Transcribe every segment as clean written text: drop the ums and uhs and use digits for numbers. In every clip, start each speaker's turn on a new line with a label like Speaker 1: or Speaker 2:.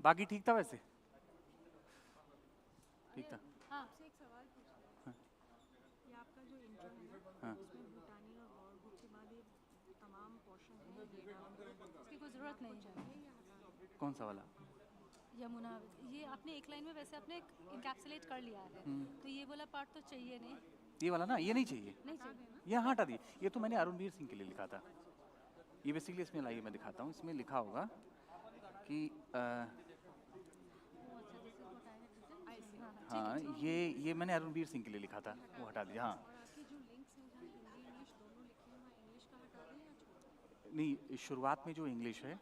Speaker 1: बाकी ठीक था वैसे? ठीक था।
Speaker 2: हाँ, आपसे एक सवाल पूछना है।
Speaker 1: हाँ
Speaker 2: ये आपका जो इंट्रो है ना,
Speaker 1: हाँ।
Speaker 2: उसमें भूटानी और बॉल बुक के बाद ये तमाम पोर्शन है, ये इसकी कोई ज़रूरत नहीं चाहिए या हटा दें?
Speaker 1: कौन सा वाला?
Speaker 2: यमुना, ये आपने एक लाइन में वैसे आपने इनकैप्सुलेट कर लिया है, तो ये वाला पार्ट तो चाहिए नहीं।
Speaker 1: ये वाला ना, ये नहीं चाहिए।
Speaker 2: नहीं चाहिए ना?
Speaker 1: ये हाँ हटा दिए। ये तो मैंने अरुणवीर सिंह के लिए लिखा था। ये बेसिकली इसमें लाइए मैं दिखाता हूँ। इसमें लिखा होगा कि
Speaker 2: वो अच्छा, जैसे इसको हटाएंगे प्रेजेंट, हाँ हाँ, ठीक है
Speaker 1: हाँ,
Speaker 2: ठीक है।
Speaker 1: ये मैंने अरुणवीर सिंह के लिए लिखा था, वो हटा दिया। हाँ
Speaker 2: और आपके जो लिंक्स हैं जहाँ हिंदी इंग्लिश दोनों लिखे हैं, वहाँ इंग्लिश का हटा दें या छोड़ दें?
Speaker 1: नहीं, शुरुआत में जो इंग्लिश है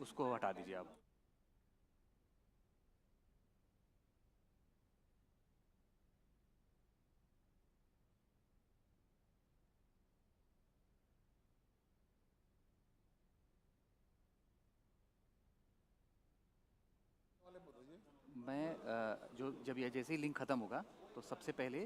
Speaker 1: उसको हटा दीजिए आप। मैं जो जब ये जैसे ही लिंक ख़त्म होगा तो सबसे पहले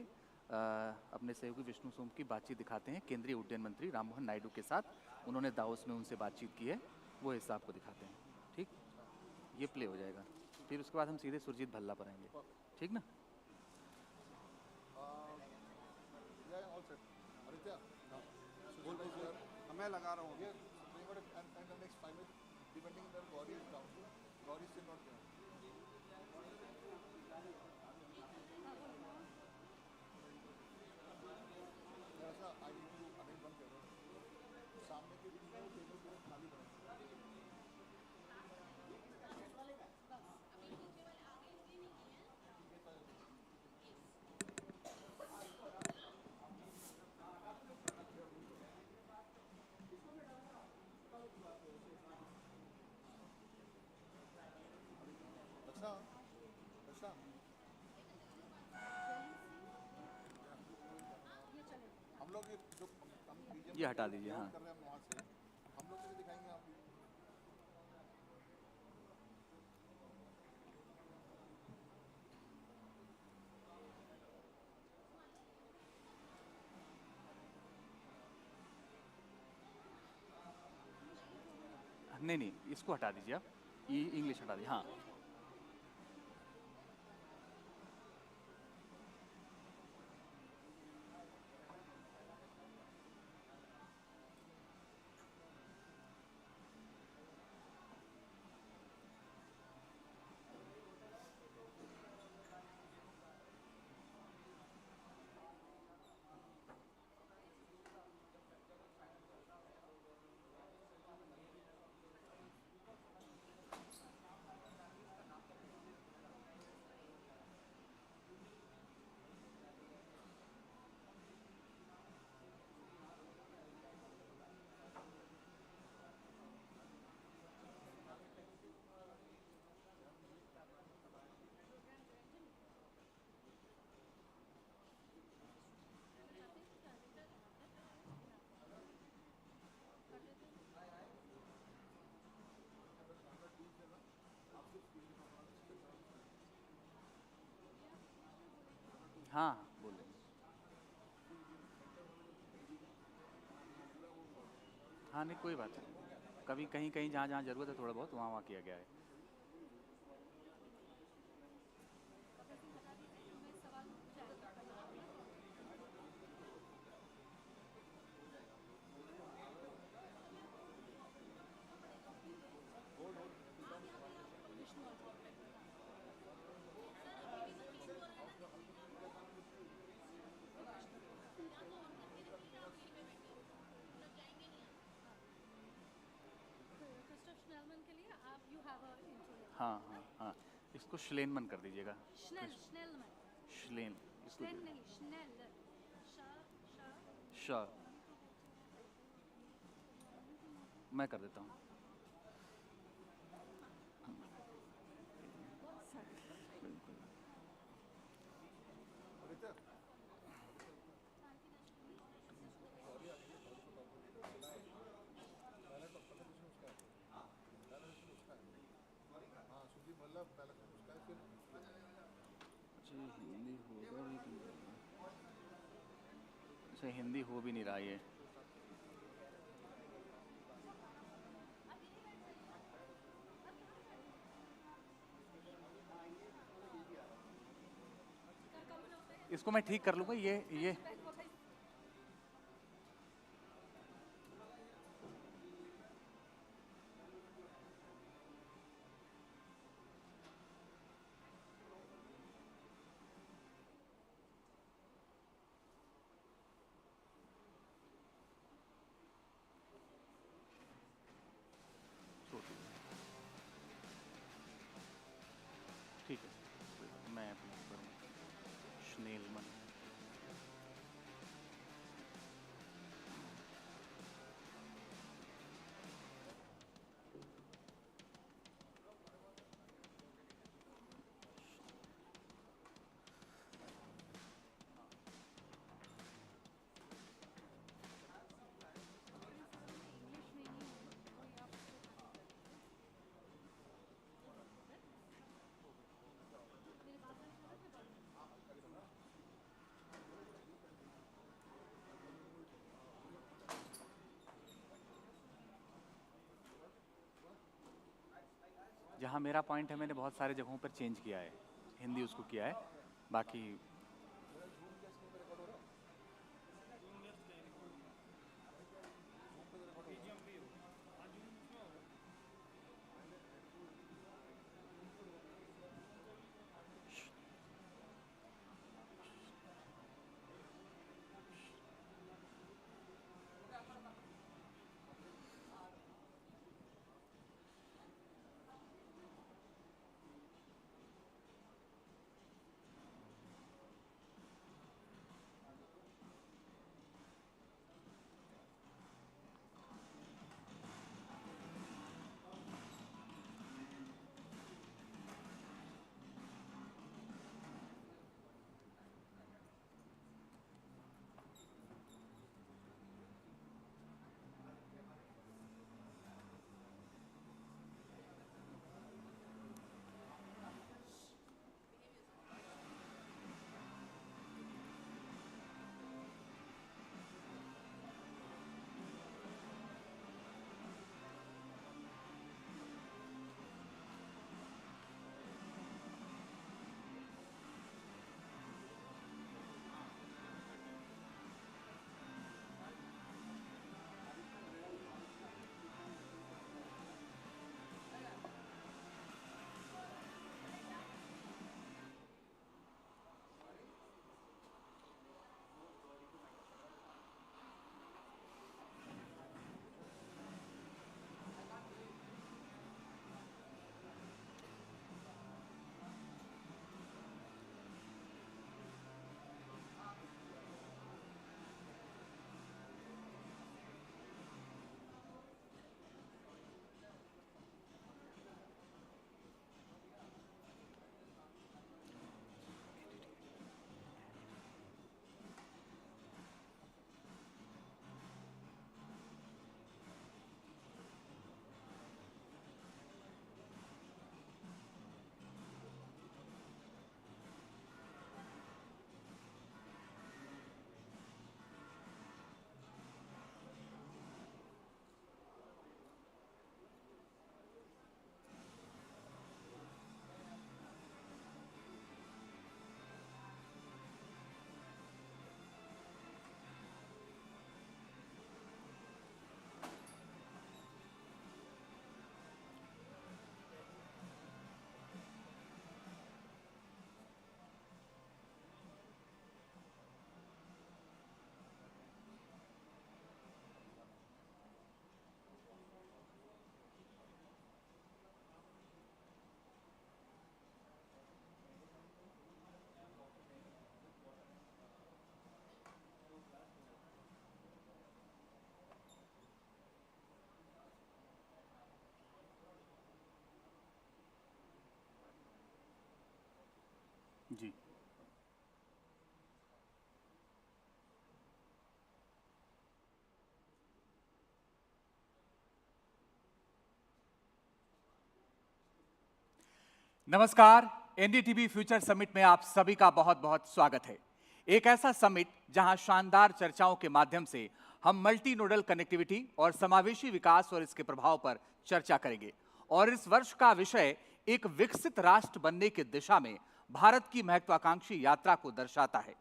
Speaker 1: अपने सहयोगी विष्णु सोम की बातचीत दिखाते हैं केंद्रीय उड्डयन मंत्री राममोहन नायडू के साथ। उन्होंने दावोस में उनसे बातचीत की है, वो हिस्सा आपको दिखाते हैं। ठीक, ये प्ले हो जाएगा। फिर उसके बाद हम सीधे सुरजीत भल्ला पर आएंगे। ठीक ना?
Speaker 3: मैं लगा रहा हूँ।
Speaker 1: ये हटा दीजिए। हाँ नहीं नहीं, इसको हटा दीजिए आप। ये इंग्लिश हटा दीजिए। हाँ हाँ बोलेंगे। हाँ नहीं, कोई बात नहीं। कभी कहीं कहीं जहाँ जहाँ ज़रूरत है थोड़ा बहुत, वहाँ वहाँ किया गया है।
Speaker 2: बता दीजिए, हमें सवाल पूछ जाएगा पहले वाला। विष्णु और बॉल। क्रिस्टोफ स्नेलमैन के लिए आप यू हैव अ इंट्रो लिखा
Speaker 1: हाँ
Speaker 2: है
Speaker 1: हाँ
Speaker 2: ना?
Speaker 1: हाँ, इसको श्लेनमन कर दीजिएगा।
Speaker 2: स्नेलमैन।
Speaker 1: श्लेन, इसको
Speaker 2: स्नेल नहीं, स्नेल। श श
Speaker 1: श मैं कर देता हूँ। बिल्कुल। अच्छा, ये हिंदी होगा भी कि नहीं? अच्छा, हिंदी हो भी नहीं रहा ये। इसको मैं ठीक कर लूंगा। ये ठीक है, मैं अपना करूँगा स्नेलमन। जहाँ मेरा पॉइंट है मैंने बहुत सारे जगहों पर चेंज किया है, हिंदी उसको किया है, बाकी जी नमस्कार। एनडीटीवी फ्यूचर समिट में आप सभी का बहुत बहुत स्वागत है। एक ऐसा समिट जहां शानदार चर्चाओं के माध्यम से हम मल्टी नोडल कनेक्टिविटी और समावेशी विकास और इसके प्रभाव पर चर्चा करेंगे। और इस वर्ष का विषय एक विकसित राष्ट्र बनने की दिशा में भारत की महत्वाकांक्षी यात्रा को दर्शाता है।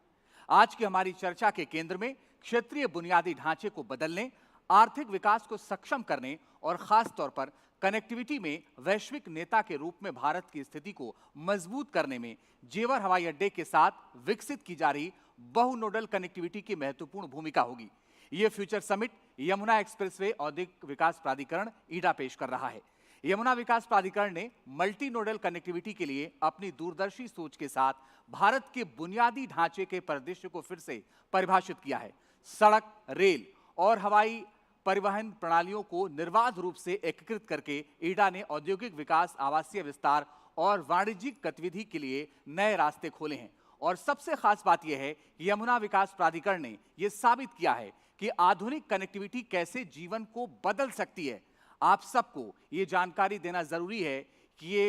Speaker 1: आज की हमारी चर्चा के केंद्र में क्षेत्रीय बुनियादी ढांचे को बदलने, आर्थिक विकास को सक्षम करने और खास तौर पर कनेक्टिविटी में वैश्विक नेता के रूप में भारत की स्थिति को मजबूत करने में जेवर हवाई अड्डे के साथ विकसित की जा रही बहुनोडल कनेक्टिविटी की महत्वपूर्ण भूमिका होगी। यह फ्यूचर समिट यमुना एक्सप्रेसवे औद्योगिक विकास प्राधिकरण ईडा पेश कर रहा है। यमुना विकास प्राधिकरण ने मल्टी नोडल कनेक्टिविटी के लिए अपनी दूरदर्शी सोच के साथ भारत के बुनियादी ढांचे के परिदृश्य को फिर से परिभाषित किया है। सड़क, रेल और हवाई परिवहन प्रणालियों को निर्बाध रूप से एकीकृत करके ईडा ने औद्योगिक विकास, आवासीय विस्तार और वाणिज्यिक गतिविधि के लिए नए रास्ते खोले हैं। और सबसे खास बात यह है कि यमुना विकास प्राधिकरण ने यह साबित किया है कि आधुनिक कनेक्टिविटी कैसे जीवन को बदल सकती है। आप सबको ये जानकारी देना जरूरी है कि ये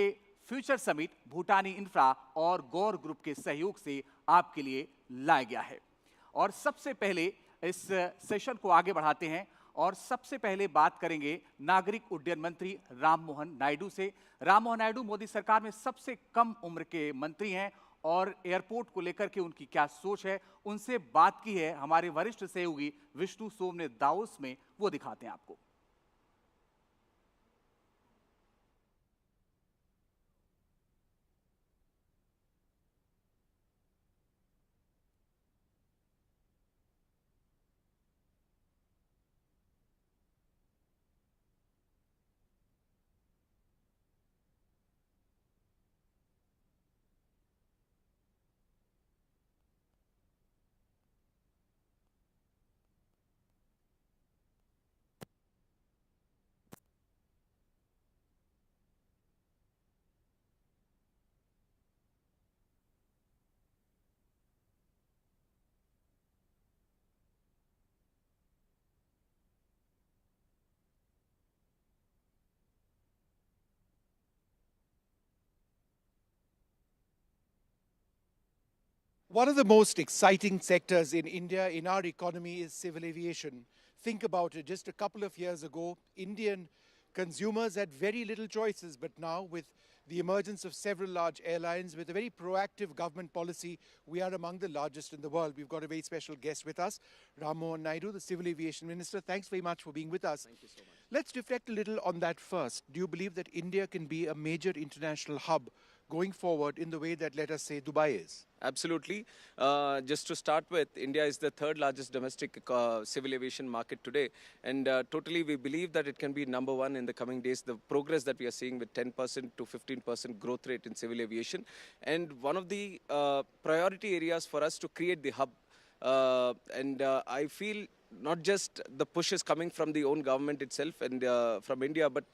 Speaker 1: फ्यूचर समिट भूटानी इंफ्रा और गौर ग्रुप के सहयोग से आपके लिए लाया गया है। और सबसे पहले इस सेशन को आगे बढ़ाते हैं और सबसे पहले बात करेंगे नागरिक उड्डयन मंत्री राममोहन नायडू से। राममोहन नायडू मोदी सरकार में सबसे कम उम्र के मंत्री हैं और एयरपोर्ट को लेकर के उनकी क्या सोच है, उनसे बात की है हमारे वरिष्ठ सहयोगी विष्णु सोम ने दावोस में, वो दिखाते हैं आपको।
Speaker 4: One of the most exciting sectors in India, in our economy, is civil aviation. Think about it. Just a couple of years ago, Indian consumers had very little choices, but now with the emergence of several large airlines, with a very proactive government policy, we are among the largest in the world. We've got a very special guest with us, Rammohan Naidu, the Civil Aviation Minister. Thanks very much for being with us.
Speaker 5: Thank you so much.
Speaker 4: Let's reflect a little on that first. Do you believe that India can be a major international hub going forward in the way that, let us say, Dubai is?
Speaker 5: Absolutely. Just to start with, India is the third largest domestic civil aviation market today. And totally we believe that it can be number one in the coming days. The progress that we are seeing with 10% to 15% growth rate in civil aviation. And one of the priority areas for us to create the hub. I feel not just the push is coming from the own government itself and from India, but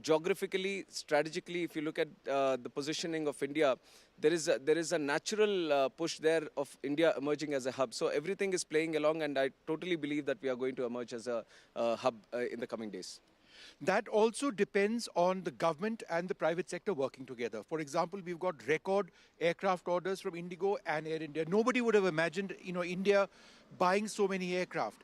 Speaker 5: geographically, strategically, if you look at the positioning of India, there is a natural push there of India emerging as a hub. So everything is playing along, and I totally believe that we are going to emerge as a hub in the coming days.
Speaker 4: That also depends on the government and the private sector working together. For example, we've got record aircraft orders from Indigo and Air India. Nobody would have imagined, India buying so many aircraft.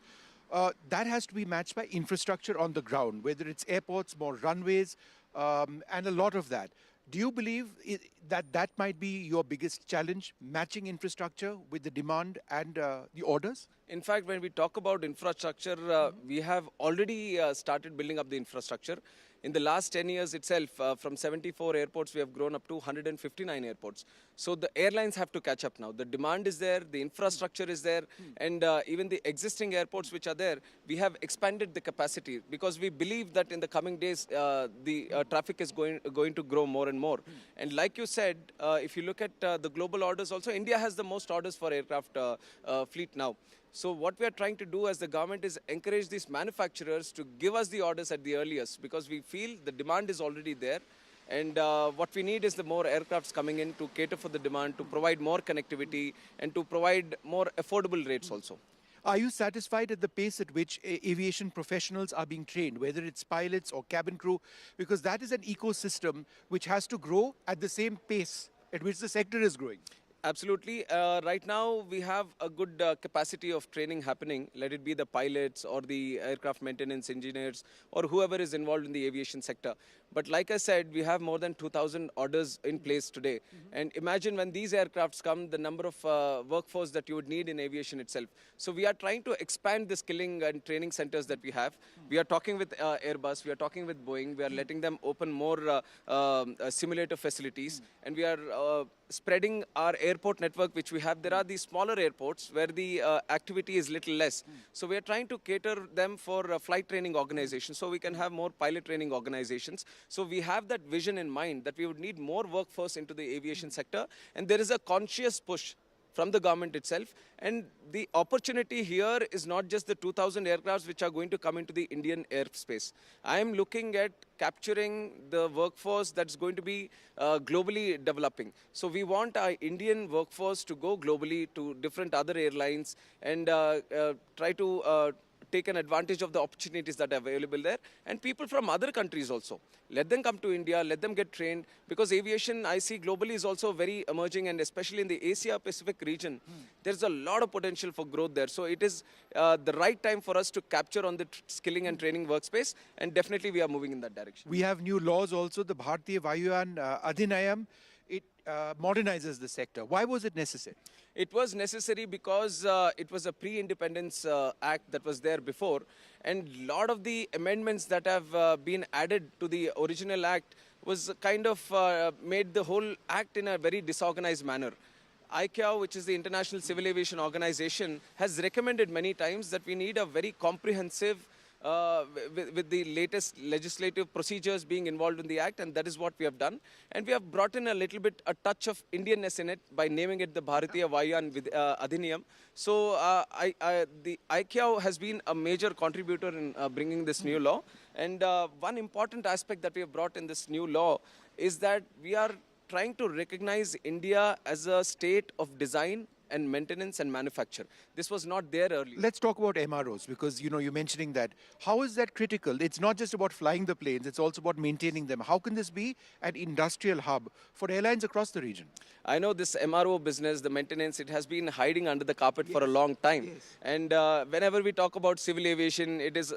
Speaker 4: That has to be matched by infrastructure on the ground, whether it's airports, more runways, and a lot of that. Do you believe that might be your biggest challenge, matching infrastructure with the demand and the orders?
Speaker 5: In fact, when we talk about infrastructure, we have already started building up the infrastructure. In the last 10 years itself, from 74 airports, we have grown up to 159 airports. So the airlines have to catch up now. The demand is there, the infrastructure is there, and even the existing airports which are there, we have expanded the capacity because we believe that in the coming days, the traffic is going to grow more and more. And like you said, if you look at the global orders also, India has the most orders for aircraft fleet now. So what we are trying to do as the government is encourage these manufacturers to give us the orders at the earliest because we feel the demand is already there. And what we need is the more aircrafts coming in to cater for the demand, to provide more connectivity and to provide more affordable rates also.
Speaker 4: Are you satisfied at the pace at which aviation professionals are being trained, whether it's pilots or cabin crew? Because that is an ecosystem which has to grow at the same pace at which the sector is growing.
Speaker 5: Absolutely. Right now, we have a good capacity of training happening, let it be the pilots or the aircraft maintenance engineers or whoever is involved in the aviation sector. But like I said, we have more than 2,000 orders in place today. And imagine when these aircrafts come, the number of workforce that you would need in aviation itself. So we are trying to expand the skilling and training centers that we have. We are talking with Airbus, we are talking with Boeing, we are letting them open more simulator facilities, and we are spreading our airport network which we have. There are these smaller airports where the activity is little less. So we are trying to cater them for flight training organizations so we can have more pilot training organizations. So we have that vision in mind that we would need more workforce into the aviation sector, and there is a conscious push from the government itself. And the opportunity here is not just the 2,000 aircrafts which are going to come into the Indian airspace. I am looking at capturing the workforce that's going to be globally developing. So we want our Indian workforce to go globally to different other airlines and try to take an advantage of the opportunities that are available there, and people from other countries also. Let them come to India, let them get trained, because aviation, I see globally, is also very emerging, and especially in the Asia-Pacific region, there's a lot of potential for growth there. So it is the right time for us to capture on the skilling and training workspace, and definitely we are moving in that direction.
Speaker 4: We have new laws also, the Bharatiya Vayuyan Adhinayam. It modernizes the sector. Why was it necessary?
Speaker 5: It was necessary because it was a pre-independence act that was there before, and a lot of the amendments that have been added to the original act was kind of made the whole act in a very disorganized manner. ICAO, which is the International Civil Aviation Organization, has recommended many times that we need a very comprehensive with the latest legislative procedures being involved in the act, and that is what we have done. And we have brought in a little bit, a touch of Indianness in it by naming it the Bharatiya Vayuyan Adhinayam. So the ICAO has been a major contributor in bringing this new law. And one important aspect that we have brought in this new law is that we are trying to recognize India as a state of design and maintenance and manufacture. This was not there earlier.
Speaker 4: Let's talk about MROs, because you're mentioning that. How is that critical? It's not just about flying the planes, it's also about maintaining them. How can this be an industrial hub for airlines across the region?
Speaker 5: I know this MRO business, the maintenance, it has been hiding under the carpet for a long time.
Speaker 4: Yes.
Speaker 5: And whenever we talk about civil aviation, it is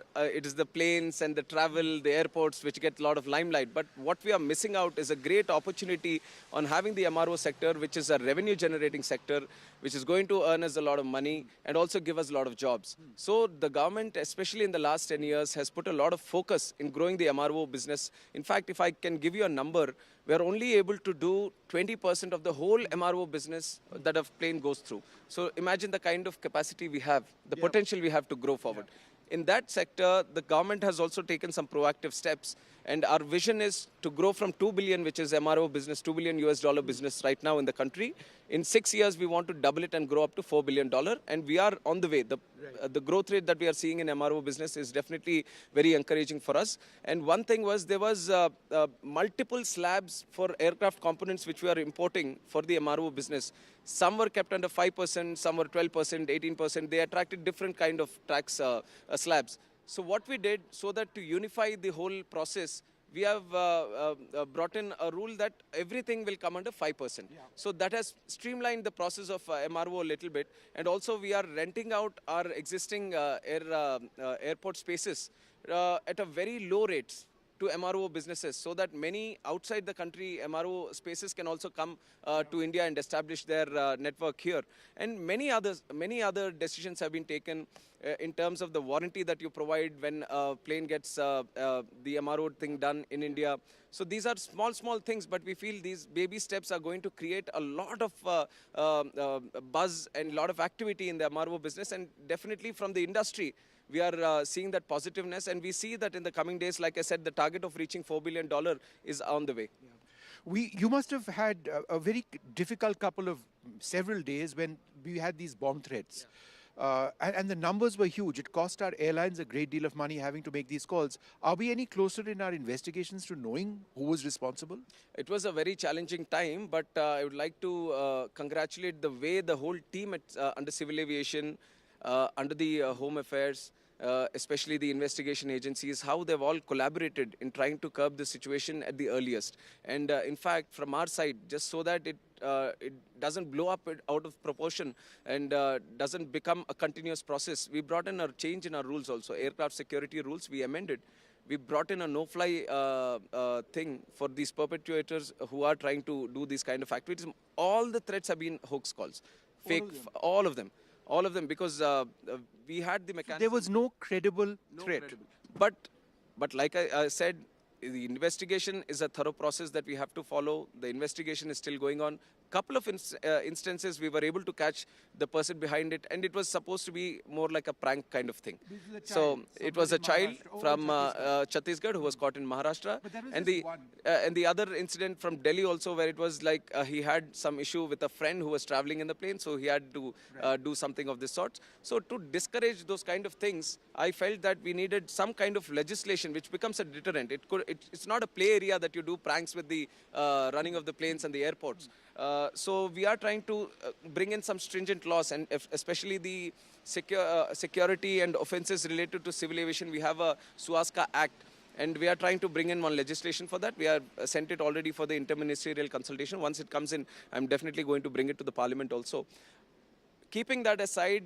Speaker 5: the planes and the travel, the airports, which get a lot of limelight. But what we are missing out is a great opportunity on having the MRO sector, which is a revenue generating sector, which is going to earn us a lot of money and also give us a lot of jobs. So the government, especially in the last 10 years, has put a lot of focus in growing the MRO business. In fact, if I can give you a number, we are only able to do 20% of the whole MRO business that a plane goes through. So imagine the kind of capacity we have, the potential we have to grow forward. In that sector, the government has also taken some proactive steps, and our vision is to grow from 2 billion, which is MRO business, $2 billion US business right now in the country. In 6 years, we want to double it and grow up to $4 billion, and we are on the way. The growth rate that we are seeing in MRO business is definitely very encouraging for us. And one thing was, there was multiple slabs for aircraft components which we are importing for the MRO business. Some were kept under 5%, some were 12%, 18%. They attracted different kind of tax slabs. So what we did, so that to unify the whole process, we have brought in a rule that everything will come under 5%. So that has streamlined the process of MRO a little bit. And also we are renting out our existing airport spaces at a very low rates to MRO businesses, so that many outside the country MRO spaces can also come to India and establish their network here. And many other decisions have been taken in terms of the warranty that you provide when a plane gets the MRO thing done in India. So these are small things, but we feel these baby steps are going to create a lot of buzz and a lot of activity in the MRO business, and definitely from the industry. We are seeing that positiveness, and we see that in the coming days, like I said, the target of reaching $4 billion is on the way.
Speaker 4: You must have had a very difficult several days when we had these bomb threats. And the numbers were huge. It cost our airlines a great deal of money having to make these calls. Are we any closer in our investigations to knowing who was responsible?
Speaker 5: It was a very challenging time, but I would like to congratulate the way the whole team under civil aviation, under the Home Affairs, especially the investigation agencies, how they've all collaborated in trying to curb the situation at the earliest. And in fact, from our side, just so that it doesn't blow up out of proportion and doesn't become a continuous process, we brought in a change in our rules also. Aircraft security rules we amended, We brought in a no-fly thing for these perpetrators who are trying to do these kind of activities. All the threats have been hoax calls, fake, all of them, because we had the mechanism.
Speaker 4: There was no credible
Speaker 5: No
Speaker 4: threat.
Speaker 5: credible. But like I said, the investigation is a thorough process that we have to follow. The investigation is still going on. Couple of instances we were able to catch the person behind it, and it was supposed to be more like a prank kind of thing. So it was a child from Chhattisgarh who was caught in Maharashtra, and the other incident from Delhi also, where it was like he had some issue with a friend who was traveling in the plane, so he had to do something of this sort. So to discourage those kind of things, I felt that we needed some kind of legislation which becomes a deterrent. It's not a play area that you do pranks with the running of the planes and the airports. So we are trying to bring in some stringent laws, and especially the security and offences related to civil aviation. We have a Suaska Act, and we are trying to bring in one legislation for that. We have sent it already for the interministerial consultation. Once it comes in, I'm definitely going to bring it to the parliament also. Keeping that aside,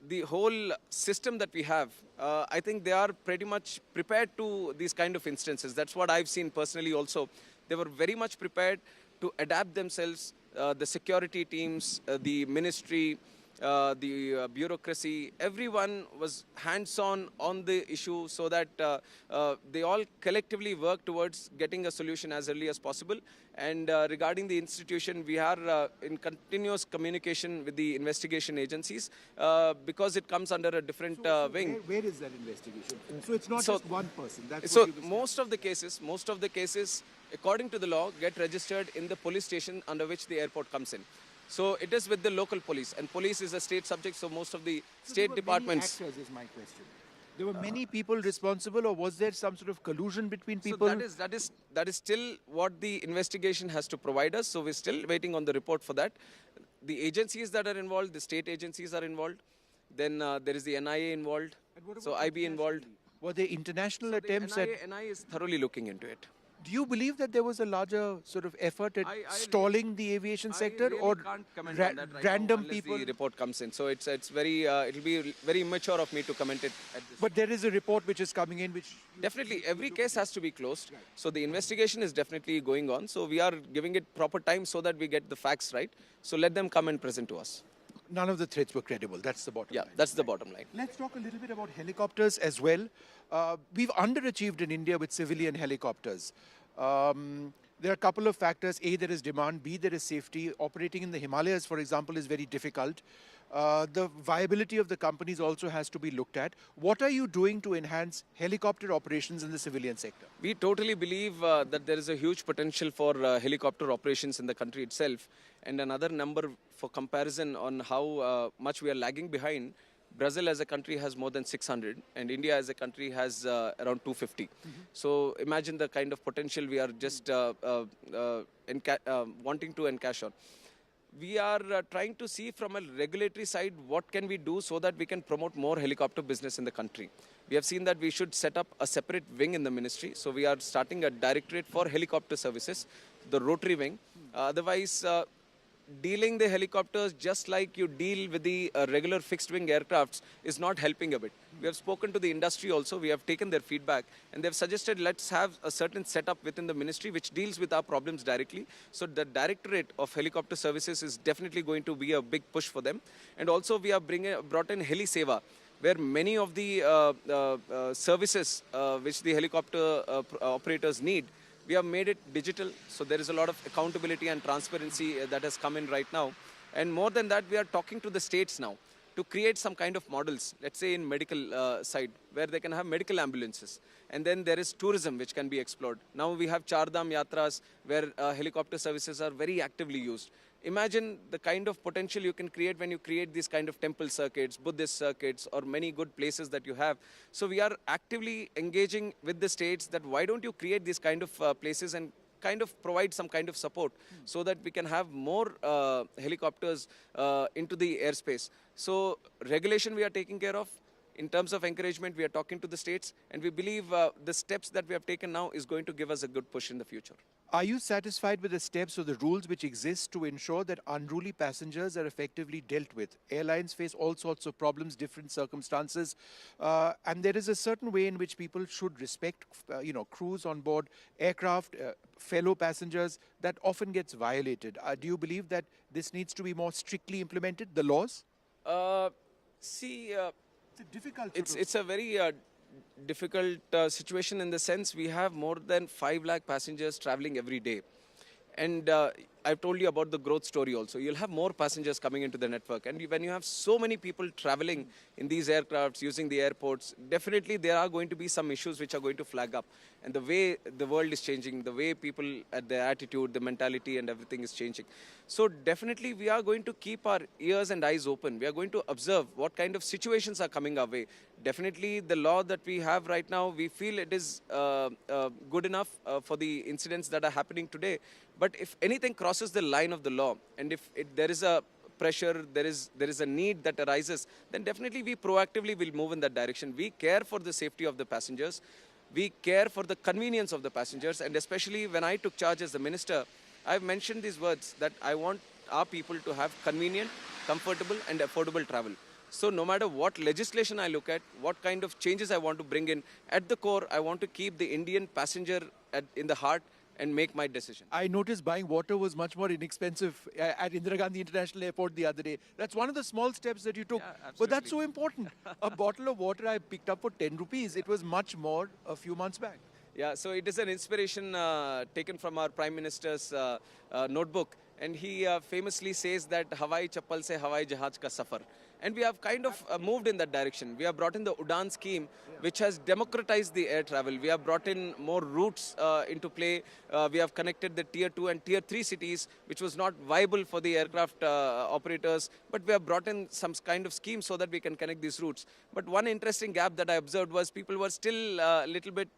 Speaker 5: the whole system that we have, I think they are pretty much prepared to these kind of instances. That's what I've seen personally also. They were very much prepared to adapt themselves, the security teams, the ministry, the bureaucracy, everyone was hands-on on the issue, so that they all collectively work towards getting a solution as early as possible. And regarding the institution, we are in continuous communication with the investigation agencies because it comes under a different wing.
Speaker 4: Where is that investigation? So it's not
Speaker 5: So-
Speaker 4: just one person. That's
Speaker 5: So
Speaker 4: what you were saying.
Speaker 5: most of the cases, according to the law, get registered in the police station under which the airport comes in. So it is with the local police, and police is a state subject, so most of the state departments.
Speaker 4: Many actors is my question. There were many people responsible, or was there some sort of collusion between people?
Speaker 5: So that is still what the investigation has to provide us. So we're still waiting on the report for that. The agencies that are involved, the state agencies are involved. Then there is the NIA involved. So IB involved.
Speaker 4: Were there international
Speaker 5: The
Speaker 4: attempts at...
Speaker 5: NIA is thoroughly looking into it.
Speaker 4: Do you believe that there was a larger sort of effort at
Speaker 5: I
Speaker 4: stalling the aviation sector,
Speaker 5: I really
Speaker 4: or
Speaker 5: can't comment on that right now
Speaker 4: random
Speaker 5: unless
Speaker 4: people?
Speaker 5: the report comes in. So it's very it'll be very immature of me to comment it at this.
Speaker 4: But there is a report which is coming in, which
Speaker 5: Definitely, every case has to be closed. So the investigation is definitely going on. So we are giving it proper time so that we get the facts right. So let them come and present to us.
Speaker 4: none of the threats were credible. That's the bottom
Speaker 5: Yeah,
Speaker 4: line.
Speaker 5: that's the bottom line.
Speaker 4: Let's talk a little bit about helicopters as well. We've underachieved in India with civilian helicopters. There are a couple of factors. A, there is demand. B, there is safety. Operating in the Himalayas, for example, is very difficult. The viability of the companies also has to be looked at. What are you doing to enhance helicopter operations in the civilian sector?
Speaker 5: We totally believe that there is a huge potential for helicopter operations in the country itself. And another number for comparison on how much we are lagging behind, Brazil as a country has more than 600 and India as a country has around 250. So imagine the kind of potential we are just wanting to encash on. We are trying to see from a regulatory side what can we do so that we can promote more helicopter business in the country. We have seen that we should set up a separate wing in the ministry. So we are starting a directorate for helicopter services, the rotary wing. Otherwise, dealing the helicopters just like you deal with the regular fixed wing aircrafts is not helping a bit. We have spoken to the industry also, we have taken their feedback and they've suggested let's have a certain setup within the ministry which deals with our problems directly. So the directorate of helicopter services is definitely going to be a big push for them. And also we have brought in Heli Seva, where many of the services which the helicopter operators need, we have made it digital, so there is a lot of accountability and transparency that has come in right now. And more than that, we are talking to the states now to create some kind of models, let's say in medical side, where they can have medical ambulances. And then there is tourism which can be explored. Now we have Char Dham Yatras, where helicopter services are very actively used. Imagine the kind of potential you can create when you create these kind of temple circuits, Buddhist circuits, or many good places that you have. So we are actively engaging with the states that why don't you create these kind of places and kind of provide some kind of support so that we can have more helicopters into the airspace. So regulation we are taking care of. In terms of encouragement, we are talking to the states, and we believe the steps that we have taken now is going to give us a good push in the future.
Speaker 4: Are you satisfied with the steps or the rules which exist to ensure that unruly passengers are effectively dealt with? Airlines face all sorts of problems, different circumstances, and there is a certain way in which people should respect, crews on board aircraft, fellow passengers. That often gets violated. Do you believe that this needs to be more strictly implemented, the laws?
Speaker 5: See,
Speaker 4: It's a difficult.
Speaker 5: it's a very difficult situation in the sense we have more than 5 lakh passengers traveling every day. And I've told you about the growth story also. You'll have more passengers coming into the network. And when you have so many people traveling in these aircrafts, using the airports, definitely there are going to be some issues which are going to flag up. And the way the world is changing, the way people, their attitude, the mentality and everything is changing. So definitely we are going to keep our ears and eyes open. We are going to observe what kind of situations are coming our way. Definitely the law that we have right now, we feel it is good enough for the incidents that are happening today. But if anything crosses the line of the law, and if there is a pressure, there is a need that arises, then definitely we proactively will move in that direction. We care for the safety of the passengers. We care for the convenience of the passengers. And especially when I took charge as the minister, I've mentioned these words that I want our people to have convenient, comfortable and affordable travel. So no matter what legislation I look at, what kind of changes I want to bring in, at the core, I want to keep the Indian passenger in the heart and make my decision.
Speaker 4: I noticed buying water was much more inexpensive at Indira Gandhi International Airport the other day. That's one of the small steps that you took.
Speaker 5: Yeah,
Speaker 4: but that's so
Speaker 5: absolutely.
Speaker 4: important. A bottle of water I picked up for 10 rupees. It was much more a few months back.
Speaker 5: Yeah, so it is an inspiration taken from our Prime Minister's notebook. And he famously says that Hawai Chappal se Hawai Jahaj ka safar. And we have kind of moved in that direction. We have brought in the Udan scheme, which has democratized the air travel. We have brought in more routes into play. We have connected the tier 2 and tier 3 cities, which was not viable for the aircraft operators. But we have brought in some kind of scheme so that we can connect these routes. But one interesting gap that I observed was people were still a little bit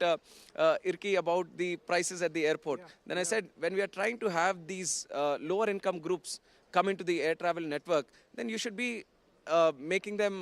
Speaker 5: irky about the prices at the airport. Then I said, when we are trying to have these lower income groups come into the air travel network, then you should be making them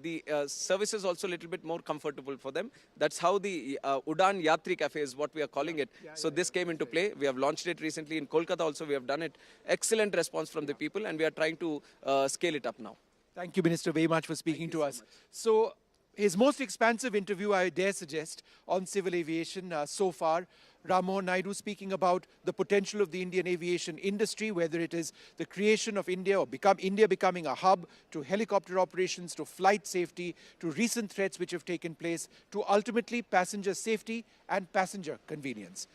Speaker 5: the services also a little bit more comfortable for them. That's how the Udan Yatri Cafe is what we are calling it. So this came into play. We have launched it recently in Kolkata also. We have done it. Excellent response from the people and we are trying to scale it up now.
Speaker 4: Thank you, Minister, very much for speaking to us. So his most expansive interview, I dare suggest, on civil aviation so far. Ram Mohan Naidu speaking about the potential of the Indian aviation industry, whether it is the creation of India or India becoming a hub, to helicopter operations, to flight safety, to recent threats which have taken place, to ultimately passenger safety and passenger convenience.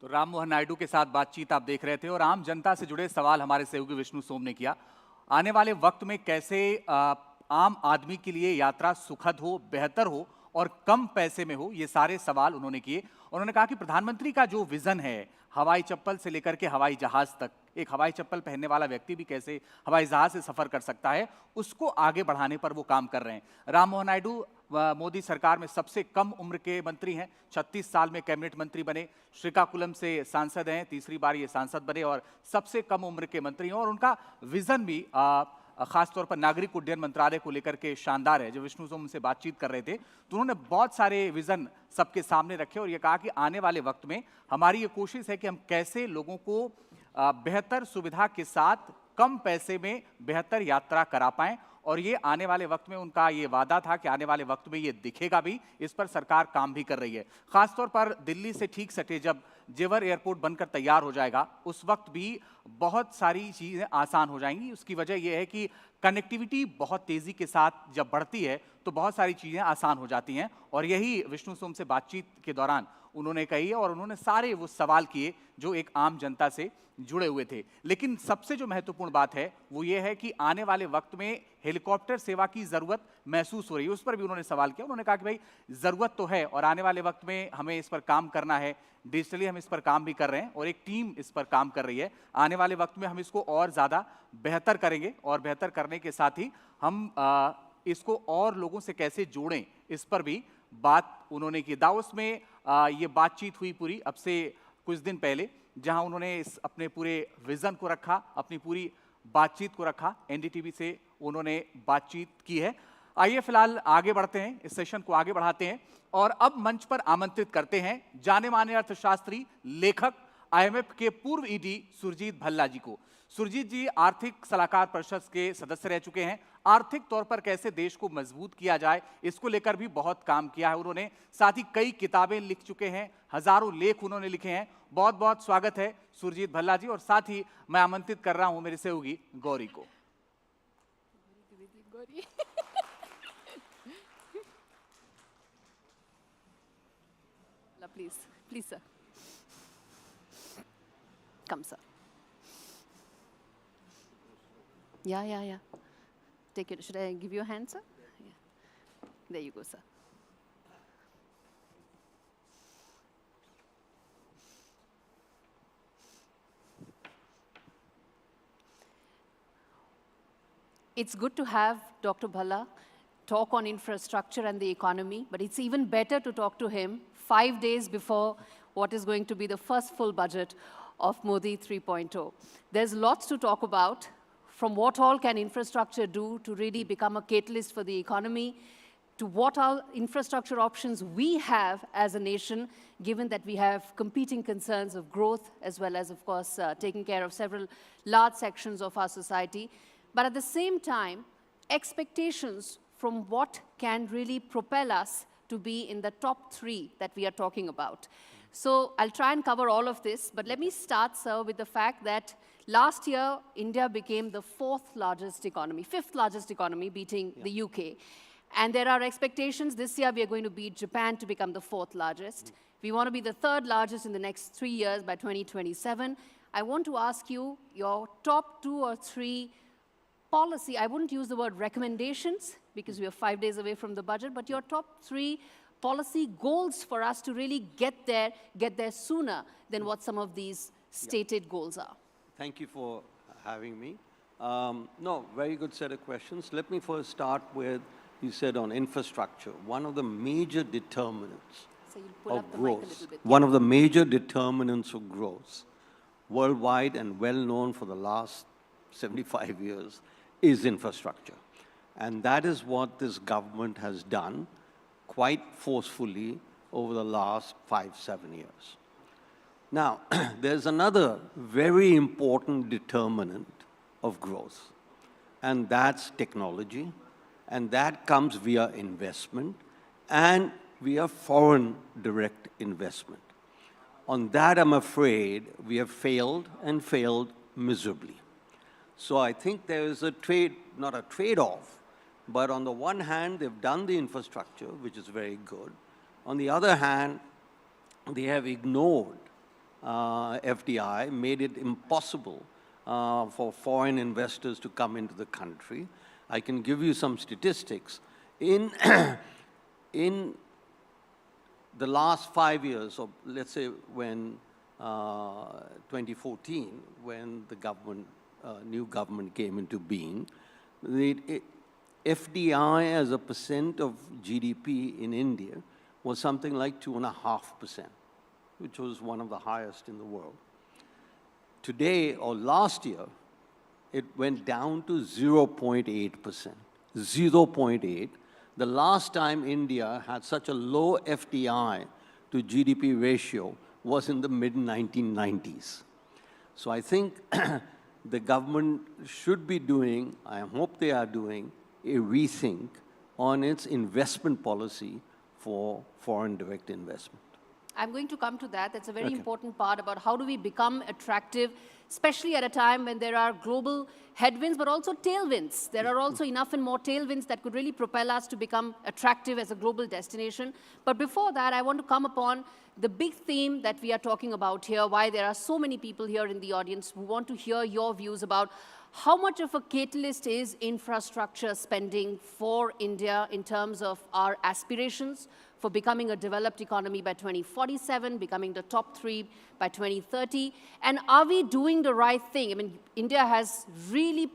Speaker 1: तो राम मोहन नायडू के साथ बातचीत आप देख रहे थे और आम जनता से जुड़े सवाल हमारे सहयोगी विष्णु सोम ने किया। आने वाले वक्त में कैसे आम आदमी के लिए यात्रा सुखद हो, बेहतर हो और कम पैसे में हो, ये सारे सवाल उन्होंने किए। उन्होंने कहा कि प्रधानमंत्री का जो विजन है, हवाई चप्पल से लेकर के हवाई जहाज तक, एक हवाई चप्पल पहनने वाला व्यक्ति भी कैसे हवाई जहाज से सफर कर सकता है, उसको आगे बढ़ाने पर वो काम कर रहे हैं। राम मोहन नायडू मोदी सरकार में सबसे कम उम्र के मंत्री हैं, 36 साल में कैबिनेट मंत्री बने, श्रीकाकुलम से सांसद हैं, तीसरी बार ये सांसद बने और सबसे कम उम्र के मंत्री हैं। और उनका विजन भी खासतौर पर नागरिक उड्डयन मंत्रालय को लेकर के शानदार है। जब विष्णु सोम उनसे बातचीत कर रहे थे तो उन्होंने बहुत सारे विजन सबके सामने रखे और ये कहा कि आने वाले वक्त में हमारी ये कोशिश है कि हम कैसे लोगों को बेहतर सुविधा के साथ कम पैसे में बेहतर यात्रा करा पाएं। और ये आने वाले वक्त में उनका ये वादा था कि आने वाले वक्त में ये दिखेगा भी, इस पर सरकार काम भी कर रही है। खासतौर पर दिल्ली से ठीक सटे जब जेवर एयरपोर्ट बनकर तैयार हो जाएगा, उस वक्त भी बहुत सारी चीज़ें आसान हो जाएंगी। उसकी वजह यह है कि कनेक्टिविटी बहुत तेज़ी के साथ जब बढ़ती है तो बहुत सारी चीज़ें आसान हो जाती हैं। और यही विष्णु सोम से बातचीत के दौरान उन्होंने कही है और उन्होंने सारे वो सवाल किए जो एक आम जनता से जुड़े हुए थे। लेकिन सबसे जो महत्वपूर्ण बात है वो ये है कि आने वाले वक्त में हेलीकॉप्टर सेवा की ज़रूरत महसूस हो रही है, उस पर भी उन्होंने सवाल किया। उन्होंने कहा कि भाई ज़रूरत तो है और आने वाले वक्त में हमें इस पर काम करना है, डिजिटली हम इस पर काम भी कर रहे हैं और एक टीम इस पर काम कर रही है। आने वाले वक्त में हम इसको और ज़्यादा बेहतर करेंगे और बेहतर करने के साथ ही हम इसको और लोगों से कैसे जोड़ें, इस पर भी बात उन्होंने की। दावोस में ये बातचीत हुई पूरी अब से कुछ दिन पहले, जहां उन्होंने अपने पूरे विजन को रखा, अपनी पूरी बातचीत को रखा। एनडीटीवी से उन्होंने बातचीत की है। आइए फिलहाल आगे बढ़ते हैं, इस सेशन को आगे बढ़ाते हैं और अब मंच पर आमंत्रित करते हैं जाने माने अर्थशास्त्री, लेखक, IMF के पूर्व ED सुरजीत भल्ला जी को। सुरजीत जी आर्थिक सलाहकार परिषद के सदस्य रह चुके हैं। आर्थिक तौर पर कैसे देश को मजबूत किया जाए, इसको लेकर भी बहुत काम किया है उन्होंने। साथ ही कई किताबें लिख चुके हैं, हजारों लेख उन्होंने लिखे हैं। बहुत बहुत स्वागत है सुरजीत भल्ला जी। और साथ ही मैं आमंत्रित कर रहा हूं मेरी सहयोगी गौरी को।
Speaker 6: Please, sir. Come, sir. Yeah. Take it. Should I give you a hand, sir? Yeah. There you go, sir. It's good to have Dr. Bhalla talk on infrastructure and the economy, but it's even better to talk to him 5 days before what is going to be the first full budget of Modi 3.0. There's lots to talk about, from what all can infrastructure do to really become a catalyst for the economy, to what all infrastructure options we have as a nation, given that we have competing concerns of growth, as well as, of course, taking care of several large sections of our society. But at the same time, expectations from what can really propel us to be in the top 3 that we are talking about. So I'll try and cover all of this, but let me start, sir, with the fact that last year, India became the 4th largest economy, 5th largest economy, beating the UK. And there are expectations this year we are going to beat Japan to become the 4th largest. We want to be the 3rd largest in the next 3 years by 2027. I want to ask you your top 2 or 3 policy, I wouldn't use the word recommendations because we are 5 days away from the budget, but your top 3 policy goals for us to really get there sooner than what some of these stated goals are.
Speaker 7: Thank you for having me. No, very good set of questions. Let me first start with, you said on infrastructure, one of the major determinants
Speaker 6: So you'll pull
Speaker 7: of
Speaker 6: up the mic a
Speaker 7: growth,
Speaker 6: little bit.
Speaker 7: one of the major determinants of growth, worldwide and well known for the last 75 years, is infrastructure. And that is what this government has done quite forcefully over the last 5-7 years. Now, there's another very important determinant of growth, and that's technology, and that comes via investment and via foreign direct investment. On that, I'm afraid, we have failed and failed miserably. So I think there is a trade, not a trade-off, but on the one hand, they've done the infrastructure, which is very good. On the other hand, they have ignored FDI, made it impossible for foreign investors to come into the country. I can give you some statistics. In the last 5 years, or let's say when 2014, when the government, new government came into being, the FDI as a percent of GDP in India was something like 2.5%, which was one of the highest in the world. Today, or last year, it went down to 0.8%. 0.8. The last time India had such a low FDI to GDP ratio was in the mid-1990s. So I think the government should be doing, I hope they are doing, a rethink on its investment policy for foreign direct investment.
Speaker 6: I'm going to come to that. That's a very important part about how do we become attractive, especially at a time when there are global headwinds, but also tailwinds. There are also enough and more tailwinds that could really propel us to become attractive as a global destination. But before that, I want to come upon the big theme that we are talking about here, why there are so many people here in the audience who want to hear your views about how much of a catalyst is infrastructure spending for India in terms of our aspirations for becoming a developed economy by 2047, becoming the top 3 by 2030? And are we doing the right thing? I mean, India has really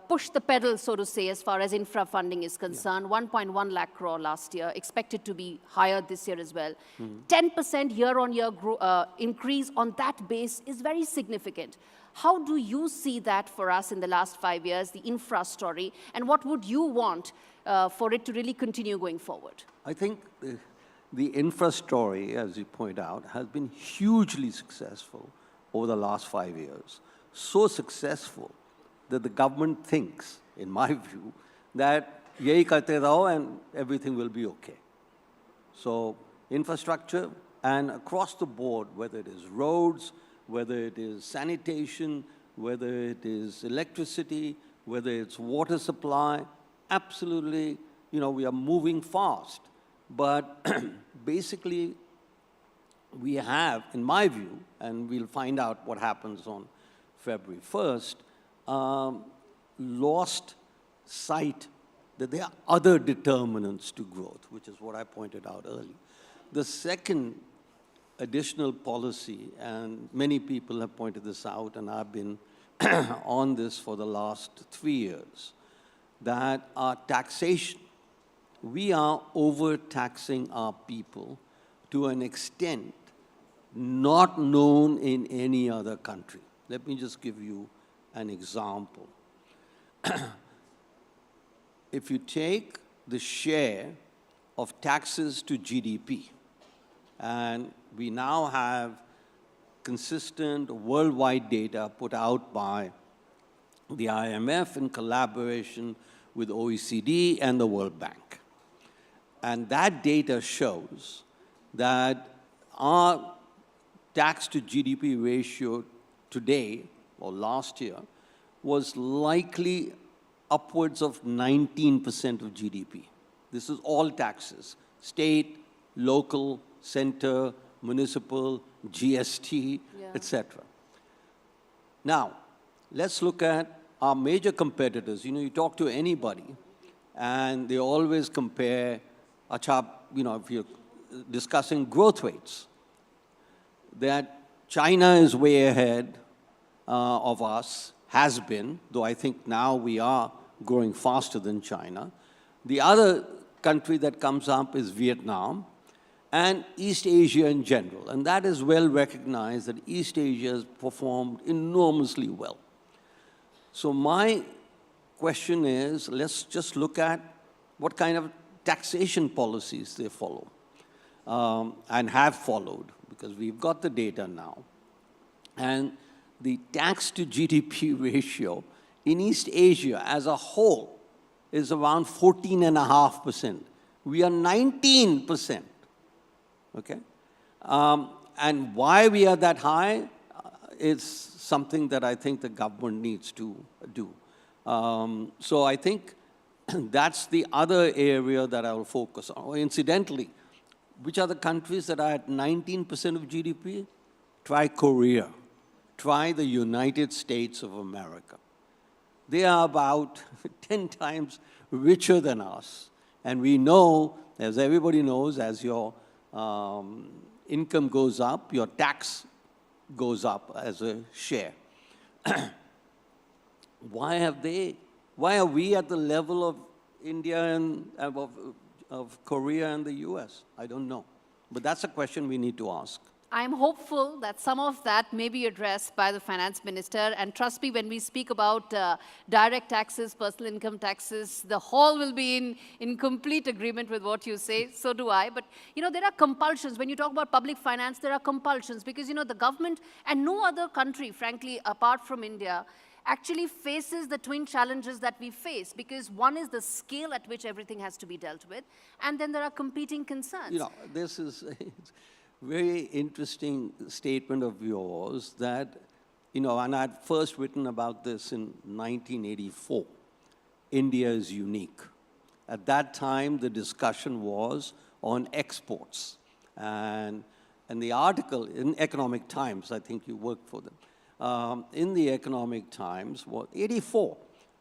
Speaker 6: push the pedal, so to say, as far as infra funding is concerned. 1.1 lakh crore last year, expected to be higher this year as well. 10% year-on-year increase on that base is very significant. How do you see that for us in the last 5 years, the infra story, and what would you want for it to really continue going forward?
Speaker 7: I think the infra story, as you point out, has been hugely successful over the last 5 years. So successful that the government thinks, in my view, that yahi karte raho and everything will be okay. So infrastructure and across the board, whether it is roads, whether it is sanitation, whether it is electricity, whether it's water supply, absolutely, we are moving fast. But basically, we have, in my view, and we'll find out what happens on February 1st, lost sight that there are other determinants to growth, which is what I pointed out earlier. The second additional policy, and many people have pointed this out, and I've been on this for the last 3 years, that our taxation, we are overtaxing our people to an extent not known in any other country. Let me just give you an example. If you take the share of taxes to GDP, and we now have consistent worldwide data put out by the IMF in collaboration with OECD and the World Bank. And that data shows that our tax to GDP ratio today, or last year, was likely upwards of 19% of GDP. This is all taxes, state, local, center, municipal, GST, etc. Now, let's look at our major competitors. You talk to anybody, and they always compare, if you're discussing growth rates, that China is way ahead of us, has been, though I think now we are growing faster than China. The other country that comes up is Vietnam and East Asia in general. And that is well recognized that East Asia has performed enormously well. So my question is, let's just look at what kind of taxation policies they follow and have followed, because we've got the data now. And the tax to GDP ratio in East Asia as a whole is around 14.5%. We are 19%, okay? And why we are that high is something that I think the government needs to do. So I think that's the other area that I will focus on. Incidentally, which are the countries that are at 19% of GDP? Try Korea. Try the United States of America. They are about 10 times richer than us. And we know, as everybody knows, as your income goes up, your tax goes up as a share. Why are we at the level of India and of Korea and the US? I don't know. But that's a question we need to ask.
Speaker 6: I'm hopeful that some of that may be addressed by the finance minister. And trust me, when we speak about direct taxes, personal income taxes, the whole will be in complete agreement with what you say. So do I. But, there are compulsions. When you talk about public finance, there are compulsions because, the government and no other country, frankly, apart from India, actually faces the twin challenges that we face, because one is the scale at which everything has to be dealt with, and then there are competing concerns.
Speaker 7: This is a very interesting statement of yours that, and I'd first written about this in 1984. India is unique. At that time, the discussion was on exports. And the article in Economic Times, I think you worked for them, in the Economic Times was 84,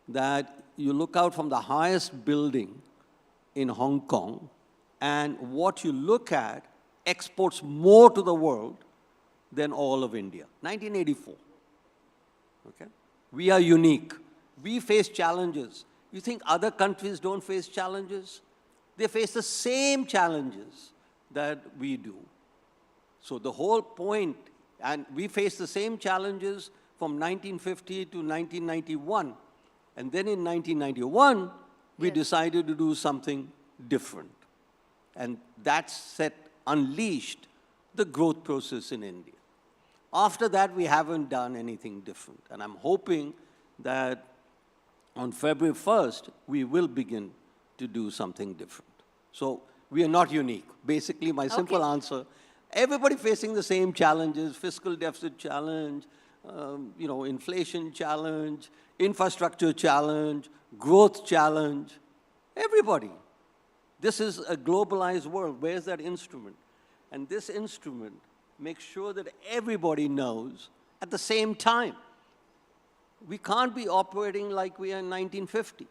Speaker 7: that you look out from the highest building in Hong Kong, and what you look at exports more to the world than all of India. 1984. Okay? We are unique. We face challenges. You think other countries don't face challenges? They face the same challenges that we do. So the whole point, and we face the same challenges from 1950 to 1991. And then in 1991, we decided to do something different. And that unleashed the growth process in India. After that, we haven't done anything different. And I'm hoping that on February 1st, we will begin to do something different. So we are not unique. Basically, my simple answer, everybody facing the same challenges, fiscal deficit challenge, inflation challenge, infrastructure challenge, growth challenge, everybody. This is a globalized world. Where's that instrument? And this instrument makes sure that everybody knows at the same time. We can't be operating like we are in 1950.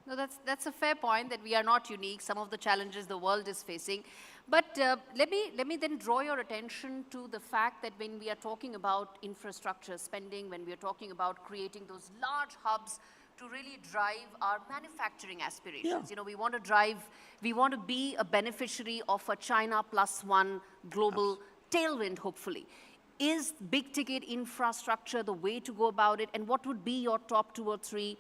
Speaker 6: No, that's a fair point, that we are not unique, some of the challenges the world is facing. But let me then draw your attention to the fact that when we are talking about infrastructure spending, when we are talking about creating those large hubs to really drive our manufacturing aspirations. We want to be a beneficiary of a China +1 global tailwind, hopefully. Is big ticket infrastructure the way to go about it? And what would be your top 2 or 3,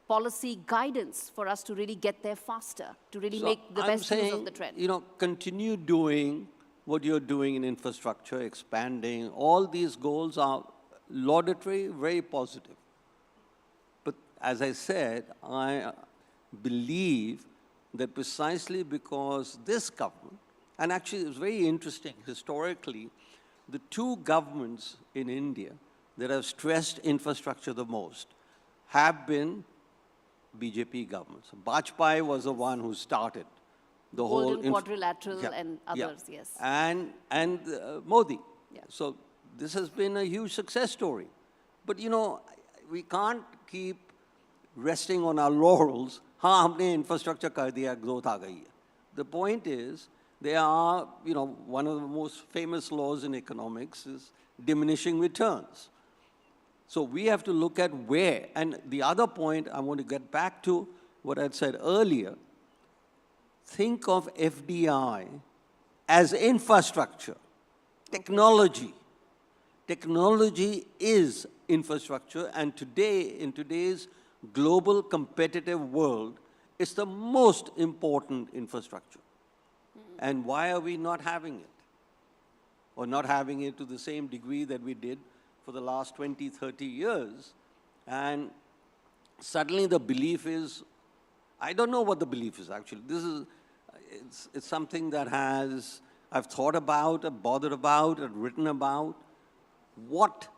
Speaker 6: policy guidance for us to really get there faster, to really make the best use of the trend?
Speaker 7: Continue doing what you're doing in infrastructure, expanding. All these goals are laudatory, very positive. But as I said, I believe that precisely because this government, and actually it's very interesting, historically, the 2 governments in India that have stressed infrastructure the most have been BJP governments. Vajpayee was the one who started the whole
Speaker 6: quadrilateral and others, yes.
Speaker 7: And Modi.
Speaker 6: Yeah.
Speaker 7: So this has been a huge success story. But we can't keep resting on our laurels. Humne infrastructure kar diya, growth aa gayi hai. The point is, there are, one of the most famous laws in economics is diminishing returns. So we have to look at where. And the other point I want to get back to what I'd said earlier. Think of FDI as infrastructure, technology. Technology is infrastructure, and today, in today's global competitive world, it's the most important infrastructure. And why are we not having it? Or not having it to the same degree that we did for the last 20, 30 years? And suddenly the belief is, I don't know what the belief is actually. It's something that I've thought about, I've bothered about, I've written about. What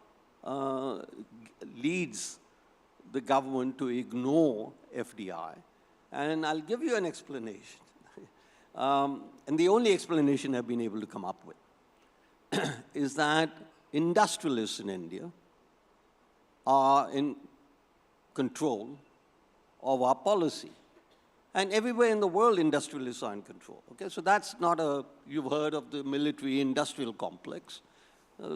Speaker 7: leads the government to ignore FDI? And I'll give you an explanation. And the only explanation I've been able to come up with is that industrialists in India are in control of our policy. And everywhere in the world, industrialists are in control. Okay, so that's not you've heard of the military industrial complex.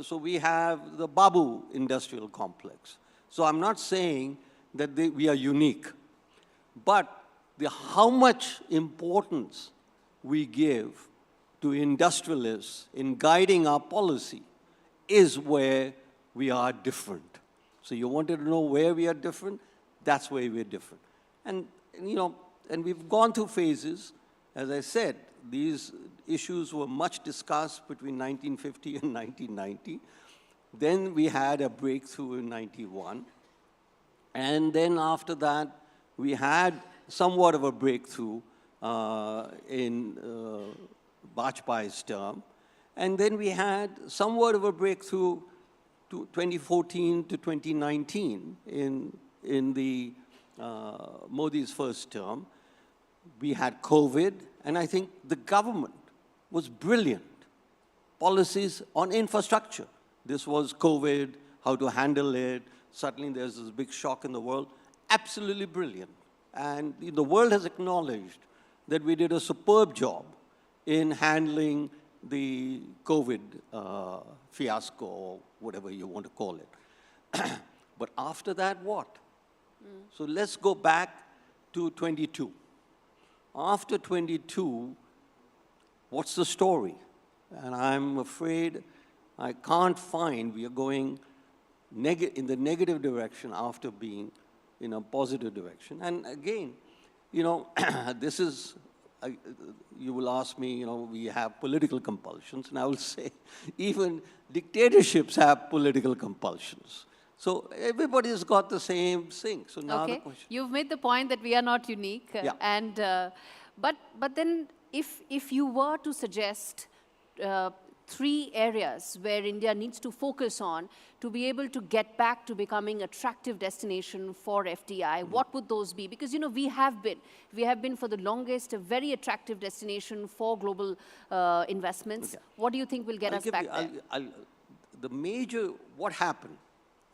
Speaker 7: So we have the Babu industrial complex. So I'm not saying that we are unique, but how much importance we give to industrialists in guiding our policy is where we are different. So you wanted to know where we are different? That's where we're different. And we've gone through phases. As I said, these issues were much discussed between 1950 and 1990. Then we had a breakthrough in 91. And then after that, we had somewhat of a breakthrough in Vajpayee's term. And then we had somewhat of a breakthrough to 2014 to 2019 in the Modi's first term. We had COVID, and I think the government was brilliant. Policies on infrastructure. This was COVID, how to handle it. Suddenly there's this big shock in the world. Absolutely brilliant. And the world has acknowledged that we did a superb job in handling the COVID fiasco, or whatever you want to call it. But after that, what? So let's go back to 22. After 22, what's the story? And I'm afraid I can't find, we are going in the negative direction after being in a positive direction. And again, you know, this is, you will ask me, you know, we have political compulsions, and I will say even dictatorships have political compulsions. So everybody's got the same thing. So now the question.
Speaker 6: You've made the point that we are not unique.
Speaker 7: Yeah.
Speaker 6: And, but then if you were to suggest 3 areas where India needs to focus on to be able to get back to becoming attractive destination for FDI, what would those be? Because, you know, we have been for the longest a very attractive destination for global investments. Okay. What do you think will get us back there?
Speaker 7: The major, what happened?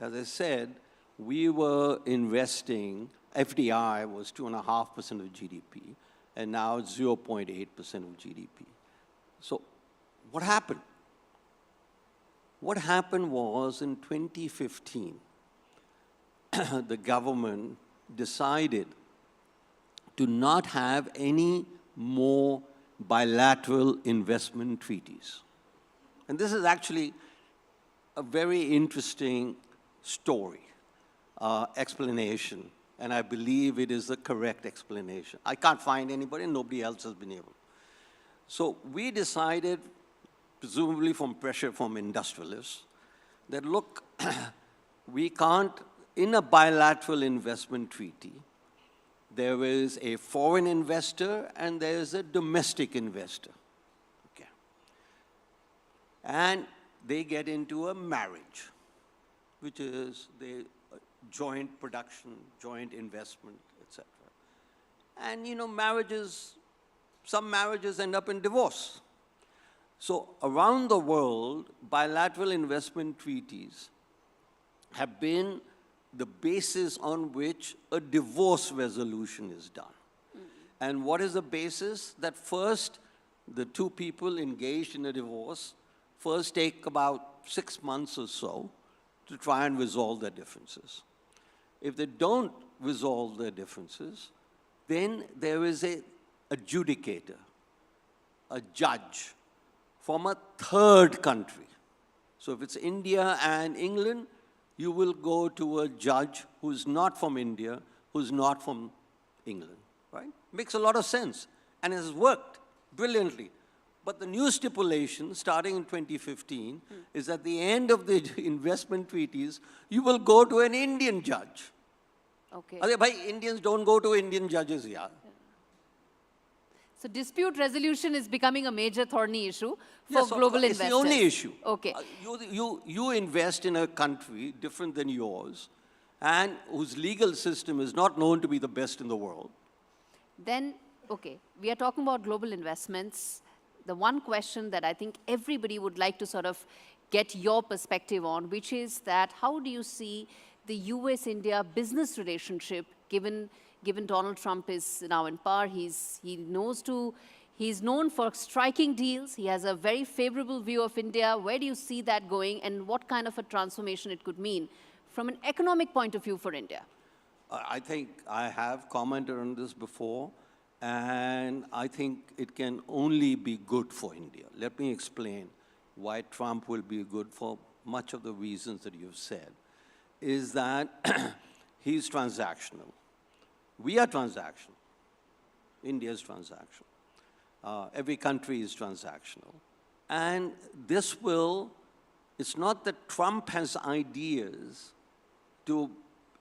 Speaker 7: As I said, we were investing, FDI was 2.5% of GDP, and now it's 0.8% of GDP. So what happened? What happened was in 2015, the government decided to not have any more bilateral investment treaties. And this is actually a very interesting story, explanation, and I believe it is the correct explanation. I can't find anybody, and nobody else has been able. So we decided, presumably from pressure from industrialists, that look, we can't, in a bilateral investment treaty, there is a foreign investor and there is a domestic investor. Okay. And they get into a marriage, which is the joint production, joint investment, etc. And, you know, marriages, some marriages end up in divorce. So around the world, bilateral investment treaties have been the basis on which a divorce resolution is done. And what is the basis? That first, the 2 people engaged in a divorce first take about 6 months or so to try and resolve their differences. If they don't resolve their differences, then there is an adjudicator, a judge from a third country. So if it's India and England, you will go to a judge who's not from India, who's not from England, right? Makes a lot of sense, and it has worked brilliantly. But the new stipulation, starting in 2015, is at the end of the investment treaties, you will go to an Indian judge.
Speaker 6: Okay.
Speaker 7: Indians don't go to Indian judges, yeah.
Speaker 6: So dispute resolution is becoming a major thorny issue for global investors. It's
Speaker 7: the only issue.
Speaker 6: Okay.
Speaker 7: You invest in a country different than yours, and whose legal system is not known to be the best in the world.
Speaker 6: Then, okay, we are talking about global investments. The one question that I think everybody would like to sort of get your perspective on, which is that how do you see the US-India business relationship given Donald Trump is now in power? He's known for striking deals. He has a very favorable view of India. Where do you see that going, and what kind of a transformation it could mean from an economic point of view for India?
Speaker 7: I think I have commented on this before, and I think it can only be good for India. Let me explain why Trump will be good for much of the reasons that you've said. Is that he's transactional. We are transactional. India is transactional. Every country is transactional. And this will, it's not that Trump has ideas to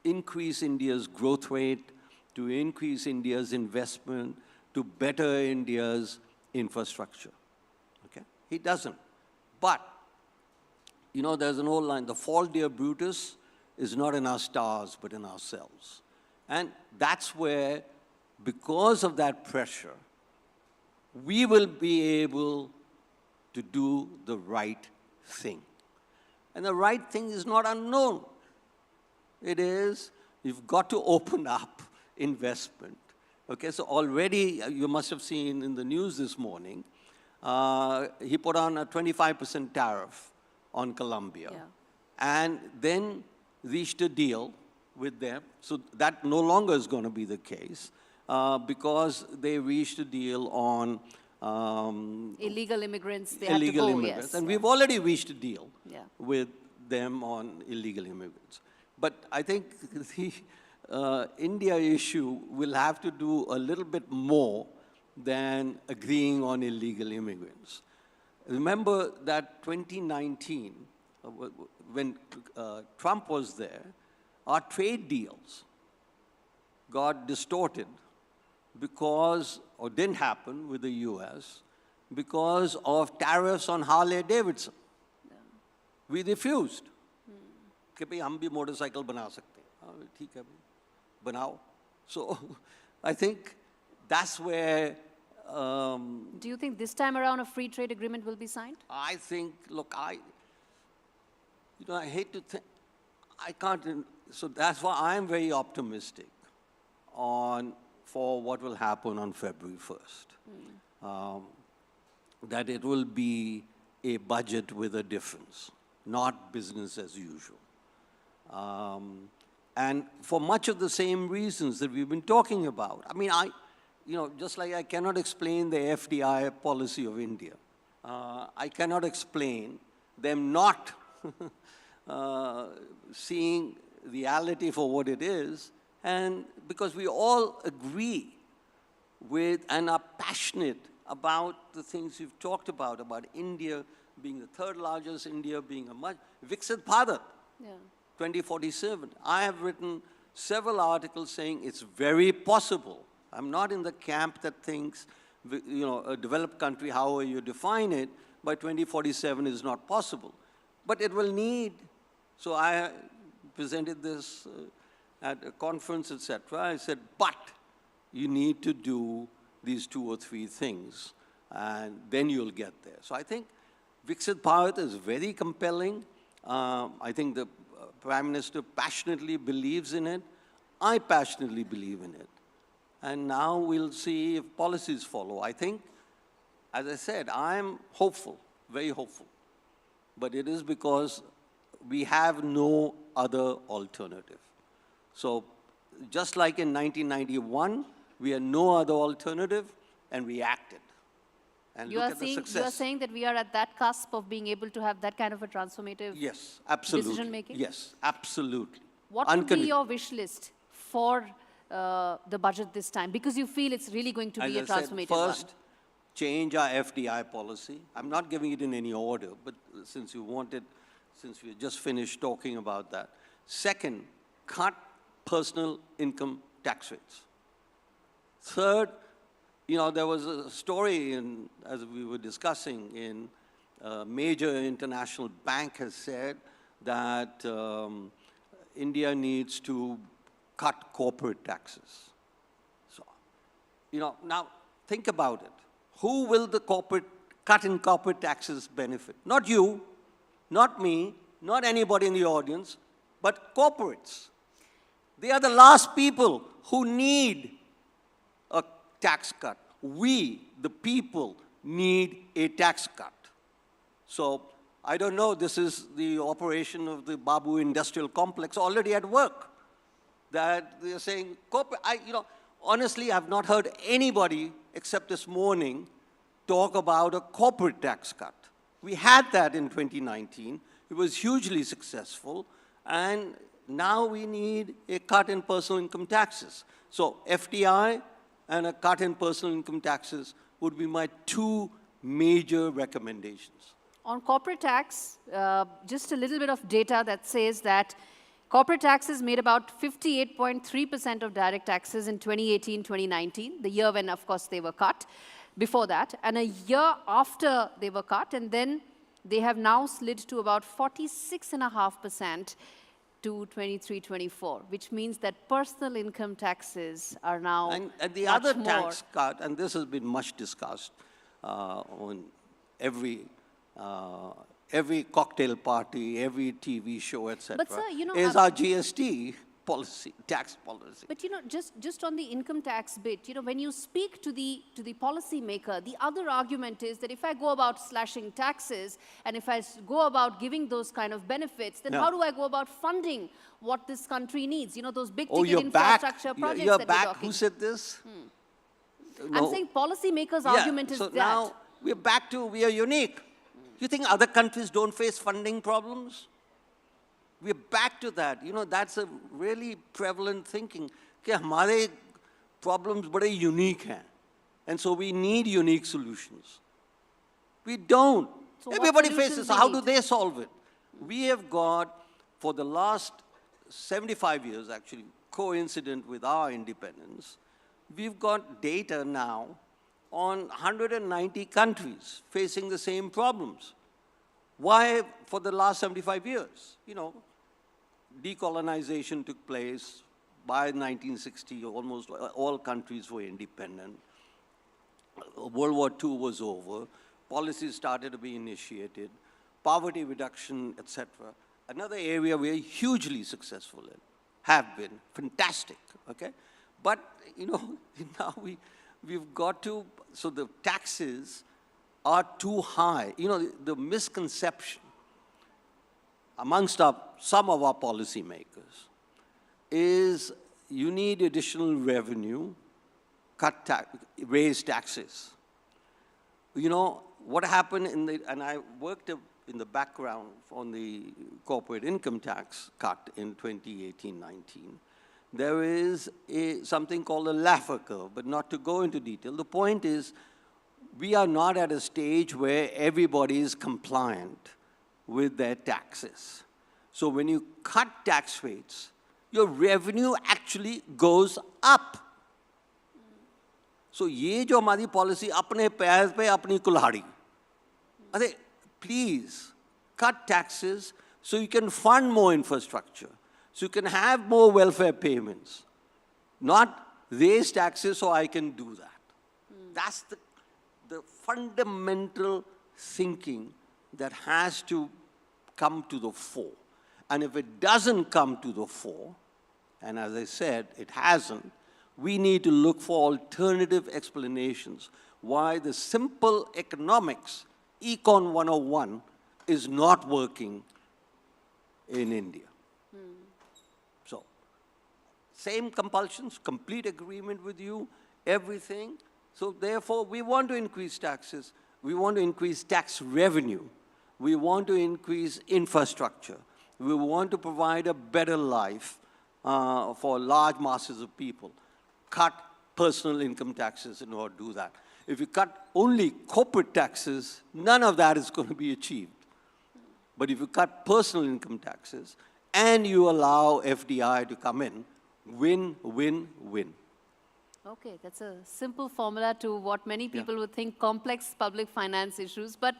Speaker 7: increase India's growth rate, to increase India's investment, to better India's infrastructure. Okay? He doesn't. But, you know, there's an old line, the fault, dear Brutus, is not in our stars, but in ourselves. And that's where, because of that pressure, we will be able to do the right thing. And the right thing is not unknown. It is, you've got to open up investment. Okay, so already, you must have seen in the news this morning, he put on a 25% tariff on Colombia. Yeah. And then reached a deal with them. So that no longer is going to be the case because they reached a deal on
Speaker 6: Illegal immigrants, they
Speaker 7: illegal
Speaker 6: have to go,
Speaker 7: immigrants.
Speaker 6: yes.
Speaker 7: And we've already reached a deal
Speaker 6: Yeah.
Speaker 7: with them on illegal immigrants. But I think the India issue will have to do a little bit more than agreeing on illegal immigrants. Remember that 2019, when Trump was there, our trade deals got distorted because, or didn't happen with the US, because of tariffs on Harley Davidson. We refused. कि भाई हम भी motorcycle बना सकते हैं. ठीक है भाई, बनाओ. So I think that's where.
Speaker 6: Do you think this time around a free trade agreement will be signed?
Speaker 7: I think, look, I hate to think, I can't, so that's why I'm very optimistic for what will happen on February 1st. That it will be a budget with a difference, not business as usual. And for much of the same reasons that we've been talking about. I mean, just like I cannot explain the FDI policy of India. I cannot explain them not seeing reality for what it is, and because we all agree with and are passionate about the things you've talked about India being the third largest, India being a much, Viksit Bharat, 2047. I have written several articles saying it's very possible. I'm not in the camp that thinks, a developed country, however you define it, by 2047 is not possible. But it will need, so I presented this at a conference, etc. I said, but you need to do these 2 or 3 things, and then you'll get there. So I think Viksit Bharat is very compelling. I think the Prime Minister passionately believes in it. I passionately believe in it. And now we'll see if policies follow. I think, as I said, I'm hopeful, very hopeful. But it is because we have no other alternative. So just like in 1991, we had no other alternative, and we acted. And
Speaker 6: You
Speaker 7: look
Speaker 6: are
Speaker 7: at the
Speaker 6: saying
Speaker 7: success.
Speaker 6: you are saying that we are at that cusp of being able to have that kind of a transformative
Speaker 7: Yes, absolutely.
Speaker 6: decision making?
Speaker 7: Yes, absolutely.
Speaker 6: What would be your wish list for the budget this time? Because you feel it's really going to be a
Speaker 7: As I said,
Speaker 6: transformative
Speaker 7: first, change our FDI policy. I'm not giving it in any order, but since we just finished talking about that. Second, cut personal income tax rates. Third, there was a story, as we were discussing, in a major international bank has said that India needs to cut corporate taxes. So, now think about it. Who will the cut in corporate taxes benefit? Not you, not me, not anybody in the audience, but corporates. They are the last people who need a tax cut. We, the people, need a tax cut. So I don't know, this is the operation of the Babu Industrial Complex already at work. That they're saying, honestly, I've not heard anybody except this morning talk about a corporate tax cut. We had that in 2019. It was hugely successful. And now we need a cut in personal income taxes. So FDI and a cut in personal income taxes would be my 2 major recommendations.
Speaker 6: On corporate tax, just a little bit of data that says that corporate taxes made about 58.3% of direct taxes in 2018-2019, the year when, of course, they were cut, before that, and a year after they were cut, and then they have now slid to about 46.5% to 23-24, which means that personal income taxes are now
Speaker 7: And the
Speaker 6: much
Speaker 7: other
Speaker 6: more.
Speaker 7: tax cut, and this has been much discussed on every cocktail party, every TV show, etc.,
Speaker 6: But sir,
Speaker 7: is our GST policy, tax policy.
Speaker 6: But you know, just on the income tax bit, you know, when you speak to the policymaker, the other argument is that if I go about slashing taxes and if I go about giving those kind of benefits, then
Speaker 7: Yeah.
Speaker 6: how do I go about funding what this country needs? You know, those big
Speaker 7: Oh,
Speaker 6: ticket
Speaker 7: you're back.
Speaker 6: infrastructure projects
Speaker 7: You're
Speaker 6: that
Speaker 7: back.
Speaker 6: we're talking.
Speaker 7: Who said this?
Speaker 6: I'm saying policymakers' argument is
Speaker 7: so
Speaker 6: that.
Speaker 7: now we're back to, we are unique. You think other countries don't face funding problems? We're back to that. You know, that's a really prevalent thinking. कि हमारे problems बड़े unique हैं. And so we need unique solutions. We don't.
Speaker 6: So what
Speaker 7: Everybody
Speaker 6: solutions
Speaker 7: faces,
Speaker 6: we
Speaker 7: how do
Speaker 6: need?
Speaker 7: they solve it? We have got, for the last 75 years actually, coincident with our independence, we've got data now on 190 countries facing the same problems. Why for the last 75 years? You know, decolonization took place by 1960, almost all countries were independent. World War II was over, policies started to be initiated, poverty reduction, etc. Another area we're hugely successful in, have been, fantastic, okay? But, you know, now we've got to, so the taxes are too high. You know, the misconception amongst some of our policymakers is you need additional revenue, raise taxes. You know, what happened and I worked in the background on the corporate income tax cut in 2018-19. There is something called a Laffer curve, but not to go into detail. The point is, we are not at a stage where everybody is compliant with their taxes. So when you cut tax rates, your revenue actually goes up. So ये जो हमारी policy अपने पैर पे अपनी कुल्हाड़ी. अरे, please cut taxes so you can fund more infrastructure, so you can have more welfare payments, not raise taxes so I can do that. That's the fundamental thinking that has to come to the fore. And if it doesn't come to the fore, and as I said, it hasn't, we need to look for alternative explanations why the simple economics, Econ 101, is not working in India. So, same compulsions, complete agreement with you, everything. So therefore, we want to increase taxes. We want to increase tax revenue. We want to increase infrastructure. We want to provide a better life for large masses of people. Cut personal income taxes in order to do that. If you cut only corporate taxes, none of that is going to be achieved. But if you cut personal income taxes and you allow FDI to come in, win, win, win.
Speaker 6: Okay, that's a simple formula to what many people would think complex public finance issues. But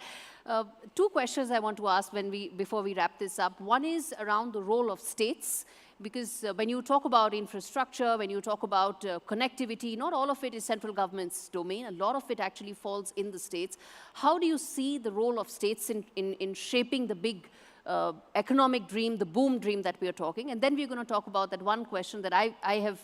Speaker 6: two questions I want to ask before we wrap this up. One is around the role of states, because when you talk about infrastructure, when you talk about connectivity, not all of it is central government's domain. A lot of it actually falls in the states. How do you see the role of states in shaping the big economic dream, the boom dream that we are talking? And then we're going to talk about that one question that I've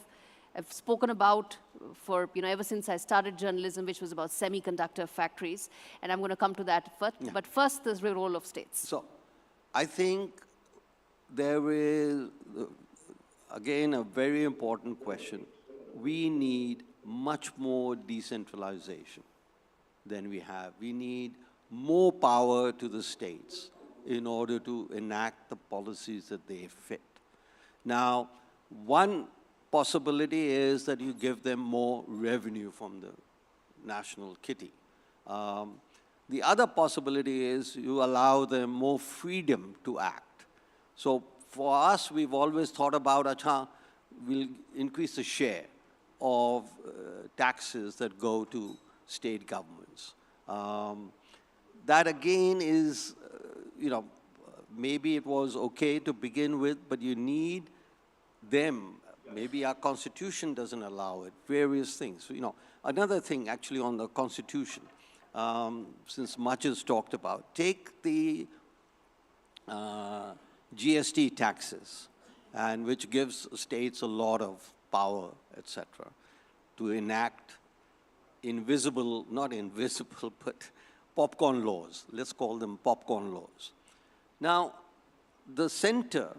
Speaker 6: spoken about for, ever since I started journalism, which was about semiconductor factories. And I'm going to come to that first. Yeah. But first, the role of states.
Speaker 7: So, I think there is, again, a very important question. We need much more decentralization than we have. We need more power to the states in order to enact the policies that they fit. Now, one possibility is that you give them more revenue from the national kitty. The other possibility is you allow them more freedom to act. So for us, we've always thought about, we'll increase the share of taxes that go to state governments. That again is, maybe it was okay to begin with, but you need them. Maybe our constitution doesn't allow it, various things. Another thing actually on the constitution, since much is talked about, take the GST taxes and which gives states a lot of power, etc., to enact invisible, not invisible, but popcorn laws. Let's call them popcorn laws. Now, the center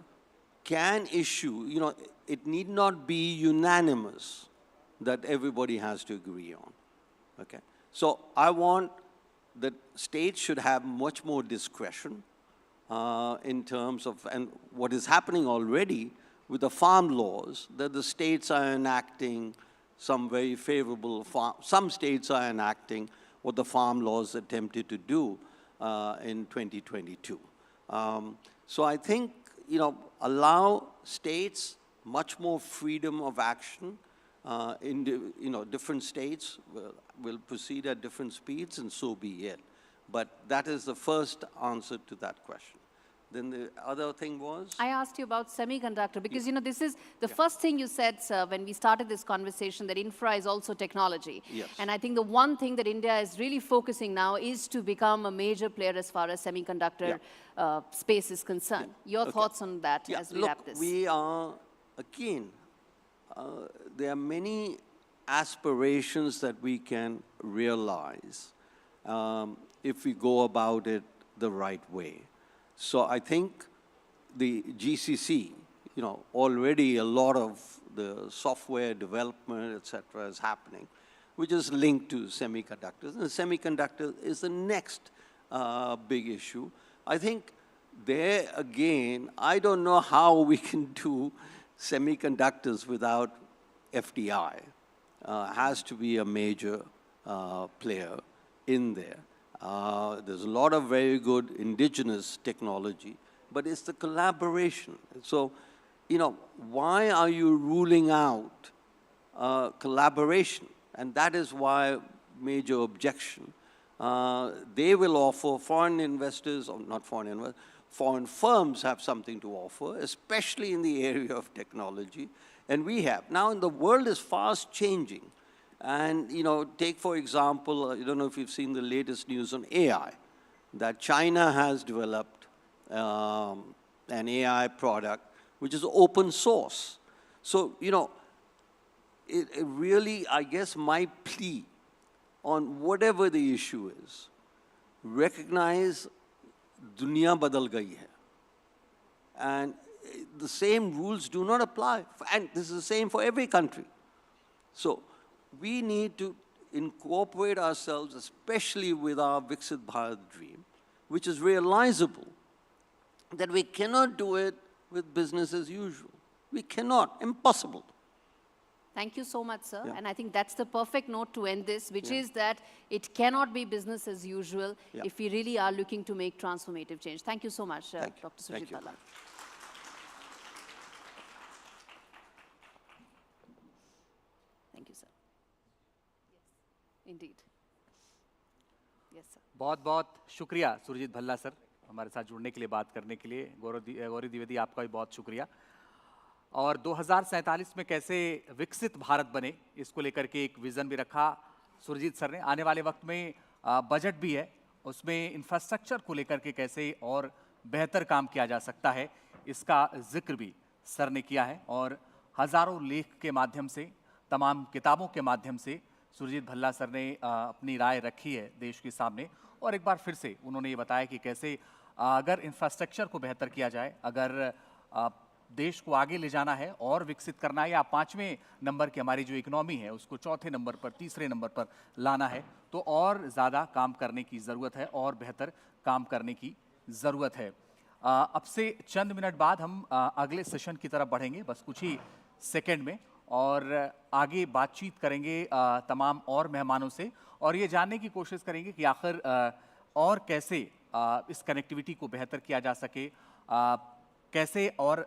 Speaker 7: can issue, it need not be unanimous that everybody has to agree on, okay? So I want that states should have much more discretion in terms of, and what is happening already with the farm laws, that the states are enacting some very favorable, some states are enacting what the farm laws attempted to do in 2022. So I think, allow states much more freedom of action. Different states will proceed at different speeds, and so be it. But that is the first answer to that question. Then the other thing was?
Speaker 6: I asked you about semiconductor because, this is the first thing you said, sir, when we started this conversation, that infra is also technology.
Speaker 7: Yes.
Speaker 6: And I think the one thing that India is really focusing now is to become a major player as far as semiconductor space is concerned. Your thoughts on that as we wrap this?
Speaker 7: We are, again, there are many aspirations that we can realize if we go about it the right way. So I think the GCC, already a lot of the software development, etc., is happening, which is linked to semiconductors. And semiconductor is the next big issue. I think there, again, I don't know how we can do semiconductors without FDI. Has to be a major player in there. There's a lot of very good indigenous technology, but it's the collaboration. So, why are you ruling out collaboration? And that is why major objection. They will offer foreign investors, or not foreign investors, foreign firms have something to offer, especially in the area of technology, and we have. Now, the world is fast changing. And, take, for example, I don't know if you've seen the latest news on AI, that China has developed an AI product which is open source. So, it really, I guess, my plea on whatever the issue is, recognize dunya badal gayi hai. And the same rules do not apply. And this is the same for every country. So we need to incorporate ourselves, especially with our Viksit Bharat dream, which is realizable, that we cannot do it with business as usual. We cannot, impossible.
Speaker 6: Thank you so much, sir.
Speaker 7: Yeah.
Speaker 6: And I think that's the perfect note to end this, which is that it cannot be business as usual if we really are looking to make transformative change. Thank you so much, Dr. Sujit
Speaker 7: Thank you.
Speaker 6: Bhalla. Thank you, sir. Yes, indeed. Yes, sir.
Speaker 1: बहुत बहुत शुक्रिया Surjit Bhalla sir, हमारे साथ जुड़ने के लिए, बात करने के लिए। गौरी द्विवेदी, आपका भी बहुत शुक्रिया। और 2047 में कैसे विकसित भारत बने, इसको लेकर के एक विज़न भी रखा सुरजीत सर ने। आने वाले वक्त में बजट भी है, उसमें इंफ्रास्ट्रक्चर को लेकर के कैसे और बेहतर काम किया जा सकता है, इसका जिक्र भी सर ने किया है। और हज़ारों लेख के माध्यम से, तमाम किताबों के माध्यम से सुरजीत भल्ला सर ने अपनी राय रखी है देश के सामने। और एक बार फिर से उन्होंने ये बताया कि कैसे अगर इंफ्रास्ट्रक्चर को बेहतर किया जाए, अगर देश को आगे ले जाना है और विकसित करना है, या 5वें नंबर की हमारी जो इकोनॉमी है उसको 4थे नंबर पर, 3रे नंबर पर लाना है, तो और ज़्यादा काम करने की ज़रूरत है और बेहतर काम करने की ज़रूरत है। अब से चंद मिनट बाद हम अगले सेशन की तरफ बढ़ेंगे, बस कुछ ही सेकंड में, और आगे बातचीत करेंगे तमाम और मेहमानों से, और ये जानने की कोशिश करेंगे कि आखिर और कैसे इस कनेक्टिविटी को बेहतर किया जा सके, कैसे और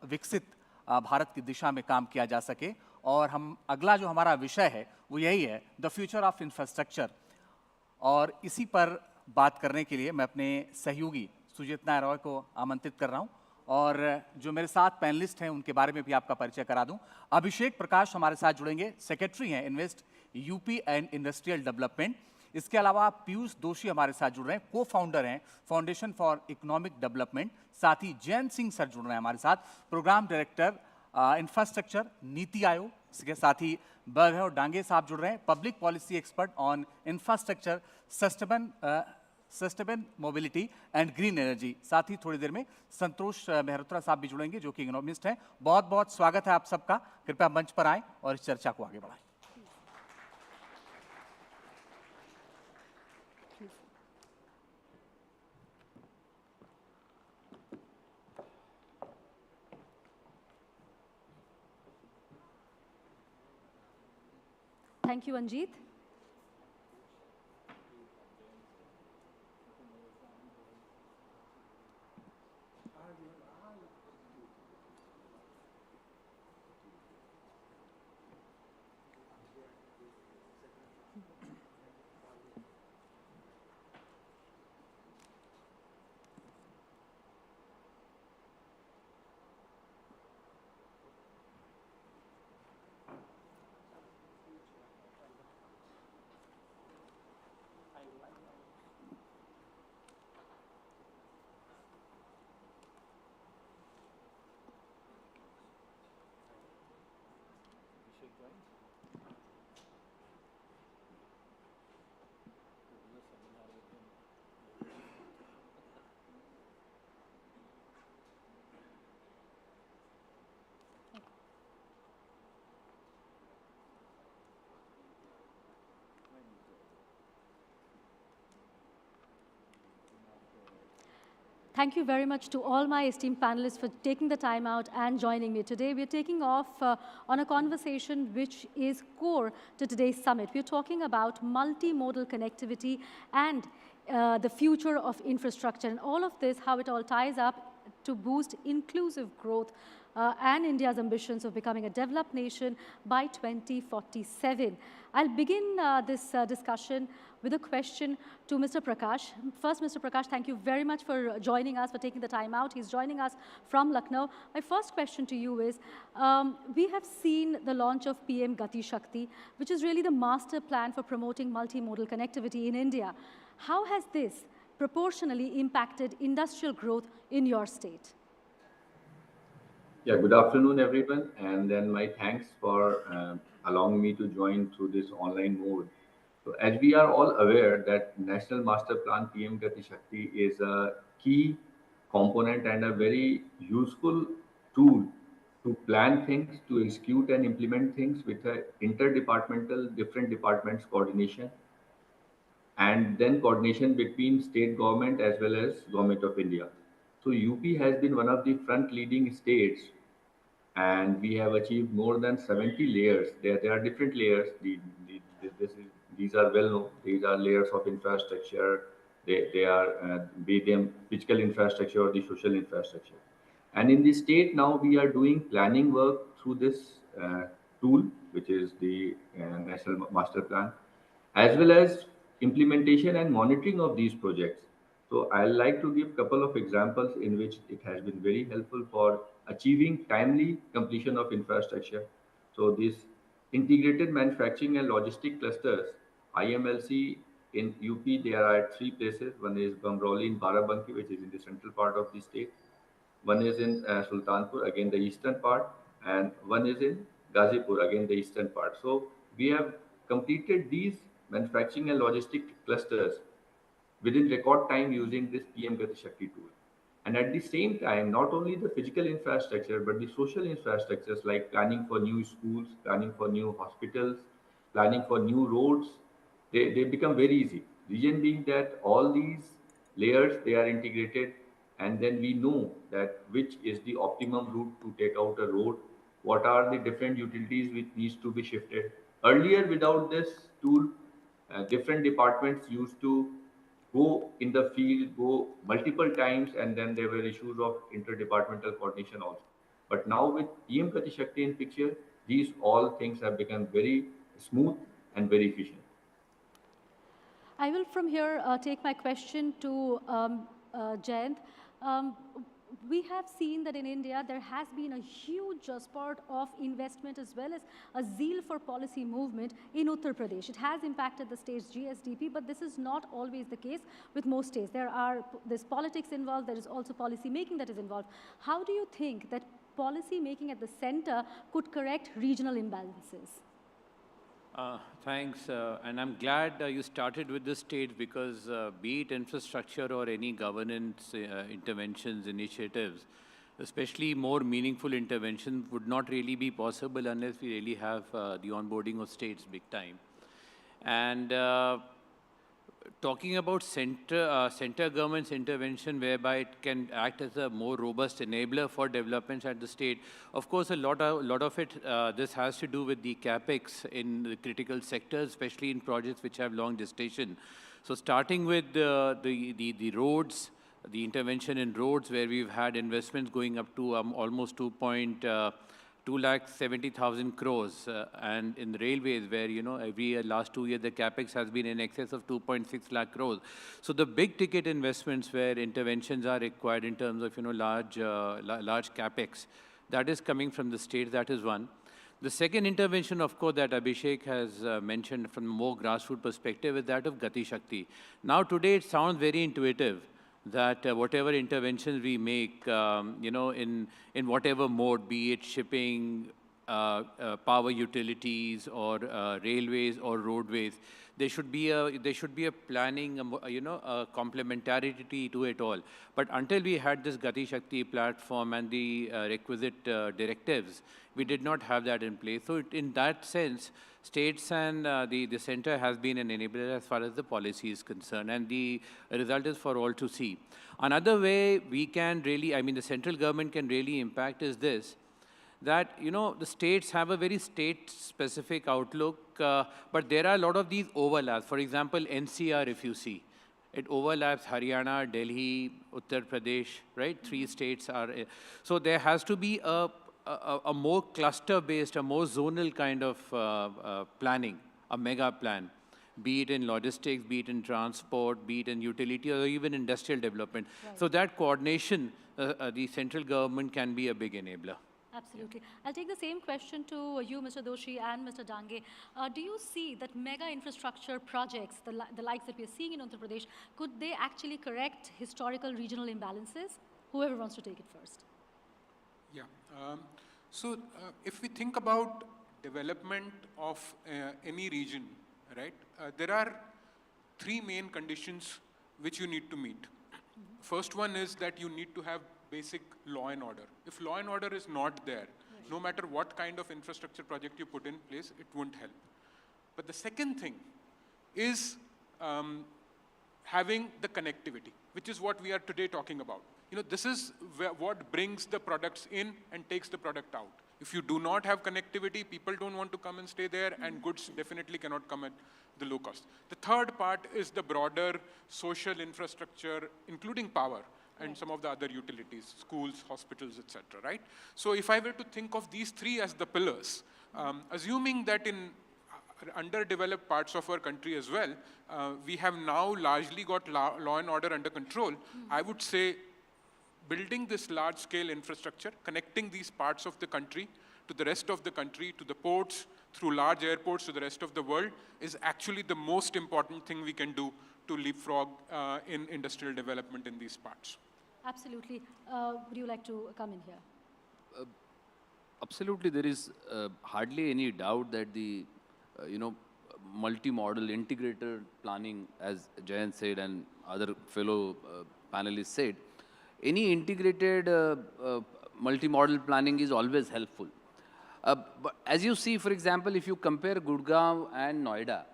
Speaker 1: विकसित भारत की दिशा में काम किया जा सके। और हम अगला जो हमारा विषय है वो यही है, द फ्यूचर ऑफ इंफ्रास्ट्रक्चर। और इसी पर बात करने के लिए मैं अपने सहयोगी सुजीत रॉय को आमंत्रित कर रहा हूं, और जो मेरे साथ पैनलिस्ट हैं उनके बारे में भी आपका परिचय करा दूं। अभिषेक प्रकाश हमारे साथ जुड़ेंगे, सेक्रेटरी हैं invest UP and industrial development. इसके अलावा पीयूष दोषी हमारे साथ जुड़ रहे हैं, को फाउंडर हैं फाउंडेशन फॉर इकोनॉमिक डेवलपमेंट। साथ ही जैन सिंह सर जुड़ रहे हैं हमारे साथ, programme director infrastructure NITI Aayog. इसके साथ ही बर्ग और डांगे साहब जुड़ रहे हैं, public policy expert on infrastructure, sustainable mobility and green energy. साथ ही थोड़ी देर में संतोष मेहरोत्रा साहब भी जुड़ेंगे जो कि इकोनॉमिस्ट हैं। बहुत बहुत स्वागत है आप सबका, कृपया मंच पर आएं और इस चर्चा को आगे बढ़ाएं।
Speaker 2: Thank you, Anjeet. Thank you very much to all my esteemed panelists for taking the time out and joining me today. We're taking off on a conversation which is core to today's summit. We're talking about multimodal connectivity and the future of infrastructure, and all of this, how it all ties up to boost inclusive growth and India's ambitions of becoming a developed nation by 2047. I'll begin this discussion with a question to Mr. Prakash. First, Mr. Prakash, thank you very much for joining us, for taking the time out. He's joining us from Lucknow. My first question to you is, we have seen the launch of PM Gati Shakti, which is really the master plan for promoting multimodal connectivity in India. How has this proportionally impacted industrial growth in your state?
Speaker 8: Yeah, good afternoon, everyone. And then my thanks for allowing me to join through this online mode. So as we are all aware that National Master Plan PM Gati Shakti is a key component and a very useful tool to plan things, to execute and implement things with a interdepartmental, different departments coordination, and then coordination between state government as well as government of India. So UP has been one of the front leading states, and we have achieved more than 70 layers. There are different layers. These are well known. These are layers of infrastructure. They are be them physical infrastructure or the social infrastructure. And in the state now, we are doing planning work through this tool, which is the National Master Plan, as well as implementation and monitoring of these projects. So I'd like to give a couple of examples in which it has been very helpful for achieving timely completion of infrastructure. So these integrated manufacturing and logistic clusters, IMLC in UP, there are at 3 places. One is Bamrauli in Barabanki, which is in the central part of the state. One is in Sultanpur, again the eastern part, and one is in Gazipur, again the eastern part. So we have completed these manufacturing and logistic clusters within record time using this PM Gati Shakti tool. And at the same time, not only the physical infrastructure, but the social infrastructures like planning for new schools, planning for new hospitals, planning for new roads, they become very easy. Reason being that all these layers, they are integrated, and then we know that which is the optimum route to take out a road, what are the different utilities which needs to be shifted. Earlier, without this tool, different departments used to go in the field, go multiple times, and then there were issues of interdepartmental coordination also. But now with PM Gati Shakti in picture, these all things have become very smooth and very efficient.
Speaker 2: I will from here take my question to Jayant. we have seen that in India there has been a huge spurt of investment as well as a zeal for policy movement in Uttar Pradesh. It has impacted the state's GSDP, but this is not always the case with most states. There's politics involved, there is also policy making that is involved. How do you think that policy making at the center could correct regional imbalances?
Speaker 9: Thanks, and I'm glad you started with this state because be it infrastructure or any governance interventions, initiatives, especially more meaningful interventions would not really be possible unless we really have the onboarding of states big time. And talking about center government's intervention, whereby it can act as a more robust enabler for developments at the state. Of course, a lot of it, this has to do with the capex in the critical sectors, especially in projects which have long gestation. So starting with the roads, the intervention in roads, where we've had investments going up to almost 2,70,000 crores, and in the railways, where every year, last 2 years, the capex has been in excess of 2.6 lakh crores. So the big ticket investments where interventions are required in terms of large capex, that is coming from the states. That is one. The second intervention, of course, that Abhishek has mentioned from a more grassroots perspective is that of Gati Shakti. Now today it sounds very intuitive that whatever interventions we make, in whatever mode, be it shipping, power utilities, or railways or roadways, there should be a planning, a complementarity to it all. But until we had this Gati Shakti platform and the requisite directives, we did not have that in place. So in that sense, states and the center has been an enabler as far as the policy is concerned, and the result is for all to see. Another way we can really, the central government can really impact is this, that, the states have a very state-specific outlook, but there are a lot of these overlaps. For example, NCR, if you see, it overlaps Haryana, Delhi, Uttar Pradesh, right? 3 states are, so there has to be a more cluster-based, a more zonal kind of planning, a mega plan, be it in logistics, be it in transport, be it in utility, or even industrial development. Right. So that coordination, the central government can be a big enabler.
Speaker 2: Absolutely. I'll take the same question to you, Mr. Doshi and Mr. Dange. Do you see that mega infrastructure projects, the likes that we are seeing in Uttar Pradesh, could they actually correct historical regional imbalances? Whoever wants to take it first.
Speaker 4: Yeah. So if we think about development of any region, right, there are 3 main conditions which you need to meet. First one is that you need to have basic law and order. If law and order is not there, no matter what kind of infrastructure project you put in place, it won't help. But the second thing is having the connectivity, which is what we are today talking about. This is what brings the products in and takes the product out. If you do not have connectivity, people don't want to come and stay there, and goods definitely cannot come at the low cost. The third part is the broader social infrastructure, including power and some of the other utilities, schools, hospitals, etc., right? So if I were to think of these 3 as the pillars, assuming that in underdeveloped parts of our country as well, we have now largely got law and order under control, I would say building this large-scale infrastructure, connecting these parts of the country to the rest of the country, to the ports, through large airports to the rest of the world, is actually the most important thing we can do to leapfrog in industrial development in these parts.
Speaker 2: Absolutely. Would you like to come in here?
Speaker 10: Absolutely. There is hardly any doubt that the, multi-model integrated planning, as Jayant said and other fellow panelists said, any integrated multi-model planning is always helpful. But as you see, for example, if you compare Gurgaon and Noida,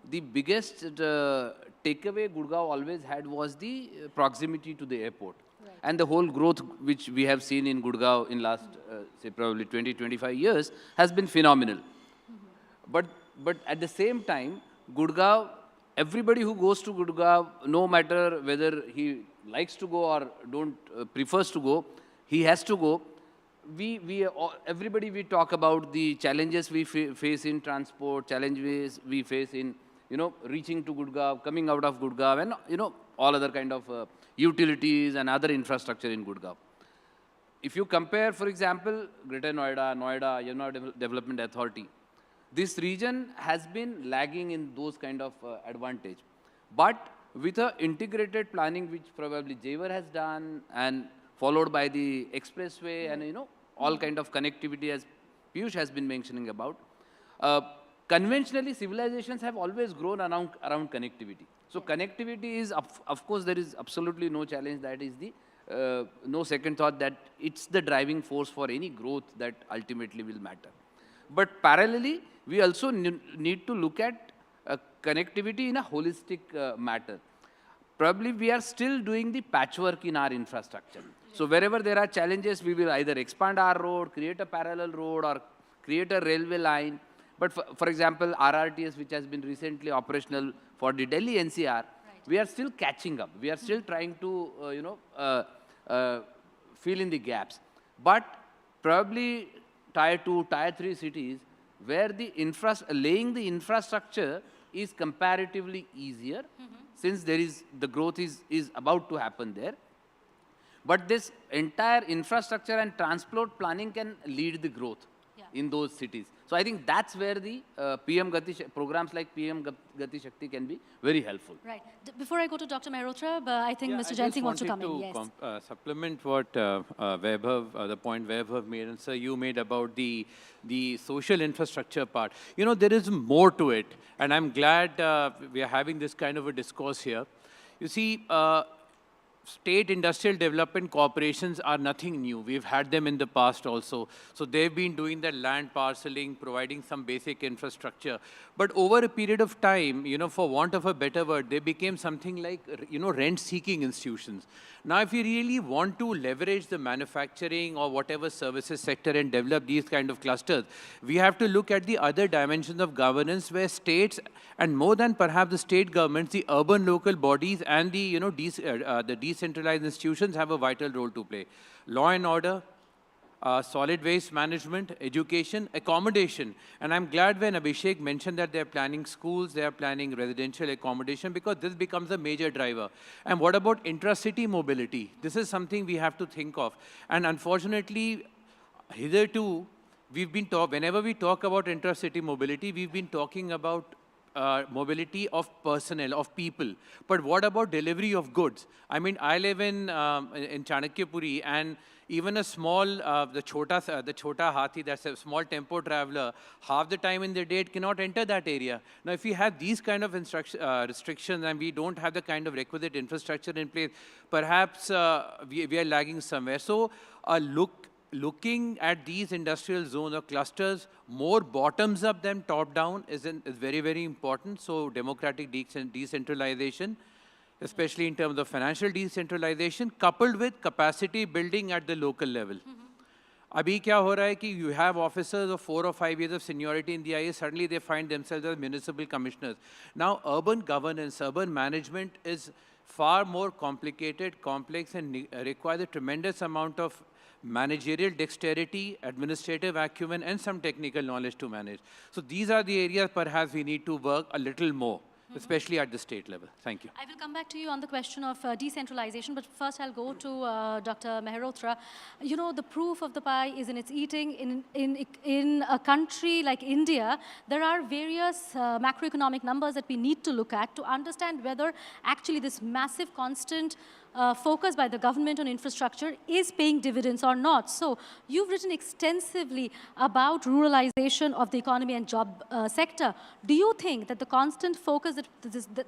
Speaker 10: the biggest takeaway Gurgaon always had was the proximity to the airport. Right. And the whole growth which we have seen in Gurgaon in last, say, probably 20, 25 years has been phenomenal. But at the same time, Gurgaon, everybody who goes to Gurgaon, no matter whether he likes to go or prefers to go, he has to go. Everybody we talk about the challenges we face in transport, challenges we face in, reaching to Gurgaon, coming out of Gurgaon, and, all other kind of utilities and other infrastructure in Gurgaon. if you compare, for example, Greater Noida, Yamuna Development Authority, this region has been lagging in those kind of advantage. But with a integrated planning, which probably Jaywar has done, and followed by the expressway, and all kind of connectivity, as Piyush has been mentioning about. Conventionally, civilizations have always grown around connectivity. So connectivity is, of course, there is absolutely no challenge. That is the no second thought that it's the driving force for any growth that ultimately will matter. But parallelly, we also need to look at connectivity in a holistic matter. Probably we are still doing the patchwork in our infrastructure. So wherever there are challenges, we will either expand our road, create a parallel road, or create a railway line. But for example, RRTS, which has been recently operational for the Delhi NCR, we are still catching up. We are still trying to, fill in the gaps. But probably Tier 2, Tier 3 cities, where the laying the infrastructure is comparatively easier, since the growth is about to happen there. But this entire infrastructure and transport planning can lead the growth in those cities. So I think that's where the programs like PM Gati Shakti can be very helpful.
Speaker 2: Right. Before I go to Dr. Mehrotra, I think Mr. Jain Singh wants to come in. Yes.
Speaker 9: Supplement what Vaibhav, the point Vaibhav made, and sir, you made about the social infrastructure part. There is more to it, and I'm glad we are having this kind of a discourse here. You see, state industrial development corporations are nothing new. We've had them in the past also. So they've been doing that land parceling, providing some basic infrastructure. But over a period of time, for want of a better word, they became something like, rent-seeking institutions. Now, if you really want to leverage the manufacturing or whatever services sector and develop these kind of clusters, we have to look at the other dimensions of governance where states, and more than perhaps the state governments, the urban local bodies and the, the decentralized institutions have a vital role to play. Law and order, solid waste management, education, accommodation. And I'm glad when Abhishek mentioned that they're planning schools, they're planning residential accommodation, because this becomes a major driver. And what about intra-city mobility? This is something we have to think of. And unfortunately, hitherto, whenever we talk about intra-city mobility, we've been talking about mobility of personnel, of people. But what about delivery of goods? I mean, I live in Chanakyapuri, and even a small, the chota hathi, that's a small tempo traveler, half the time in the day it cannot enter that area. Now, if we have these kind of restrictions and we don't have the kind of requisite infrastructure in place, perhaps we are lagging somewhere. So, looking at these industrial zones or clusters more bottoms up than top down is very, very important. So democratic decentralization, especially in terms of financial decentralization, coupled with capacity building at the local level. Abhi kya ho raha hai ki you have officers of 4 or 5 years of seniority in the IA, suddenly they find themselves as municipal commissioners. Now, urban governance, urban management is far more complicated, complex, and requires a tremendous amount of managerial dexterity, administrative acumen, and some technical knowledge to manage. So these are the areas perhaps we need to work a little more, especially at the state level. Thank you.
Speaker 2: I will come back to you on the question of decentralization, but first I'll go to Dr. Mehrotra. The proof of the pie is in its eating. In a country like India, there are various macroeconomic numbers that we need to look at to understand whether actually this massive constant focus by the government on infrastructure is paying dividends or not. So you've written extensively about ruralization of the economy and job sector. Do you think that the constant focus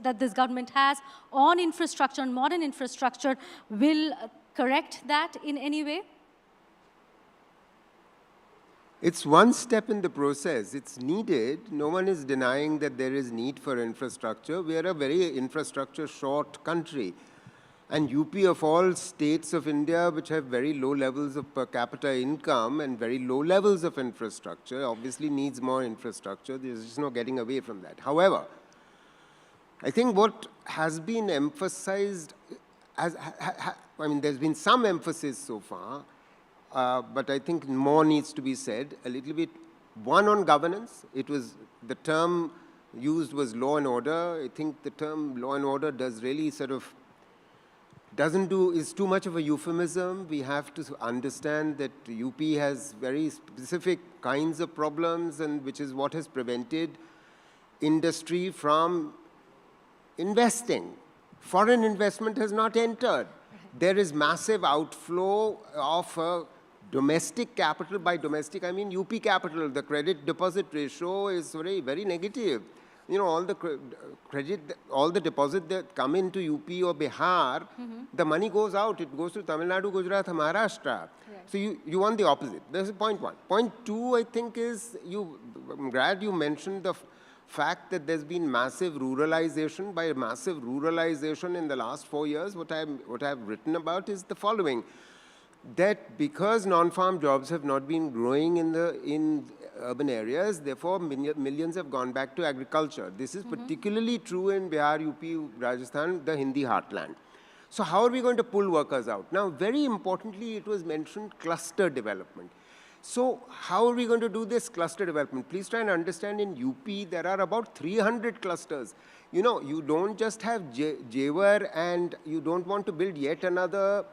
Speaker 2: that this government has on infrastructure, on modern infrastructure, will correct that in any way?
Speaker 11: It's one step in the process. It's needed. No one is denying that there is need for infrastructure. We are a very infrastructure-short country. And UP, of all states of India which have very low levels of per capita income and very low levels of infrastructure, obviously needs more infrastructure. There's just no getting away from that. However, I think what has been emphasized, there's been some emphasis so far, but I think more needs to be said a little bit. One, on governance. The term used was law and order. I think the term law and order does is too much of a euphemism. We have to understand that UP has very specific kinds of problems, and which is what has prevented industry from investing. Foreign investment has not entered. There is massive outflow of domestic capital. By domestic, I mean UP capital. The credit deposit ratio is very, very negative. You know, all the all the deposit that come into UP or Bihar, the money goes out. It goes to Tamil Nadu, Gujarat, Maharashtra. Right. So you want the opposite. That's point one. Point two, I think, is I'm glad you mentioned the fact that there's been massive ruralization. By massive ruralization in the last 4 years, what I've written about is the following: that because non-farm jobs have not been growing in urban areas, therefore millions have gone back to agriculture. This is particularly true in Bihar, UP, Rajasthan, the Hindi heartland. So how are we going to pull workers out? Now, very importantly, it was mentioned cluster development. So how are we going to do this cluster development? Please try and understand, in UP, there are about 300 clusters. You know, you don't just have Jewar, and you don't want to build yet another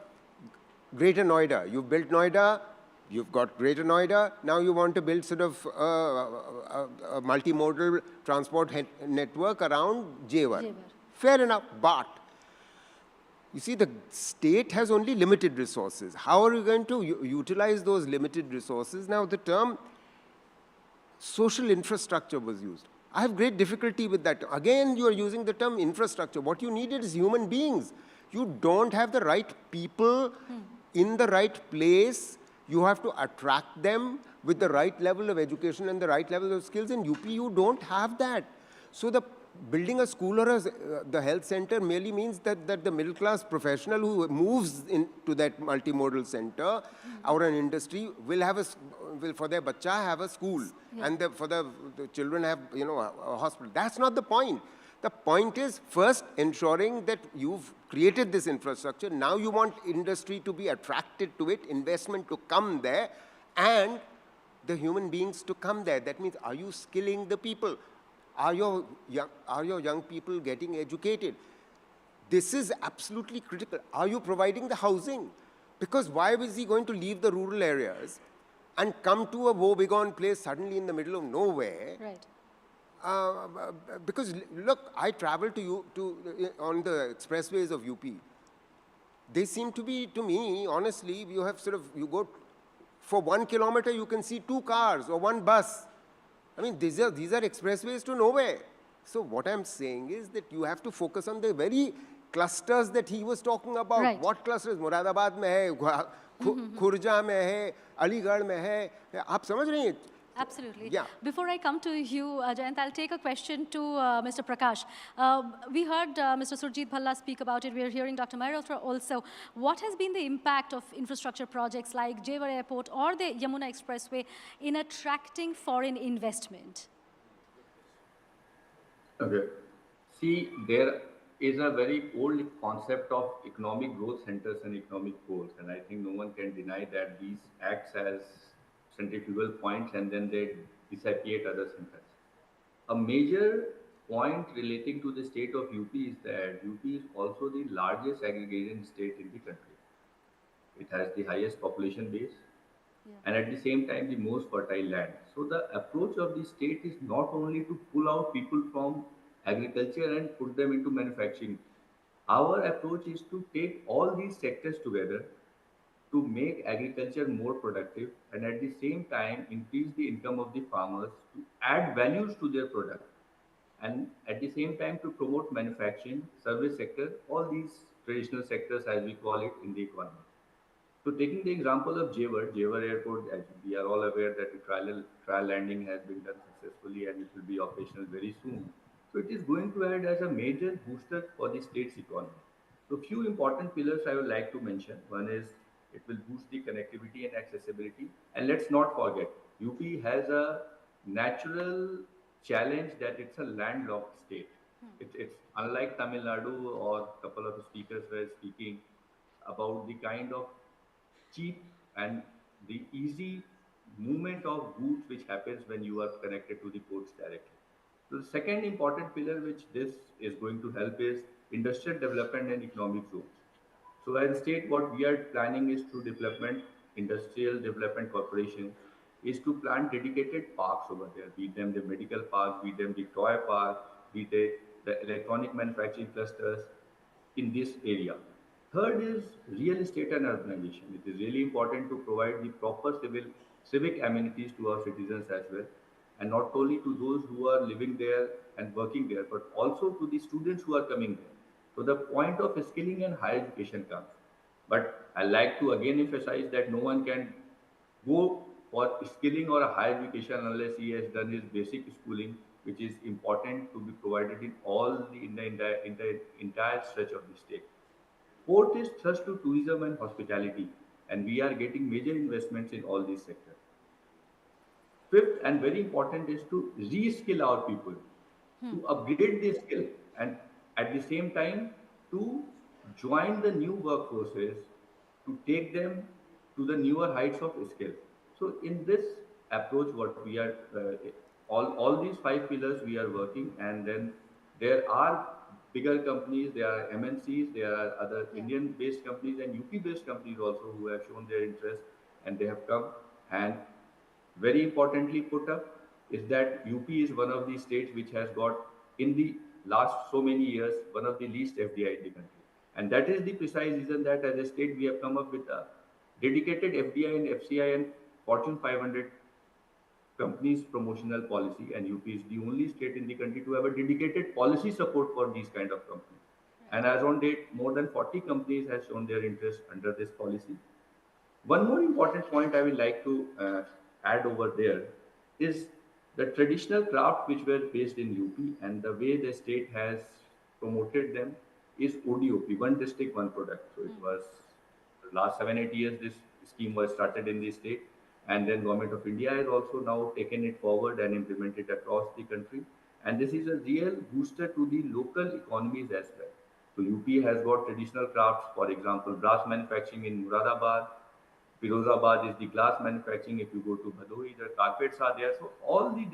Speaker 11: Greater Noida. You've built Noida, you've got Greater Noida, now you want to build sort of a multimodal transport network around Jewar. Fair enough, but you see, the state has only limited resources. How are you going to utilize those limited resources? Now, the term social infrastructure was used. I have great difficulty with that. Again, you are using the term infrastructure. What you needed is human beings. You don't have the right people in the right place. You have to attract them with the right level of education and the right level of skills. In UP, you don't have that. So building a school or the health center merely means that the middle-class professional who moves into that multimodal center or an industry will for their bacha have a school, and for the children have, you know, a hospital. That's not the point. The point is first ensuring that you've created this infrastructure. Now you want industry to be attracted to it, investment to come there, and the human beings to come there. That means, are you skilling the people? Are your young people getting educated? This is absolutely critical. Are you providing the housing? Because why is he going to leave the rural areas and come to a woebegone place suddenly in the middle of nowhere? Right. Because look, I travel on the expressways of UP. They seem to be, to me, honestly, you go for 1 kilometer, you can see 2 cars or 1 bus. I mean, these are expressways to nowhere. So what I'm saying is that you have to focus on the very clusters that he was talking about. Right. What clusters? Moradabad mein hai, Khurja mein hai, Aligarh mein hai. Aap samajh rahe hain?
Speaker 2: Absolutely. Yeah. Before I come to you, Jayant, I'll take a question to Mr. Prakash. We heard Mr. Surjit Bhalla speak about it. We're hearing Dr. Mehrotra also. What has been the impact of infrastructure projects like Jewar Airport or the Yamuna Expressway in attracting foreign investment?
Speaker 8: Okay. See, there is a very old concept of economic growth centers and economic poles, and I think no one can deny that these acts as centrifugal points and then they dissipate other centers. A major point relating to the state of UP is that UP is also the largest agrarian state in the country. It has the highest population base and at the same time the most fertile land. So the approach of the state is not only to pull out people from agriculture and put them into manufacturing. Our approach is to take all these sectors together to make agriculture more productive and at the same time increase the income of the farmers, to add values to their product, and at the same time to promote manufacturing, service sector, all these traditional sectors as we call it in the economy. So taking the example of Jewar Airport, as we are all aware that the trial landing has been done successfully and it will be operational very soon. So it is going to add as a major booster for the state's economy. So few important pillars I would like to mention. One is it will boost the connectivity and accessibility. And let's not forget, UP has a natural challenge that it's a landlocked state. It's unlike Tamil Nadu, or a couple of speakers were speaking about the kind of cheap and the easy movement of goods which happens when you are connected to the ports directly. So the second important pillar which this is going to help is industrial development and economic zones. So as state, what we are planning is through development, industrial development corporation, is to plan dedicated parks over there, be them the medical park, be them the toy park, be they the electronic manufacturing clusters in this area. Third is real estate and urbanization. It is really important to provide the proper civic amenities to our citizens as well, and not only to those who are living there and working there, but also to the students who are coming there. So the point of skilling and higher education comes. But I like to again emphasize that no one can go for skilling or a higher education unless he has done his basic schooling, which is important to be provided in the entire stretch of the state. Fourth is thrust to tourism and hospitality, and we are getting major investments in all these sectors. Fifth and very important is to reskill our people, to upgrade their skill, and at the same time to join the new workforces, to take them to the newer heights of skill. So in this approach, what we are all these five pillars we are working, and then there are bigger companies, there are MNCs, there are other Indian-based companies and UP-based companies also who have shown their interest, and they have come. And very importantly put up is that UP is one of the states which has got in the last so many years one of the least FDI in the country. And that is the precise reason that as a state we have come up with a dedicated FDI and FCI and Fortune 500 companies promotional policy, and UP is the only state in the country to have a dedicated policy support for these kind of companies. And as on date, more than 40 companies have shown their interest under this policy. One more important point I would like to add over there is the traditional craft which were based in UP, and the way the state has promoted them is ODOP, one district, one product. So it was the last 7-8 years this scheme was started in the state, and then Government of India has also now taken it forward and implemented across the country. And this is a real booster to the local economies as well. So UP has got traditional crafts, for example, brass manufacturing in Muradabad. Firozabad is the glass manufacturing. If you go to Bhadoi, the carpets are there. So all the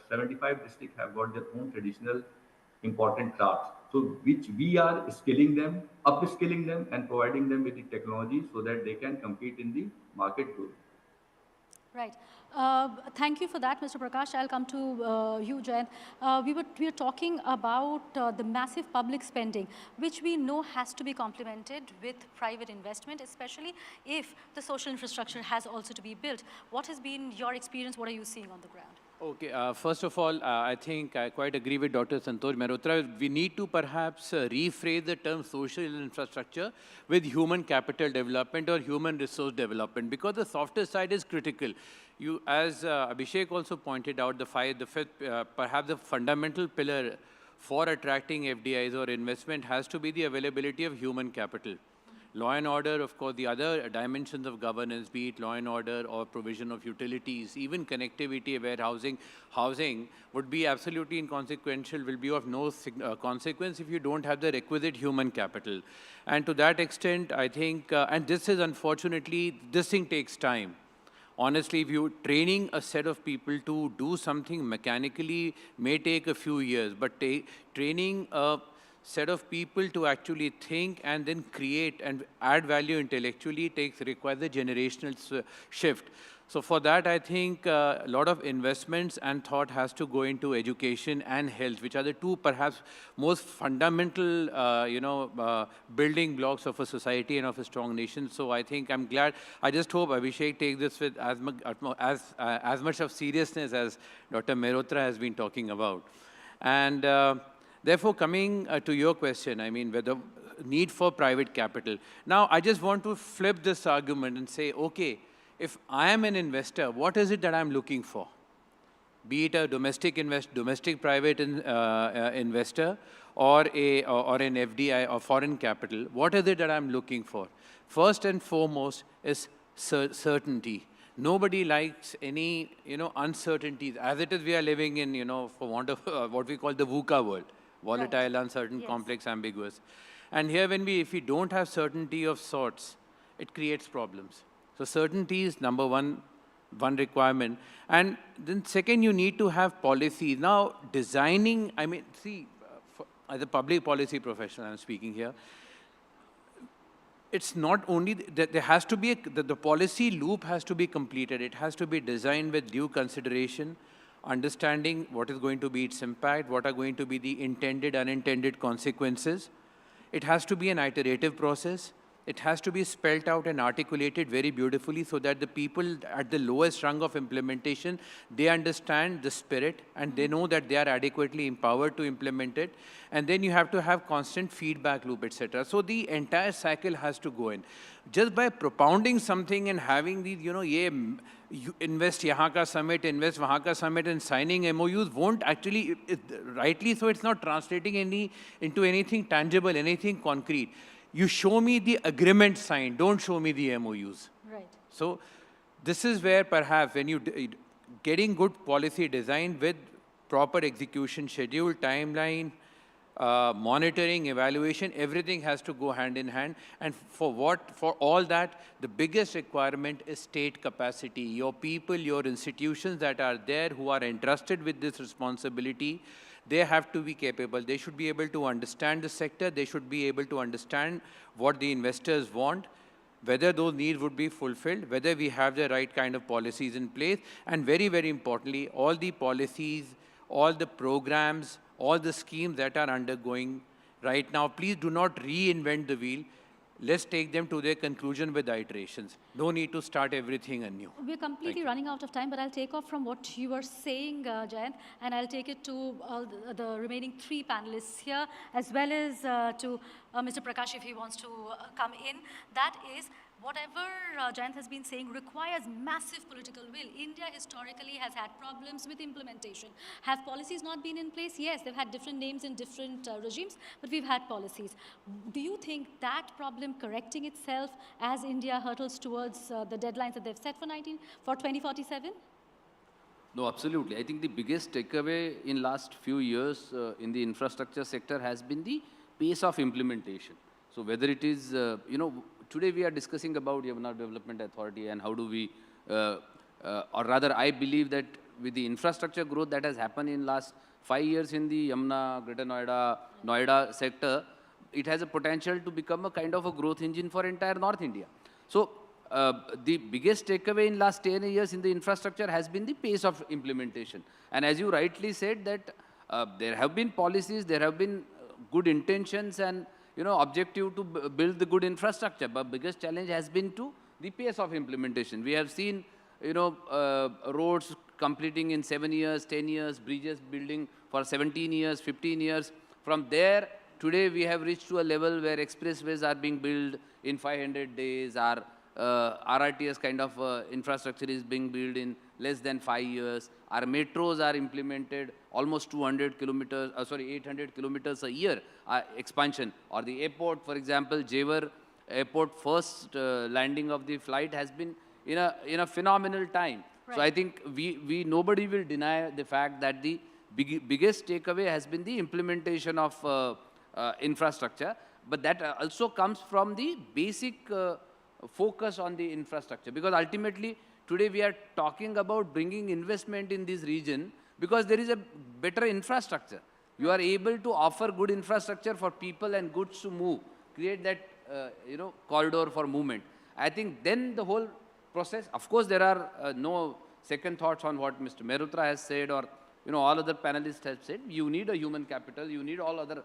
Speaker 8: 75 districts have got their own traditional important crafts. So which we are skilling them, upskilling them, and providing them with the technology so that they can compete in the market growth.
Speaker 2: Right. Thank you for that, Mr. Prakash. I'll come to you, Jayant. We were talking about the massive public spending, which we know has to be complemented with private investment, especially if the social infrastructure has also to be built. What has been your experience? What are you seeing on the ground?
Speaker 9: Okay, first of all, I think I quite agree with Dr. Santosh Mehrotra. We need to perhaps rephrase the term social infrastructure with human capital development or human resource development, because the softer side is critical. You, as Abhishek also pointed out, the fifth, perhaps the fundamental pillar for attracting FDIs or investment has to be the availability of human capital. Law and order, of course, the other dimensions of governance, be it law and order or provision of utilities, even connectivity, warehousing, housing, would be absolutely inconsequential, will be of no consequence if you don't have the requisite human capital. And to that extent, I think, and this is unfortunately, this thing takes time. Honestly, if you're training a set of people to do something mechanically may take a few years, but training a set of people to actually think and then create and add value intellectually requires a generational shift. So for that, I think a lot of investments and thought has to go into education and health, which are the two perhaps most fundamental, building blocks of a society and of a strong nation. So I think I'm glad. I just hope Abhishek takes this with as much of seriousness as Dr. Mehrotra has been talking about. And therefore, coming to your question, I mean, whether need for private capital. Now, I just want to flip this argument and say, okay, if I am an investor, what is it that I'm looking for? Be it a domestic private investor or an FDI or foreign capital, what is it that I'm looking for? First and foremost is certainty. Nobody likes any, uncertainties. As it is, we are living in, for want of what we call the VUCA world. Volatile, uncertain, complex, ambiguous. And here, if we don't have certainty of sorts, it creates problems. So certainty is number one requirement. And then second, you need to have policy. Now, designing, I mean, see, as a public policy professional, I'm speaking here, it's not only that there has to be the policy loop has to be completed. It has to be designed with due consideration, understanding what is going to be its impact, what are going to be the intended, unintended consequences. It has to be an iterative process. It has to be spelled out and articulated very beautifully so that the people at the lowest rung of implementation, they understand the spirit and they know that they are adequately empowered to implement it. And then you have to have constant feedback loop, etc. So the entire cycle has to go in. Just by propounding something and having these, you invest yahan ka summit, invest wahan ka summit, and signing MOUs won't actually, rightly so, it's not translating into anything tangible, anything concrete. You show me the agreement signed, don't show me the MOUs.
Speaker 2: Right.
Speaker 9: So this is where perhaps when you getting good policy design with proper execution schedule, timeline, monitoring, evaluation, everything has to go hand in hand. And for all that, the biggest requirement is state capacity. Your people, your institutions that are there who are entrusted with this responsibility, they have to be capable. They should be able to understand the sector. They should be able to understand what the investors want, whether those needs would be fulfilled, whether we have the right kind of policies in place, and very, very importantly, all the policies, all the programs, all the schemes that are undergoing right now, please do not reinvent the wheel. Let's take them to their conclusion with iterations. No need to start everything anew.
Speaker 2: We're completely running out of time, but I'll take off from what you were saying, Jayant, and I'll take it to all the remaining three panelists here, as well as to Mr. Prakash, if he wants to come in. That is, whatever Jayant has been saying requires massive political will. India historically has had problems with implementation. Have policies not been in place? Yes, they've had different names in different regimes, but we've had policies. Do you think that problem correcting itself as India hurtles towards the deadlines that they've set for 2047?
Speaker 10: No, absolutely. I think the biggest takeaway in last few years in the infrastructure sector has been the pace of implementation. So whether it is, today we are discussing about Yamuna Development Authority and how do we, or rather I believe that with the infrastructure growth that has happened in last 5 years in the Yamuna, Greater Noida sector, it has a potential to become a kind of a growth engine for entire North India. So the biggest takeaway in last 10 years in the infrastructure has been the pace of implementation. And as you rightly said that there have been policies, there have been good intentions and objective to build the good infrastructure, but biggest challenge has been to the pace of implementation. We have seen, roads completing in 7 years, 10 years, bridges building for 17 years, 15 years. From there, today we have reached to a level where expressways are being built in 500 days, our RRTS kind of infrastructure is being built in less than 5 years. Our metros are implemented almost 800 kilometers a year expansion. Or the airport, for example, Jewar Airport first landing of the flight has been in a phenomenal time. Right. So I think nobody will deny the fact that the biggest takeaway has been the implementation of infrastructure, but that also comes from the basic focus on the infrastructure, because ultimately today we are talking about bringing investment in this region because there is a better infrastructure. You are able to offer good infrastructure for people and goods to move, create that corridor for movement. I think then the whole process, of course there are no second thoughts on what Mr. Mehrotra has said or all other panelists have said. You need a human capital, you need all other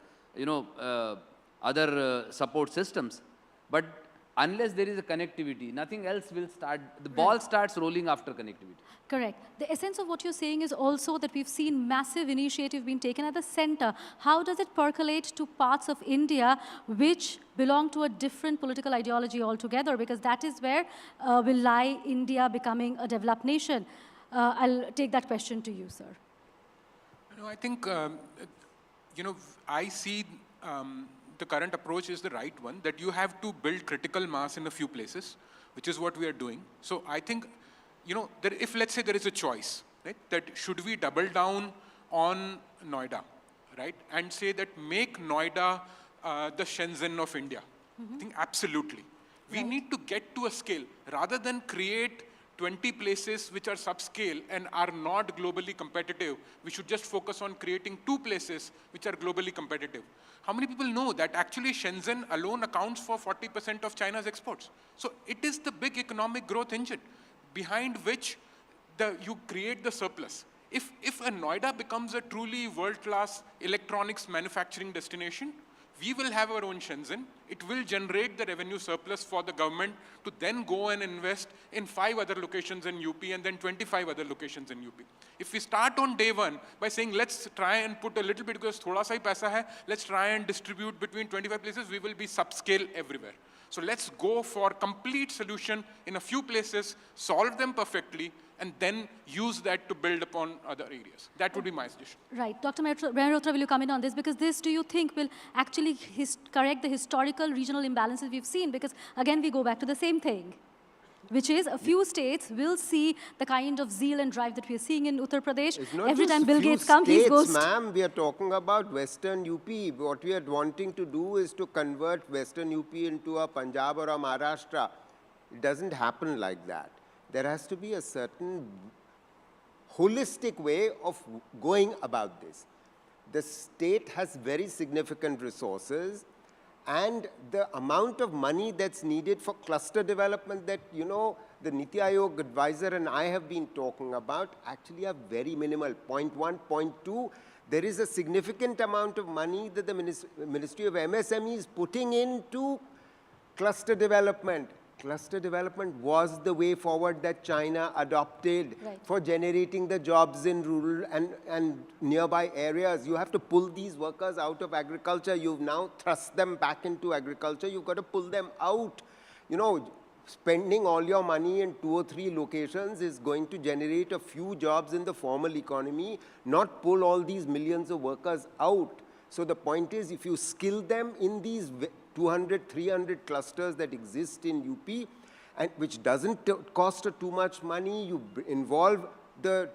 Speaker 10: other support systems, but unless there is a connectivity, nothing else will start. The ball starts rolling after connectivity.
Speaker 2: Correct. The essence of what you're saying is also that we've seen massive initiative being taken at the center. How does it percolate to parts of India which belong to a different political ideology altogether? Because that is where will lie India becoming a developed nation. I'll take that question to you, sir.
Speaker 4: I think, I see the current approach is the right one, that you have to build critical mass in a few places, which is what we are doing. So I think, if let's say there is a choice, right, that should we double down on Noida, right, and say that make Noida the Shenzhen of India. I think absolutely. We need to get to a scale, rather than create
Speaker 12: 20 places which are subscale and are not globally competitive. We should just focus on creating 2 places which are globally competitive. How many people know that actually Shenzhen alone accounts for 40% of China's exports? So it is the big economic growth engine behind which you create the surplus. If a Noida becomes a truly world-class electronics manufacturing destination, we will have our own Shenzhen. It will generate the revenue surplus for the government to then go and invest in 5 other locations in UP and then 25 other locations in UP. If we start on day one by saying, let's try and put a little bit, because thoda sa hi paisa hai, let's try and distribute between 25 places, we will be subscale everywhere. So let's go for complete solution in a few places, solve them perfectly, and then use that to build upon other areas. That would be my suggestion.
Speaker 2: Right. Dr. Mehrotra, will you come in on this? Because this, do you think, will actually correct the historical regional imbalances we've seen? Because, again, we go back to the same thing, which is a few states will see the kind of zeal and drive that we're seeing in Uttar Pradesh. Every time Bill Gates comes, he goes...
Speaker 11: Ma'am, we are talking about Western UP. What we are wanting to do is to convert Western UP into a Punjab or a Maharashtra. It doesn't happen like that. There has to be a certain holistic way of going about this. The state has very significant resources, and the amount of money that's needed for cluster development that, you know, the Niti Aayog advisor and I have been talking about actually are very minimal. Point 1, point 2, there is a significant amount of money that the Ministry of MSME is putting into cluster development. Cluster development was the way forward that China adopted for generating the jobs in rural and nearby areas. You have to pull these workers out of agriculture. You've now thrust them back into agriculture. You've got to pull them out. You know, spending all your money in 2 or 3 locations is going to generate a few jobs in the formal economy, not pull all these millions of workers out. So the point is, if you skill them in these 200, 300 clusters that exist in UP, and which doesn't cost too much money, you involve the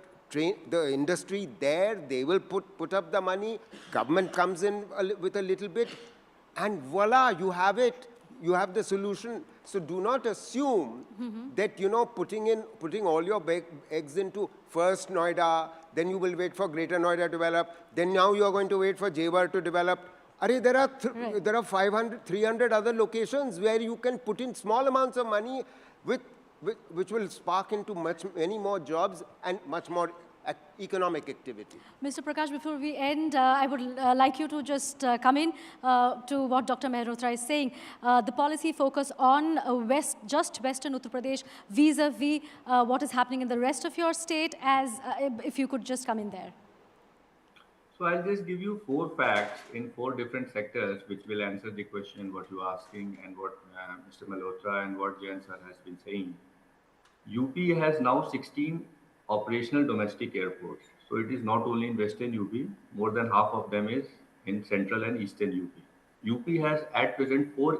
Speaker 11: industry there, they will put up the money, government comes in with a little bit, and voila, you have it. You have the solution. So do not assume that, you know, putting all your eggs into first Noida, then you will wait for Greater Noida to develop, then now you are going to wait for Jewar to develop. There are 500, 300 other locations where you can put in small amounts of money which will spark into many more jobs and much more economic activity.
Speaker 2: Mr. Prakash, before we end, I would like you to just come in to what Dr. Mehrotra is saying. The policy focus on just Western Uttar Pradesh vis-a-vis what is happening in the rest of your state, as if you could just come in there.
Speaker 8: So I'll just give you 4 facts in 4 different sectors which will answer the question what you're asking and what Mr. Malhotra and what Jayan sir has been saying. UP has now 16 operational domestic airports. So it is not only in Western UP, more than half of them is in Central and Eastern UP. UP has at present 4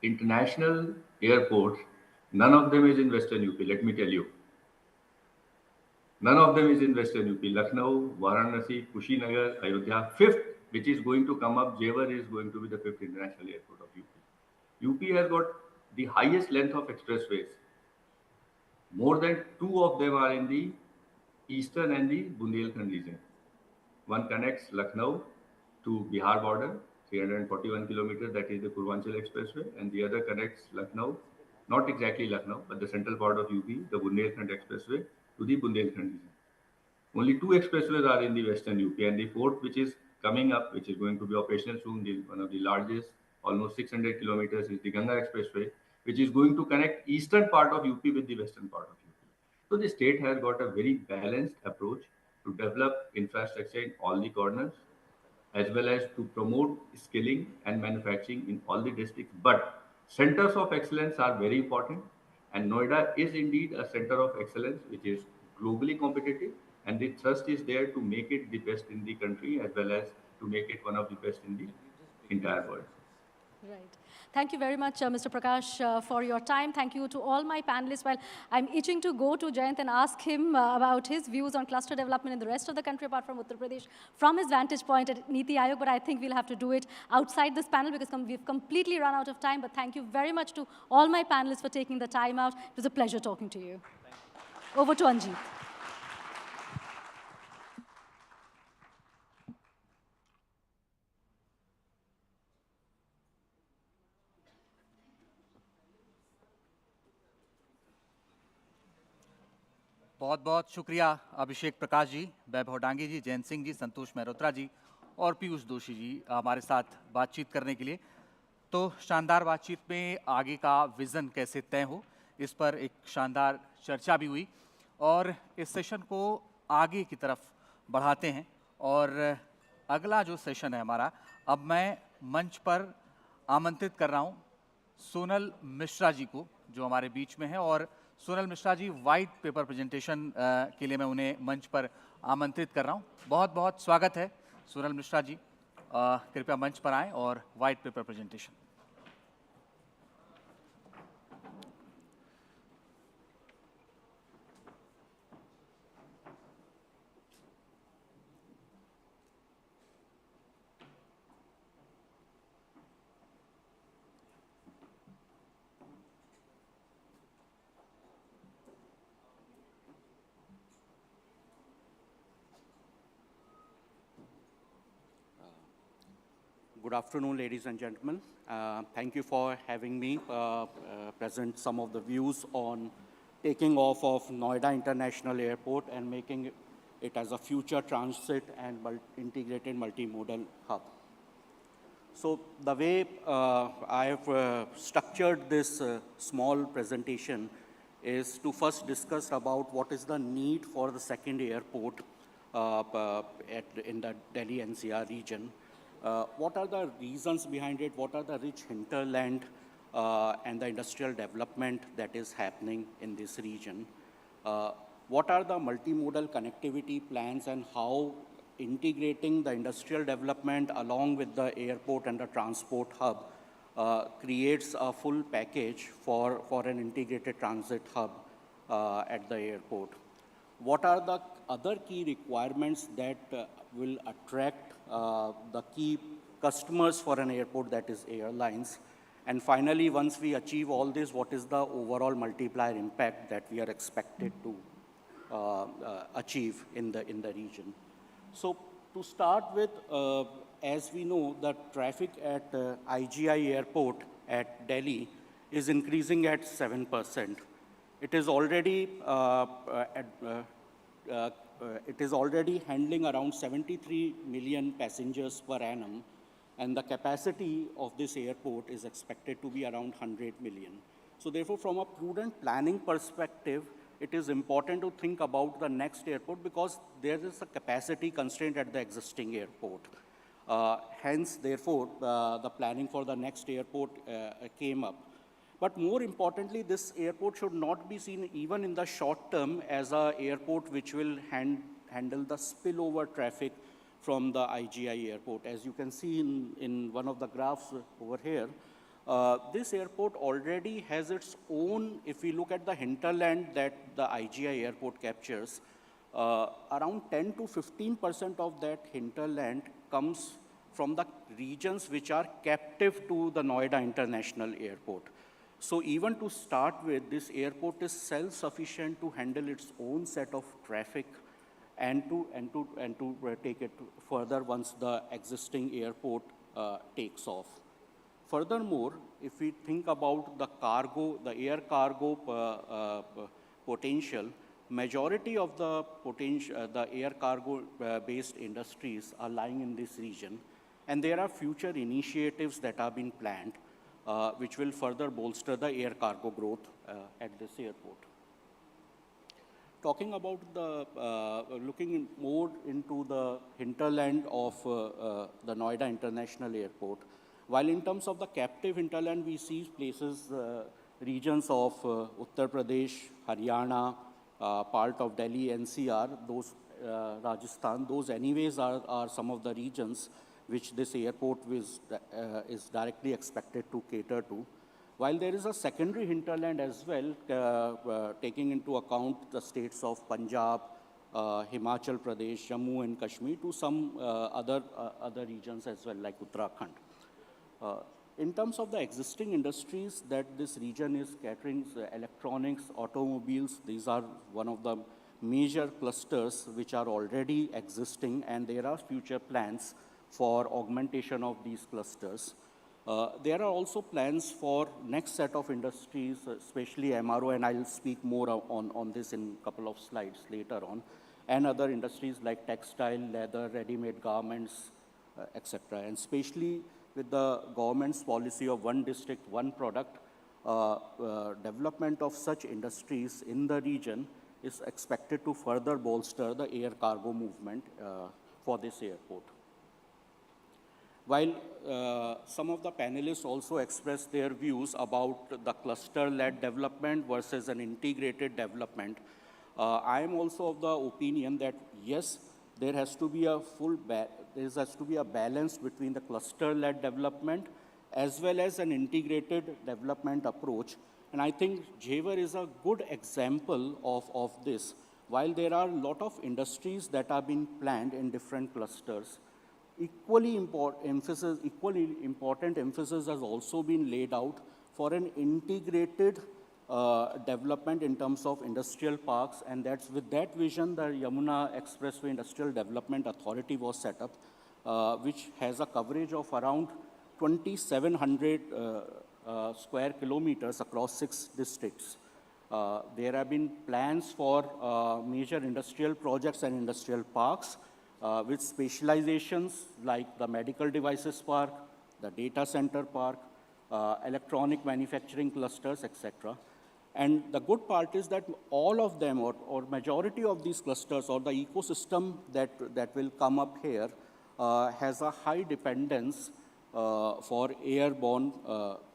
Speaker 8: international airports. None of them is in Western UP, let me tell you. None of them is in Western UP. Lucknow, Varanasi, Kushinagar, Ayodhya. 5th, which is going to come up, Jewar is going to be the 5th international airport of UP. UP has got the highest length of expressways. More than 2 of them are in the eastern and the Bundelkhand region. One connects Lucknow to Bihar border, 341 kilometers, that is the Purvanchal Expressway, and the other connects Lucknow, not exactly Lucknow, but the central part of UP, the Bundelkhand Expressway, to the Bundelkhand region. Only 2 expressways are in the Western UP, and the 4th, which is coming up, which is going to be operational soon, one of the largest, almost 600 kilometers, is the Ganga Expressway, which is going to connect eastern part of UP with the western part of UP. So the state has got a very balanced approach to develop infrastructure in all the corners, as well as to promote skilling and manufacturing in all the districts. But centers of excellence are very important, and Noida is indeed a center of excellence which is globally competitive, and the thrust is there to make it the best in the country as well as to make it one of the best in the entire world.
Speaker 2: Right. Thank you very much, Mr. Prakash, for your time. Thank you to all my panelists. Well, I'm itching to go to Jayant and ask him about his views on cluster development in the rest of the country, apart from Uttar Pradesh, from his vantage point at Niti Aayog, but I think we'll have to do it outside this panel because we've completely run out of time. But thank you very much to all my panelists for taking the time out. It was a pleasure talking to you. Over to Anjeet.
Speaker 1: बहुत बहुत शुक्रिया अभिषेक प्रकाश जी, वैभव डांगी जी, जयंत सिंह जी, संतोष मेहरोत्रा जी और पीयूष दोषी जी हमारे साथ बातचीत करने के लिए। तो शानदार बातचीत में आगे का विज़न कैसे तय हो, इस पर एक शानदार चर्चा भी हुई और इस सेशन को आगे की तरफ बढ़ाते हैं। और अगला जो सेशन है हमारा, अब मैं मंच पर आमंत्रित कर रहा हूँ सोनल मिश्रा जी को, जो हमारे बीच में है। और Sonal Mishra ji white paper presentation के लिए मैं उन्हें मंच पर आमंत्रित कर रहा हूँ। बहुत बहुत स्वागत है सोनल मिश्रा जी, कृपया मंच पर आएं और white paper presentation.
Speaker 13: Good afternoon, ladies and gentlemen. Thank you for having me present some of the views on taking off of Noida International Airport and making it as a future transit and integrated multimodal hub. So the way I have structured this small presentation is to first discuss about what is the need for the second airport in the Delhi NCR region. What are the reasons behind it? What are the rich hinterland and the industrial development that is happening in this region? What are the multimodal connectivity plans and how integrating the industrial development along with the airport and the transport hub creates a full package for an integrated transit hub at the airport? What are the other key requirements that will attract the key customers for an airport, that is airlines? And finally, once we achieve all this, what is the overall multiplier impact that we are expected to achieve in the region? So to start with, as we know, the traffic at IGI airport at Delhi is increasing at 7%. It is already handling around 73 million passengers per annum, and the capacity of this airport is expected to be around 100 million. So therefore, from a prudent planning perspective, it is important to think about the next airport because there is a capacity constraint at the existing airport. Hence, therefore, the planning for the next airport came up. But more importantly, this airport should not be seen even in the short term as an airport which will handle the spillover traffic from the IGI airport. As you can see in one of the graphs over here, this airport already has its own, if we look at the hinterland that the IGI airport captures, around 10 to 15% of that hinterland comes from the regions which are captive to the Noida International Airport. So even to start with, this airport is self-sufficient to handle its own set of traffic and to take it further once the existing airport takes off. Furthermore, if we think about the cargo, the air cargo potential, majority of the potential, the air cargo based industries are lying in this region, and there are future initiatives that are being planned which will further bolster the air cargo growth at this airport. Talking about looking more into the hinterland of the Noida International Airport, while in terms of the captive hinterland, we see places, regions of Uttar Pradesh, Haryana, part of Delhi, NCR, those Rajasthan, those anyways are some of the regions which this airport is directly expected to cater to. While there is a secondary hinterland as well, taking into account the states of Punjab, Himachal Pradesh, Jammu and Kashmir, to some other regions as well, like Uttarakhand. In terms of the existing industries that this region is catering, electronics, automobiles, these are one of the major clusters which are already existing, and there are future plans for augmentation of these clusters. There are also plans for next set of industries, especially MRO, and I'll speak more on this in a couple of slides later on, and other industries like textile, leather, ready-made garments, etc. And especially with the government's policy of one district, one product, development of such industries in the region is expected to further bolster the air cargo movement for this airport. While some of the panelists also expressed their views about the cluster-led development versus an integrated development, I am also of the opinion that yes, there has to be a balance between the cluster-led development as well as an integrated development approach. And I think Jewar is a good example of this. While there are a lot of industries that are being planned in different clusters, equally important emphasis has also been laid out for an integrated development in terms of industrial parks, and that's with that vision the Yamuna Expressway Industrial Development Authority was set up, which has a coverage of around 2,700 square kilometers across 6 districts. There have been plans for major industrial projects and industrial parks with specializations like the medical devices park, the data center park, electronic manufacturing clusters, etc. And the good part is that all of them, or majority of these clusters, or the ecosystem that will come up here, has a high dependence for airborne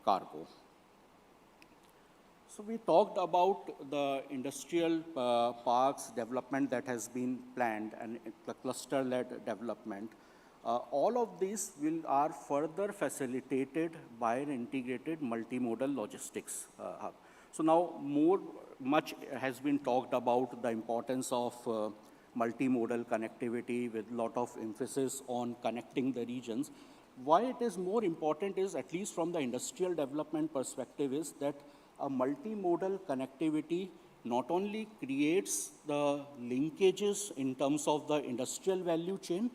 Speaker 13: cargo. So we talked about the industrial parks development that has been planned and the cluster-led development. All of these are further facilitated by an integrated multimodal logistics hub. So now much has been talked about the importance of multimodal connectivity with a lot of emphasis on connecting the regions. Why it is more important is, at least from the industrial development perspective, is that a multimodal connectivity not only creates the linkages in terms of the industrial value chain,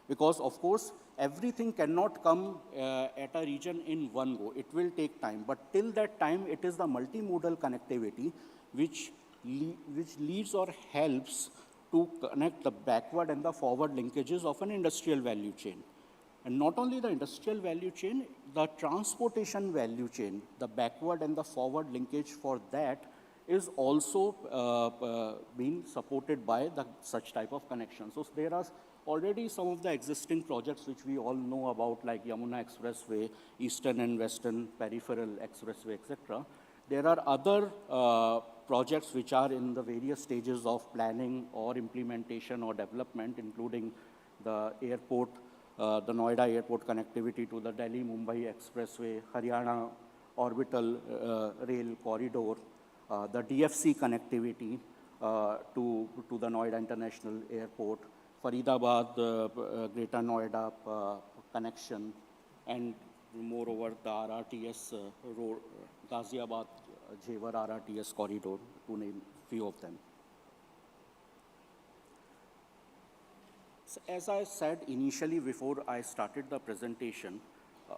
Speaker 13: because of course everything cannot come at a region in one go. It will take time, but till that time it is the multimodal connectivity which leads or helps to connect the backward and the forward linkages of an industrial value chain. And not only the industrial value chain, the transportation value chain, the backward and the forward linkage for that is also being supported by such type of connection. So there are already some of the existing projects which we all know about, like Yamuna Expressway, Eastern and Western Peripheral Expressway, etc. There are other projects which are in the various stages of planning or implementation or development, including the airport, the Noida airport connectivity to the Delhi-Mumbai Expressway, Haryana orbital rail corridor, the DFC connectivity to the Noida International Airport, Faridabad, Greater Noida connection, and moreover the RRTS road, Ghaziabad, Jewar RRTS corridor, to name few of them. So as I said initially before I started the presentation,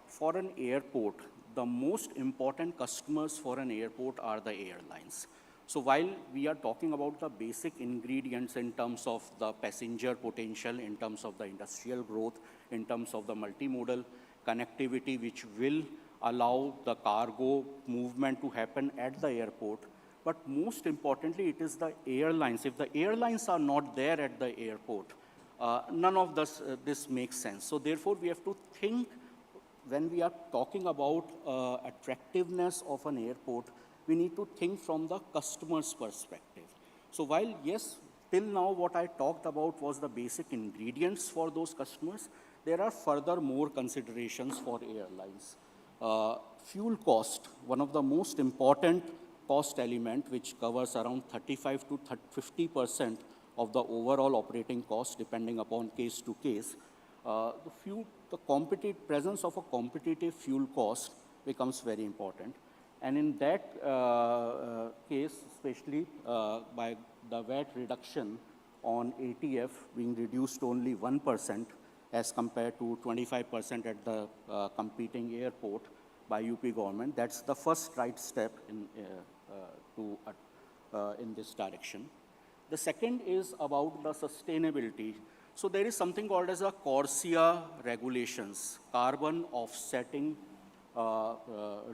Speaker 13: for an airport, the most important customers for an airport are the airlines. So while we are talking about the basic ingredients in terms of the passenger potential, in terms of the industrial growth, in terms of the multimodal connectivity which will allow the cargo movement to happen at the airport, but most importantly it is the airlines. If the airlines are not there at the airport, none of this makes sense. So therefore we have to think, when we are talking about attractiveness of an airport, we need to think from the customer's perspective. So while, yes, till now what I talked about was the basic ingredients for those customers, there are further more considerations for airlines. Fuel cost, one of the most important cost element, which covers around 35 to 50% of the overall operating cost, depending upon case to case. The the presence of a competitive fuel cost becomes very important. And in that case, especially by the VAT reduction on ATF being reduced to only 1% as compared to 25% at the competing airport by UP government, that's the first right step in this direction. The second is about the sustainability. So there is something called as a CORSIA regulations, carbon offsetting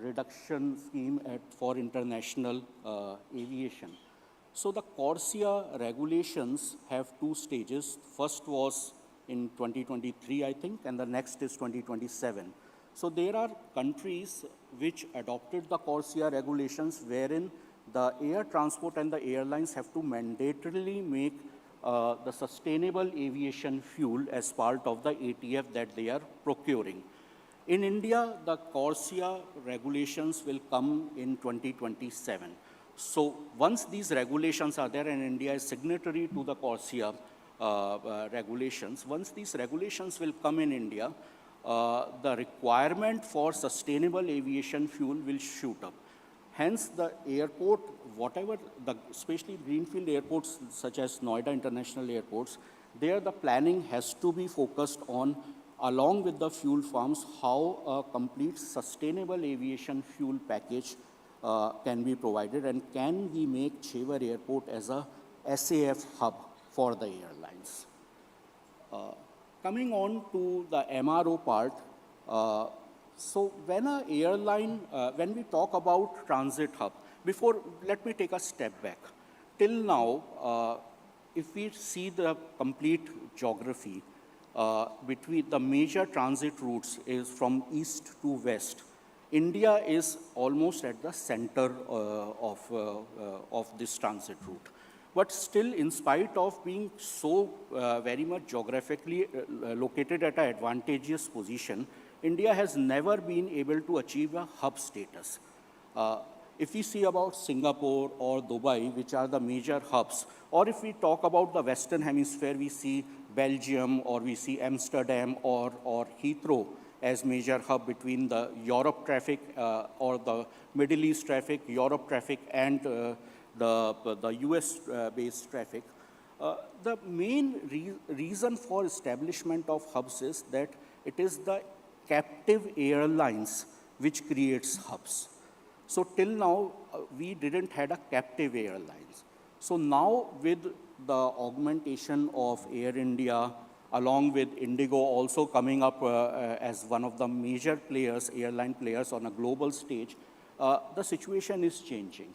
Speaker 13: reduction scheme for international aviation. So the CORSIA regulations have two stages. First was in 2023, I think, and the next is 2027. So there are countries which adopted the CORSIA regulations wherein the air transport and the airlines have to mandatorily make the sustainable aviation fuel as part of the ATF that they are procuring. In India, the CORSIA regulations will come in 2027. So once these regulations are there and India is signatory to the CORSIA regulations, once these regulations will come in India, the requirement for sustainable aviation fuel will shoot up. Hence, the airport, especially greenfield airports such as Noida International Airports, there the planning has to be focused on, along with the fuel farms, how a complete sustainable aviation fuel package can be provided, and can we make Chevar Airport as a SAF hub for the airlines. Coming on to the MRO part, so when an airline, when we talk about transit hub, let me take a step back. Till now, if we see the complete geography, between the major transit routes is from east to west. India is almost at the center of this transit route. But still, in spite of being so very much geographically located at an advantageous position, India has never been able to achieve a hub status. If we see about Singapore or Dubai, which are the major hubs, or if we talk about the Western Hemisphere, we see Belgium, or we see Amsterdam or Heathrow as major hub between the Europe traffic or the Middle East traffic, Europe traffic, and the US-based traffic. The main reason for establishment of hubs is that it is the captive airlines which creates hubs. So till now, we didn't had a captive airlines. So now with the augmentation of Air India, along with Indigo also coming up as one of the major players, airline players on a global stage, the situation is changing.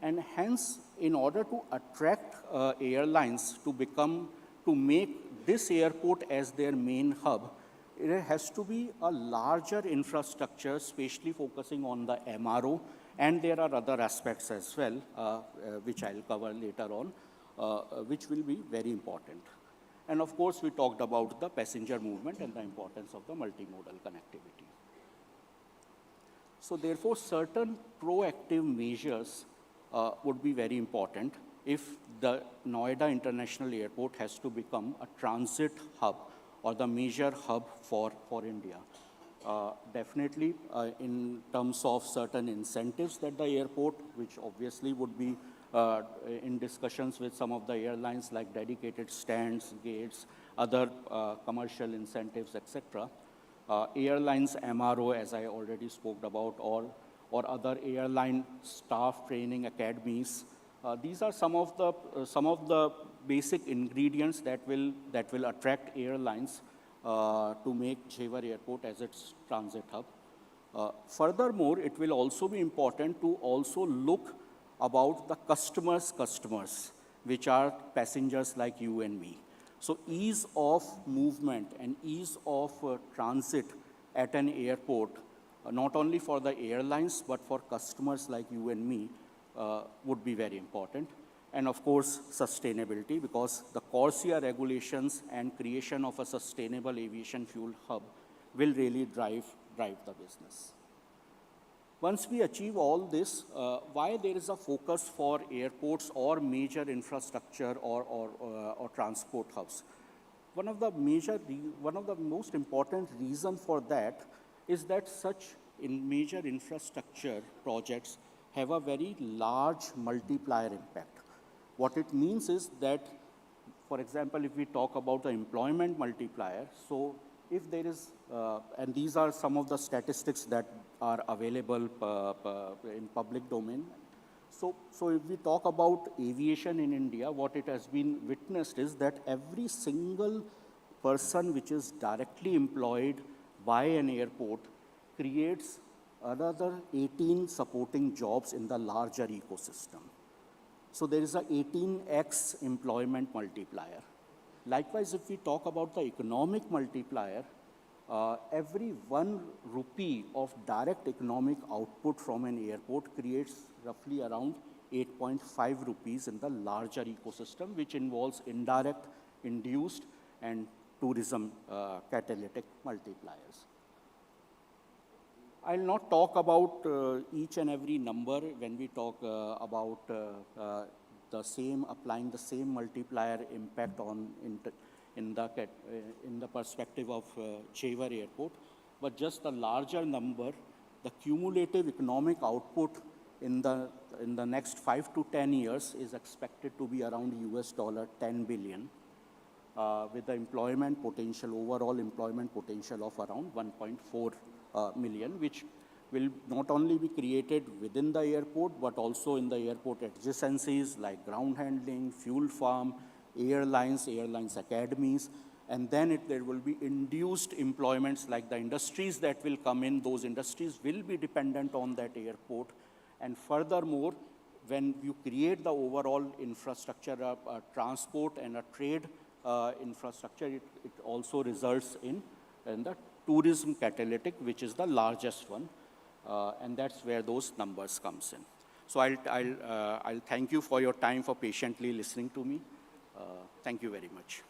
Speaker 13: And hence, in order to attract airlines to make this airport as their main hub, it has to be a larger infrastructure, especially focusing on the MRO, and there are other aspects as well, which I'll cover later on, which will be very important. And of course, we talked about the passenger movement and the importance of the multimodal connectivity. So therefore, certain proactive measures would be very important if the Noida International Airport has to become a transit hub or the major hub for India. Definitely in terms of certain incentives that the airport, which obviously would be in discussions with some of the airlines like dedicated stands, gates, other commercial incentives, etc. Airlines MRO, as I already spoke about, or other airline staff training academies. These are some of the basic ingredients that will attract airlines to make Chevar Airport as its transit hub. Furthermore, it will also be important to also look about the customers, which are passengers like you and me. So ease of movement and ease of transit at an airport, not only for the airlines, but for customers like you and me, would be very important. And of course, sustainability, because the CORSIA regulations and creation of a sustainable aviation fuel hub will really drive the business. Once we achieve all this, why there is a focus for airports or major infrastructure or transport hubs? one of the most important reason for that is that such major infrastructure projects have a very large multiplier impact. What it means is that, for example, if we talk about the employment multiplier, so if there is, and these are some of the statistics that are available in public domain. So if we talk about aviation in India, what it has been witnessed is that every single person which is directly employed by an airport creates another 18 supporting jobs in the larger ecosystem. So there is a 18x employment multiplier. Likewise, if we talk about the economic multiplier, every 1 rupee of direct economic output from an airport creates roughly around 8.5 rupees in the larger ecosystem, which involves indirect, induced, and tourism catalytic multipliers. I'll not talk about each and every number when we talk about applying the same multiplier impact on in the perspective of Jewar Airport, but just the larger number, the cumulative economic output in the next 5 to 10 years is expected to be around $10 billion, with the employment potential, overall employment potential of around 1.4 million, which will not only be created within the airport, but also in the airport adjacencies like ground handling, fuel farm, airlines academies, and then there will be induced employments like the industries that will come in. Those industries will be dependent on that airport. And furthermore, when you create the overall infrastructure, transport and a trade infrastructure, it also results in the tourism catalytic, which is the largest one, and that's where those numbers comes in. So I'll thank you for your time, for patiently listening to me. Thank you very much.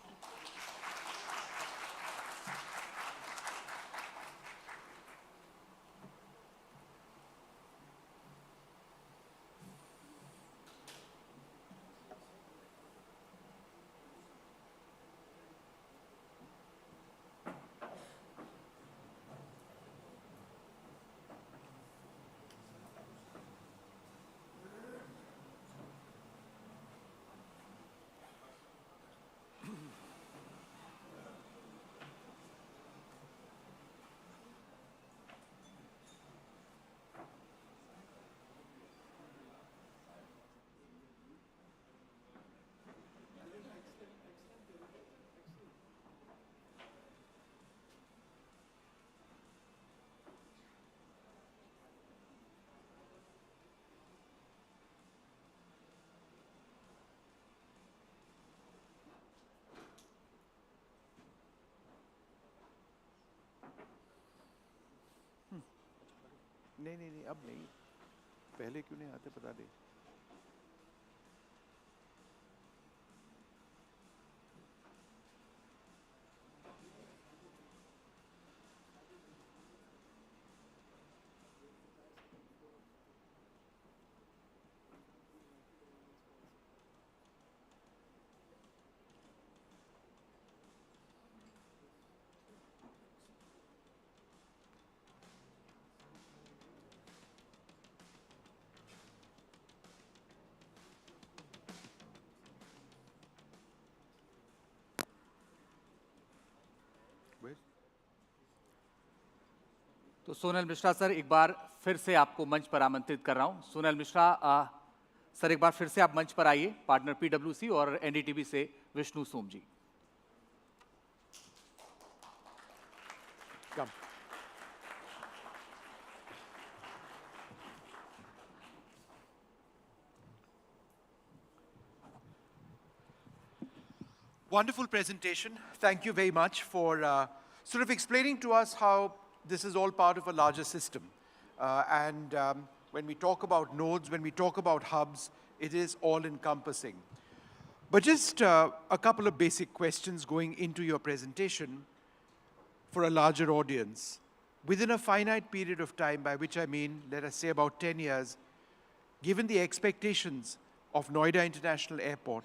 Speaker 4: नहीं अब नहीं, पहले क्यों नहीं आते बता दे।
Speaker 1: तो Sonal Mishra sir, एक बार फिर से आपको मंच पर आमंत्रित कर रहा हूं। सोनल मिश्रा सर, एक बार फिर से आप मंच पर आइए, पार्टनर पीडब्ल्यूसी और एनडीटीवी से विष्णु सोम जी।
Speaker 4: Come. Wonderful presentation. Thank you very much for sort of explaining to us how this is all part of a larger system. When we talk about nodes, when we talk about hubs, it is all-encompassing. But just a couple of basic questions going into your presentation for a larger audience. Within a finite period of time, by which I mean, let us say about 10 years, given the expectations of Noida International Airport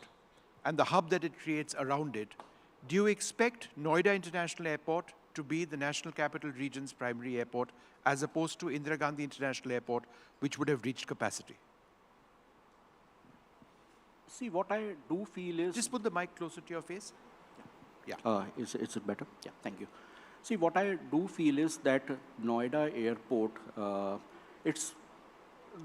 Speaker 4: and the hub that it creates around it, do you expect Noida International Airport to be the National Capital Region's primary airport as opposed to Indira Gandhi International Airport, which would have reached capacity?
Speaker 13: See, what I do feel is...
Speaker 4: Just put the mic closer to your face.
Speaker 13: Yeah. Is it better? Yeah, thank you. See, what I do feel is that Noida Airport, it's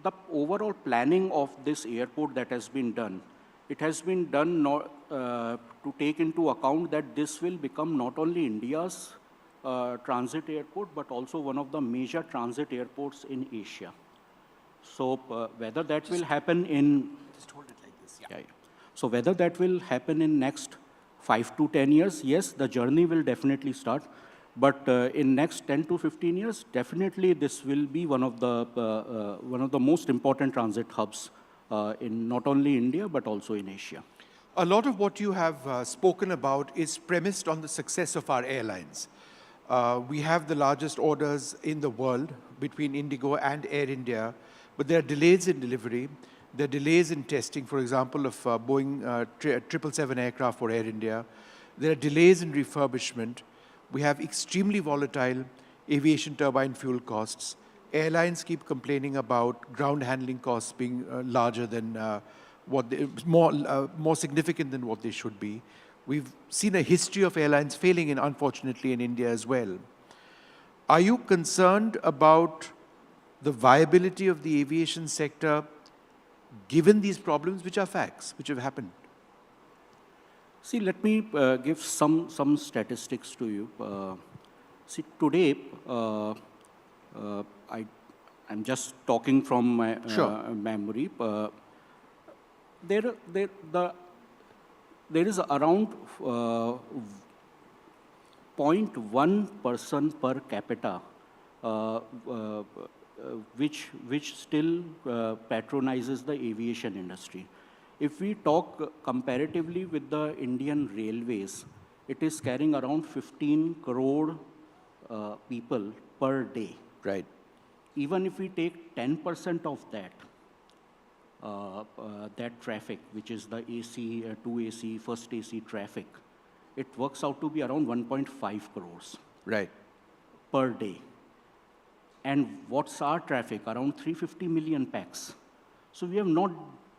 Speaker 13: the overall planning of this airport that has been done. It has been done to take into account that this will become not only India's transit airport, but also one of the major transit airports in Asia. So whether that will happen in...
Speaker 4: Just hold it like this.
Speaker 13: Yeah. So whether that will happen in next 5 to 10 years, yes, the journey will definitely start. But in next 10 to 15 years, definitely this will be one of the most important transit hubs in not only India, but also in Asia.
Speaker 4: A lot of what you have spoken about is premised on the success of our airlines. We have the largest orders in the world between Indigo and Air India, but there are delays in delivery. There are delays in testing, for example, of Boeing 777 aircraft for Air India. There are delays in refurbishment. We have extremely volatile aviation turbine fuel costs. Airlines keep complaining about ground handling costs being larger than more significant than what they should be. We've seen a history of airlines failing, unfortunately, in India as well. Are you concerned about the viability of the aviation sector given these problems, which are facts, which have happened?
Speaker 13: See, let me give some statistics to you. See, today, I'm just talking from my memory. There is around 0.1 person per capita which still patronizes the aviation industry. If we talk comparatively with the Indian Railways, it is carrying around 15 crore people per day.
Speaker 4: Right.
Speaker 13: Even if we take 10% of that, that traffic, which is the AC, 2AC, first AC traffic, it works out to be around 1.5 crores.
Speaker 4: Right.
Speaker 13: Per day. And what's our traffic? Around 350 million pax. So we have not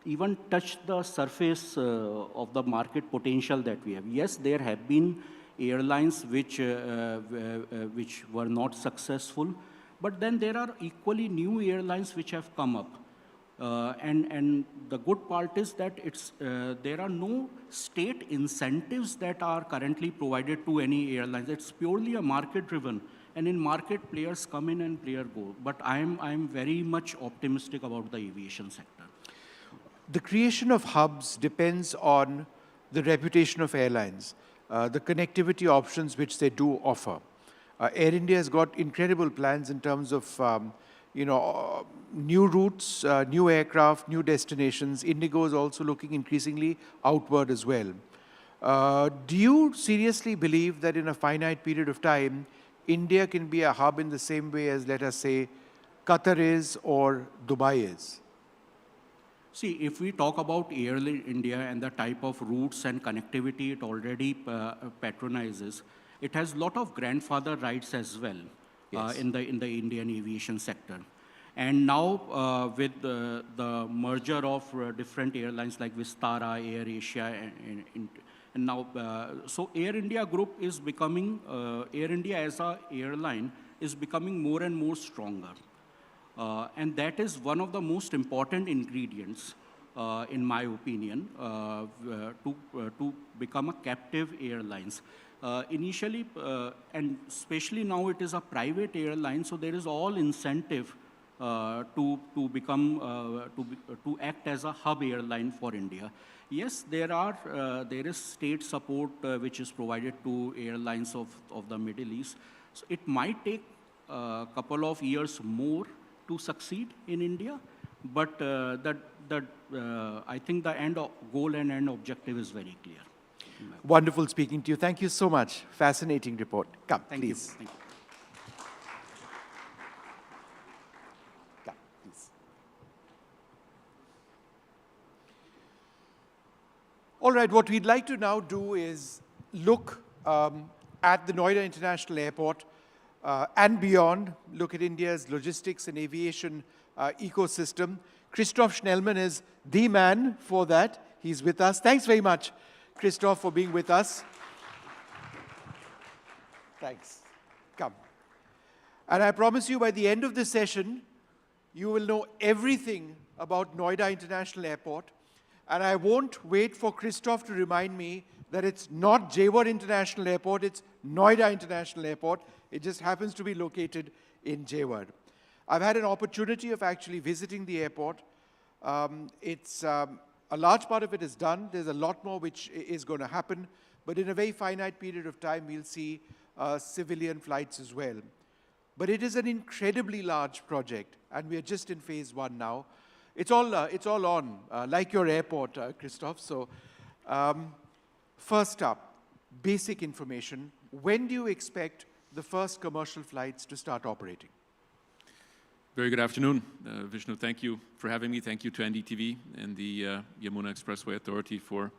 Speaker 13: even touched the surface of the market potential that we have. Yes, there have been airlines which were not successful, but then there are equally new airlines which have come up. And the good part is that there are no state incentives that are currently provided to any airlines. It's purely a market-driven. And in market, players come in and players go. But I'm very much optimistic about the aviation sector.
Speaker 4: The creation of hubs depends on the reputation of airlines, the connectivity options which they do offer. Air India has got incredible plans in terms of new routes, new aircraft, new destinations. Indigo is also looking increasingly outward as well. Do you seriously believe that in a finite period of time, India can be a hub in the same way as, let us say, Qatar is or Dubai is?
Speaker 13: See, if we talk about Air India and the type of routes and connectivity it already patronizes, it has a lot of grandfather rights as well. Yes. In the Indian aviation sector. And now with the merger of different airlines like Vistara, Air Asia, and now, so Air India Group is becoming, Air India as an airline is becoming more and more stronger. And that is one of the most important ingredients, in my opinion, to become a captive airlines. Initially, and especially now it is a private airline, so there is all incentive to act as a hub airline for India. Yes, there is state support which is provided to airlines of the Middle East. So it might take a couple of years more to succeed in India, but I think the goal and end objective is very clear.
Speaker 4: Wonderful speaking to you. Thank you so much. Fascinating report. Come,
Speaker 13: Thank
Speaker 4: please.
Speaker 13: You. Thank you.
Speaker 4: Come, please. All right, what we'd like to now do is look at the Noida International Airport and beyond, look at India's logistics and aviation ecosystem. Christoph Schnellmann is the man for that. He's with us. Thanks very much, Christoph, for being with us. Thanks. Come. And I promise you, by the end of this session, you will know everything about Noida International Airport. And I won't wait for Christoph to remind me that it's not Jewar International Airport, it's Noida International Airport. It just happens to be located in Jewar. I've had an opportunity of actually visiting the airport. A large part of it is done. There's a lot more which is going to happen. But in a very finite period of time, we'll see civilian flights as well. But it is an incredibly large project, and we are just in phase 1 now. It's all on, like your airport, Christoph. So first up, basic information. When do you expect the first commercial flights to start operating?
Speaker 14: Very good afternoon, Vishnu. Thank you for having me. Thank you to NDTV and the Yamuna Expressway Authority for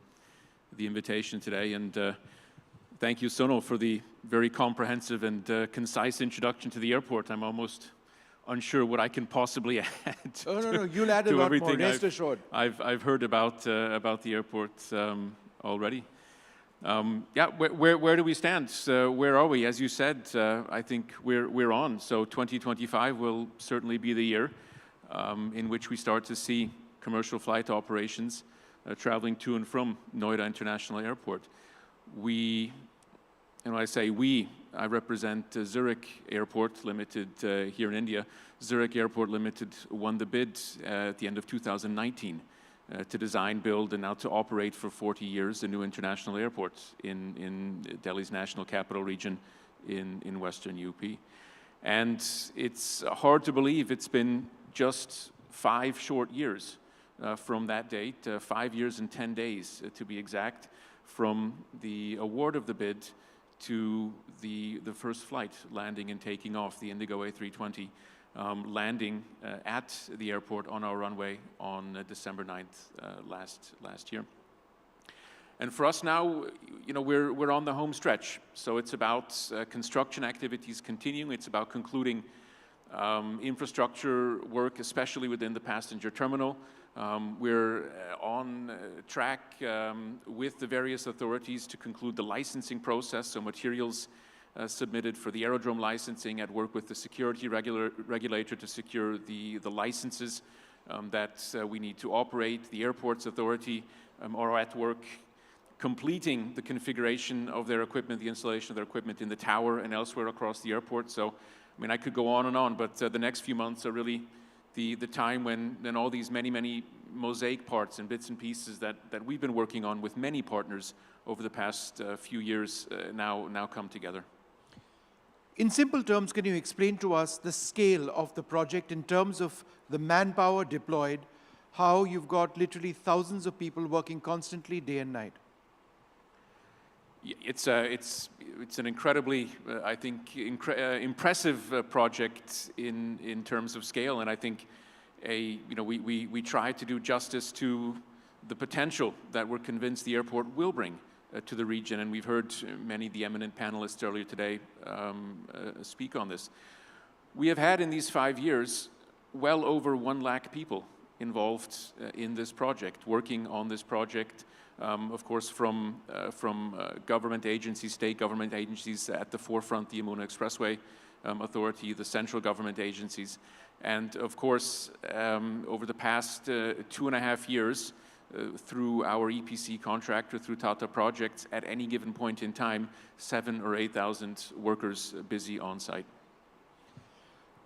Speaker 14: the invitation today. And thank you, Sono, for the very comprehensive and concise introduction to the airport. I'm almost unsure what I can possibly add.
Speaker 4: No, you'll add a lot more, rest assured.
Speaker 14: I've heard about the airport already. Yeah, where do we stand? Where are we? As you said, I think we're on. So 2025 will certainly be the year in which we start to see commercial flight operations traveling to and from Noida International Airport. And when I say we, I represent Zurich Airport Limited here in India. Zurich Airport Limited won the bid at the end of 2019 to design, build, and now to operate for 40 years a new international airport in Delhi's national capital region in Western UP. And it's hard to believe it's been just 5 short years from that date, 5 years and 10 days to be exact, from the award of the bid to the first flight landing and taking off, the Indigo A320, landing at the airport on our runway on December 9th last year. And for us now, we're on the home stretch. So it's about construction activities continuing. It's about concluding infrastructure work, especially within the passenger terminal. We're on track with the various authorities to conclude the licensing process, so materials submitted for the aerodrome licensing, at work with the security regulator to secure the licenses that we need to operate. The airports authority are at work completing the configuration of their equipment, the installation of their equipment in the tower and elsewhere across the airport. So, I mean, I could go on, but the next few months are really the time when all these many mosaic parts and bits and pieces that we've been working on with many partners over the past few years now come together.
Speaker 4: In simple terms, can you explain to us the scale of the project in terms of the manpower deployed, how you've got literally thousands of people working constantly day and night?
Speaker 14: It's an incredibly, I think, impressive project in terms of scale, and I think we try to do justice to the potential that we're convinced the airport will bring to the region, and we've heard many of the eminent panelists earlier today speak on this. We have had in these 5 years well over 1 lakh people involved in this project, working on this project. Of course, from government agencies, state government agencies at the forefront, the Yamuna Expressway Authority, the central government agencies, and of course, over the past 2.5 years, through our EPC contractor, through Tata Projects, at any given point in time, 7,000 or 8,000 workers busy on site.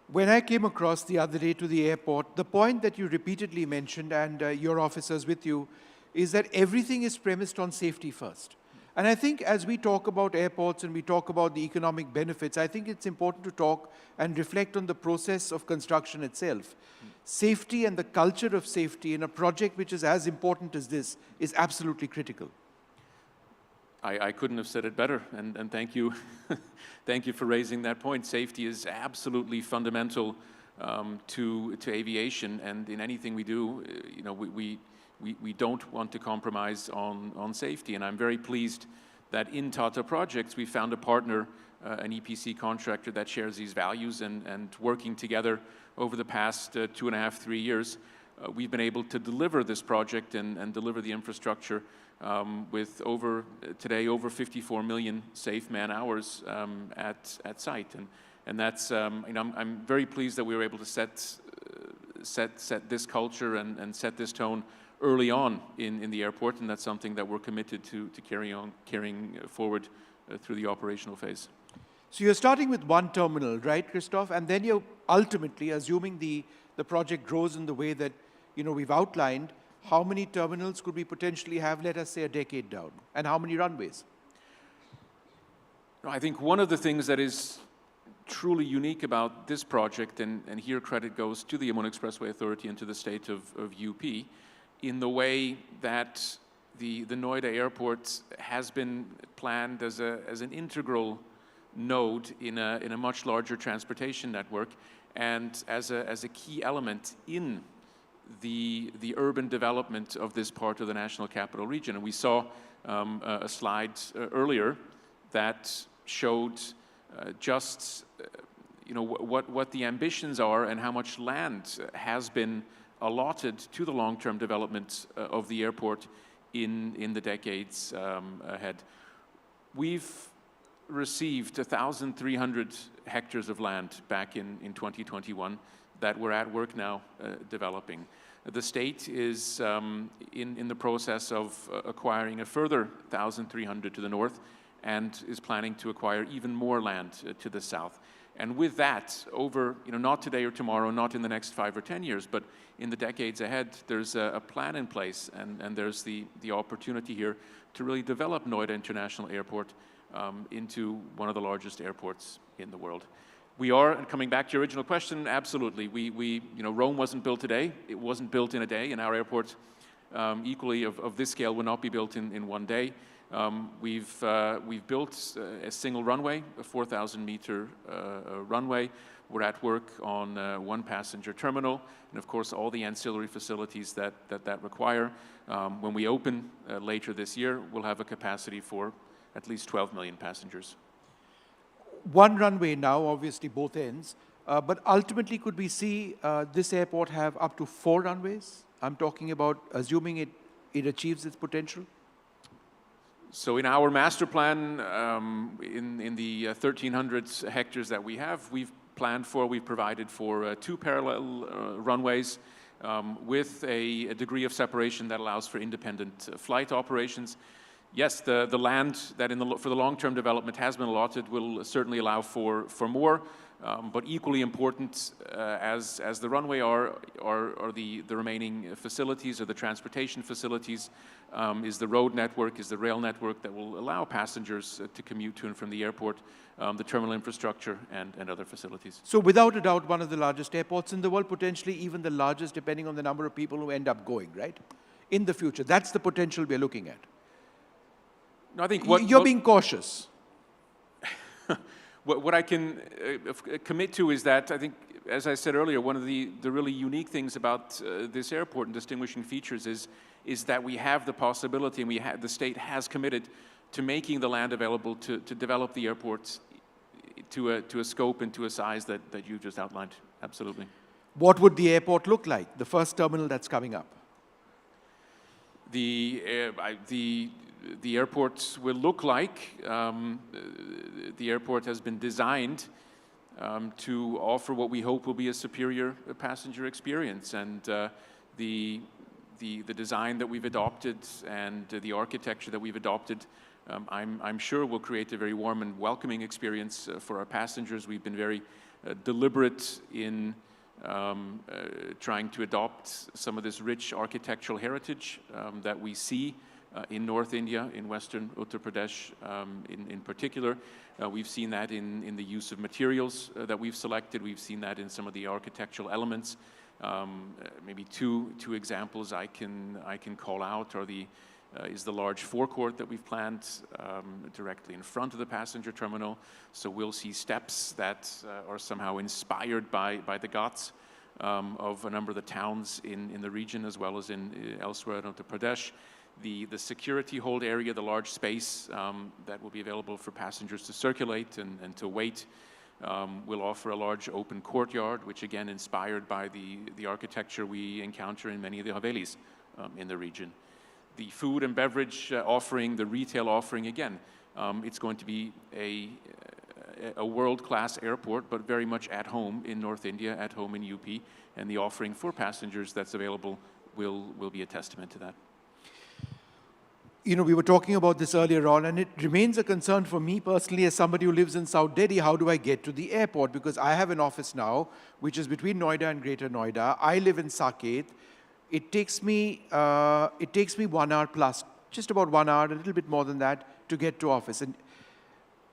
Speaker 4: When I came across the other day to the airport, the point that you repeatedly mentioned, and your officers with you, is that everything is premised on safety first. And I think as we talk about airports and we talk about the economic benefits, I think it's important to talk and reflect on the process of construction itself. Safety and the culture of safety in a project which is as important as this is absolutely critical.
Speaker 14: I couldn't have said it better, and thank you. Thank you for raising that point. Safety is absolutely fundamental to aviation, and in anything we do, we don't want to compromise on safety. And I'm very pleased that in Tata Projects we found a partner, an EPC contractor that shares these values, and working together over the past 2.5, 3 years, we've been able to deliver this project and deliver the infrastructure with today over 54 million safe man-hours at site. And that's, I'm very pleased that we were able to set this culture and set this tone early on in the airport, and that's something that we're committed to carrying forward through the operational phase.
Speaker 4: So you're starting with one terminal, right, Christoph? And then you're ultimately, assuming the project grows in the way that we've outlined, how many terminals could we potentially have, let us say, a decade down? And how many runways?
Speaker 14: I think one of the things that is truly unique about this project, and here credit goes to the Yamuna Expressway Authority and to the state of UP, in the way that the Noida Airport has been planned as an integral node in a much larger transportation network, and as a key element in the urban development of this part of the National Capital Region. And we saw a slide earlier that showed what the ambitions are and how much land has been allotted to the long-term development of the airport in the decades ahead. We've received 1,300 hectares of land back in 2021 that we're at work now developing. The state is in the process of acquiring a further 1,300 to the north, and is planning to acquire even more land to the south. And with that, over, not today or tomorrow, not in the next 5 or 10 years, but in the decades ahead, there's a plan in place, and there's the opportunity here to really develop Noida International Airport into one of the largest airports in the world. We are, and coming back to your original question, absolutely. Rome wasn't built today. It wasn't built in a day, and our airport, equally of this scale, will not be built in one day. We've built a single runway, a 4,000-meter runway. We're at work on one passenger terminal, and of course all the ancillary facilities that require. When we open later this year, we'll have a capacity for at least 12 million passengers.
Speaker 4: One runway now, obviously both ends, but ultimately could we see this airport have up to 4 runways? I'm talking about assuming it achieves its potential.
Speaker 14: So in our master plan, in the 1,300 hectares that we have, we've provided for 2 parallel runways with a degree of separation that allows for independent flight operations. Yes, the land that for the long-term development has been allotted will certainly allow for more, but equally important as the runway are the remaining facilities, or the transportation facilities, is the road network, is the rail network that will allow passengers to commute to and from the airport, the terminal infrastructure, and other facilities.
Speaker 4: So without a doubt, one of the largest airports in the world, potentially even the largest, depending on the number of people who end up going, right? In the future, that's the potential we're looking at.
Speaker 14: No, I think
Speaker 4: you're being cautious.
Speaker 14: What I can commit to is that, I think, as I said earlier, one of the really unique things about this airport and distinguishing features is that we have the possibility, and the state has committed to making the land available to develop the airports to a scope and to a size that you just outlined. Absolutely.
Speaker 4: What would the airport look like, the first terminal that's coming up?
Speaker 14: The airport will look like, the airport has been designed to offer what we hope will be a superior passenger experience. And the design that we've adopted and the architecture that we've adopted, I'm sure will create a very warm and welcoming experience for our passengers. We've been very deliberate in trying to adopt some of this rich architectural heritage that we see in North India, in Western Uttar Pradesh in particular. We've seen that in the use of materials that we've selected. We've seen that in some of the architectural elements. Maybe two examples I can call out is the large forecourt that we've planned directly in front of the passenger terminal. So we'll see steps that are somehow inspired by the ghats of a number of the towns in the region, as well as elsewhere in Uttar Pradesh. The security hold area, the large space that will be available for passengers to circulate and to wait, will offer a large open courtyard, which again inspired by the architecture we encounter in many of the Havelis in the region. The food and beverage offering, the retail offering, again, it's going to be a world-class airport, but very much at home in North India, at home in UP, and the offering for passengers that's available will be a testament to that.
Speaker 4: You know, we were talking about this earlier on, and it remains a concern for me personally as somebody who lives in South Delhi. How do I get to the airport? Because I have an office now, which is between Noida and Greater Noida. I live in Saket. It takes me 1 hour plus, just about 1 hour, a little bit more than that, to get to office. And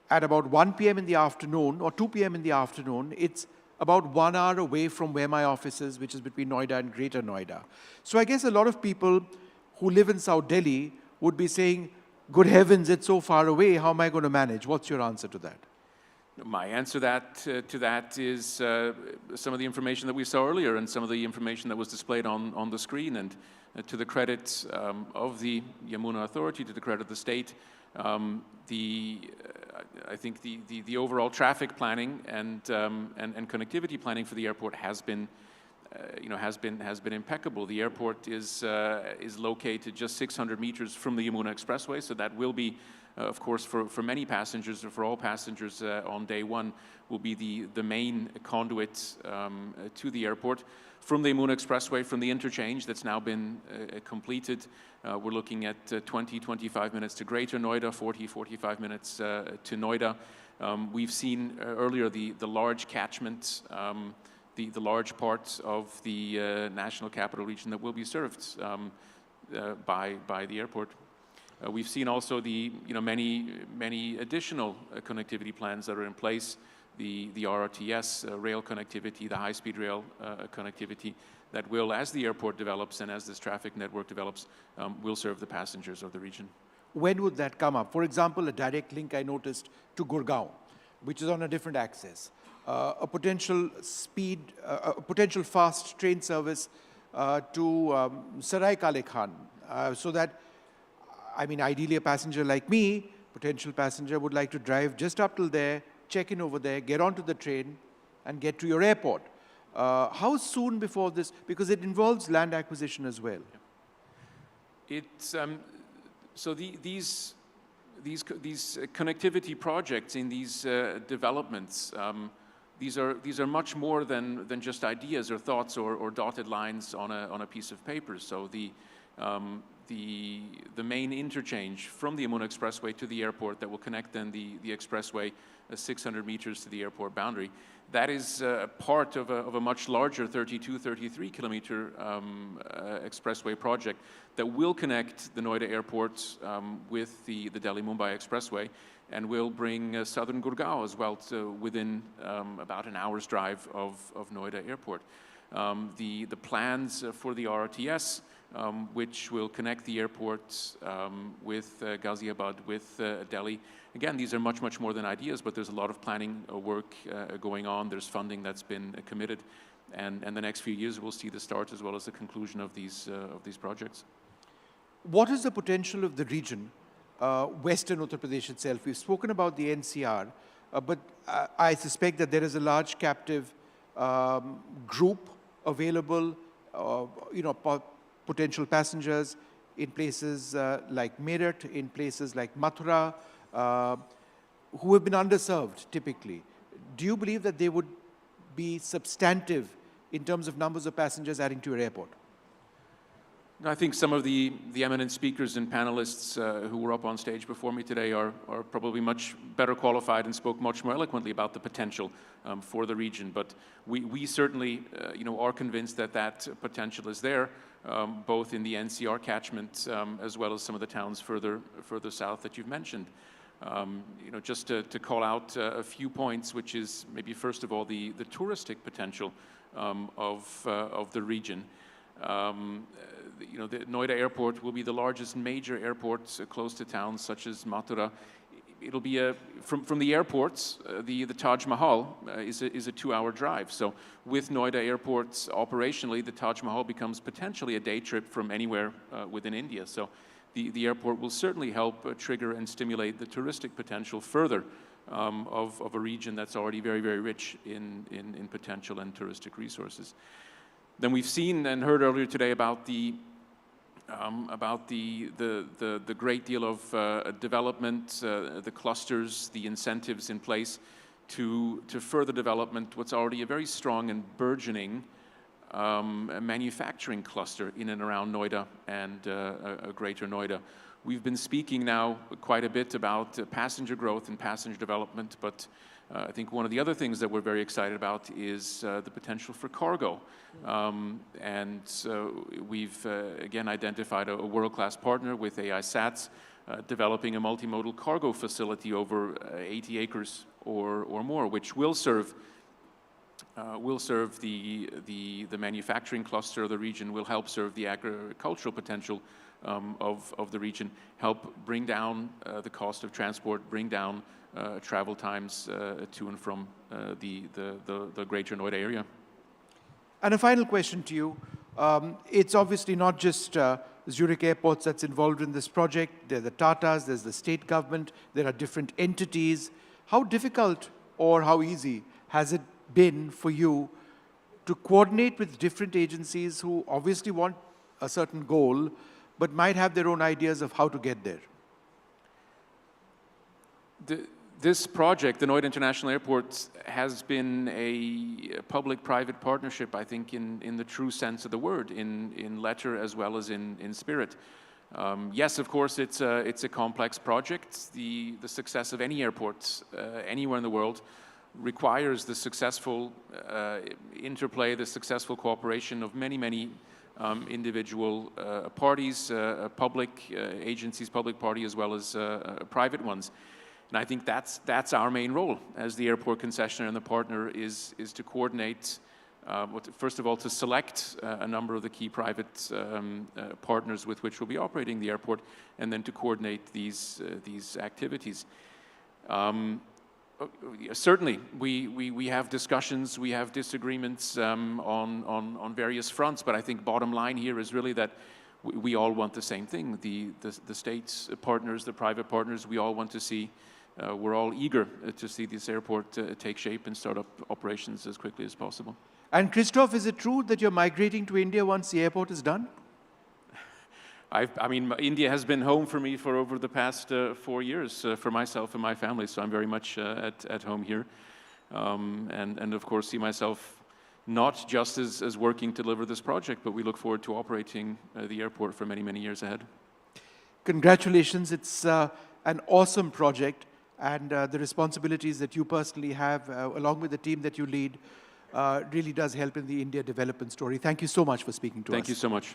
Speaker 4: at about 1 p.m. in the afternoon, or 2 p.m. in the afternoon, it's about 1 hour away from where my office is, which is between Noida and Greater Noida. So I guess a lot of people who live in South Delhi would be saying, good heavens, it's so far away, how am I going to manage? What's your answer to that?
Speaker 14: My answer to that is some of the information that we saw earlier and some of the information that was displayed on the screen. And to the credit of the Yamuna Authority, to the credit of the state, I think the overall traffic planning and connectivity planning for the airport has been impeccable. The airport is located just 600 meters from the Yamuna Expressway, so that will be, of course, for many passengers, or for all passengers on day one, will be the main conduit to the airport. From the Yamuna Expressway, from the interchange that's now been completed, we're looking at 20-25 minutes to Greater Noida, 40-45 minutes to Noida. We've seen earlier the large catchment, the large parts of the National Capital Region that will be served by the airport. We've seen also the many additional connectivity plans that are in place, the RRTS rail connectivity, the high-speed rail connectivity that will, as the airport develops and as this traffic network develops, will serve the passengers of the region. When would that come up? For example, a direct link I noticed to Gurgaon, which is on a different axis. A potential fast train service to Sarai Kale Khan, so that, I mean, ideally a passenger like me, potential passenger, would like to drive just up till there, check in over there, get onto the train, and get to your airport. How soon before this? Because it involves land acquisition as well. It's so these connectivity projects in these developments. These are much more than just ideas or thoughts or dotted lines on a piece of paper. So the main interchange from the Yamuna Expressway to the airport that will connect then the expressway 600 meters to the airport boundary, that is part of a much larger 33 kilometer expressway project that will connect the Noida airport with the Delhi-Mumbai expressway, and will bring southern Gurgaon as well to within about an hour's drive of Noida airport. The plans for the RRTS, which will connect the airport with Ghaziabad, with Delhi. Again, these are much more than ideas, but there's a lot of planning work going on. There's funding that's been committed, and the next few years we'll see the start as well as the conclusion of these projects. What is the potential of the region, Western Uttar Pradesh itself? We've spoken about the NCR, but I suspect that there is a large captive group available, potential passengers in places like Meerut, in places like Mathura, who have been underserved typically. Do you believe that they would be substantive in terms of numbers of passengers adding to your airport? I think some of the eminent speakers and panelists who were up on stage before me today are probably much better qualified and spoke much more eloquently about the potential for the region. But we certainly are convinced that potential is there, both in the NCR catchment as well as some of the towns further south that you've mentioned. Just to call out a few points, which is maybe first of all the touristic potential of the region. The Noida airport will be the largest major airport close to towns such as Mathura. It'll be from the airports, the Taj Mahal is a 2-hour drive. So with Noida airports operationally, the Taj Mahal becomes potentially a day trip from anywhere within India. So the airport will certainly help trigger and stimulate the touristic potential further of a region that's already very, very rich in potential and touristic resources. Then we've seen and heard earlier today about the great deal of development, the clusters, the incentives in place to further development what's already a very strong and burgeoning manufacturing cluster in and around Noida and Greater Noida. We've been speaking now quite a bit about passenger growth and passenger development, but I think one of the other things that we're very excited about is the potential for cargo. And we've again identified a world-class partner with AI SATS, developing a multimodal cargo facility over 80 acres or more, which will serve the manufacturing cluster of the region, will help serve the agricultural potential of the region, help bring down the cost of transport, bring down travel times to and from the Greater Noida area.
Speaker 4: And a final question to you. It's obviously not just Zurich Airports that's involved in this project. There are the Tatas, there's the state government, there are different entities. How difficult or how easy has it been for you to coordinate with different agencies who obviously want a certain goal, but might have their own ideas of how to get there?
Speaker 14: This project, the Noida International Airport, has been a public-private partnership, I think, in the true sense of the word, in letter as well as in spirit. Yes, of course, it's a complex project. The success of any airport anywhere in the world requires the successful interplay, the successful cooperation of many individual parties, public agencies, public party, as well as private ones. And I think that's our main role as the airport concessionaire and the partner is to coordinate, first of all, to select a number of the key private partners with which we'll be operating the airport, and then to coordinate these activities. Certainly, we have discussions, we have disagreements on various fronts, but I think bottom line here is really that we all want the same thing. The state's partners, the private partners, we all want to see, we're all eager to see this airport take shape and start up operations as quickly as possible.
Speaker 4: And Christoph, is it true that you're migrating to India once the airport is done?
Speaker 14: I mean, India has been home for me for over the past 4 years for myself and my family, so I'm very much at home here. And of course, see myself not just as working to deliver this project, but we look forward to operating the airport for many years ahead.
Speaker 4: Congratulations. It's an awesome project, and the responsibilities that you personally have, along with the team that you lead, really does help in the India development story. Thank you so much for speaking to us.
Speaker 14: Thank you so much.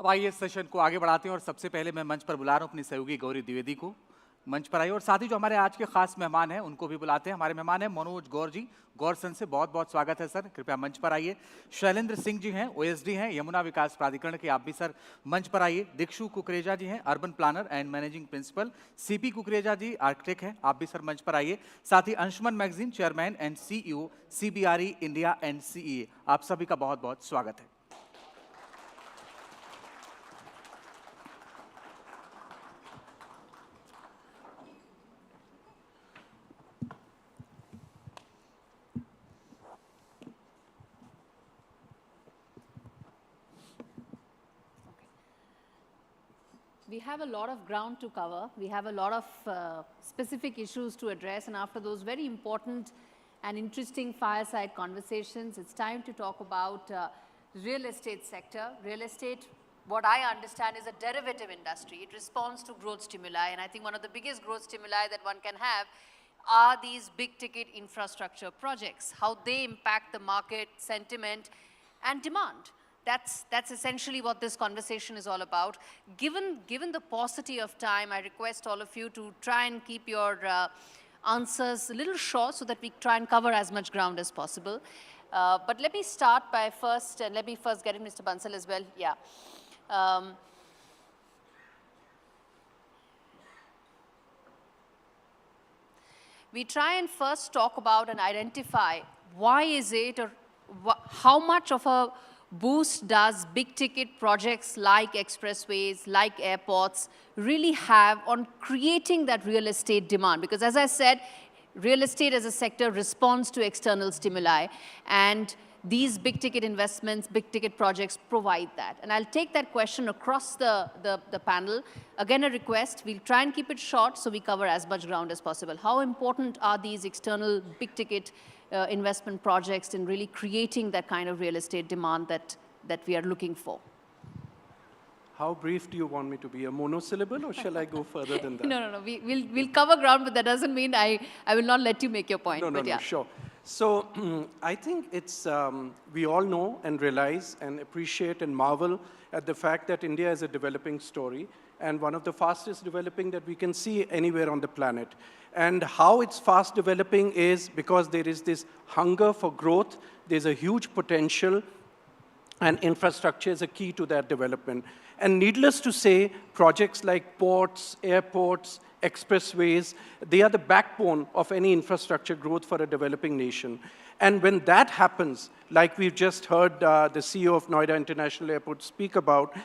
Speaker 1: अब आइए इस session को आगे बढ़ाते हैं और सबसे पहले मैं मंच पर बुला रहा हूं अपनी सहयोगी गौरी द्विवेदी को मंच पर आइए और साथ ही जो हमारे आज के खास मेहमान हैं उनको भी बुलाते हैं। हमारे मेहमान हैं मनोज गौर जी, गौरसन से बहुत बहुत स्वागत है सर, कृपया मंच पर आइए। शैलेंद्र सिंह जी हैं, ओएसडी हैं यमुना विकास प्राधिकरण के, आप भी सर मंच पर आइए। दीक्षु कुकरेजा जी हैं, urban planner and managing principal. CP Kukreja ji architect हैं, आप भी सर मंच पर आइए। साथ ही Anshuman Magazine chairman and CEO CBRE India and CEA, आप सभी का बहुत बहुत स्वागत है।
Speaker 6: We have a lot of ground to cover. We have a lot of specific issues to address, and after those very important and interesting fireside conversations, it's time to talk about real estate sector. Real estate, what I understand, is a derivative industry. It responds to growth stimuli, and I think one of the biggest growth stimuli that one can have are these big ticket infrastructure projects, how they impact the market sentiment and demand. That's essentially what this conversation is all about. Given the paucity of time, I request all of you to try and keep your answers a little short so that we try and cover as much ground as possible. But let me start by let me first get in Mr. Bansal as well. Yeah. We try and first talk about and identify why is it, or how much of a boost does big ticket projects like expressways, like airports really have on creating that real estate demand? Because as I said, real estate as a sector responds to external stimuli, and these big ticket investments, big ticket projects provide that. And I'll take that question across the panel. Again, a request, we'll try and keep it short so we cover as much ground as possible. How important are these external big ticket investment projects in really creating that kind of real estate demand that we are looking for?
Speaker 13: How brief do you want me to be? A monosyllable, or shall I go further than that?
Speaker 6: No. We'll cover ground, but that doesn't mean I will not let you make your point.
Speaker 13: No, sure. So I think it's, we all know and realize and appreciate and marvel at the fact that India is a developing story, and one of the fastest developing that we can see anywhere on the planet. And how it's fast developing is because there is this hunger for growth, there's a huge potential, and infrastructure is a key to that development. And needless to say, projects like ports, airports, expressways, they are the backbone of any infrastructure growth for a developing nation. And when that happens, like we've just heard the CEO of Noida International Airport speak about,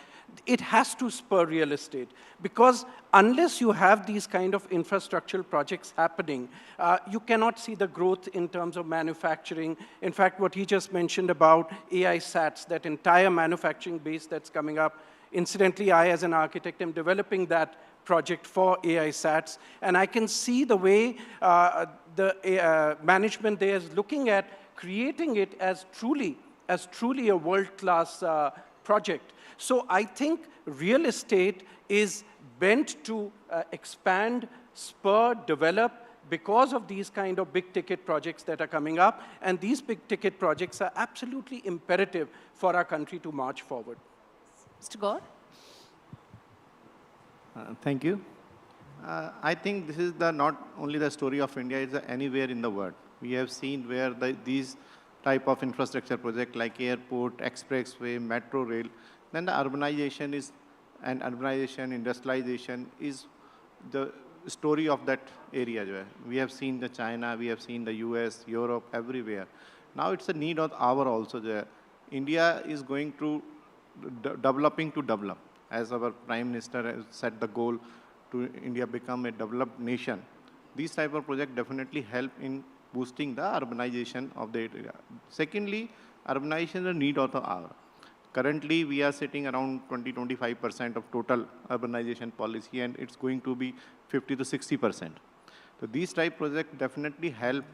Speaker 13: it has to spur real estate. Because unless you have these kind of infrastructural projects happening, you cannot see the growth in terms of manufacturing. In fact, what he just mentioned about AI SATs, that entire manufacturing base that's coming up. Incidentally, I, as an architect, am developing that project for AI SATs, and I can see the way the management there is looking at creating it as truly a world-class project. So I think real estate is bent to expand, spur, develop because of these kind of big-ticket projects that are coming up, and these big-ticket projects are absolutely imperative for our country to march forward.
Speaker 6: Mr. Gaur?
Speaker 15: Thank you. I think this is not only the story of India, it's anywhere in the world. We have seen where these type of infrastructure projects like airport, expressway, metro rail, then the urbanization, industrialization is the story of that area. We have seen the China, we have seen the US, Europe, everywhere. Now it's a need of our also there. India is going to developing to develop. As our Prime Minister has set the goal to India become a developed nation. These type of projects definitely help in boosting the urbanization of the area. Secondly, urbanization is a need of the hour. Currently, we are sitting around 20-25% of total urbanization policy, and it's going to be 50 to 60%. So these type projects definitely help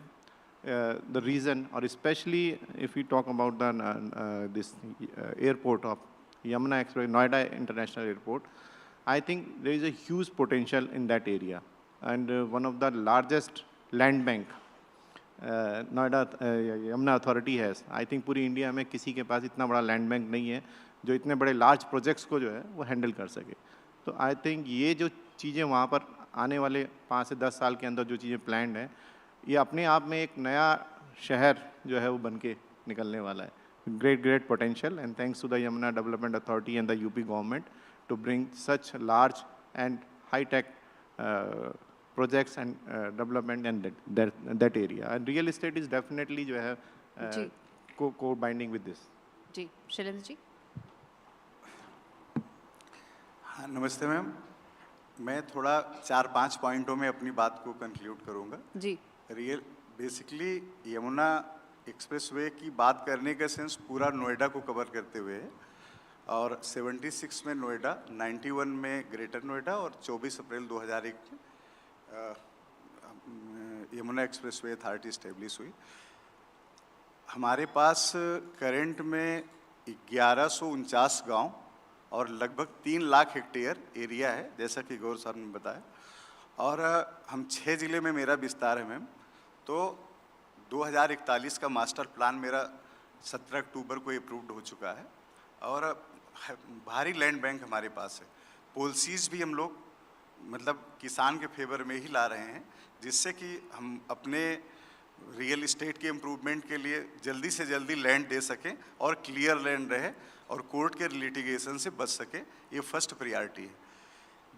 Speaker 15: the region, or especially if we talk about the this airport of Yamuna Express, Noida International Airport. I think there is a huge potential in that area, and one of the largest land bank Noida Yamuna authority है, I think पूरी India में किसी के पास इतना बड़ा land bank नहीं है जो इतने बड़े लार्ज प्रोजेक्ट्स को जो है वो हैंडल कर सके। तो आई थिंक ये जो चीज़ें वहाँ पर आने वाले 5 से 10 साल के अंदर जो चीज़ें प्लान्ड हैं, ये अपने आप में एक नया शहर जो है वो बन के निकलने वाला है। Great potential, and thanks to the Yamuna Development Authority and the UP government to bring such large and high-tech projects and development in that area. And real estate is definitely जो है co-binding with this.
Speaker 6: जी, शैलेंद्र जी।
Speaker 16: हाँ, नमस्ते ma'am. मैं थोड़ा 4-5 पॉइंटों में अपनी बात को कंक्लूड करूँगा।
Speaker 6: जी।
Speaker 16: बेसिकली यमुना एक्सप्रेसवे की बात करने का सेंस पूरा नोएडा को कवर करते हुए है, और 76 में नोएडा, 91 में ग्रेटर नोएडा और 24 अप्रैल 2001 में यमुना एक्सप्रेसवे अथॉरिटी इस्टेब्लिश हुई। हमारे पास करंट में 1149 गांव और लगभग 3 लाख हेक्टेयर एरिया है, जैसा कि गौर साहब ने बताया, और हम 6 ज़िले में मेरा विस्तार है मैम। तो 2041 का मास्टर प्लान मेरा 17 अक्टूबर को अप्रूव्ड हो चुका है, और भारी लैंड बैंक हमारे पास है। पॉलिसीज़ भी हम लोग मतलब किसान के फेवर में ही ला रहे हैं, जिससे कि हम अपने रियल इस्टेट के इम्प्रूवमेंट के लिए जल्दी से जल्दी लैंड दे सकें और क्लियर लैंड रहे और कोर्ट के लिटिगेशन से बच सके। ये फर्स्ट प्रायोरिटी है।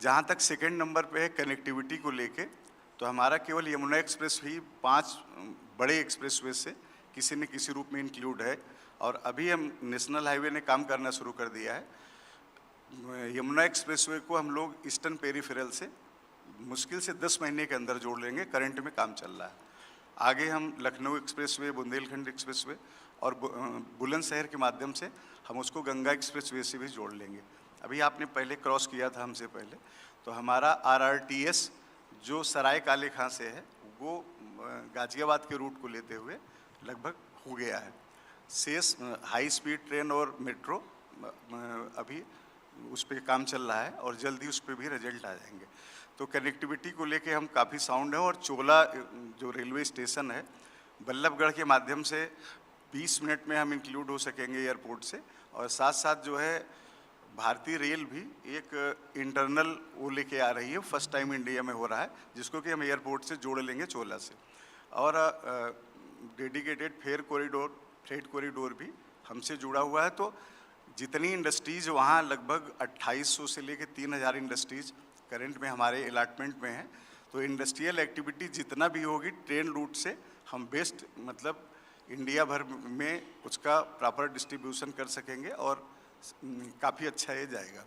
Speaker 16: जहाँ तक सेकेंड नंबर पे है कनेक्टिविटी को लेके, तो हमारा केवल यमुना एक्सप्रेस ही 5 बड़े एक्सप्रेसवे से किसी न किसी रूप में इंक्लूड है, और अभी हम नेशनल हाईवे ने काम करना शुरू कर दिया है। यमुना एक्सप्रेसवे को हम लोग ईस्टर्न पेरीफेरल से मुश्किल से 10 महीने के अंदर जोड़ लेंगे, करंट में काम चल रहा है। आगे हम लखनऊ एक्सप्रेसवे, बुंदेलखंड एक्सप्रेसवे और बुलंदशहर के माध्यम से हम उसको गंगा एक्सप्रेसवे से भी जोड़ लेंगे। अभी आपने पहले क्रॉस किया था हमसे पहले, तो हमारा RRTS जो सराय काले खां से है वो गाजियाबाद के रूट को लेते हुए लगभग हो गया है। शेष हाई स्पीड ट्रेन और मेट्रो अभी उस पर काम चल रहा है और जल्दी उस पर भी रिजल्ट आ जाएंगे। तो कनेक्टिविटी को लेके हम काफ़ी साउंड है, और चोला जो रेलवे स्टेशन है बल्लभगढ़ के माध्यम से 20 मिनट में हम इंक्लूड हो सकेंगे एयरपोर्ट से, और साथ साथ जो है भारतीय रेल भी एक इंटरनल वो लेके आ रही है, फर्स्ट टाइम इंडिया में हो रहा है, जिसको कि हम एयरपोर्ट से जोड़ लेंगे चोला से। और डेडिकेटेड फ्रेट कॉरिडोर भी हमसे जुड़ा हुआ है। तो जितनी इंडस्ट्रीज़ वहाँ लगभग 2800 से लेके 3000 इंडस्ट्रीज़ करंट में हमारे अलॉटमेंट में है। तो इंडस्ट्रियल एक्टिविटी जितना भी होगी ट्रेन रूट से हम बेस्ट मतलब इंडिया भर में उसका प्रॉपर डिस्ट्रीब्यूशन कर सकेंगे, और काफ़ी अच्छा ये जाएगा।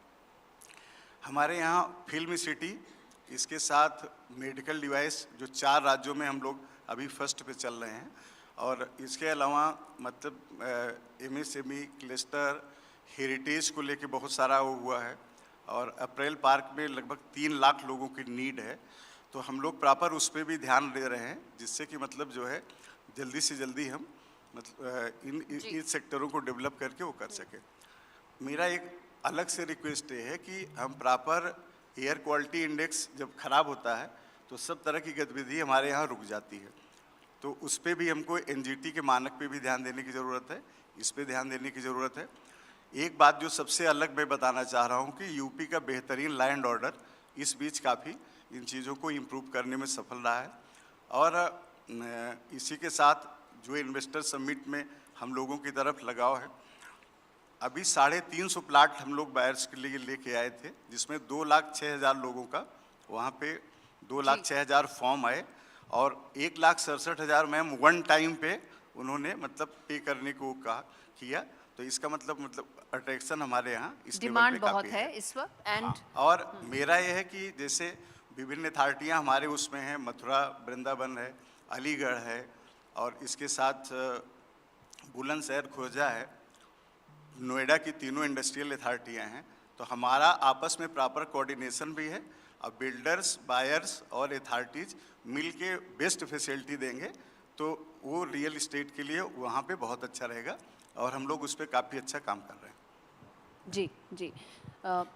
Speaker 16: हमारे यहाँ फिल्म सिटी, इसके साथ मेडिकल डिवाइस जो 4 राज्यों में हम लोग अभी फर्स्ट पे चल रहे हैं, और इसके अलावा मतलब MSME क्लस्टर हेरिटेज को लेके बहुत सारा वो हुआ है, और अप्रैल पार्क में लगभग 3 लाख लोगों की नीड है। तो हम लोग प्रॉपर उस पर भी ध्यान दे रहे हैं, जिससे कि मतलब जो है जल्दी से जल्दी हम मतलब इन सेक्टरों को डेवलप करके वो कर सके। मेरा एक अलग से रिक्वेस्ट ये है कि हम प्रॉपर एयर क्वालिटी इंडेक्स जब ख़राब होता है तो सब तरह की गतिविधि हमारे यहाँ रुक जाती है। तो उस पर भी हमको NGT के मानक पे भी ध्यान देने की ज़रूरत है, इस पे ध्यान देने की ज़रूरत है। एक बात जो सबसे अलग मैं बताना चाह रहा हूँ कि यूपी का बेहतरीन लैंड ऑर्डर इस बीच काफ़ी इन चीज़ों को इम्प्रूव करने में सफल रहा है। और इसी के साथ जो इन्वेस्टर समिट में हम लोगों की तरफ लगाव है, अभी 350 प्लाट हम लोग बायर्स के लिए लेके आए थे, जिसमें 2,06,000 लोगों का वहाँ पे 2,06,000 फॉर्म आए, और 1,67,000 मैम वन टाइम पे उन्होंने मतलब पे करने को कहा किया। तो इसका मतलब अट्रैक्शन हमारे यहाँ इस
Speaker 6: डिमांड बहुत है इस वक्त। एंड
Speaker 16: और मेरा ये है कि जैसे विभिन्न अथॉरिटियाँ हमारे उसमें हैं, मथुरा वृंदावन है, अलीगढ़ है, और इसके साथ बुलंदशहर खोजा है, नोएडा की तीनों इंडस्ट्रियल अथॉरिटियाँ हैं। तो हमारा आपस में प्रॉपर कोऑर्डिनेशन भी है, और बिल्डर्स, बायर्स और अथॉरिटीज़ मिल के बेस्ट फैसिलिटी देंगे, तो वो रियल इस्टेट के लिए वहाँ पे बहुत अच्छा रहेगा, और हम लोग उस पर काफ़ी अच्छा काम कर रहे हैं।
Speaker 6: जी जी,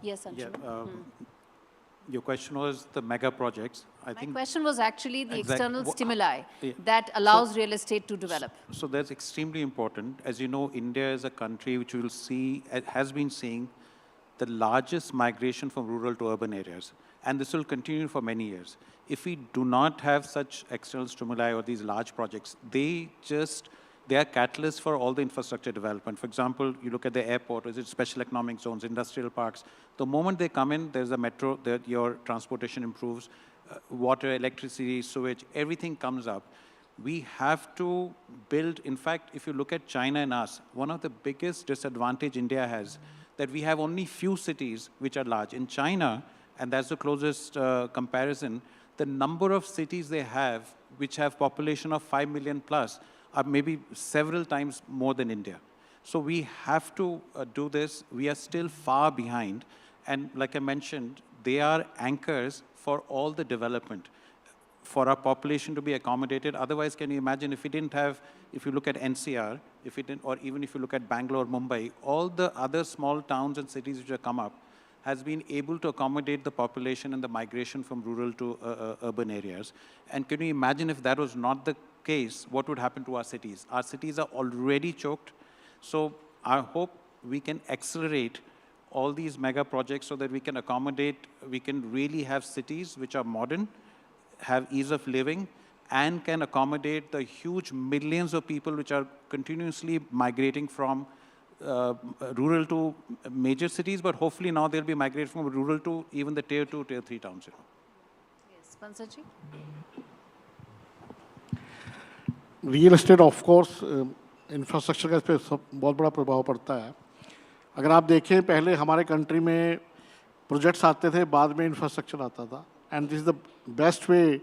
Speaker 6: yes Anshul.
Speaker 9: your question was the mega projects.
Speaker 6: My question was actually the external
Speaker 9: Well,
Speaker 6: stimuli
Speaker 9: yeah.
Speaker 6: that allows real estate to develop.
Speaker 9: So that's extremely important. As you know, India is a country which will see, has been seeing the largest migration from rural to urban areas. And this will continue for many years. If we do not have such external stimuli or these large projects, they are catalysts for all the infrastructure development. For example, you look at the airport, is it special economic zones, industrial parks. The moment they come in, there's a metro, your transportation improves, water, electricity, sewage, everything comes up. We have to build, in fact, if you look at China and us, one of the biggest disadvantage India has, that we have only few cities which are large. In China, and that's the closest comparison, the number of cities they have, which have population of 5 million plus, are maybe several times more than India. So we have to do this. We are still far behind. And like I mentioned, they are anchors for all the development, for our population to be accommodated. Otherwise, can you imagine if we didn't have, if you look at NCR, if we didn't, or even if you look at Bangalore, Mumbai, all the other small towns and cities which have come up has been able to accommodate the population and the migration from rural to urban areas. And can you imagine if that was not the case, what would happen to our cities? Our cities are already choked. So I hope we can accelerate all these mega projects so that we can accommodate, we can really have cities which are modern, have ease of living, and can accommodate the huge millions of people which are continuously migrating from rural to major cities, but hopefully now they'll be migrating from rural to even the tier 2, tier 3 towns.
Speaker 6: Yes, Pansaji?
Speaker 17: Real estate of course infrastructure का इस पर बहुत बड़ा प्रभाव पड़ता है. अगर आप देखें पहले हमारे कंट्री में प्रोजेक्ट्स आते थे, बाद में इंफ्रास्ट्रक्चर आता था, and this is the best way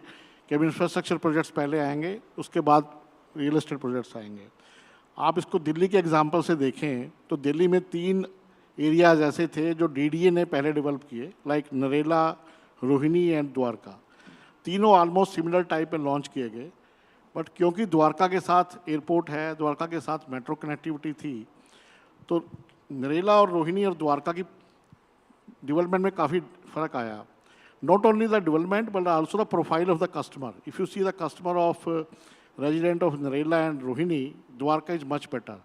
Speaker 17: कि अब इंफ्रास्ट्रक्चर प्रोजेक्ट्स पहले आएंगे, उसके बाद रियल एस्टेट प्रोजेक्ट्स आएंगे. आप इसको दिल्ली के एग्जांपल से देखें तो दिल्ली में 3 एरियाज ऐसे थे जो डीडीए ने पहले डेवलप किए, लाइक नरेला, रोहिणी एंड द्वारका. तीनों ऑलमोस्ट सिमिलर टाइप में लॉन्च किए गए, बट क्योंकि द्वारका के साथ एयरपोर्ट है, द्वारका के साथ मेट्रो कनेक्टिविटी थी, तो नरेला और रोहिणी और द्वारका की डेवलपमेंट में काफ़ी फ़र्क आया. Not only the development, but also the profile of the customer. If you see the customer of resident of Narela and Rohini, Dwarka is much better.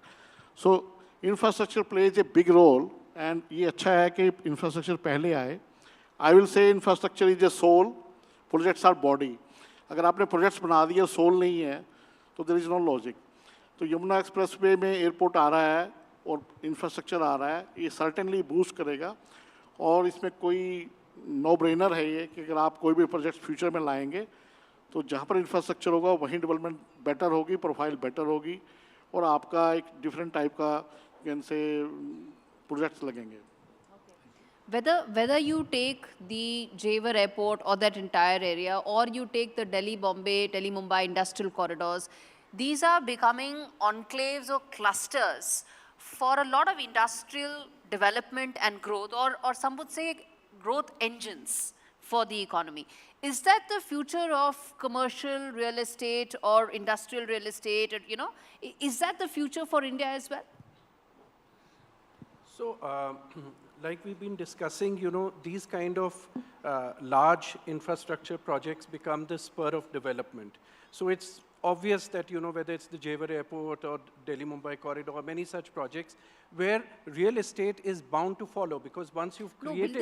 Speaker 17: So infrastructure plays a big role, and ये अच्छा है कि infrastructure पहले आए. I will say infrastructure is a soul, projects are body. अगर आपने projects बना दिए, soul नहीं है, तो there is no logic. तो यमुना एक्सप्रेसवे में एयरपोर्ट आ रहा है और इंफ्रास्ट्रक्चर आ रहा है, ये सर्टेनली बूस्ट करेगा, और इसमें कोई नो ब्रेनर है ये कि अगर आप कोई भी प्रोजेक्ट फ्यूचर में लाएंगे तो जहाँ पर इंफ्रास्ट्रक्चर होगा वहीं डेवलपमेंट बेटर होगी, प्रोफाइल बेटर होगी, और आपका एक डिफरेंट टाइप का कैन से प्रोजेक्ट्स लगेंगे.
Speaker 6: Whether you take the Jewar airport or that entire area, or you take the Delhi-Bombay, Delhi-Mumbai industrial corridors, these are becoming enclaves or clusters for a lot of industrial development and growth, or some would say growth engines for the economy. Is that the future of commercial real estate or industrial real estate? Or, you know, is that the future for India as well?
Speaker 18: So, like we've been discussing, you know, these kind of large infrastructure projects become the spur of development. So it's obvious that, you know, whether it's the Jewar Airport or Delhi-Mumbai corridor or many such projects where real estate is bound to follow, because once you've created
Speaker 6: will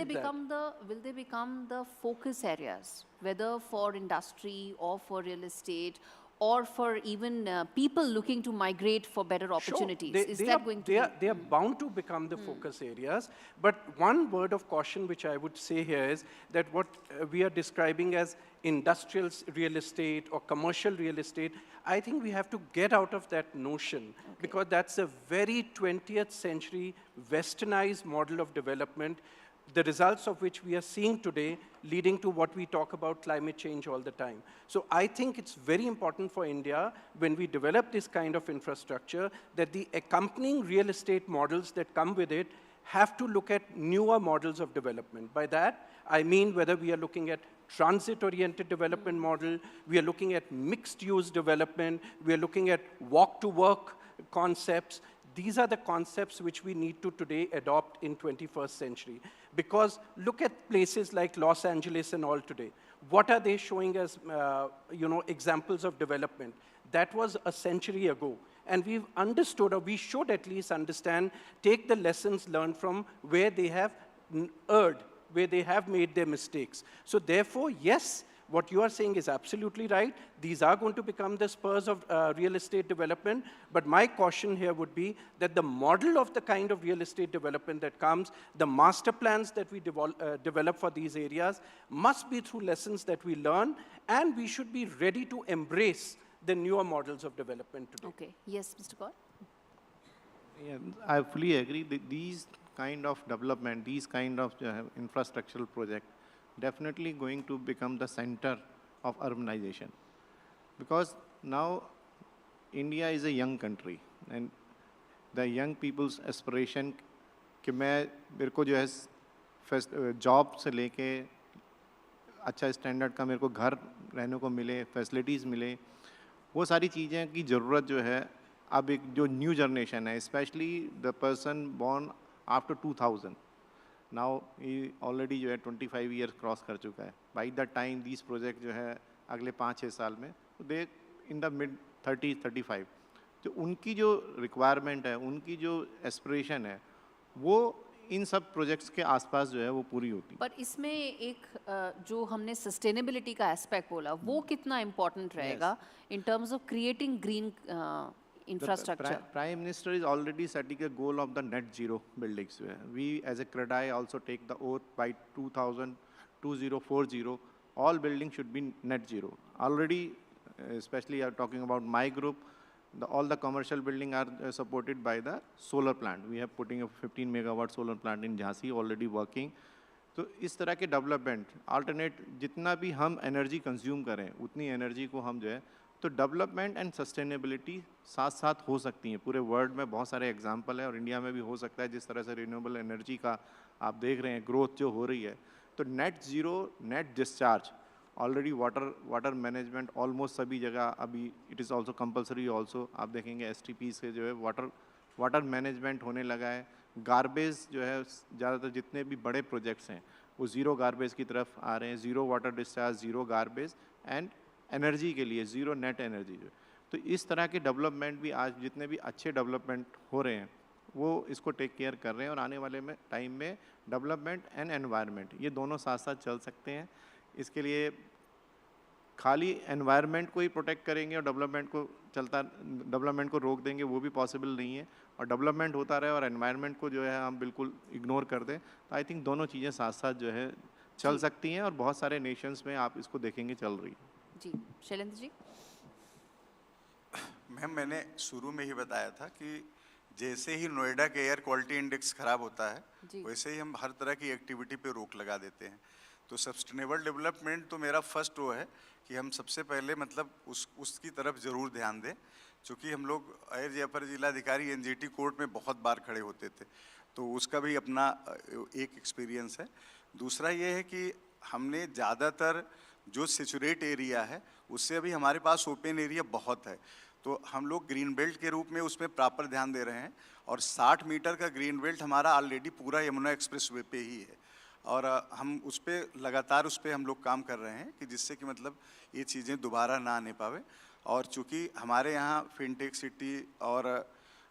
Speaker 6: they become the focus areas, whether for industry or for real estate or for even people looking to migrate for better opportunities?
Speaker 18: Sure.
Speaker 6: Is that going to be?
Speaker 18: They are bound to become the focus areas. But one word of caution which I would say here is that what we are describing as industrial real estate or commercial real estate, I think we have to get out of that notion, because that's a very 20th century westernized model of development, the results of which we are seeing today, leading to what we talk about climate change all the time. So I think it's very important for India, when we develop this kind of infrastructure, that the accompanying real estate models that come with it have to look at newer models of development. By that, I mean whether we are looking at transit-oriented development model, we are looking at mixed-use development, we are looking at walk-to-work concepts. These are the concepts which we need to today adopt in 21st century. Because look at places like Los Angeles and all today. What are they showing as examples of development? That was a century ago. And we've understood, or we should at least understand, take the lessons learned from where they have erred, where they have made their mistakes. So therefore, yes, what you are saying is absolutely right. These are going to become the spurs of real estate development. But my caution here would be that the model of the kind of real estate development that comes, the master plans that we develop for these areas must be through lessons that we learn, and we should be ready to embrace the newer models of development today.
Speaker 6: Okay. Yes, Mr. Kaur?
Speaker 15: Yeah, I fully agree that these kind of development, these kind of infrastructural project, definitely going to become the center of urbanization. Because now India is a young country, and the young people's aspiration कि मेरे को जो है job से लेके अच्छा standard का मेरे को घर रहने को मिले, फैसिलिटीज़ मिले, वो सारी चीज़ें की ज़रूरत जो है अब एक जो न्यू जनरेशन है, specially the person born after 2000, now ये ऑलरेडी जो है 25 ईयर्स क्रॉस कर चुका है. By the time these project जो है अगले 5-6 साल में दे इन द मिड 30-35, तो उनकी जो रिक्वायरमेंट है, उनकी जो एस्पिरेशन है, वो इन सब प्रोजेक्ट्स के आसपास जो है वो पूरी होती.
Speaker 6: पर इसमें एक जो हमने सस्टेनेबिलिटी का एस्पेक्ट बोला, वो कितना इम्पोर्टेंट रहेगा in terms of creating green infrastructure?
Speaker 15: Prime Minister is already setting a goal of the net zero buildings. We as a CREDAI also take the oath by 2040, all buildings should be net zero. Already, especially talking about my group, all the commercial buildings are supported by the solar plant. We have putting a 15 megawatt solar plant in Jhansi already working. तो इस तरह के development alternate जितना भी हम energy consume करें उतनी energy को हम जो है तो डेवलपमेंट एंड सस्टेनेबिलिटी साथ साथ हो सकती हैं. पूरे वर्ल्ड में बहुत सारे एग्जांपल है और इंडिया में भी हो सकता है. जिस तरह से रिन्यूएबल एनर्जी का आप देख रहे हैं ग्रोथ जो हो रही है, तो net zero net discharge already water management almost सभी जगह अभी it is also compulsory. Also आप देखेंगे STP से जो है वाटर मैनेजमेंट होने लगा है. गार्बेज जो है ज़्यादातर जितने भी बड़े प्रोजेक्ट्स हैं वो ज़ीरो गार्बेज की तरफ आ रहे हैं. Zero water discharge, zero garbage and energy के लिए ज़ीरो नेट एनर्जी. जो तो इस तरह के डेवलपमेंट भी आज जितने भी अच्छे डेवलपमेंट हो रहे हैं वो इसको टेक केयर कर रहे हैं. और आने वाले में टाइम में डेवलपमेंट एंड एनवायरनमेंट ये दोनों साथ साथ चल सकते हैं. इसके लिए खाली एनवायरनमेंट को ही प्रोटेक्ट करेंगे और डेवलपमेंट को रोक देंगे वो भी पॉसिबल नहीं है. और डेवलपमेंट होता रहे और एनवायरनमेंट को जो है हम बिल्कुल इग्नोर कर दें, तो आई थिंक दोनों चीज़ें साथ साथ जो है चल सकती हैं. और बहुत सारे नेशंस में आप इसको देखेंगे चल रही है.
Speaker 6: जी शैलेंद्र जी.
Speaker 16: मैम, मैंने शुरू में ही बताया था कि जैसे ही नोएडा के एयर क्वालिटी इंडेक्स खराब होता है, वैसे ही हम हर तरह की एक्टिविटी पे रोक लगा देते हैं. तो सस्टेनेबल डेवलपमेंट तो मेरा फर्स्ट वो है कि हम सबसे पहले मतलब उसकी तरफ ज़रूर ध्यान दें. चूँकि हम लोग अपर जिलाधिकारी NGT कोर्ट में बहुत बार खड़े होते थे, तो उसका भी अपना एक एक्सपीरियंस है. दूसरा ये है कि हमने ज़्यादातर जो सेचुरेट एरिया है उससे अभी हमारे पास ओपन एरिया बहुत है, तो हम लोग ग्रीन बेल्ट के रूप में उसमें प्रॉपर ध्यान दे रहे हैं. और 60 मीटर का ग्रीन बेल्ट हमारा ऑलरेडी पूरा यमुना एक्सप्रेस वे पे ही है, और हम उस पर लगातार उस पर हम लोग काम कर रहे हैं कि जिससे कि मतलब ये चीज़ें दोबारा ना आने पावे. और चूँकि हमारे यहाँ फिनटेक सिटी और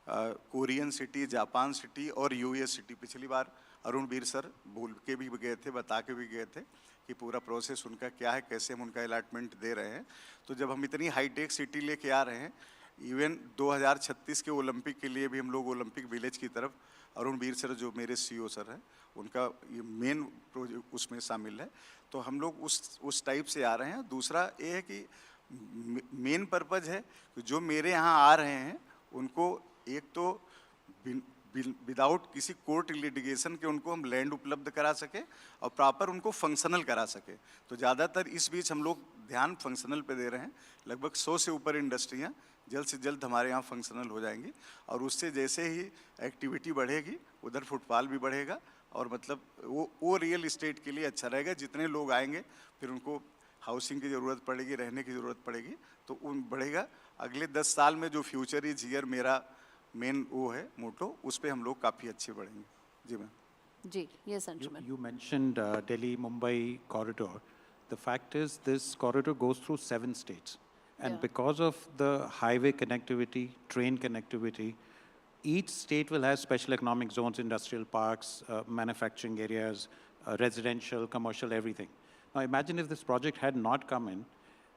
Speaker 16: कोरियन सिटी, जापान सिटी और US सिटी, पिछली बार अरुण वीर सर बोल के भी गए थे, बता के भी गए थे कि पूरा प्रोसेस उनका क्या है, कैसे हम उनका अलॉटमेंट दे रहे हैं. तो जब हम इतनी हाईटेक सिटी लेके आ रहे हैं, इवन 2036 के ओलंपिक के लिए भी हम लोग ओलंपिक विलेज की तरफ, अरुण वीर सर जो मेरे CEO सर हैं, उनका ये मेन प्रोजेक्ट उसमें शामिल है. तो हम लोग उस टाइप से आ रहे हैं. दूसरा ये है कि मेन पर्पज़ है कि जो मेरे यहाँ आ रहे हैं उनको एक तो विदाउट किसी कोर्ट लिटिगेशन के उनको हम लैंड उपलब्ध करा सके और प्रॉपर उनको फंक्शनल करा सके. तो ज़्यादातर इस बीच हम लोग ध्यान फंक्शनल पे दे रहे हैं. लगभग 100 से ऊपर इंडस्ट्रियाँ जल्द से जल्द हमारे यहाँ फंक्शनल हो जाएंगी. और उससे जैसे ही एक्टिविटी बढ़ेगी उधर फुटफॉल भी बढ़ेगा और मतलब वो रियल इस्टेट के लिए अच्छा रहेगा. जितने लोग आएंगे फिर उनको हाउसिंग की ज़रूरत पड़ेगी, रहने की ज़रूरत पड़ेगी, तो उन बढ़ेगा. अगले 10 साल में जो फ्यूचर इज हियर मेरा मेन वो है मोटो, उस पे हम लोग काफ़ी अच्छे बढ़ेंगे। जी मैम।
Speaker 6: जी, yes, Anshuman.
Speaker 19: You mentioned Delhi-Mumbai corridor. The fact is this corridor goes through 7 states. And
Speaker 6: Yeah.
Speaker 19: because of the highway connectivity, train connectivity, each state will have special economic zones, industrial parks, manufacturing areas, residential, commercial, everything. Now imagine if this project had not come in,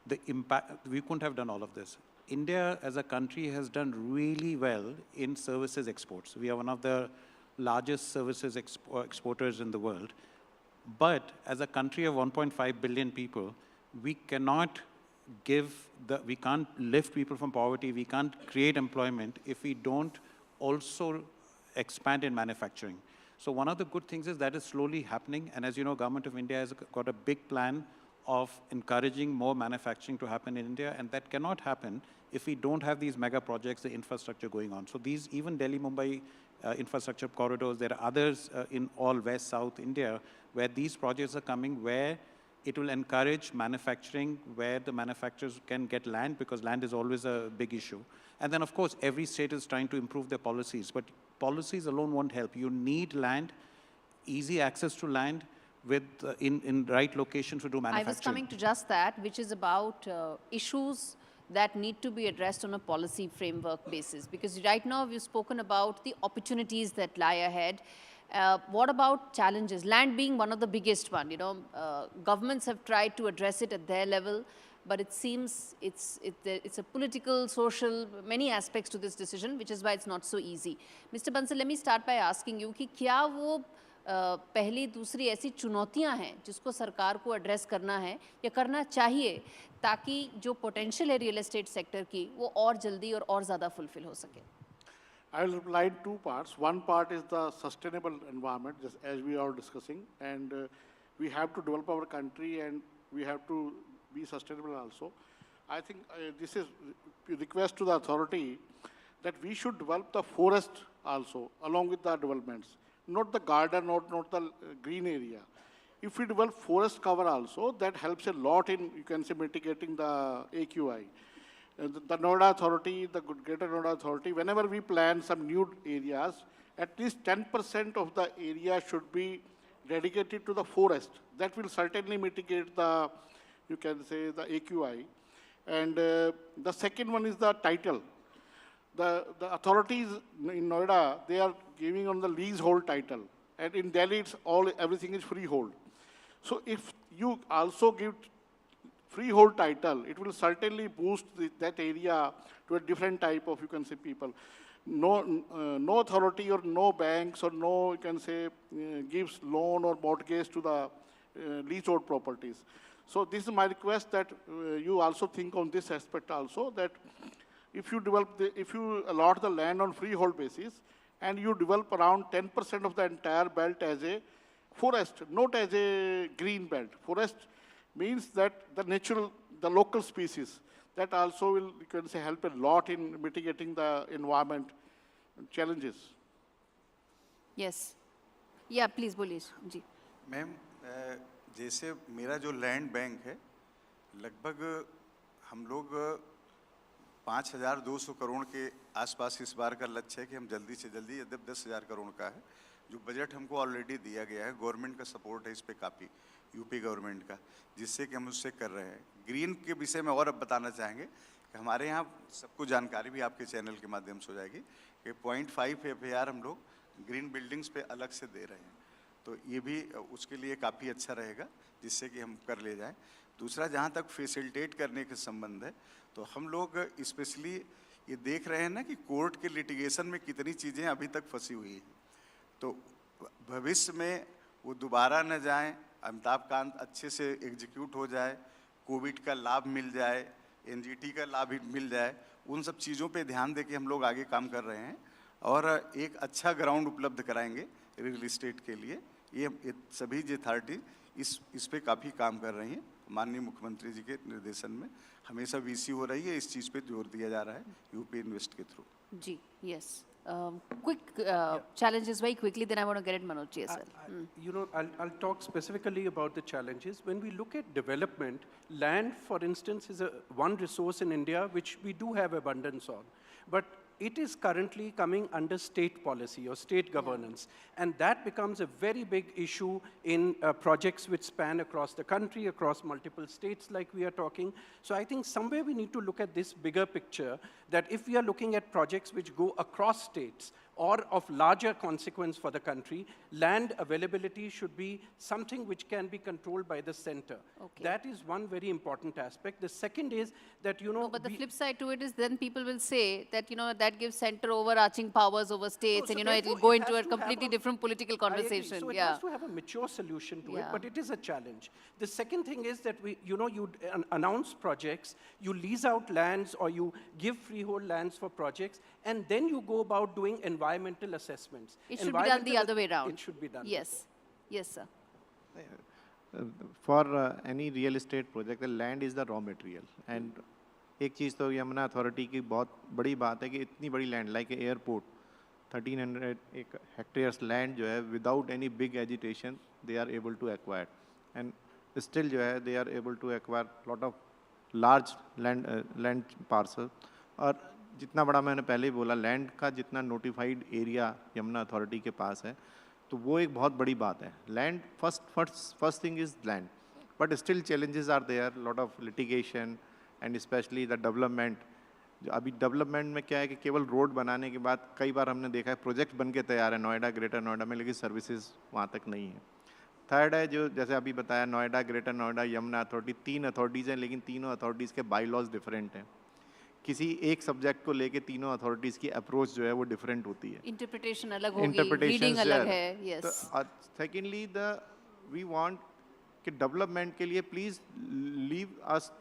Speaker 19: the impact, we couldn't have done all of this. India as a country has done really well in services exports. We are one of the largest services exporters in the world. But as a country of 1.5 billion people, we cannot we can't lift people from poverty, we can't create employment if we don't also expand in manufacturing. So one of the good things is that is slowly happening. And as you know, Government of India has got a big plan of encouraging more manufacturing to happen in India. And that cannot happen if we don't have these mega projects, the infrastructure going on. So these, even Delhi-Mumbai infrastructure corridors, there are others in all West, South India, where these projects are coming, where it will encourage manufacturing, where the manufacturers can get land, because land is always a big issue. And then, of course, every state is trying to improve their policies. But policies alone won't help. You need land, easy access to land, with in right locations to do manufacturing.
Speaker 6: I was coming to just that, which is about issues that need to be addressed on a policy framework basis. Because right now we've spoken about the opportunities that lie ahead. What about challenges? Land being one of the biggest one. You know, governments have tried to address it at their level, but it seems it's a political, social, many aspects to this decision, which is why it's not so easy. Mr. Bansal, let me start by asking you कि क्या वो पहली दूसरी ऐसी चुनौतियां हैं जिसको सरकार को एड्रेस करना है या करना चाहिए ताकि जो पोटेंशियल है रियल एस्टेट सेक्टर की वो और जल्दी और ज़्यादा फुलफिल हो सके?
Speaker 17: I will reply in 2 parts. One part is the sustainable environment, just as we are discussing, and we have to develop our country and we have to be sustainable also. I think this is a request to the authority that we should develop the forest also along with the developments, not the garden, not the green area. If we develop forest cover also, that helps a lot in, you can say, mitigating the AQI. The Noida Authority, the Greater Noida Authority, whenever we plan some new areas, at least 10% of the area should be dedicated to the forest. That will certainly mitigate the, you can say, the AQI. And the second one is the title. The authorities in Noida, they are giving on the leasehold title. And in Delhi, it's everything is freehold. So if you also give freehold title, it will certainly boost that area to a different type of, you can say, people. No authority or no banks or no, you can say, gives loan or mortgage to the leasehold properties. So this is my request that you also think on this aspect also, that if you allot the land on freehold basis and you develop around 10% of the entire belt as a forest, not as a green belt. Forest means that the local species, that also will, you can say, help a lot in mitigating the environment challenges.
Speaker 6: Yes. Yeah, please, बोलिए जी.
Speaker 16: Ma'am, जैसे मेरा जो land bank है, लगभग हम लोग 5,200 करोड़ के आसपास इस बार का लक्ष्य है कि हम जल्दी से जल्दी, यद्यप 10,000 करोड़ का है, जो बजट हमको ऑलरेडी दिया गया है, गवर्नमेंट का सपोर्ट है इस पे काफ़ी, यूपी गवर्नमेंट का, जिससे कि हम उससे कर रहे हैं। ग्रीन के विषय में और अब बताना चाहेंगे कि हमारे यहाँ सबको जानकारी भी आपके चैनल के माध्यम से हो जाएगी कि 0.5 FAR हम लोग ग्रीन बिल्डिंग्स पे अलग से दे रहे हैं, तो ये भी उसके लिए काफ़ी अच्छा रहेगा, जिससे कि हम कर ले जाएँ। दूसरा, जहाँ तक फैसिलिटेट करने के संबंध है, तो हम लोग स्पेशली ये देख रहे हैं ना कि कोर्ट के लिटिगेशन में कितनी चीज़ें अभी तक फंसी हुई हैं, तो भविष्य में वो दोबारा न जाएं, अमिताभ कांत अच्छे से एग्जीक्यूट हो जाए, कोविड का लाभ मिल जाए, NGT का लाभ मिल जाए, उन सब चीज़ों पे ध्यान दे के हम लोग आगे काम कर रहे हैं और एक अच्छा ग्राउंड उपलब्ध कराएंगे रियल इस्टेट के लिए। ये सभी जो अथॉरिटी इस पे काफ़ी काम कर रही हैं, माननीय मुख्यमंत्री जी के निर्देशन में हमेशा VC हो रही है, इस चीज़ पे जोर दिया जा रहा है यूपी इन्वेस्ट के through.
Speaker 6: Ji, yes. Quick challenges very quickly, then I want to get it Manoj as well.
Speaker 18: You know, I'll talk specifically about the challenges. When we look at development, land, for instance, is one resource in India which we do have abundance on. But it is currently coming under state policy or state governance. And that becomes a very big issue in projects which span across the country, across multiple states like we are talking. So I think somewhere we need to look at this bigger picture, that if we are looking at projects which go across states, or of larger consequence for the country, land availability should be something which can be controlled by the center.
Speaker 6: Okay.
Speaker 18: That is one very important aspect. The second is that, you know...
Speaker 6: No, but the flip side to it is then people will say that, you know, that gives center overarching powers over states,
Speaker 18: so
Speaker 6: and, you know, it will
Speaker 18: therefore
Speaker 6: go
Speaker 18: it
Speaker 6: into
Speaker 18: has
Speaker 6: a
Speaker 18: to
Speaker 6: completely
Speaker 18: have a-
Speaker 6: different political
Speaker 18: I agree.
Speaker 6: conversation.
Speaker 18: So it
Speaker 6: Yeah.
Speaker 18: has to have a mature solution to it,
Speaker 6: Yeah.
Speaker 18: but it is a challenge. The second thing is that you know, you announce projects, you lease out lands or you give freehold lands for projects, and then you go about doing environmental assessments.
Speaker 6: It should be done the other way around.
Speaker 18: It should be done.
Speaker 6: Yes. Yes, sir.
Speaker 15: For any real estate project, the land is the raw material. And एक चीज़ तो Yamuna authority की बहुत बड़ी बात है कि इतनी बड़ी land like airport 1300 hectares land जो है without any big agitation they are able to acquire and still जो है they are able to acquire lot of large land parcel. और जितना बड़ा मैंने पहले ही बोला, लैंड का जितना नोटिफाइड एरिया यमुना अथॉरिटी के पास है, तो वो एक बहुत बड़ी बात है. Land first thing is land, but still challenges are there, lot of litigation and specially the development. जो अभी डेवलपमेंट में क्या है कि केवल रोड बनाने के बाद कई बार हमने देखा है प्रोजेक्ट बन के तैयार है नोएडा, ग्रेटर नोएडा में, लेकिन सर्विसेज वहाँ तक नहीं है. थर्ड है जो जैसे अभी बताया, Noida, greater Noida, Yamuna authority, 3 authorities हैं, लेकिन तीनों अथॉरिटीज़ के बाई लॉज डिफरेंट हैं. किसी एक सब्जेक्ट को लेके तीनों अथॉरिटीज़ की अप्रोच जो है वो डिफरेंट होती है.
Speaker 6: इंटरप्रिटेशन अलग होगी, रीडिंग अलग है. यस.
Speaker 15: सेकेंडली वी वांट कि डेवलपमेंट के लिए please leave us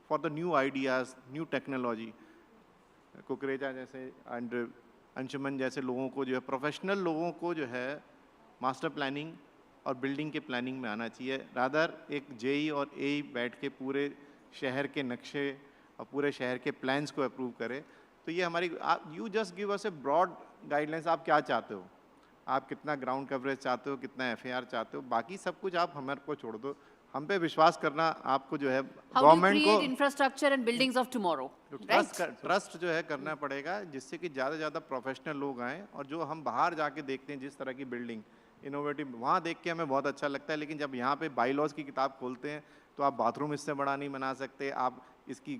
Speaker 15: for the new ideas, new technology. Kukreja जैसे एंड अंशुमन जैसे लोगों को जो है, प्रोफेशनल लोगों को जो है मास्टर प्लानिंग और बिल्डिंग के प्लानिंग में आना चाहिए. रादर एक जेई और एई बैठ के पूरे शहर के नक्शे और पूरे शहर के प्लान्स को अप्रूव करे. तो ये हमारी, you just give us a broad guidelines. आप क्या चाहते हो, आप कितना ग्राउंड कवरेज चाहते हो, कितना एफएआर चाहते हो, बाकी सब कुछ आप हमारे को छोड़ दो. हम पे विश्वास करना आपको जो है गवर्नमेंट को
Speaker 6: infrastructure and buildings of tomorrow,
Speaker 15: trust जो है करना पड़ेगा, जिससे कि ज़्यादा से ज़्यादा प्रोफेशनल लोग आएँ. और जो हम बाहर जाके देखते हैं जिस तरह की बिल्डिंग इनोवेटिव, वहाँ देख के हमें बहुत अच्छा लगता है, लेकिन जब यहाँ पे बाई लॉज की किताब खोलते हैं तो आप बाथरूम इससे बड़ा नहीं बना सकते, आप इसकी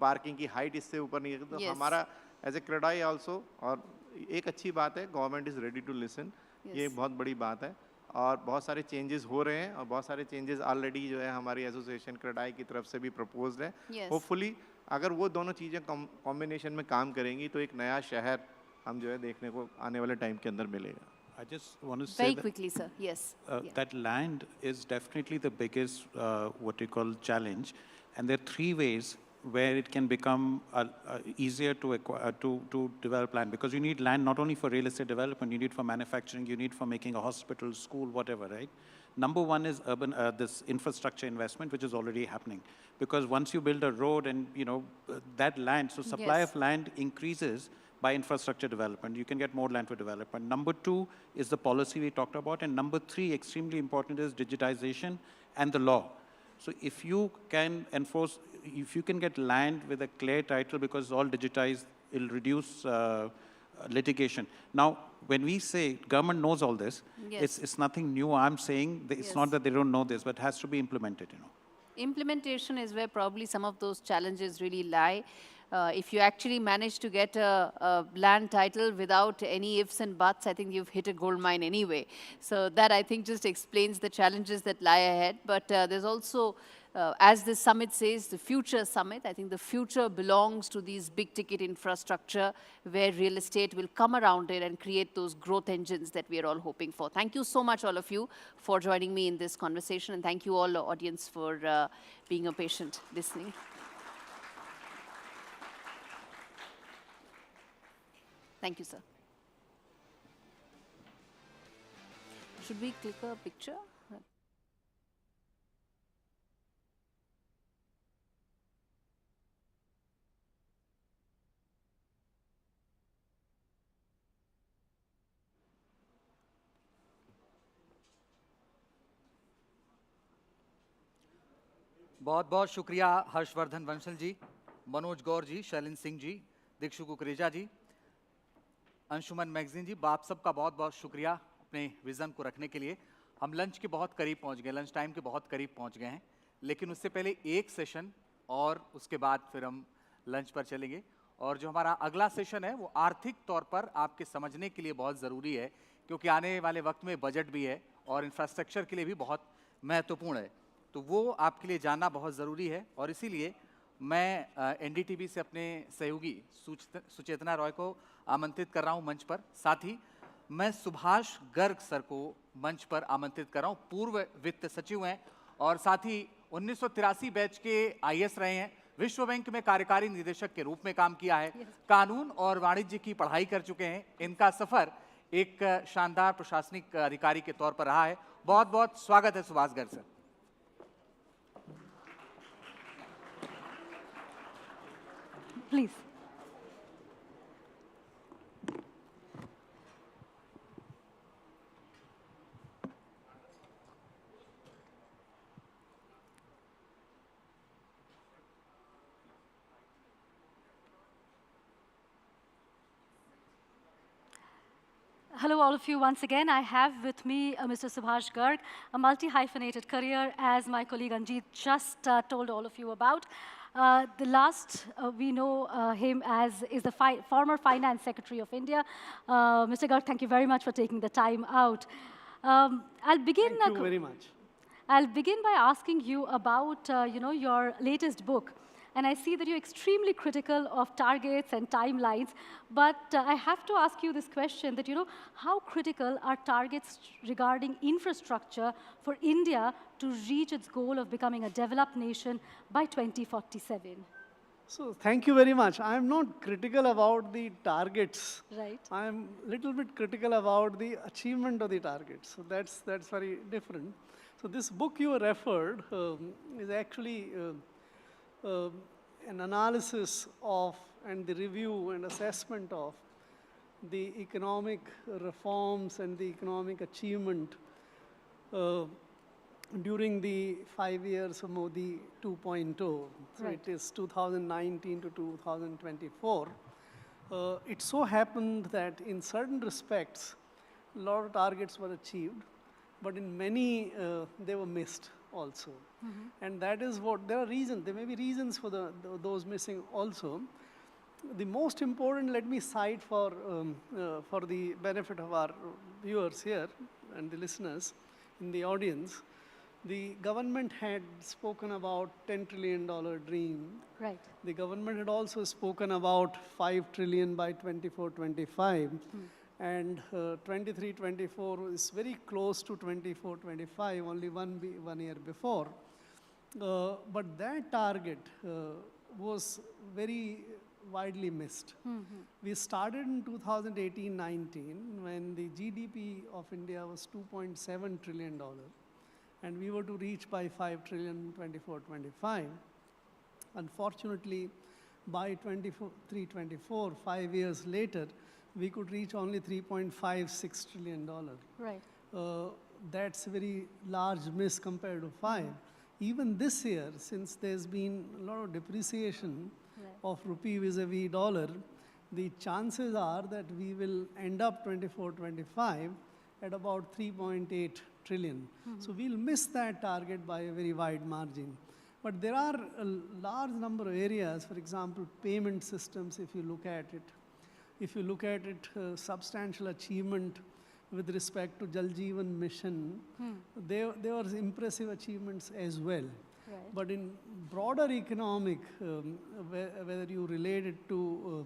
Speaker 15: पार्किंग की हाइट इससे ऊपर नहीं है. तो हमारा एज ए क्रेडाई ऑल्सो, और एक अच्छी बात है government is ready to listen. ये बहुत बड़ी बात है. और बहुत सारे चेंजेस हो रहे हैं, और बहुत सारे चेंजेस ऑलरेडी जो है हमारी एसोसिएशन क्रेडाई की तरफ से भी प्रपोज्ड है. होपफुली अगर वो दोनों चीज़ें कॉम्बिनेशन में काम करेंगी तो एक नया शहर हम जो है देखने को आने वाले टाइम के अंदर मिलेगा.
Speaker 19: I just want to say
Speaker 6: very
Speaker 19: that,
Speaker 6: quickly, sir. Yes.
Speaker 19: That land is definitely the biggest, what you call, challenge. And there are 3 ways where it can become easier to develop land. Because you need land not only for real estate development, you need for manufacturing, you need for making a hospital, school, whatever, right? Number 1 is urban, this infrastructure investment, which is already happening. Because once you build a road and, you know, that land, so supply of land increases by infrastructure development. You can get more land for development. Number 2 is the policy we talked about. And number 3, extremely important, is digitization and the law. So if you can enforce, if you can get land with a clear title because it's all digitized, it'll reduce litigation. Now, when we say government knows all this, it's nothing new. I'm saying that it's not that they don't know this, but it has to be implemented, you know.
Speaker 6: Implementation is where probably some of those challenges really lie. If you actually manage to get a land title without any ifs and buts, I think you've hit a gold mine anyway. So that, I think, just explains the challenges that lie ahead. But there's also, as this summit says, the future summit. I think the future belongs to these big ticket infrastructure where real estate will come around it and create those growth engines that we are all hoping for. Thank you so much, all of you, for joining me in this conversation. And thank you all, audience, for being a patient listening. Thank you, sir. Should we click a picture?
Speaker 1: बहुत बहुत शुक्रिया हर्षवर्धन वंशल जी, मनोज गौर जी, शैलेंद्र सिंह जी, दीक्षु कुकरेजा जी. Anshuman magazine जी, आप सबका बहुत बहुत शुक्रिया अपने vision को रखने के लिए। हम लंच के बहुत करीब पहुंच गए, लंच टाइम के बहुत करीब पहुंच गए हैं, लेकिन उससे पहले एक सेशन और उसके बाद फिर हम लंच पर चलेंगे। और जो हमारा अगला सेशन है वो आर्थिक तौर पर आपके समझने के लिए बहुत ज़रूरी है, क्योंकि आने वाले वक्त में बजट भी है और इंफ्रास्ट्रक्चर के लिए भी बहुत महत्वपूर्ण है, तो वो आपके लिए जानना बहुत ज़रूरी है। और इसीलिए मैं NDTV से अपने सहयोगी सुचेतना रॉय को आमंत्रित कर रहा हूँ मंच पर। साथ ही मैं सुभाष गर्ग सर को मंच पर आमंत्रित कर रहा हूँ। पूर्व वित्त सचिव हैं और साथ ही 1983 बैच के IAS रहे हैं, विश्व बैंक में कार्यकारी निदेशक के रूप में काम किया है, कानून और वाणिज्य की पढ़ाई कर चुके हैं। इनका सफर एक शानदार प्रशासनिक अधिकारी के तौर पर रहा है। बहुत बहुत स्वागत है Subhash Garg sir.
Speaker 2: Please. Hello, all of you. Once again, I have with me Mr. Subhash Garg, a multi-hyphenated career, as my colleague Anjeet just told all of you about. We know him as is the former Finance Secretary of India. Mr. Garg, thank you very much for taking the time out. I'll begin.
Speaker 18: Thank you very much.
Speaker 2: I'll begin by asking you about your latest book. And I see that you're extremely critical of targets and timelines. But I have to ask you this question that, how critical are targets regarding infrastructure for India to reach its goal of becoming a developed nation by 2047?
Speaker 18: So thank you very much. I'm not critical about the targets.
Speaker 2: Right.
Speaker 18: I'm a little bit critical about the achievement of the targets. So that's very different. So this book you referred is actually an analysis of and the review and assessment of the economic reforms and the economic achievement during the 5 years of Modi 2.0. So
Speaker 2: Right.
Speaker 18: it is 2019 to 2024. It so happened that in certain respects, a lot of targets were achieved, but in many they were missed also. And that is what, there may be reasons for those missing also. The most important, let me cite for the benefit of our viewers here and the listeners in the audience. The government had spoken about $10 trillion dream.
Speaker 2: Right.
Speaker 18: The government had also spoken about 5 trillion by 24-25. And 23-24 is very close to 24-25, only one year before. But that target was very widely missed. We started in 2018-19 when the GDP of India was $2.7 trillion. And we were to reach by 5 trillion 24-25. Unfortunately, by 23-24, 5 years later, we could reach only $3.56 trillion.
Speaker 2: Right.
Speaker 18: That's a very large miss compared to 5. Even this year, since there's been a lot of depreciation of rupee vis-a-vis dollar, the chances are that we will end up 24-25 at about 3.8 trillion. So we'll miss that target by a very wide margin. But there are a large number of areas, for example, payment systems, if you look at it. If you look at it, substantial achievement with respect to Jal Jeevan Mission, there were impressive achievements as well.
Speaker 2: Right.
Speaker 18: But in broader economic, whether you relate it to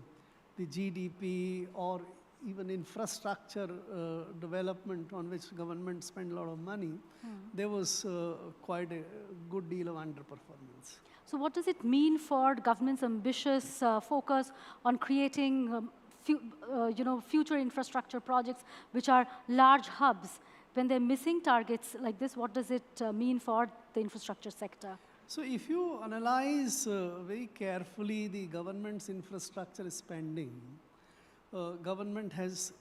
Speaker 18: the GDP or even infrastructure development on which government spend a lot of money, there was quite a good deal of underperformance.
Speaker 2: So what does it mean for the government's ambitious focus on creating future infrastructure projects which are large hubs? When they're missing targets like this, what does it mean for the infrastructure sector?
Speaker 18: So if you analyze very carefully the government's infrastructure spending, government has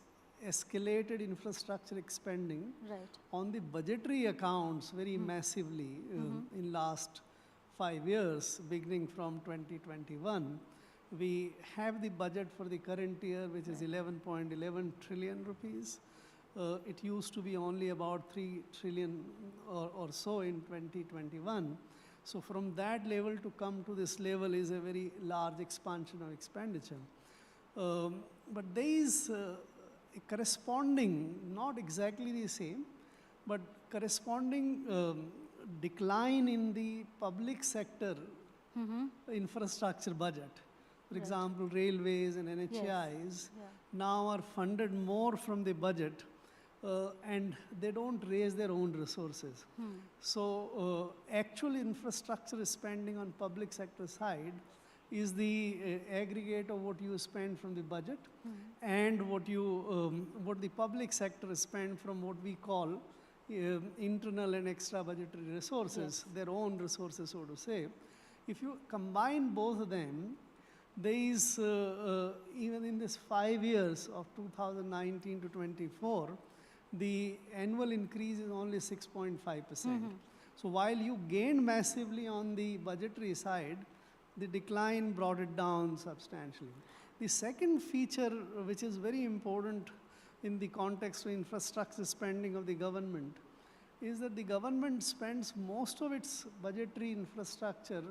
Speaker 18: escalated infrastructure spending on the budgetary accounts very massively in last 5 years, beginning from 2021.
Speaker 20: We have the budget for the current year, which is 11.11 trillion rupees. It used to be only about 3 trillion or so in 2021. So from that level to come to this level is a very large expansion of expenditure. But there is a corresponding, not exactly the same, but corresponding decline in the public sector infrastructure budget. For example, railways and NHIs now are funded more from the budget and they don't raise their own resources. So actual infrastructure spending on public sector side is the aggregate of what you spend from the budget and what the public sector spend from what we call internal and extra budgetary resources, their own resources, so to say. If you combine both of them, there is, even in this 5 years of 2019 to 24, the annual increase is only 6.5%. So while you gained massively on the budgetary side, the decline brought it down substantially. The second feature, which is very important in the context of infrastructure spending of the government, is that the government spends most of its budgetary infrastructure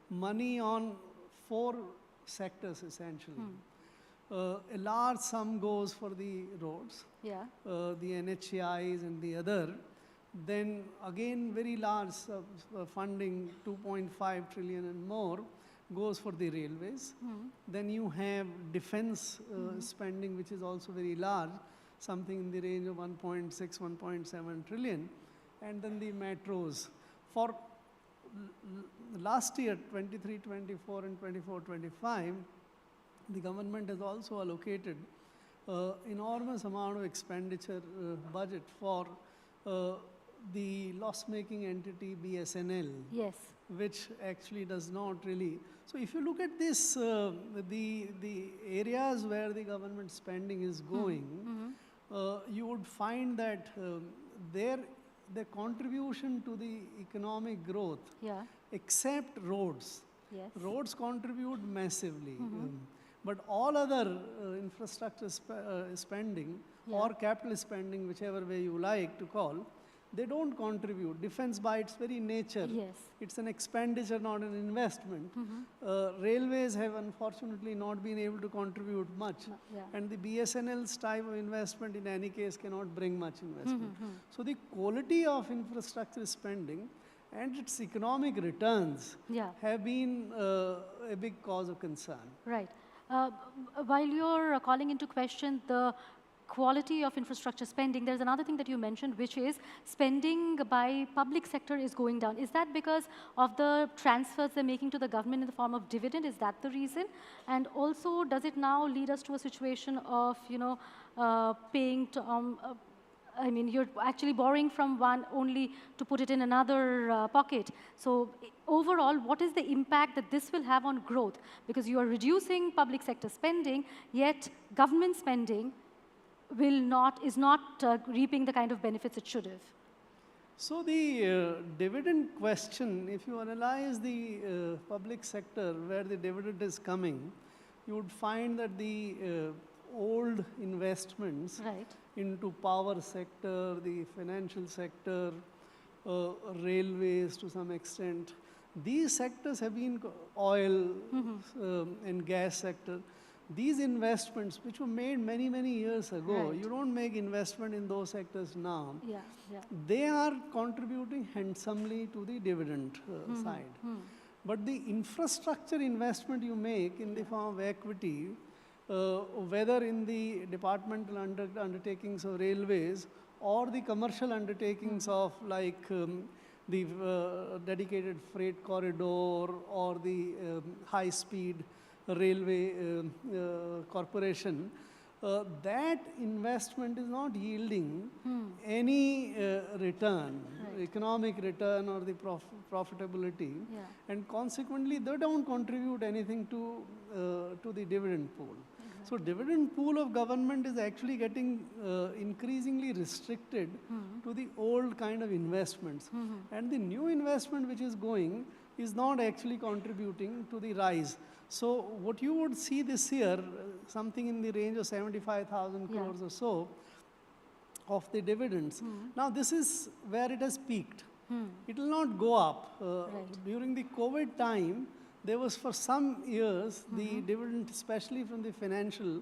Speaker 20: money on 4 sectors essentially. A large sum goes for the roads, the NHIs and the other. Then again very large funding, 2.5 trillion and more, goes for the railways. Then you have defense spending, which is also very large, something in the range of 1.6, 1.7 trillion. And then the metros. For last year, 23, 24 and 24, 25, the government has also allocated enormous amount of expenditure budget for the loss-making entity BSNL, which actually does not really. So if you look at this, the areas where the government spending is going, you would find that their contribution to the economic growth, except roads. Roads contribute massively. But all other infrastructure spending or capital spending, whichever way you like to call, they don't contribute. Defense by its very nature, it's an expenditure, not an investment. Railways have unfortunately not been able to contribute much. And the BSNL's type of investment in any case cannot bring much investment. So the quality of infrastructure spending and its economic returns have been a big cause of concern.
Speaker 2: Right. While you're calling into question the quality of infrastructure spending, there's another thing that you mentioned, which is spending by public sector is going down. Is that because of the transfers they're making to the government in the form of dividend? Is that the reason? And also, does it now lead us to a situation of, paying to, I mean, you're actually borrowing from one only to put it in another pocket. So overall, what is the impact that this will have on growth? Because you are reducing public sector spending, yet government spending is not reaping the kind of benefits it should have.
Speaker 20: So the dividend question, if you analyze the public sector where the dividend is coming, you would find that the old investments into power sector, the financial sector, railways to some extent, these sectors have been oil and gas sector. These investments, which were made many, many years ago, you don't make investment in those sectors now. They are contributing handsomely to the dividend side. But the infrastructure investment you make in the form of equity, whether in the departmental undertakings of railways or the commercial undertakings of like the dedicated freight corridor or the high-speed railway corporation, that investment is not yielding any return, economic return or the profitability, and consequently they don't contribute anything to the dividend pool. So dividend pool of government is actually getting increasingly restricted to the old kind of investments. And the new investment which is going is not actually contributing to the rise. So what you would see this year, something in the range of 75,000 crores or so of the dividends. Now this is where it has peaked. It will not go up. During the COVID time, there was for some years the dividend, especially from the financial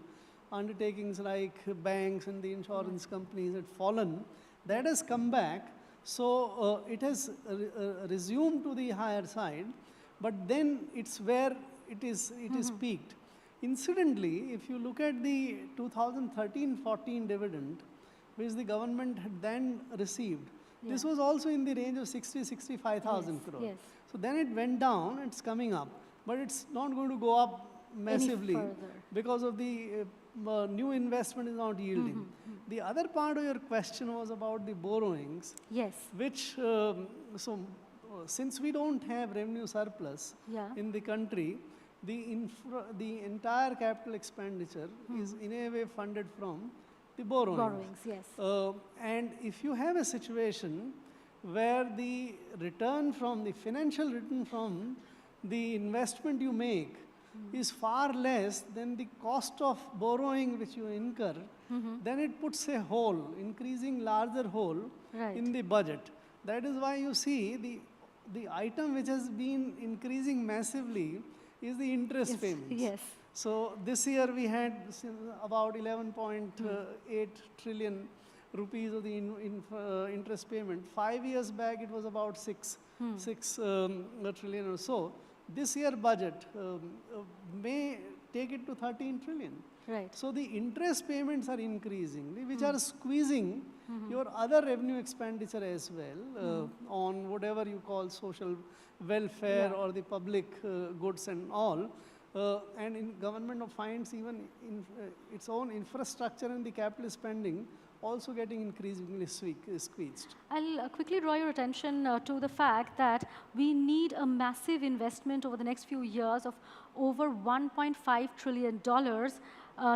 Speaker 20: undertakings like banks and the insurance companies, had fallen. That has come back. So it has resumed to the higher side, but then it's where it is peaked. Incidentally, if you look at the 2013-14 dividend, which the government had then received, this was also in the range of 65,000 crores.
Speaker 2: Yes.
Speaker 20: So then it went down, it's coming up, but it's not going to go up massively because of the new investment is not yielding. The other part of your question was about the borrowings.
Speaker 2: Yes.
Speaker 20: Which, since we don't have revenue surplus in the country, the entire capital expenditure is in a way funded from the borrowings.
Speaker 2: Yes.
Speaker 20: And if you have a situation where the return from the financial return from the investment you make is far less than the cost of borrowing which you incur, then it puts a hole, increasing larger hole in the budget. That is why you see the item which has been increasing massively is the interest payments.
Speaker 2: Yes.
Speaker 20: So this year we had about 11.8 trillion rupees of the interest payment. 5 years back it was about 6 trillion or so. This year budget may take it to 13 trillion.
Speaker 2: Right.
Speaker 20: So the interest payments are increasing, which are squeezing your other revenue expenditure as well on whatever you call social welfare or the public goods and all. And in government finds even in its own infrastructure and the capital spending also getting increasingly squeezed.
Speaker 2: I'll quickly draw your attention to the fact that we need a massive investment over the next few years of over $1.5 trillion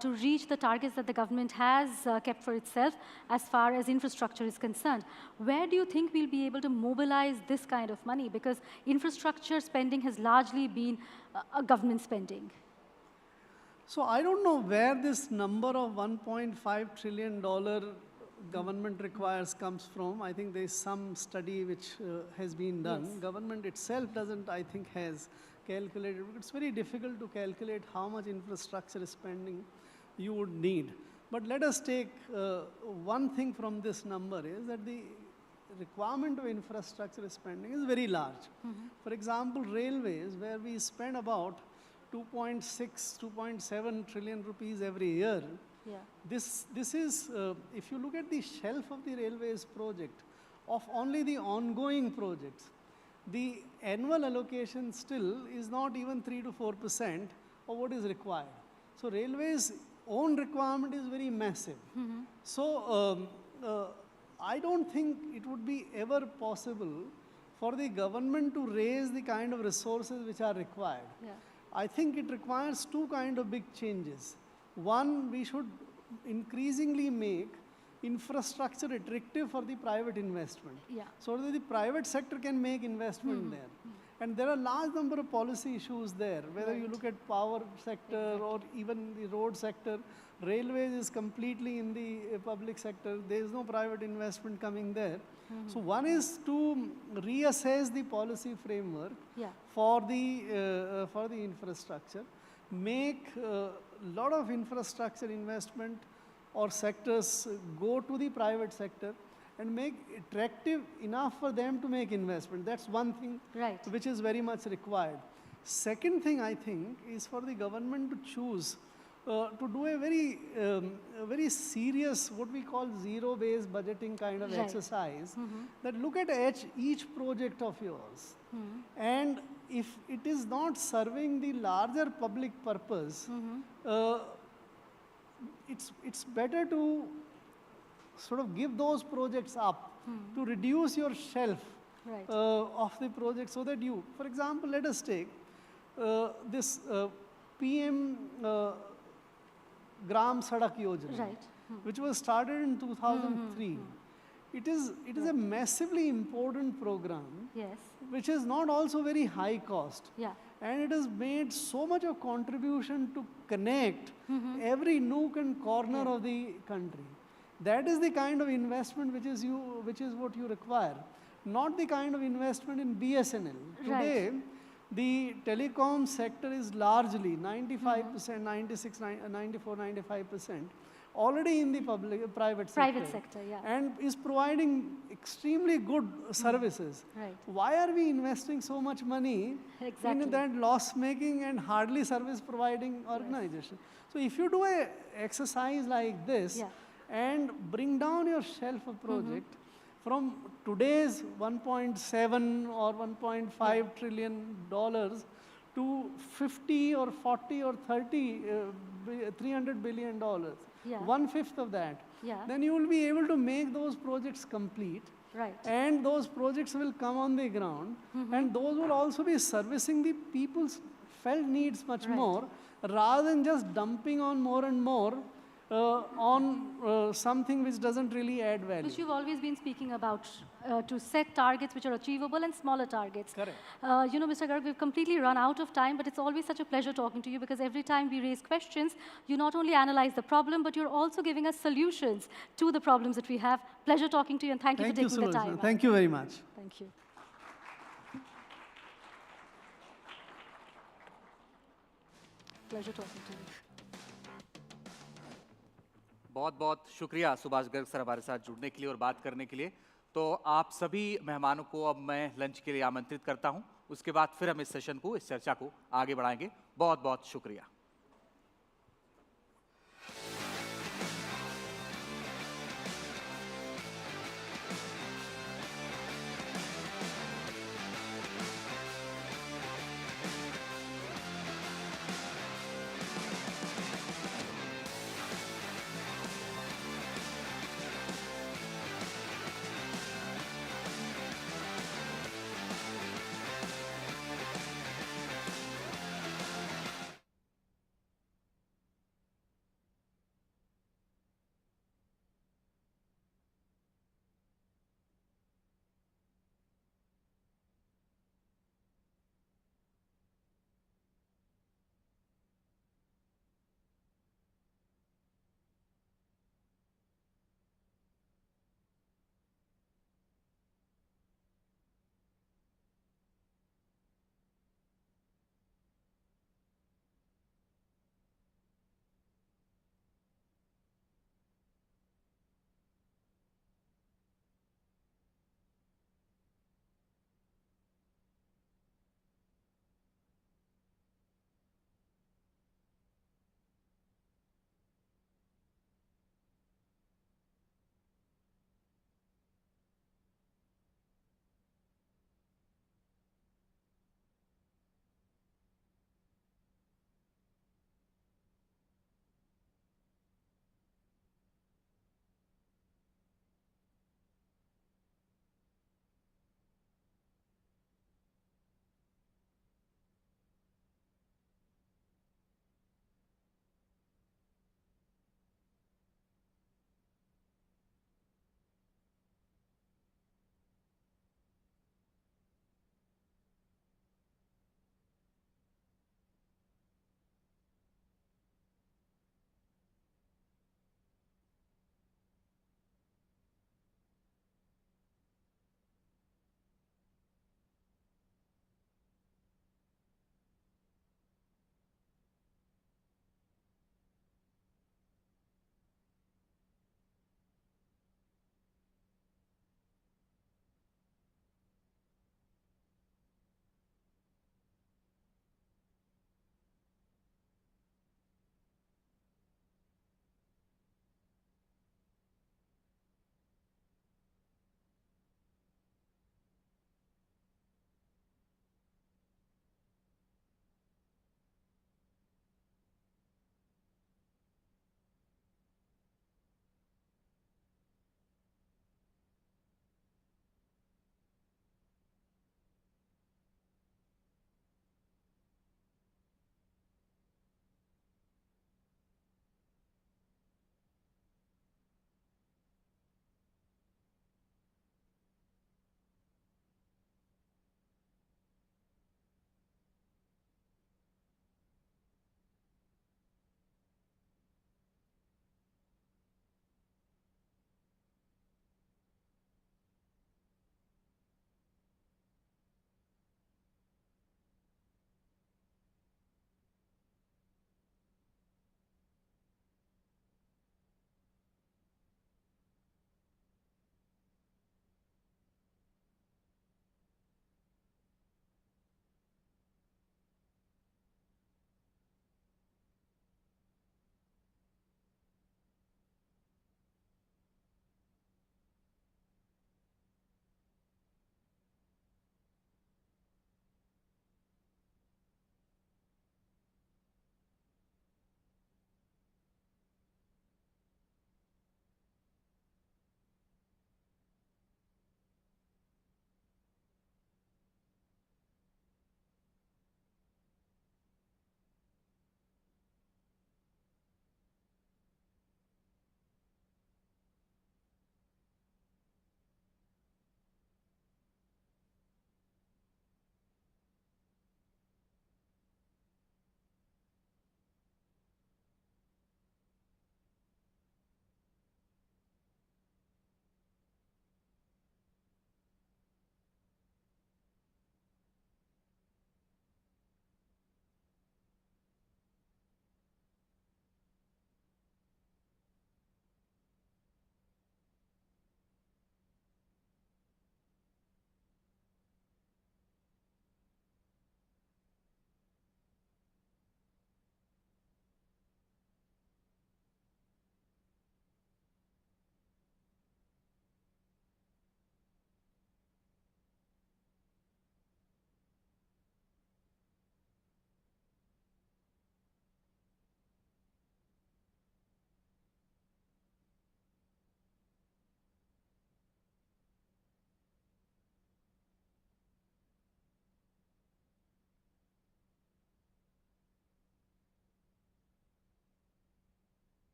Speaker 2: to reach the targets that the government has kept for itself as far as infrastructure is concerned. Where do you think we'll be able to mobilize this kind of money? Because infrastructure spending has largely been a government spending.
Speaker 20: So I don't know where this number of $1.5 trillion government requires comes from. I think there's some study which has been done.
Speaker 2: Yes.
Speaker 20: Government itself doesn't, I think, has calculated. It's very difficult to calculate how much infrastructure spending you would need. But let us take one thing from this number is that the requirement of infrastructure spending is very large. For example, railways, where we spend about 2.6, 2.7 trillion rupees every year. This is, if you look at the shelf of the railways project, of only the ongoing projects, the annual allocation still is not even 3 to 4% of what is required. So railways' own requirement is very massive. So I don't think it would be ever possible for the government to raise the kind of resources which are required. I think it requires two kind of big changes. One, we should increasingly make infrastructure attractive for the private investment. So that the private sector can make investment there. And there are large number of policy issues there, whether you look at power sector or even the road sector. Railways is completely in the public sector. There is no private investment coming there. So one is to reassess the policy framework for the infrastructure, make a lot of infrastructure investment or sectors go to the private sector and make attractive enough for them to make investment. That's one thing which is very much required. Second thing I think is for the government to choose to do a very serious, what we call zero-based budgeting kind of exercise, that look at each project of yours. And if it is not serving the larger public purpose, it's better to sort of give those projects up to reduce your shelf of the project so that you, for example, let us take this PM Gram Sadak Yojana, which was started in 2003. it is a massively important program,
Speaker 2: Yes.
Speaker 20: which is not also very high cost.
Speaker 2: Yeah.
Speaker 20: And it has made so much of contribution to connect every nook and corner of the country. That is the kind of investment which is what you require, not the kind of investment in BSNL. Today, the telecom sector is largely 95%, 96, 94, 95% already in the private sector.
Speaker 2: Private sector, yeah.
Speaker 20: And is providing extremely good services.
Speaker 2: Right.
Speaker 20: Why are we investing so much money in that loss-making and hardly service-providing organization? So if you do an exercise like this and bring down your shelf of project from today's 1.7 or 1.5 trillion dollars to 50 or 40 or 30, $300 billion, one-fifth of that, then you will be able to make those projects complete.
Speaker 2: Right.
Speaker 20: And those projects will come on the ground, and those will also be servicing the people's felt needs much more, rather than just dumping on more and more on something which doesn't really add value.
Speaker 2: Which you've always been speaking about, to set targets which are achievable and smaller targets.
Speaker 20: Correct.
Speaker 2: You know, Mr. Garg, we've completely run out of time, but it's always such a pleasure talking to you, because every time we raise questions, you not only analyze the problem, but you're also giving us solutions to the problems that we have. Pleasure talking to you, and thank you for taking the time.
Speaker 20: Thank you very much.
Speaker 2: Thank you. Pleasure talking to you.
Speaker 1: बहुत बहुत शुक्रिया Subhash Garg sir हमारे साथ जुड़ने के लिए और बात करने के लिए। तो आप सभी मेहमानों को अब मैं लंच के लिए आमंत्रित करता हूं। उसके बाद फिर हम इस सेशन को, इस चर्चा को आगे बढ़ाएंगे। बहुत बहुत शुक्रिया।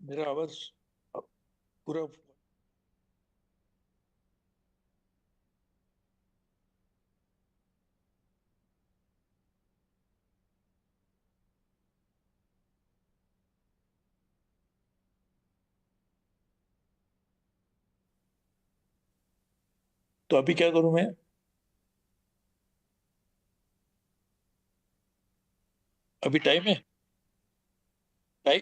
Speaker 21: मेरा आवाज पूरा तो अभी क्या करूं मैं? अभी टाइम है? टाइम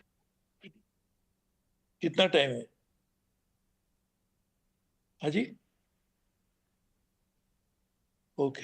Speaker 21: कितना टाइम है? हाँ जी। ओके।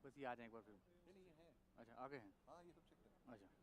Speaker 1: बस ये आ जाए एक बार फिर। अच्छा आ गए हैं। अच्छा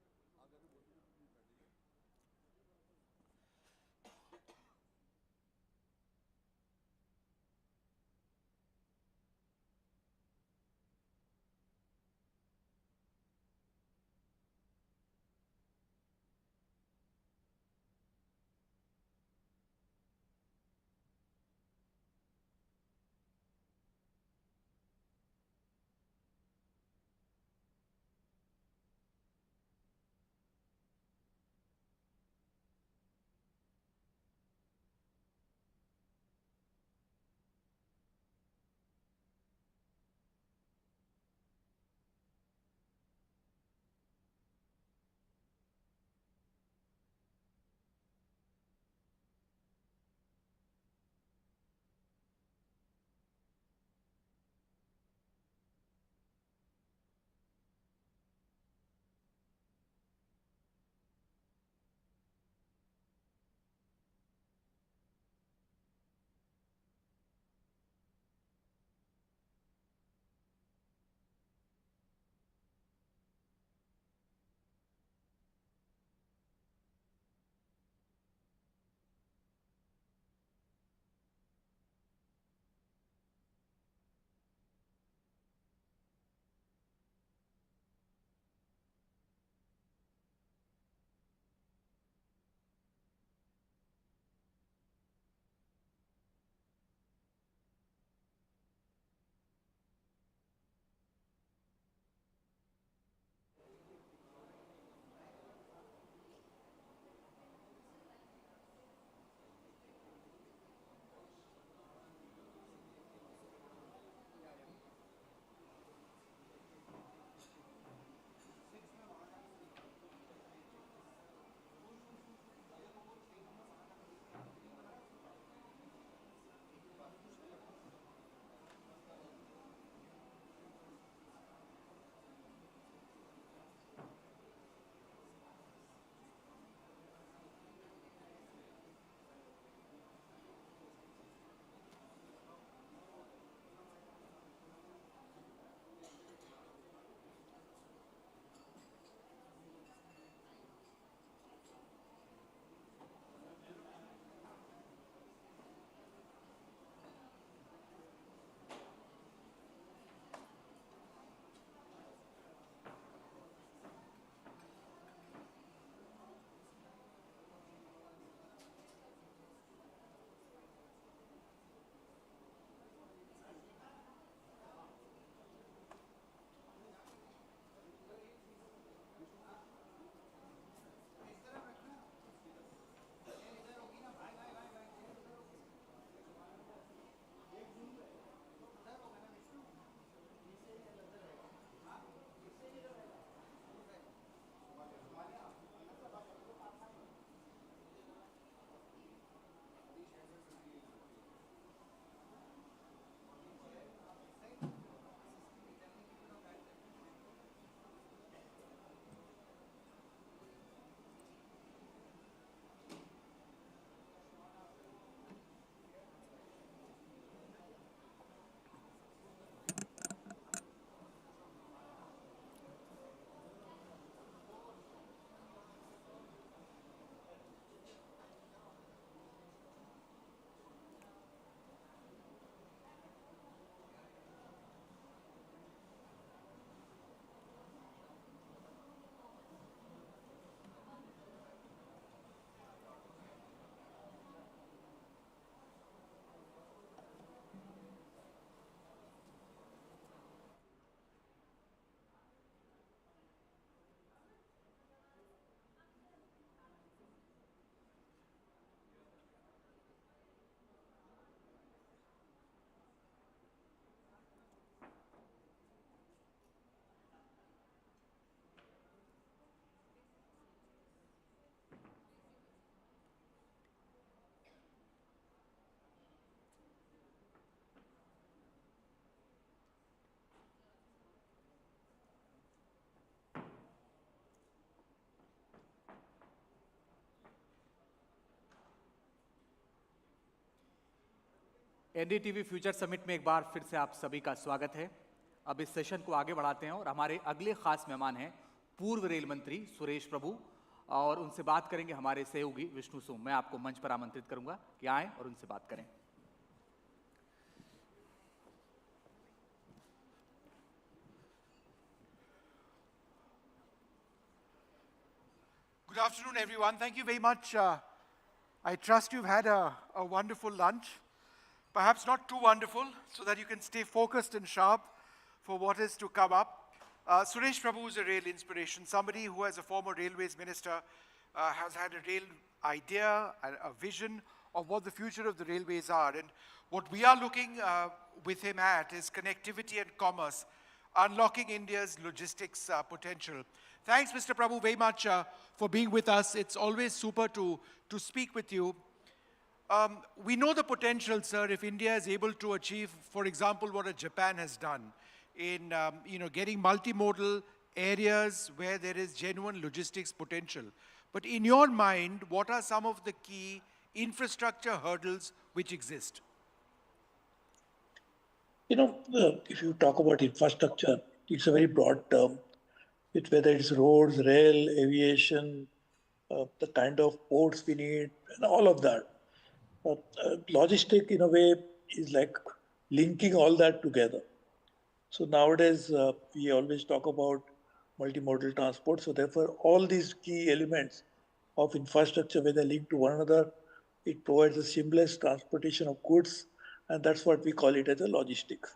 Speaker 1: एनडीटीवी फ्यूचर समिट में एक बार फिर से आप सभी का स्वागत है। अब इस सेशन को आगे बढ़ाते हैं और हमारे अगले खास मेहमान हैं पूर्व रेल मंत्री सुरेश प्रभु, और उनसे बात करेंगे हमारे सहयोगी विष्णु सोम। मैं आपको मंच पर आमंत्रित करूंगा कि आएं और उनसे बात करें।
Speaker 4: Good afternoon, everyone. Thank you very much. I trust you've had a wonderful lunch. Perhaps not too wonderful, so that you can stay focused and sharp for what is to come up. Suresh Prabhu is a real inspiration, somebody who, as a former railways minister, has had a real idea, a vision of what the future of the railways are. And what we are looking with him at is connectivity and commerce, unlocking India's logistics potential. Thanks, Mr. Prabhu, very much for being with us. It's always super to speak with you. We know the potential, sir, if India is able to achieve, for example, what Japan has done in getting multimodal areas where there is genuine logistics potential. But in your mind, what are some of the key infrastructure hurdles which exist?
Speaker 21: If you talk about infrastructure, it's a very broad term. It's whether it's roads, rail, aviation, the kind of ports we need, and all of that. Logistic, in a way, is like linking all that together. So nowadays, we always talk about multimodal transport. So therefore, all these key elements of infrastructure, when they link to one another, it provides a seamless transportation of goods, and that's what we call it as a logistics.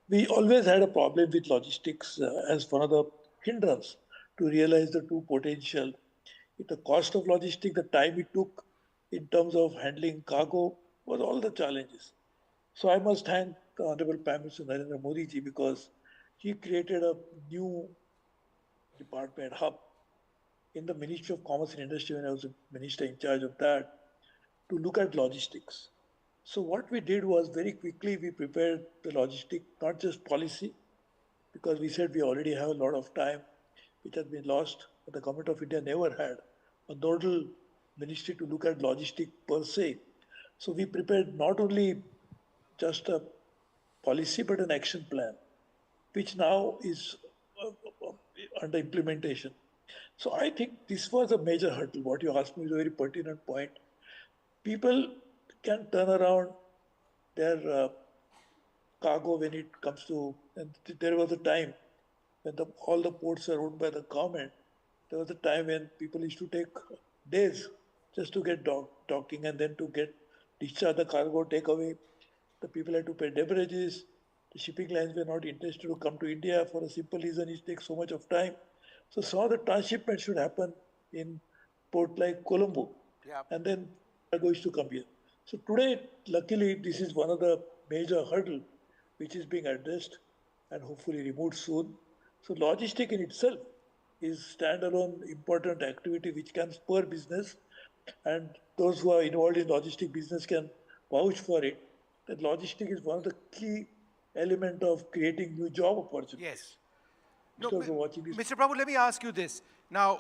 Speaker 21: We always had a problem with logistics as one of the hindrance to realize the true potential. The cost of logistics, the time it took in terms of handling cargo was all the challenges. So I must thank the Honorable Prime Minister Narendra Modi ji, because he created a new department hub in the Ministry of Commerce and Industry when I was a minister in charge of that, to look at logistics. So what we did was very quickly we prepared the logistic, not just policy, because we said we already have a lot of time which has been lost, but the Government of India never had a nodal ministry to look at logistic per se. So we prepared not only just a policy but an action plan, which now is under implementation. So I think this was a major hurdle. What you asked me is a very pertinent point. People can turn around their cargo when it comes to, and there was a time when all the ports are owned by the government. There was a time when people used to take days just to get docking and then to get discharge the cargo, take away. The people had to pay damages. The shipping lines were not interested to come to India for a simple reason: it takes so much of time. So some of the transshipment should happen in port like Colombo, and then cargo is to come here. So today, luckily, this is one of the major hurdle which is being addressed and hopefully removed soon. So logistic in itself is standalone important activity which can spur business, and those who are involved in logistic business can vouch for it. That logistic is one of the key element of creating new job opportunities.
Speaker 4: Yes.
Speaker 21: No, watching this.
Speaker 4: Mr. Prabhu, let me ask you this. Now,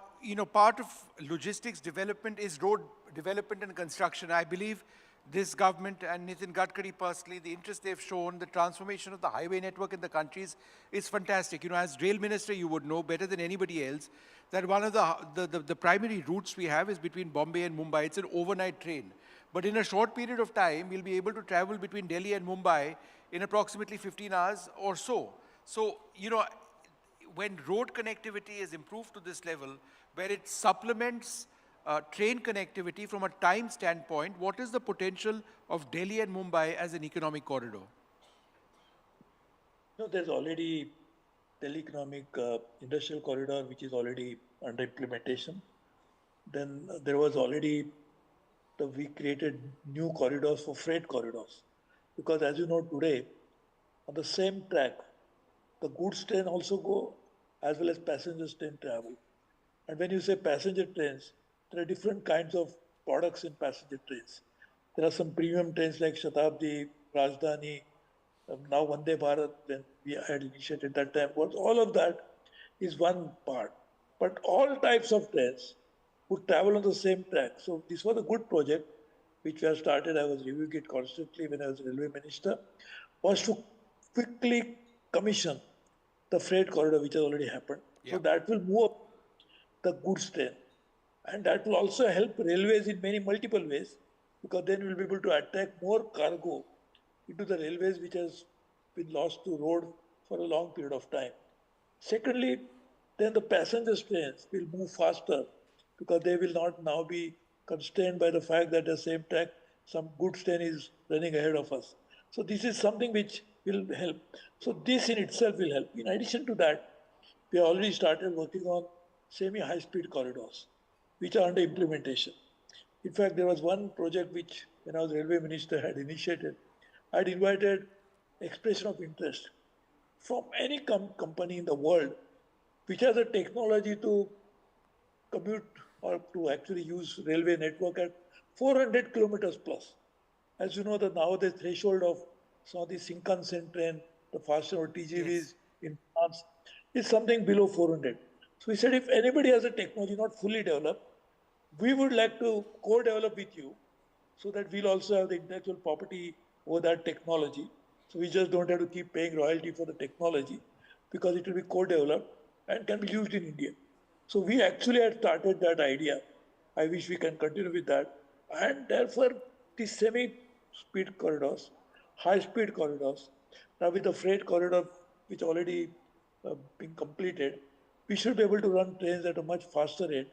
Speaker 4: part of logistics development is road development and construction. I believe this government and Nitin Gadkari personally, the interest they've shown, the transformation of the highway network in the countries is fantastic. As rail minister, you would know better than anybody else that one of the primary routes we have is between Bombay and Mumbai. It's an overnight train. But in a short period of time, we'll be able to travel between Delhi and Mumbai in approximately 15 hours or so. So, when road connectivity is improved to this level, where it supplements train connectivity from a time standpoint, what is the potential of Delhi and Mumbai as an economic corridor?
Speaker 21: There's already Delhi Economic Industrial Corridor, which is already under implementation. Then there was already, we created new corridors for freight corridors. Because as you know today, on the same track, the goods train also go as well as passenger train travel. And when you say passenger trains, there are different kinds of products in passenger trains. There are some premium trains like Shatabdi, Rajdhani, now Vande Bharat, when we had initiated that time. All of that is one part. But all types of trains would travel on the same track. So this was a good project. which we have started, I was reviewing it constantly when I was railway minister, was to quickly commission the freight corridor, which has already happened. So that will move up the goods train. And that will also help railways in many multiple ways, because then we'll be able to attract more cargo into the railways, which has been lost to road for a long period of time. Secondly, then the passenger trains will move faster because they will not now be constrained by the fact that at the same track some goods train is running ahead of us. So this is something which will help. So this in itself will help. In addition to that, we have already started working on semi-high-speed corridors, which are under implementation. In fact, there was one project which, when I was railway minister, had initiated. I had invited expression of interest from any company in the world which has a technology to commute or to actually use railway network at 400 kilometers plus. As you know, now the threshold of some of the Shinkansen train, the faster or TGVs in France, is something below 400. So we said, if anybody has a technology not fully developed, we would like to co-develop with you so that we'll also have the intellectual property over that technology. So we just don't have to keep paying royalty for the technology because it will be co-developed and can be used in India. So we actually had started that idea. I wish we can continue with that. And therefore, the semi-speed corridors, high-speed corridors, now with the freight corridor, which already been completed, we should be able to run trains at a much faster rate,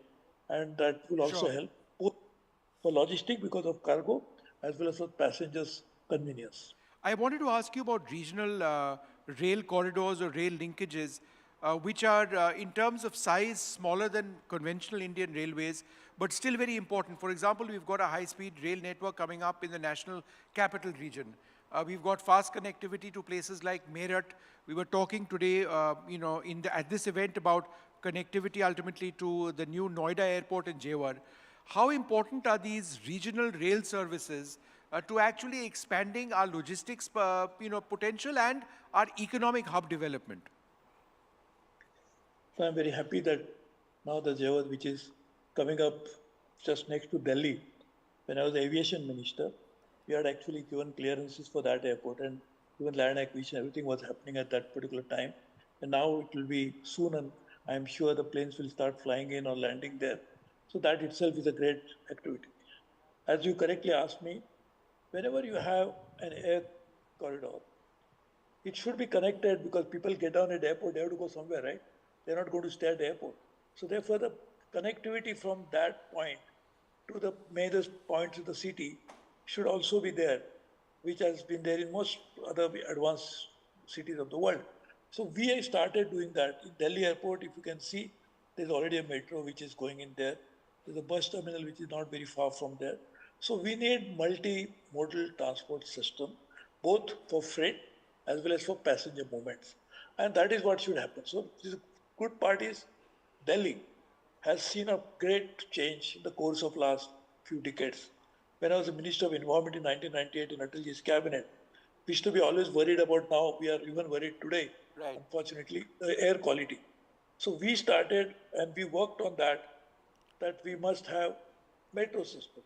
Speaker 21: and that will also help both for logistic because of cargo as well as for passengers' convenience.
Speaker 4: I wanted to ask you about regional rail corridors or rail linkages, which are, in terms of size, smaller than conventional Indian railways, but still very important. For example, we've got a high-speed rail network coming up in the national capital region. We've got fast connectivity to places like Meerut. We were talking today, at this event about connectivity ultimately to the new Noida airport in Jewar. How important are these regional rail services to actually expanding our logistics, potential and our economic hub development?
Speaker 21: So I'm very happy that now the Jewar, which is coming up just next to Delhi, when I was aviation minister, we had actually given clearances for that airport, and even land acquisition, everything was happening at that particular time. And now it will be soon, and I'm sure the planes will start flying in or landing there. So that itself is a great activity. As you correctly asked me, whenever you have an air corridor, it should be connected because people get down at the airport, they have to go somewhere, right? They're not going to stay at the airport. So therefore, the connectivity from that point to the major points of the city should also be there, which has been there in most other advanced cities of the world. So we started doing that. In Delhi airport, if you can see, there's already a metro which is going in there. There's a bus terminal which is not very far from there. So we need multi-modal transport system, both for freight as well as for passenger movements. And that is what should happen. So the good part is Delhi has seen a great change in the course of last few decades. When I was the Minister of Environment in 1998 in Atalji's cabinet, we used to be always worried about, now we are even worried today, unfortunately, the air quality. So we started and we worked on that we must have metro system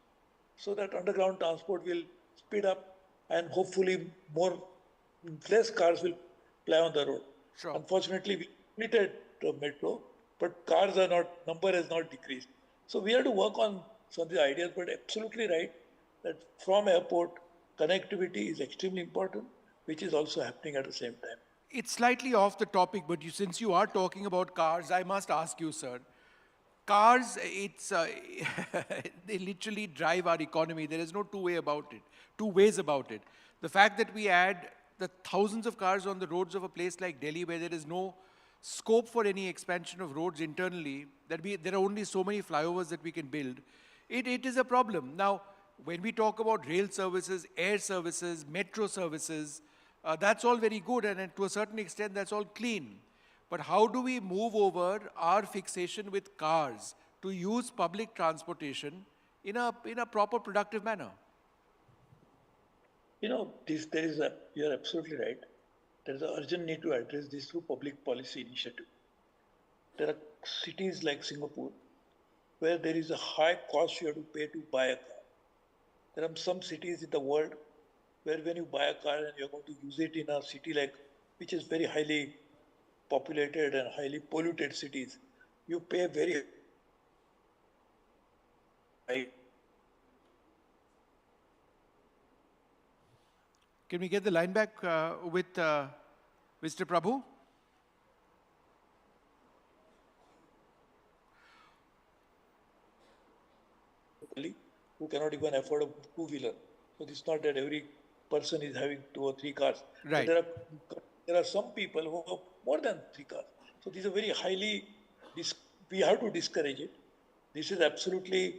Speaker 21: so that underground transport will speed up and hopefully less cars will ply on the road. Unfortunately, we completed the metro, but number has not decreased. So we have to work on some of the ideas, but absolutely right that from airport, connectivity is extremely important, which is also happening at the same time.
Speaker 4: It's slightly off the topic, but since you are talking about cars, I must ask you, sir. Cars, they literally drive our economy. There is no two ways about it. The fact that we add the thousands of cars on the roads of a place like Delhi where there is no scope for any expansion of roads internally, there are only so many flyovers that we can build, it is a problem. Now, when we talk about rail services, air services, metro services, that's all very good, and to a certain extent, that's all clean. But how do we move over our fixation with cars to use public transportation in a proper, productive manner?
Speaker 21: You are absolutely right. There is an urgent need to address this through public policy initiative. There are cities like Singapore where there is a high cost you have to pay to buy a car. There are some cities in the world where when you buy a car and you're going to use it in a city like, which is very highly populated and highly polluted cities, you pay very high.
Speaker 4: Can we get the line back with Mr. Prabhu?
Speaker 21: Who cannot even afford a two-wheeler. So it's not that every person is having 2 or 3 cars.
Speaker 4: Right.
Speaker 21: But there are some people who have more than 3 cars. So these are very highly, we have to discourage it. This is absolutely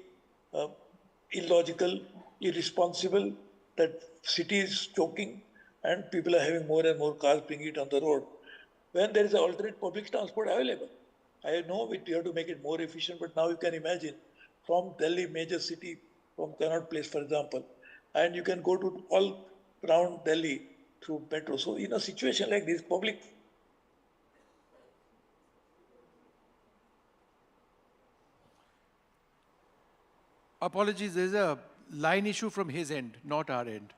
Speaker 21: illogical, irresponsible that city is choking and people are having more and more cars bringing it on the road when there is an alternate public transport available. I know you have to make it more efficient, but now you can imagine from Delhi, major city, from Connaught Place, for example, and you can go to all around Delhi through metro. So in a situation like this, public
Speaker 4: Apologies, there's a line issue from his end, not our end.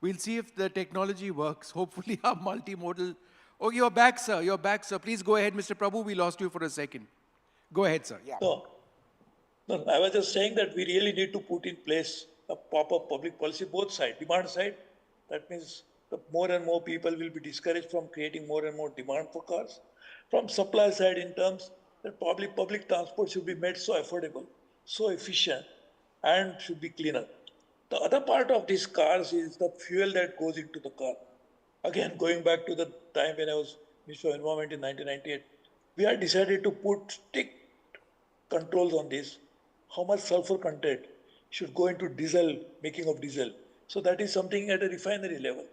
Speaker 4: We'll see if the technology works. Hopefully our multimodal... Oh, you're back, sir. You're back, sir. Please go ahead, Mr. Prabhu. We lost you for a second. Go ahead, sir. Yeah.
Speaker 21: No, I was just saying that we really need to put in place a proper public policy, both sides. Demand side, that means more and more people will be discouraged from creating more and more demand for cars. From supply side, in terms that probably public transport should be made so affordable, so efficient, and should be cleaner. The other part of these cars is the fuel that goes into the car. Again, going back to the time when I was Minister of Environment in 1998, we had decided to put strict controls on this, how much sulfur content should go into diesel, making of diesel. So that is something at a refinery level.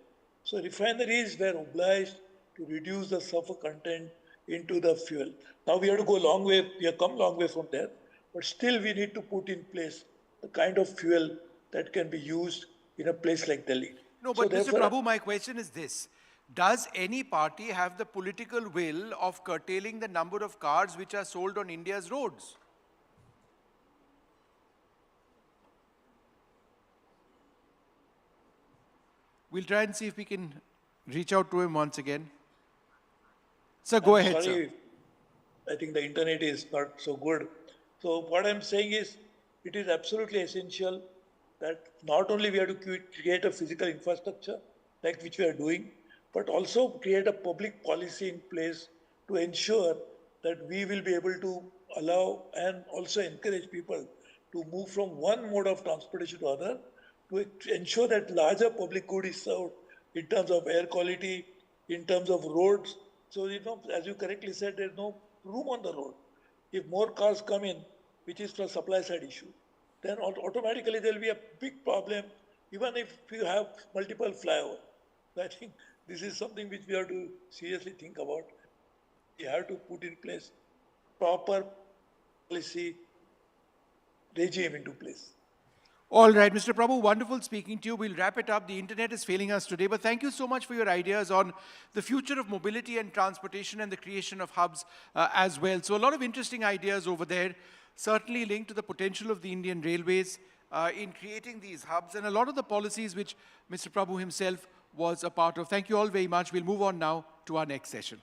Speaker 21: So refineries were obliged to reduce the sulfur content into the fuel. Now we have to go a long way, we have come a long way from there, but still we need to put in place the kind of fuel that can be used in a place like Delhi.
Speaker 4: No, but Mr. Prabhu, my question is this. Does any party have the political will of curtailing the number of cars which are sold on India's roads? We'll try and see if we can reach out to him once again. Sir, go ahead,
Speaker 21: sorry,
Speaker 4: sir.
Speaker 21: I think the internet is not so good. So what I'm saying is, it is absolutely essential that not only we have to create a physical infrastructure, like which we are doing, but also create a public policy in place to ensure that we will be able to allow and also encourage people to move from one mode of transportation to other, to ensure that larger public good is served in terms of air quality, in terms of roads. So, as you correctly said, there's no room on the road. If more cars come in, which is the supply side issue, then automatically there will be a big problem, even if you have multiple flyovers. I think this is something which we have to seriously think about. We have to put in place proper policy regime into place.
Speaker 4: All right, Mr. Prabhu, wonderful speaking to you. We'll wrap it up. The internet is failing us today, but thank you so much for your ideas on the future of mobility and transportation and the creation of hubs as well. So a lot of interesting ideas over there, certainly linked to the potential of the Indian Railways in creating these hubs and a lot of the policies which Mr. Prabhu himself was a part of. Thank you all very much. We'll move on now to our next session.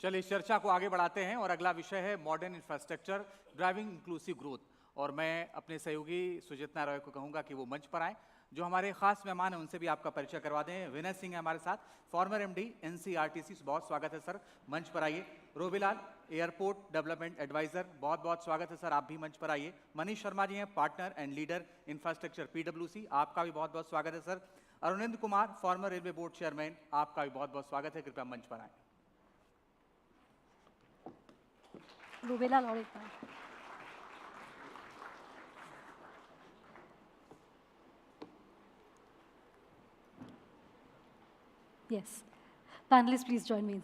Speaker 1: चलिए इस चर्चा को आगे बढ़ाते हैं और अगला विषय है modern infrastructure driving inclusive growth. और मैं अपने सहयोगी सुजितना रॉय को कहूंगा कि वो मंच पर आए। जो हमारे खास मेहमान हैं उनसे भी आपका परिचय करवा दें। विनय सिंह है हमारे साथ, फॉर्मर एमडी एनसीआरटीसी, बहुत स्वागत है सर, मंच पर आइए। रोबीलाल, एयरपोर्ट डेवलपमेंट एडवाइजर, बहुत बहुत स्वागत है सर, आप भी मंच पर आइए। मनीष शर्मा जी हैं, पार्टनर एंड लीडर इंफ्रास्ट्रक्चर पीडब्ल्यूसी, आपका भी बहुत बहुत स्वागत है sir. Arunind Kumar, former railway board chairman, आपका भी बहुत बहुत स्वागत है, कृपया मंच पर आए।
Speaker 2: Rubela Lorita. Yes. Panelists, please join me.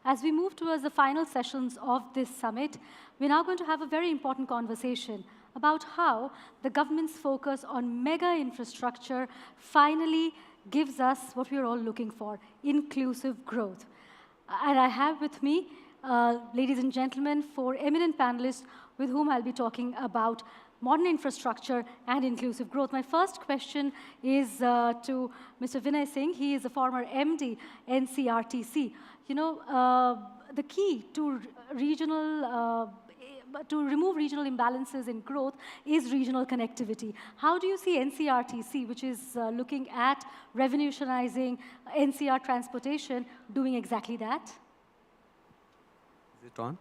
Speaker 2: As we move towards the final sessions of this summit, we're now going to have a very important conversation about how the government's focus on mega infrastructure finally gives us what we're all looking for, inclusive growth. And I have with me, ladies and gentlemen, 4 eminent panelists with whom I'll be talking about modern infrastructure and inclusive growth. My first question is to Mr. Vinay Singh. He is a former MD, NCRTC. You know, the key to remove regional imbalances in growth is regional connectivity. How do you see NCRTC, which is looking at revolutionizing NCR transportation, doing exactly that?
Speaker 3: Is it on?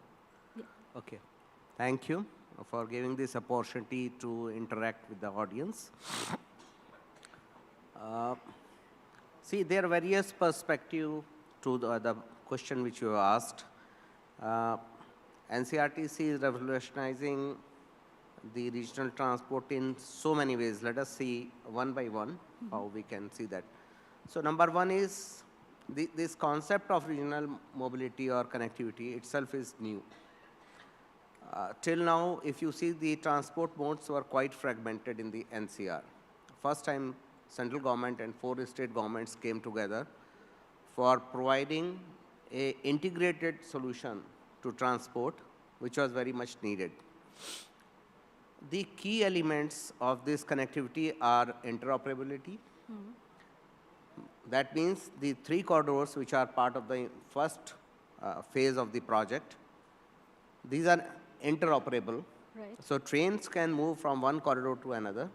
Speaker 2: Yeah.
Speaker 3: Okay. Thank you for giving this opportunity to interact with the audience. See, there are various perspectives to the question which you asked. NCRTC is revolutionizing the regional transport in so many ways. Let us see one by one how we can see that. So number one is this concept of regional mobility or connectivity itself is new. Till now, if you see, the transport modes were quite fragmented in the NCR. First time central government and 4 state governments came together for providing an integrated solution to transport, which was very much needed. The key elements of this connectivity are interoperability. That means the 3 corridors which are part of the first phase of the project, these are interoperable.
Speaker 2: Right.
Speaker 3: So trains can move from one corridor to another.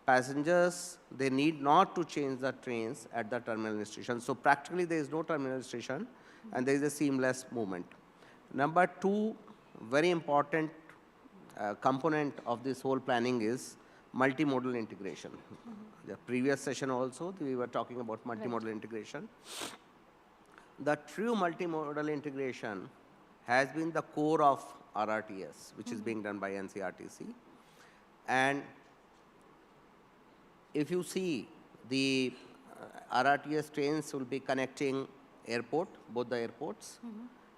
Speaker 3: Passengers, they need not to change the trains at the terminal station. So practically there is no terminal station and there is a seamless movement. Number 2, very important component of this whole planning is multimodal integration. The previous session also, we were talking about multimodal integration. The true multimodal integration has been the core of RRTS, which is being done by NCRTC. And if you see, the RRTS trains will be connecting airport, both the airports.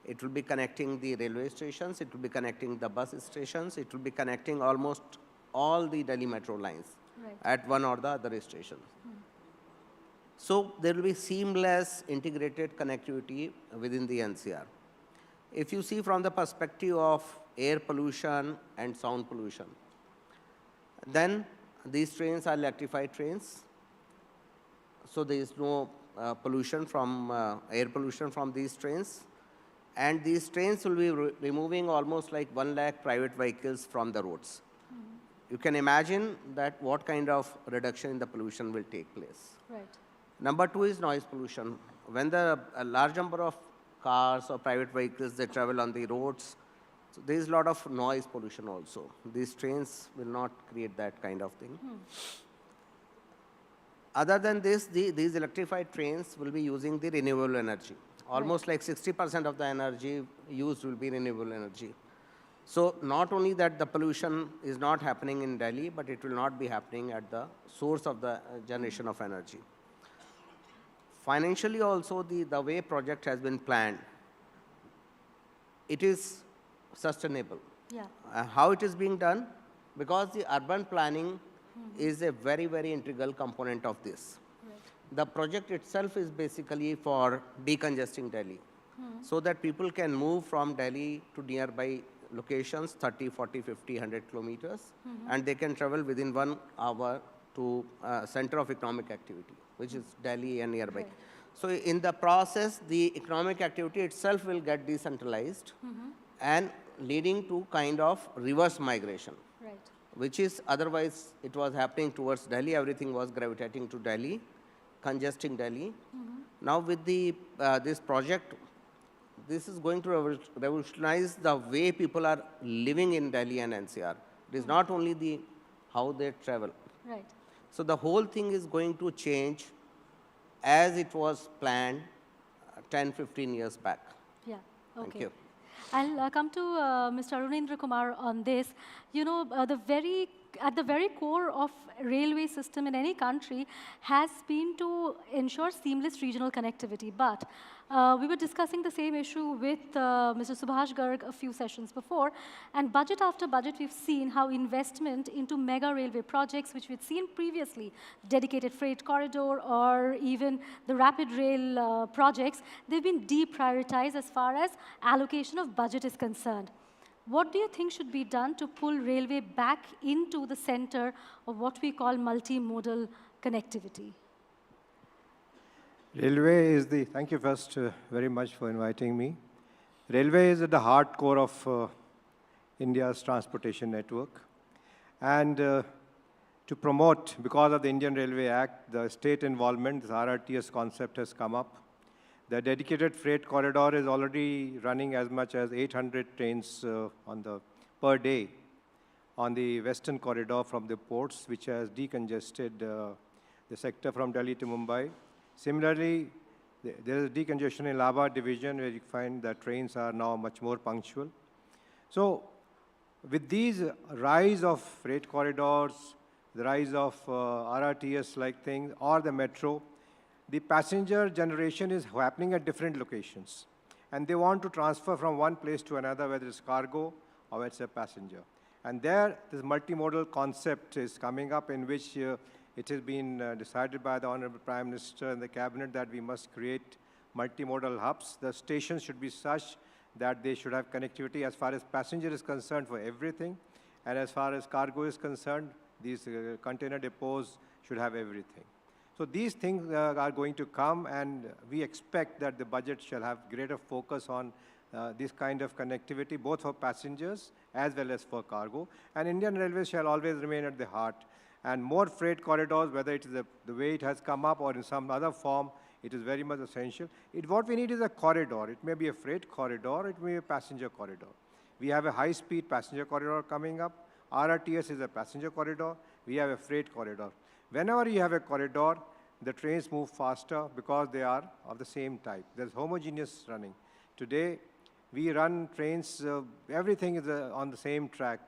Speaker 3: It will be connecting the railway stations. It will be connecting the bus stations. It will be connecting almost all the Delhi metro lines at one or the other station. So there will be seamless integrated connectivity within the NCR. If you see from the perspective of air pollution and sound pollution, then these trains are electrified trains. So there is no pollution from air pollution from these trains. And these trains will be removing almost like 1 lakh private vehicles from the roads. You can imagine that what kind of reduction in the pollution will take place.
Speaker 2: Right.
Speaker 3: Number 2 is noise pollution. When a large number of cars or private vehicles, they travel on the roads, so there is a lot of noise pollution also. These trains will not create that kind of thing. Other than this, these electrified trains will be using the renewable energy. Almost like 60% of the energy used will be renewable energy. So not only that the pollution is not happening in Delhi, but it will not be happening at the source of the generation of energy. Financially also, the way project has been planned, it is sustainable.
Speaker 2: Yeah.
Speaker 3: How it is being done? Because the urban planning is a very, very integral component of this. The project itself is basically for decongesting Delhi. so that people can move from Delhi to nearby locations, 30, 40, 50, 100 kilometers, and they can travel within 1 hour to center of economic activity, which is Delhi and nearby.
Speaker 2: Right.
Speaker 3: So in the process, the economic activity itself will get decentralized and leading to kind of reverse migration,
Speaker 2: Right.
Speaker 3: which is otherwise it was happening towards Delhi. Everything was gravitating to Delhi, congesting Delhi. Now with the this project, this is going to revolutionize the way people are living in Delhi and NCR. It is not only the how they travel.
Speaker 2: Right.
Speaker 3: So the whole thing is going to change as it was planned 10, 15 years back.
Speaker 2: Yeah. Okay.
Speaker 3: Thank you.
Speaker 2: I'll come to Mr. Arunendra Kumar on this. You know, at the very core of railway system in any country has been to ensure seamless regional connectivity. But we were discussing the same issue with Mr. Subhash Garg a few sessions before. And budget after budget, we've seen how investment into mega railway projects, which we'd seen previously, dedicated freight corridor or even the rapid rail projects, they've been deprioritized as far as allocation of budget is concerned. What do you think should be done to pull railway back into the center of what we call multimodal connectivity?
Speaker 5: Railway is the, thank you first very much for inviting me. Railway is at the heart core of India's transportation network. And to promote, because of the Indian Railway Act, the state involvement, this RRTS concept has come up. The dedicated freight corridor is already running as much as 800 trains per day on the western corridor from the ports, which has decongested the sector from Delhi to Mumbai. Similarly, there is decongestion in Laba division, where you find that trains are now much more punctual. So with these rise of freight corridors, the rise of RRTS-like things, or the metro, the passenger generation is happening at different locations. And they want to transfer from one place to another, whether it's cargo or it's a passenger. And there, this multimodal concept is coming up, in which it has been decided by the Honorable Prime Minister and the Cabinet that we must create multimodal hubs. The stations should be such that they should have connectivity as far as passenger is concerned for everything. And as far as cargo is concerned, these container depots should have everything. So these things are going to come, and we expect that the budget shall have greater focus on this kind of connectivity, both for passengers as well as for cargo. And Indian Railways shall always remain at the heart. And more freight corridors, whether it is the way it has come up or in some other form, it is very much essential. What we need is a corridor. It may be a freight corridor, it may be a passenger corridor. We have a high-speed passenger corridor coming up. RRTS is a passenger corridor. We have a freight corridor. Whenever you have a corridor, the trains move faster because they are of the same type. There's homogeneous running. Today, we run trains, everything is on the same track.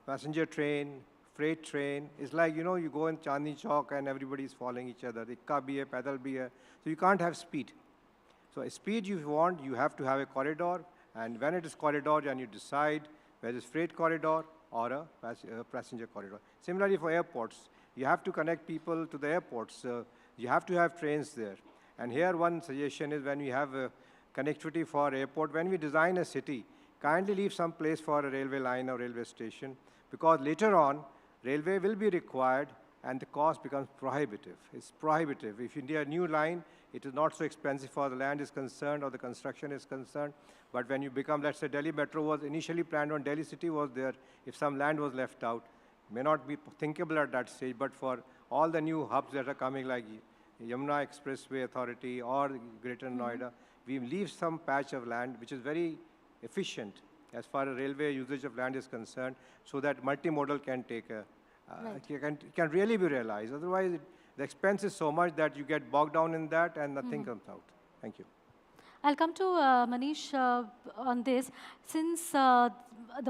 Speaker 5: Passenger train, freight train. It's like, you know, you go in Chandni Chowk and everybody is following each other. Ikka bhi hai, pedal bhi hai. So you can't have speed. So speed you want, you have to have a corridor. And when it is corridor, then you decide whether it's freight corridor or a passenger corridor. Similarly for airports, you have to connect people to the airports. You have to have trains there. And here one suggestion is, when we have connectivity for airport, when we design a city, kindly leave some place for a railway line or railway station, because later on, railway will be required and the cost becomes prohibitive. It's prohibitive. If you need a new line, it is not so expensive for the land is concerned or the construction is concerned. But when you become, let's say Delhi Metro was initially planned on Delhi City was there, if some land was left out, may not be thinkable at that stage, but for all the new hubs that are coming, like Yamuna Expressway Authority or Greater Noida, we leave some patch of land which is very efficient as far as railway usage of land is concerned, so that multimodal can take a, can really be realized. Otherwise, the expense is so much that you get bogged down in that and nothing comes out. Thank you.
Speaker 2: I'll come to Manish on this. Since the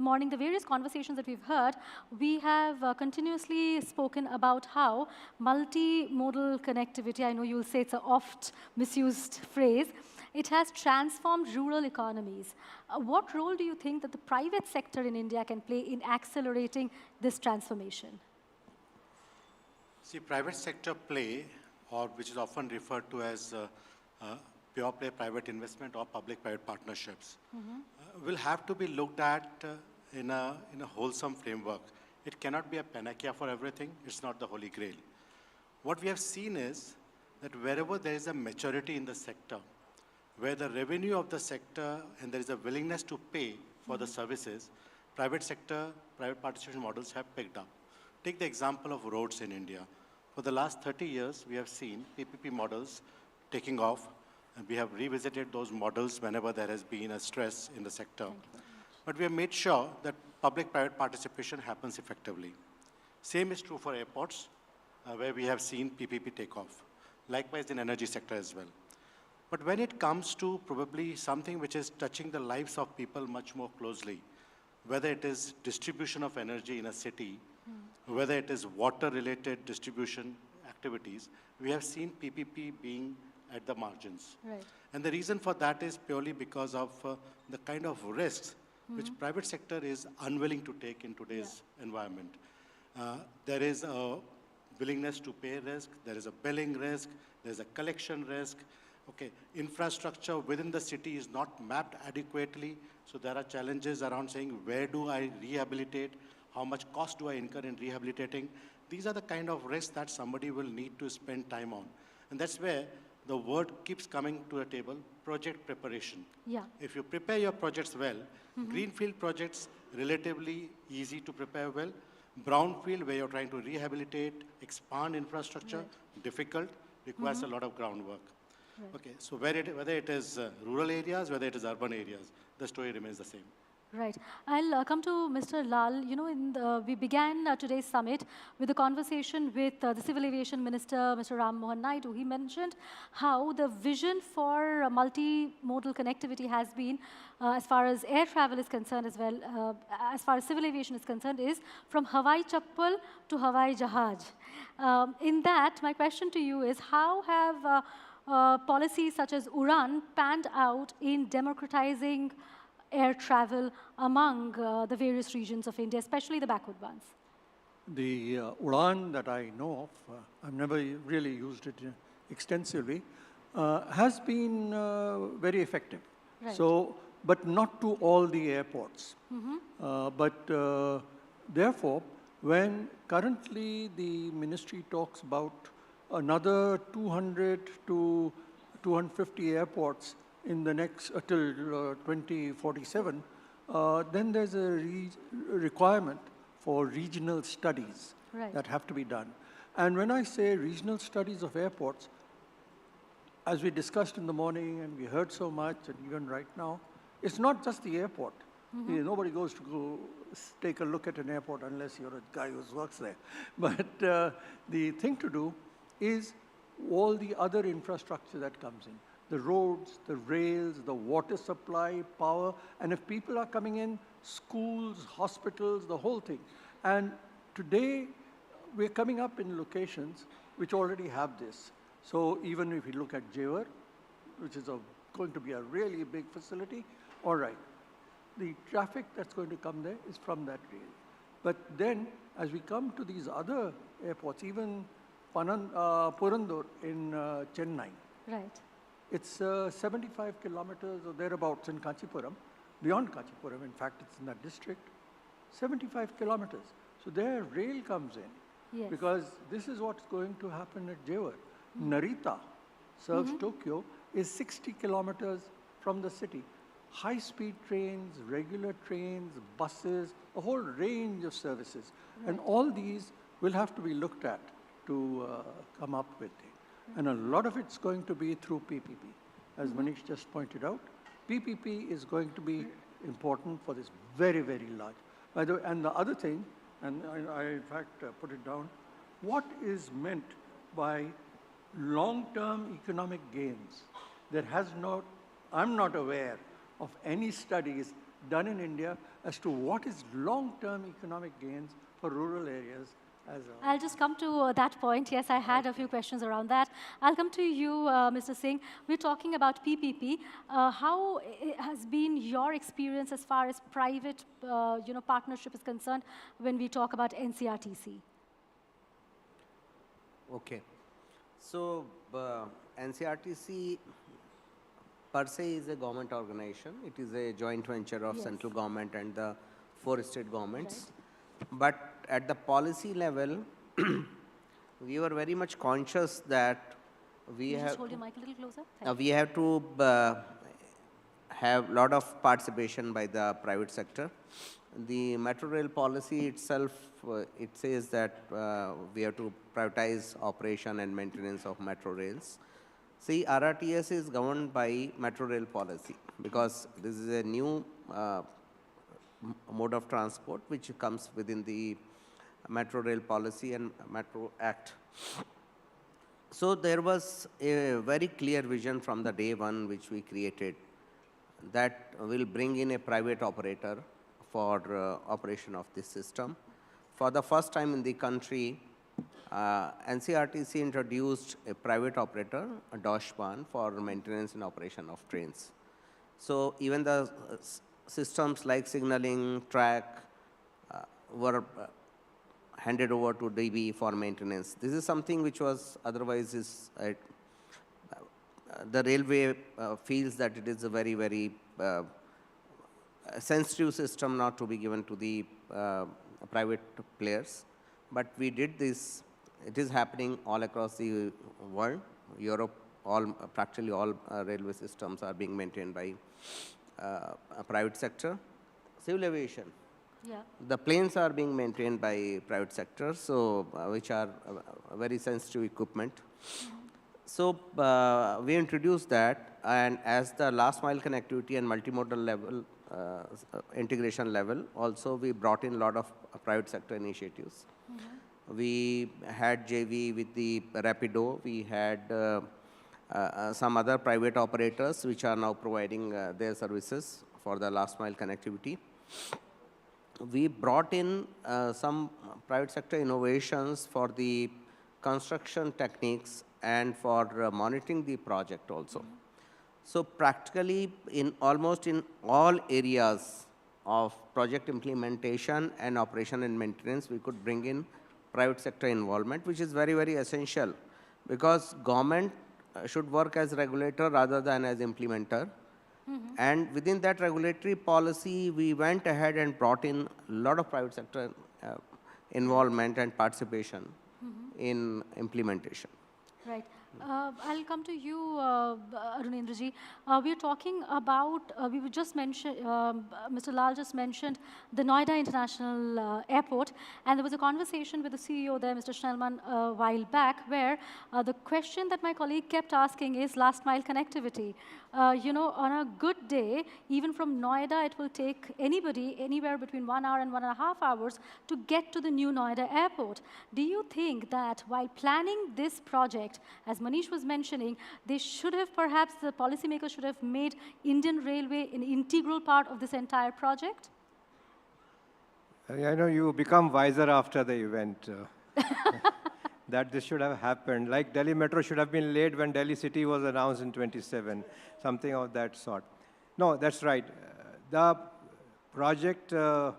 Speaker 2: morning, the various conversations that we've heard, we have continuously spoken about how multimodal connectivity, I know you'll say it's an oft misused phrase, it has transformed rural economies. What role do you think that the private sector in India can play in accelerating this transformation?
Speaker 22: See, private sector play, or which is often referred to as
Speaker 7: pure play private investment or public-private partnerships, will have to be looked at in a wholesome framework. It cannot be a panacea for everything. It's not the holy grail. What we have seen is that wherever there is a maturity in the sector, where the revenue of the sector and there is a willingness to pay for the services, private sector, private participation models have picked up. Take the example of roads in India. For the last 30 years, we have seen PPP models taking off, and we have revisited those models whenever there has been a stress in the sector. But we have made sure that public-private participation happens effectively. Same is true for airports, where we have seen PPP take off. Likewise in energy sector as well. But when it comes to probably something which is touching the lives of people much more closely, whether it is distribution of energy in a city, whether it is water-related distribution activities, we have seen PPP being at the margins.
Speaker 2: Right.
Speaker 7: And the reason for that is purely because of the kind of risks which private sector is unwilling to take in today's environment. There is a willingness to pay risk, there is a billing risk, there is a collection risk. Okay, infrastructure within the city is not mapped adequately, so there are challenges around saying, where do I rehabilitate? How much cost do I incur in rehabilitating? These are the kind of risks that somebody will need to spend time on. And that's where the word keeps coming to the table, project preparation.
Speaker 2: Yeah.
Speaker 7: If you prepare your projects well, greenfield projects, relatively easy to prepare well. Brownfield, where you're trying to rehabilitate, expand infrastructure, difficult, requires a lot of groundwork.
Speaker 2: Right.
Speaker 7: Okay, so whether it is rural areas, whether it is urban areas, the story remains the same.
Speaker 2: Right. I'll come to Mr. Lal. You know, we began today's summit with a conversation with the Civil Aviation Minister, Mr. Ram Mohan Naidu. He mentioned how the vision for multimodal connectivity has been, as far as air travel is concerned as well, as far as civil aviation is concerned, is from Hawai Chappal to Hawai Jahaj. In that, my question to you is, how have policies such as UDAN panned out in democratizing air travel among the various regions of India, especially the backward ones?
Speaker 22: The UDAN that I know of, I've never really used it extensively, has been very effective.
Speaker 2: Right.
Speaker 22: So, but not to all the airports. Therefore, when currently the ministry talks about another 200 to 250 airports in the next, till 2047, then there's a requirement for regional studies that have to be done. And when I say regional studies of airports, as we discussed in the morning and we heard so much, and even right now, it's not just the airport. Nobody goes to go take a look at an airport unless you're a guy who works there. But the thing to do is all the other infrastructure that comes in. The roads, the rails, the water supply, power, and if people are coming in, schools, hospitals, the whole thing. And today, we're coming up in locations which already have this. So even if you look at Jewar, which is going to be a really big facility, all right, the traffic that's going to come there is from that rail. But then, as we come to these other airports, even Purandur in Chennai,
Speaker 2: right.
Speaker 22: It's 75 kilometers or thereabouts in Kanchipuram, beyond Kanchipuram, in fact, it's in that district, 75 kilometers. So there rail comes in, because this is what's going to happen at Jewar. Narita serves Tokyo, is 60 kilometers from the city. High-speed trains, regular trains, buses, a whole range of services. And all these will have to be looked at to come up with it. And a lot of it's going to be through PPP. As Manish just pointed out, PPP is going to be important for this very, very large. By the way, and the other thing, and I in fact put it down, what is meant by long-term economic gains? There has not, I'm not aware of any studies done in India as to what is long-term economic gains for rural areas.
Speaker 2: I'll just come to that point. Yes, I had a few questions around that. I'll come to you, Mr. Singh. We're talking about PPP. How has been your experience as far as private partnership is concerned when we talk about NCRTC?
Speaker 3: Okay. So, NCRTC per se is a government organization. It is a joint venture of central government and the 4 state governments. Right. But at the policy level, we were very much conscious that we have
Speaker 2: just hold your mic a little closer.
Speaker 3: We have to have a lot of participation by the private sector. The metro rail policy itself, it says that we have to prioritize operation and maintenance of metro rails. See, RRTS is governed by metro rail policy because this is a new mode of transport which comes within the metro rail policy and metro act. So there was a very clear vision from the day one which we created that will bring in a private operator for operation of this system. For the first time in the country, NCRTC introduced a private operator, a Doshpan, for maintenance and operation of trains. So even the systems like signaling, track were handed over to DB for maintenance. This is something which was otherwise is the railway feels that it is a very, very sensitive system not to be given to the private players. But we did this. It is happening all across the world. Europe, practically all railway systems are being maintained by a private sector. Civil aviation. Yeah. The planes are being maintained by private sector, so which are very sensitive equipment. So we introduced that, and as the last mile connectivity and multimodal level, integration level, also we brought in a lot of private sector initiatives. We had JV with the Rapido. We had some other private operators which are now providing their services for the last mile connectivity. We brought in some private sector innovations for the construction techniques and for monitoring the project also. So practically almost in all areas of project implementation and operation and maintenance, we could bring in private sector involvement, which is very, very essential because government should work as regulator rather than as implementer. And within that regulatory policy, we went ahead and brought in a lot of private sector involvement and participation in implementation.
Speaker 2: Right. I'll come to you, Arunindraji. We are talking about, we were just mentioned, Mr. Lal just mentioned the Noida International Airport, and there was a conversation with the CEO there, Mr. Schnellman, a while back, where the question that my colleague kept asking is last mile connectivity. You know, on a good day, even from Noida, it will take anybody anywhere between 1 hour and 1.5 hours to get to the new Noida airport. Do you think that while planning this project, as Manish was mentioning, they should have perhaps, the policymakers should have made Indian Railway an integral part of this entire project?
Speaker 5: I know you become wiser after the event. That this should have happened. Like Delhi Metro should have been laid when Delhi City was announced in 27, something of that sort. No, that's right. The project of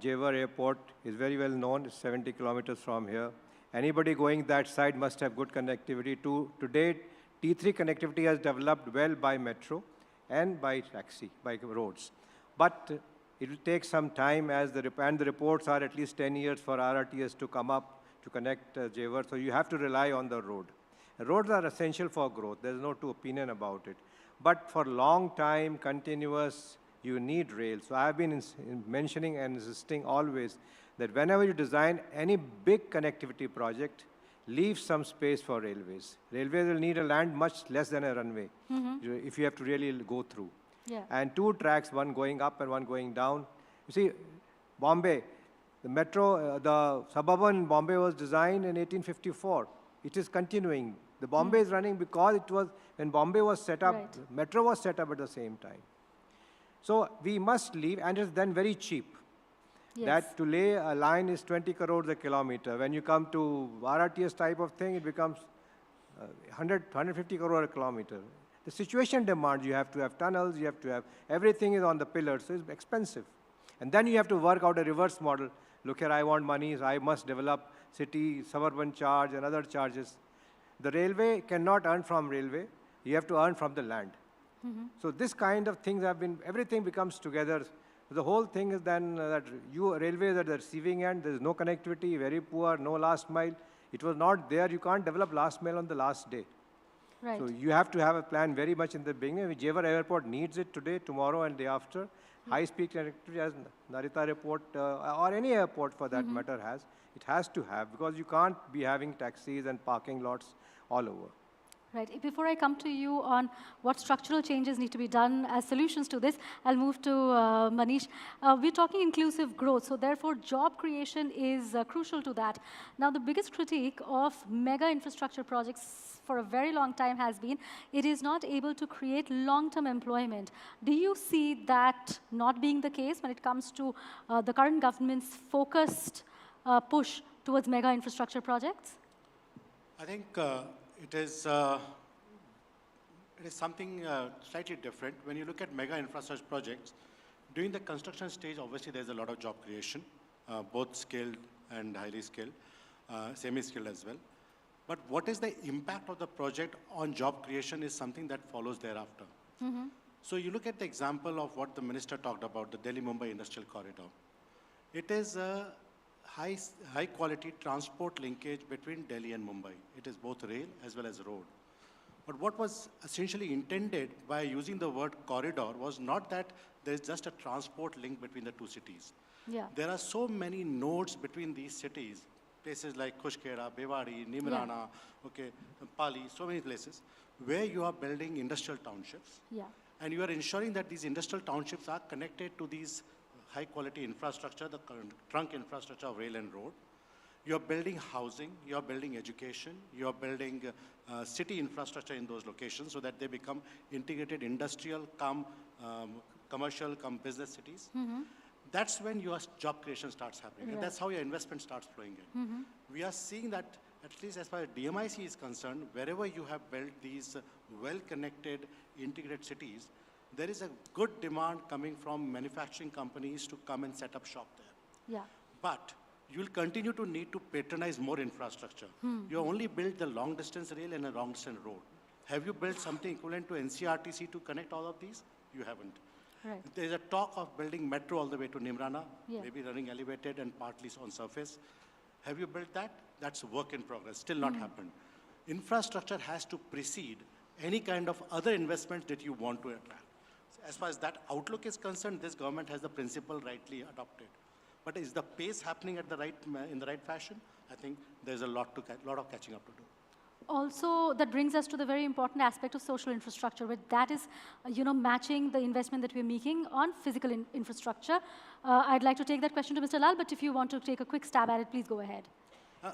Speaker 5: Jewar Airport is very well known. It's 70 kilometers from here. Anybody going that side must have good connectivity. To date, T3 connectivity has developed well by metro and by taxi, by roads. But it will take some time as the reports are at least 10 years for RRTS to come up to connect Jewar, so you have to rely on the road. Roads are essential for growth. There's no two opinion about it. But for long time, continuous, you need rail. So I've been mentioning and insisting always that whenever you design any big connectivity project, leave some space for railways. Railways will need a land much less than a runway if you have to really go through. Yeah. And 2 tracks, one going up and one going down. You see, Bombay, the metro, the suburban Bombay was designed in 1854. It is continuing. The Bombay is running because it was, when Bombay was set up, metro was set up at the same time. So we must leave, and it's then very cheap. Yes. That to lay a line is 20 crores a kilometer. When you come to RRTS type of thing, it becomes 150 crore a kilometer. The situation demands you have to have tunnels, you have to have, everything is on the pillars, so it's expensive. And then you have to work out a reverse model. Look here, I want money, so I must develop city, suburban charge and other charges. The railway cannot earn from railway. You have to earn from the land. So this kind of things have been, everything becomes together. The whole thing is then that you railways at the receiving end, there is no connectivity, very poor, no last mile. It was not there. You can't develop last mile on the last day.
Speaker 2: Right.
Speaker 5: So you have to have a plan very much in the beginning. Whichever airport needs it today, tomorrow, and day after, high-speed connectivity as Narita Airport or any airport for that matter has, it has to have, because you can't be having taxis and parking lots all over.
Speaker 2: Right. Before I come to you on what structural changes need to be done as solutions to this, I'll move to Manish. We're talking inclusive growth, so therefore job creation is crucial to that. Now, the biggest critique of mega infrastructure projects for a very long time has been it is not able to create long-term employment. Do you see that not being the case when it comes to the current government's focused push towards mega infrastructure projects?
Speaker 7: I think it is something slightly different. When you look at mega infrastructure projects, during the construction stage, obviously there's a lot of job creation, both skilled and highly skilled, semi-skilled as well. But what is the impact of the project on job creation is something that follows thereafter. So you look at the example of what the minister talked about, the Delhi-Mumbai Industrial Corridor. It is a high quality transport linkage between Delhi and Mumbai. It is both rail as well as road. But what was essentially intended by using the word corridor was not that there is just a transport link between the two cities.
Speaker 2: Yeah.
Speaker 7: There are so many nodes between these cities, places like Kushkera, Bewari, Nimrana, Pali, so many places, where you are building industrial townships.
Speaker 2: Yeah.
Speaker 7: And you are ensuring that these industrial townships are connected to these high quality infrastructure, the trunk infrastructure of rail and road. You're building housing, you're building education, you're building city infrastructure in those locations so that they become integrated industrial, commercial, business cities. That's when your job creation starts happening.
Speaker 2: Right.
Speaker 7: And that's how your investment starts flowing in. We are seeing that, at least as far as DMIC is concerned, wherever you have built these well-connected, integrated cities, there is a good demand coming from manufacturing companies to come and set up shop there.
Speaker 2: Yeah.
Speaker 7: But you'll continue to need to patronize more infrastructure. You only built the long distance rail and a long distance road. Have you built something equivalent to NCRTC to connect all of these? You haven't.
Speaker 2: Right.
Speaker 7: There's a talk of building metro all the way to Nimrana,
Speaker 2: Yeah.
Speaker 7: maybe running elevated and partly on surface. Have you built that? That's a work in progress, still not happened. Infrastructure has to precede any kind of other investment that you want to attract. As far as that outlook is concerned, this government has the principle rightly adopted. But is the pace happening at in the right fashion? I think there's a lot of catching up to do.
Speaker 2: Also, that brings us to the very important aspect of social infrastructure, where that is, matching the investment that we're making on physical infrastructure. I'd like to take that question to Mr. Lal, but if you want to take a quick stab at it, please go ahead.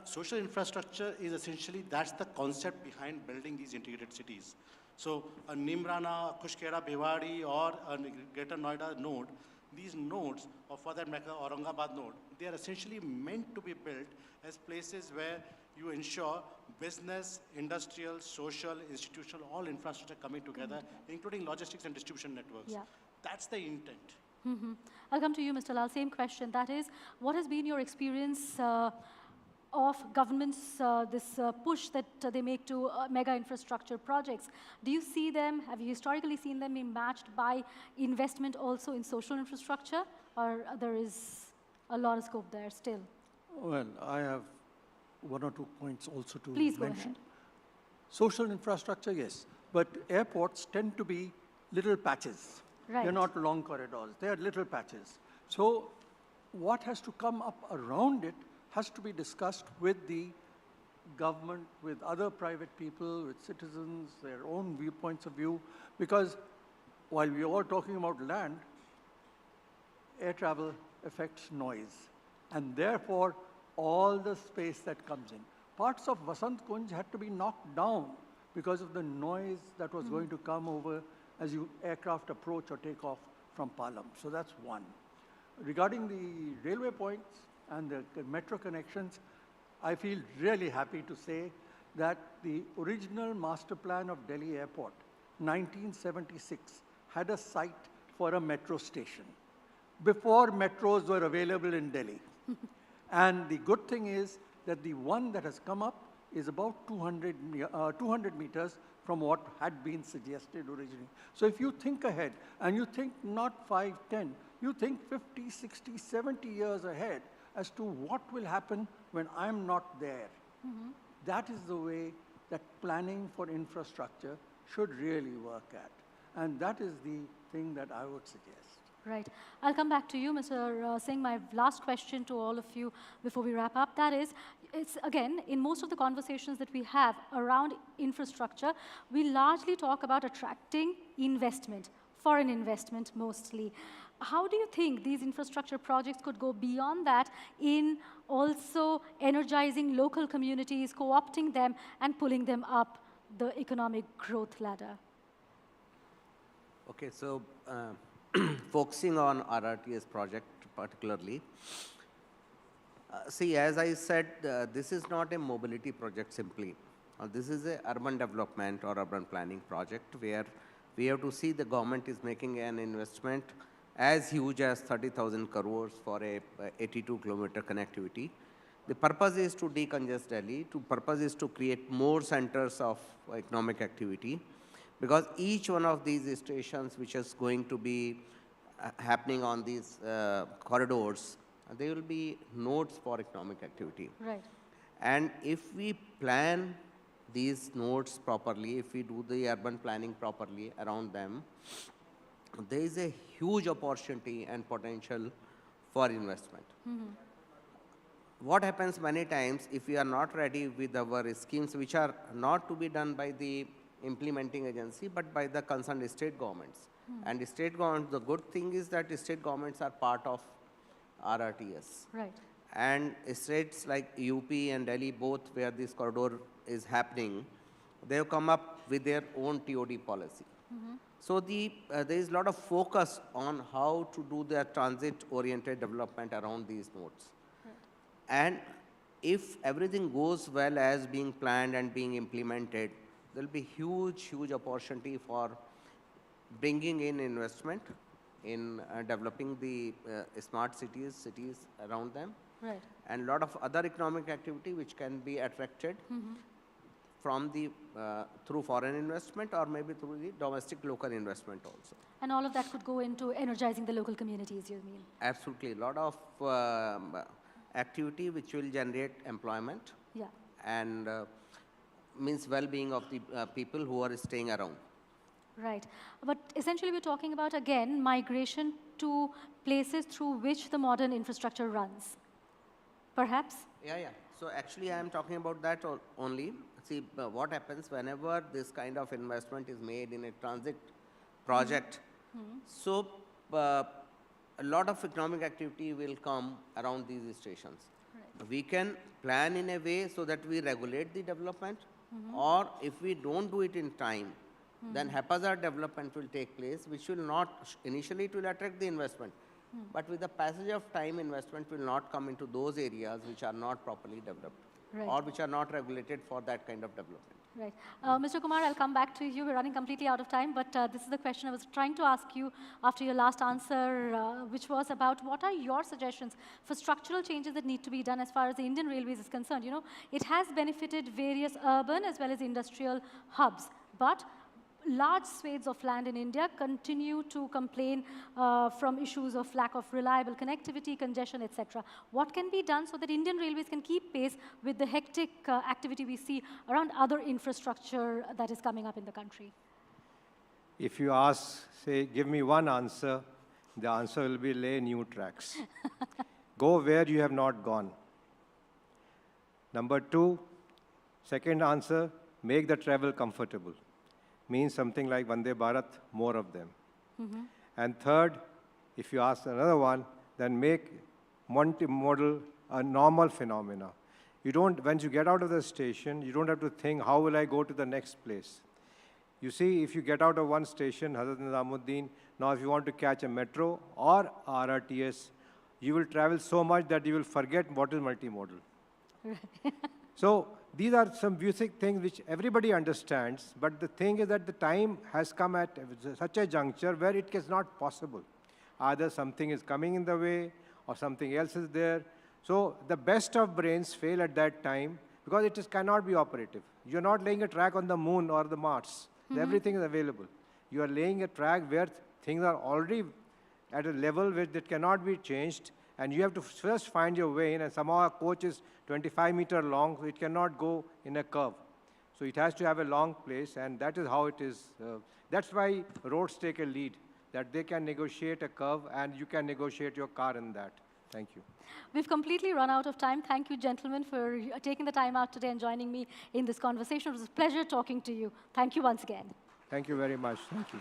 Speaker 7: Social infrastructure is essentially, that's the concept behind building these integrated cities. So a Nimrana, Kushkera, Bewari, or a Greater Noida node, these nodes, or for that matter, Aurangabad node, they are essentially meant to be built as places where you ensure business, industrial, social, institutional, all infrastructure coming together, including logistics and distribution networks.
Speaker 2: Yeah.
Speaker 7: That's the intent.
Speaker 2: I'll come to you, Mr. Lal. Same question. That is, what has been your experience of governments, this push that they make to mega infrastructure projects? Do you see them, have you historically seen them being matched by investment also in social infrastructure, or there is a lot of scope there still?
Speaker 22: Well, I have one or two points also to
Speaker 2: Please go
Speaker 22: mention.
Speaker 2: ahead.
Speaker 22: Social infrastructure, yes, but airports tend to be little patches.
Speaker 2: Right.
Speaker 22: They're not long corridors, they are little patches. So what has to come up around it has to be discussed with the government, with other private people, with citizens, their own viewpoints of view, because while we're all talking about land, air travel affects noise, and therefore all the space that comes in. Parts of Vasant Kunj had to be knocked down because of the noise that was going to come over as aircraft approach or take off from Palam. So that's one. Regarding the railway points and the metro connections, I feel really happy to say that the original master plan of Delhi Airport, 1976, had a site for a metro station before metros were available in Delhi. And the good thing is that the one that has come up is about 200 meters from what had been suggested originally. So if you think ahead, and you think not 5, 10, you think 50, 60, 70 years ahead as to what will happen when I'm not there. That is the way that planning for infrastructure should really work at. And that is the thing that I would suggest.
Speaker 2: Right. I'll come back to you, Mr. Singh. My last question to all of you before we wrap up, that is, it's again, in most of the conversations that we have around infrastructure, we largely talk about attracting investment, foreign investment mostly. How do you think these infrastructure projects could go beyond that in also energizing local communities, co-opting them, and pulling them up the economic growth ladder?
Speaker 3: Okay, so focusing on RRTS project particularly, see, as I said, this is not a mobility project simply. This is a urban development or urban planning project where we have to see the government is making an investment as huge as 30,000 crores for a 82-kilometer connectivity. The purpose is to decongest Delhi. The purpose is to create more centers of economic activity, because each one of these stations which is going to be happening on these corridors, they will be nodes for economic activity.
Speaker 2: Right.
Speaker 3: And if we plan these nodes properly, if we do the urban planning properly around them, there is a huge opportunity and potential for investment. What happens many times if we are not ready with our schemes, which are not to be done by the implementing agency, but by the concerned state governments. And the state governments, the good thing is that the state governments are part of RRTS.
Speaker 2: Right.
Speaker 3: And states like UP and Delhi, both where this corridor is happening, they have come up with their own TOD policy. So there is a lot of focus on how to do the transit-oriented development around these nodes.
Speaker 2: Right.
Speaker 3: And if everything goes well as being planned and being implemented, there will be huge, huge opportunity for bringing in investment in developing the smart cities around them.
Speaker 2: Right.
Speaker 3: And a lot of other economic activity which can be attracted from the through foreign investment or maybe through the domestic local investment also.
Speaker 2: And all of that could go into energizing the local communities, you mean?
Speaker 3: Absolutely. A lot of activity which will generate employment.
Speaker 2: Yeah.
Speaker 3: And means well-being of the people who are staying around.
Speaker 2: Right. But essentially we're talking about, again, migration to places through which the modern infrastructure runs. Perhaps?
Speaker 3: Yeah. So actually I am talking about that only. See, what happens whenever this kind of investment is made in a transit project, so a lot of economic activity will come around these stations. Right. We can plan in a way so that we regulate the development, or if we don't do it in time, then haphazard development will take place, which will not, initially it will attract the investment, but with the passage of time, investment will not come into those areas which are not properly developed. Right. Or which are not regulated for that kind of development.
Speaker 2: Right. Mr. Kumar, I'll come back to you. We're running completely out of time, but this is the question I was trying to ask you after your last answer, which was about what are your suggestions for structural changes that need to be done as far as the Indian Railways is concerned. You know, it has benefited various urban as well as industrial hubs, but large swathes of land in India continue to complain from issues of lack of reliable connectivity, congestion, etc. What can be done so that Indian Railways can keep pace with the hectic activity we see around other infrastructure that is coming up in the country?
Speaker 5: If you ask, say, give me one answer, the answer will be lay new tracks. Go where you have not gone. Number two, second answer, make the travel comfortable. Means something like Vande Bharat, more of them. And third, if you ask another one, then make multimodal a normal phenomena. You don't, once you get out of the station, you don't have to think, how will I go to the next place? You see, if you get out of one station, Hazrat Nizamuddin, now if you want to catch a metro or RRTS, you will travel so much that you will forget what is multimodal. So these are some basic things which everybody understands, but the thing is that the time has come at such a juncture where it is not possible. Either something is coming in the way or something else is there. So the best of brains fail at that time because cannot be operative. You're not laying a track on the moon or the Mars. Everything is available. You are laying a track where things are already at a level where that cannot be changed, and you have to first find your way in, and somehow a coach is 25-meter long, so it cannot go in a curve. So it has to have a long place, and that is how it is. That's why roads take a lead, that they can negotiate a curve, and you can negotiate your car in that. Thank you.
Speaker 2: We've completely run out of time. Thank you, gentlemen, for taking the time out today and joining me in this conversation. It was a pleasure talking to you. Thank you once again.
Speaker 5: Thank you very much. Thank you.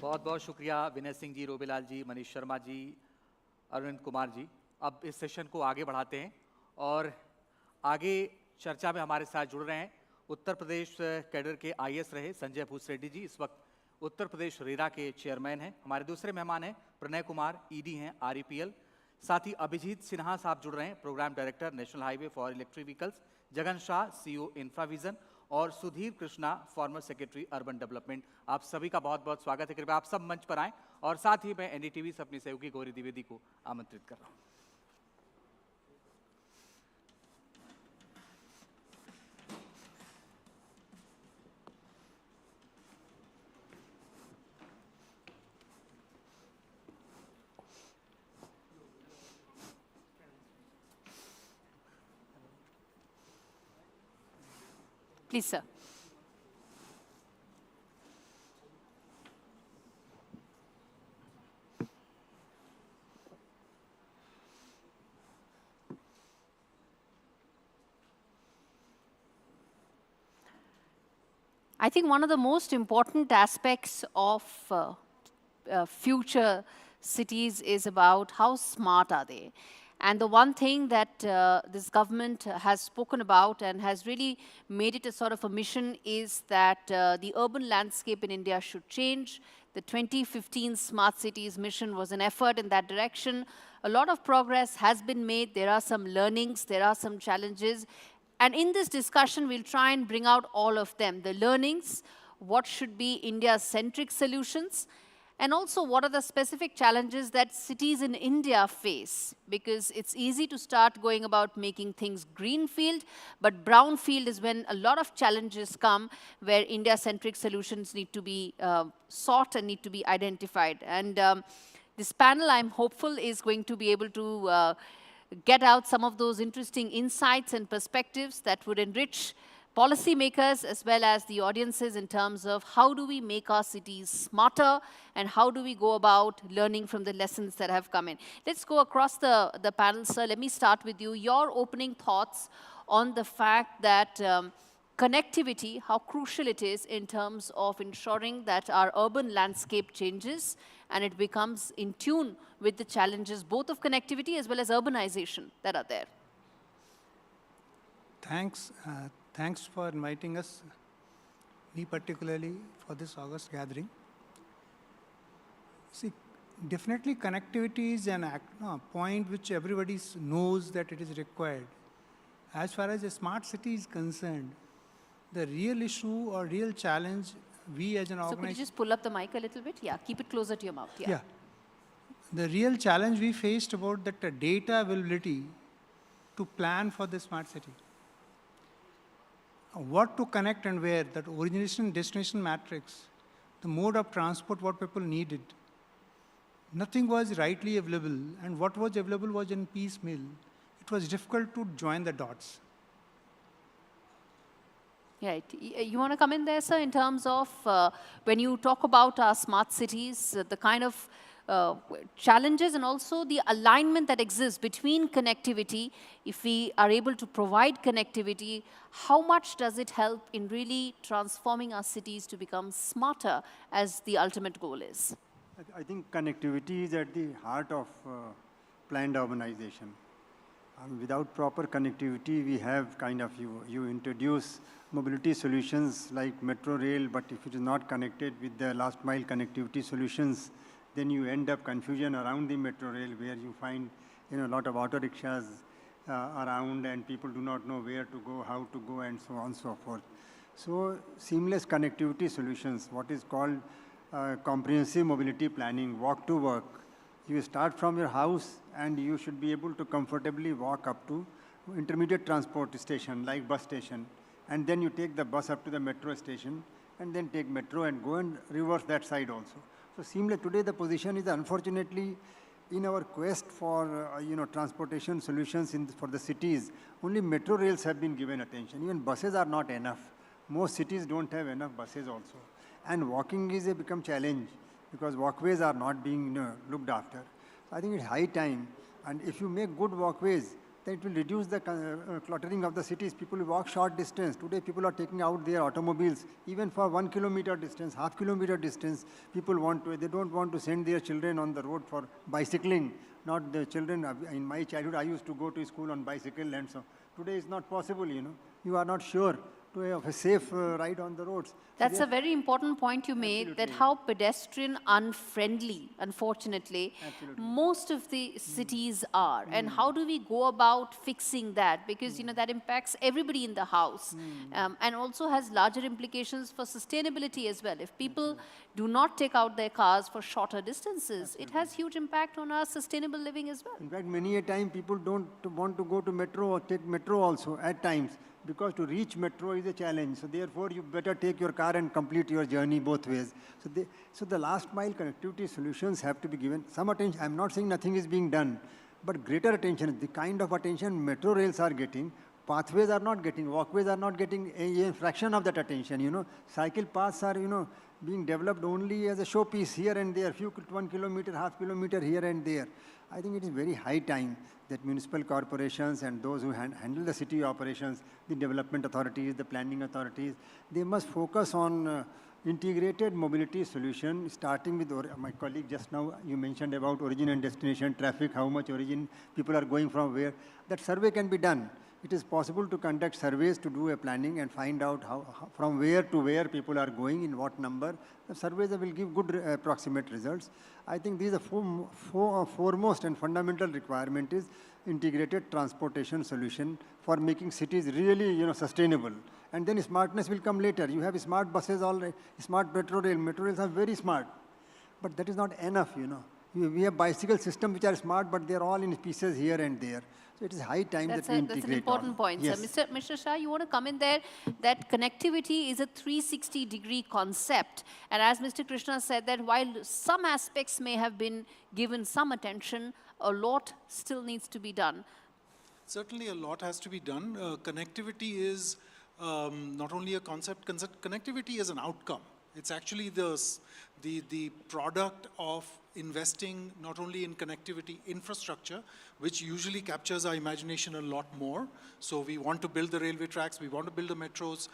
Speaker 1: बहुत बहुत शुक्रिया विनय सिंह जी, रोबीलाल जी, मनीष शर्मा जी, अरविंद कुमार जी। अब इस session को आगे बढ़ाते हैं और आगे चर्चा में हमारे साथ जुड़ रहे हैं उत्तर प्रदेश कैडर के आईएएस रहे संजय भूसरेड्डी जी, इस वक्त उत्तर प्रदेश रेरा के चेयरमैन हैं। हमारे दूसरे मेहमान हैं प्रणय कुमार, ईडी हैं आरईपीएल। साथ ही अभिजीत सिन्हा साहब जुड़ रहे हैं, programme director national highway for electric vehicles, Jagan Shah, CEO Infravision, और Sudhir Krishna, former secretary urban development. आप सभी का बहुत बहुत स्वागत है। कृपया आप सब मंच पर आएं, और साथ ही मैं एनडीटीवी से अपनी सहयोगी गौरी द्विवेदी को आमंत्रित कर रहा हूं।
Speaker 6: Please, sir. I think one of the most important aspects of future cities is about how smart are they. And the one thing that this government has spoken about and has really made it a sort of a mission is that the urban landscape in India should change. The 2015 Smart Cities mission was an effort in that direction. A lot of progress has been made. There are some learnings, there are some challenges. And in this discussion, we'll try and bring out all of them. The learnings, what should be India's centric solutions, and also what are the specific challenges that cities in India face. Because it's easy to start going about making things greenfield, but brownfield is when a lot of challenges come where India-centric solutions need to be sought and need to be identified. And this panel, I'm hopeful, is going to be able to get out some of those interesting insights and perspectives that would enrich policymakers as well as the audiences in terms of how do we make our cities smarter and how do we go about learning from the lessons that have come in. Let's go across the panel, sir. Let me start with you. Your opening thoughts on the fact that connectivity, how crucial it is in terms of ensuring that our urban landscape changes and it becomes in tune with the challenges both of connectivity as well as urbanization that are there.
Speaker 10: Thanks. Thanks for inviting us, me particularly, for this August gathering. See, definitely connectivity is a point which everybody knows that it is required. As far as a smart city is concerned, the real issue or real challenge we as an organization... So
Speaker 6: could you just pull up the mic a little bit? Yeah, keep it closer to your mouth.
Speaker 10: Yeah. The real challenge we faced about that data availability to plan for the smart city. What to connect and where, that origination destination matrix, the mode of transport, what people needed. Nothing was rightly available, and what was available was in piecemeal. It was difficult to join the dots.
Speaker 6: Right. You want to come in there, sir, in terms of when you talk about our smart cities, the kind of challenges and also the alignment that exists between connectivity. If we are able to provide connectivity, how much does it help in really transforming our cities to become smarter as the ultimate goal is?
Speaker 12: I think connectivity is at the heart of planned urbanization. Without proper connectivity, we have kind of, you introduce mobility solutions like metro rail, but if it is not connected with the last mile connectivity solutions, then you end up confusion around the metro rail where you find a lot of auto rickshaws around, and people do not know where to go, how to go, and so on and so forth. So seamless connectivity solutions, what is called comprehensive mobility planning, walk to work. You start from your house and you should be able to comfortably walk up to intermediate transport station like bus station, and then you take the bus up to the metro station and then take metro and go and reverse that side also. So seamless, today the position is unfortunately in our quest for transportation solutions for the cities, only metro rails have been given attention. Even buses are not enough. Most cities don't have enough buses also. And walking is a become challenge because walkways are not being looked after. So I think it's high time. And if you make good walkways, then it will reduce the cluttering of the cities. People will walk short distance. Today people are taking out their automobiles, even for 1 kilometer distance, half kilometer distance. People they don't want to send their children on the road for bicycling. Not the children, in my childhood I used to go to school on bicycle, and so today it's not possible, You are not sure to have a safe ride on the roads.
Speaker 6: That's a very important point you made, that how pedestrian unfriendly, unfortunately, most of the cities are. And how do we go about fixing that? Because, that impacts everybody in the house and also has larger implications for sustainability as well. If people do not take out their cars for shorter distances, it has huge impact on our sustainable living as well.
Speaker 12: In fact, many a time people don't want to go to metro or take metro also at times, because to reach metro is a challenge. So therefore, you better take your car and complete your journey both ways. So the last mile connectivity solutions have to be given some attention. I'm not saying nothing is being done, but greater attention, the kind of attention metro rails are getting, pathways are not getting, walkways are not getting a fraction of that attention, Cycle paths are, being developed only as a showpiece here and there, 1 kilometer, half kilometer here and there. I think it is very high time that municipal corporations and those who handle the city operations, the development authorities, the planning authorities, they must focus on integrated mobility solution, starting with my colleague just now, you mentioned about origin and destination traffic, how much origin people are going from where. That survey can be done. It is possible to conduct surveys to do a planning and find out how from where to where people are going, in what number. The surveys will give good approximate results. I think these are foremost and fundamental requirement is integrated transportation solution for making cities really sustainable. And then smartness will come later. You have smart buses already, smart metro rail. Metro rails are very smart, but that is not enough. We have bicycle systems which are smart, but they are all in pieces here and there. So it is high time that we integrate.
Speaker 6: That's an important point,
Speaker 12: yes.
Speaker 6: sir. Mr. Shah, you want to come in there? That connectivity is a 360-degree concept. And as Mr. Krishna said, that while some aspects may have been given some attention, a lot still needs to be done.
Speaker 8: Certainly a lot has to be done. Connectivity is not only a concept, connectivity is an outcome. It's actually the product of investing not only in connectivity infrastructure, which usually captures our imagination a lot more. So we want to build the railway tracks, we want to build the metros,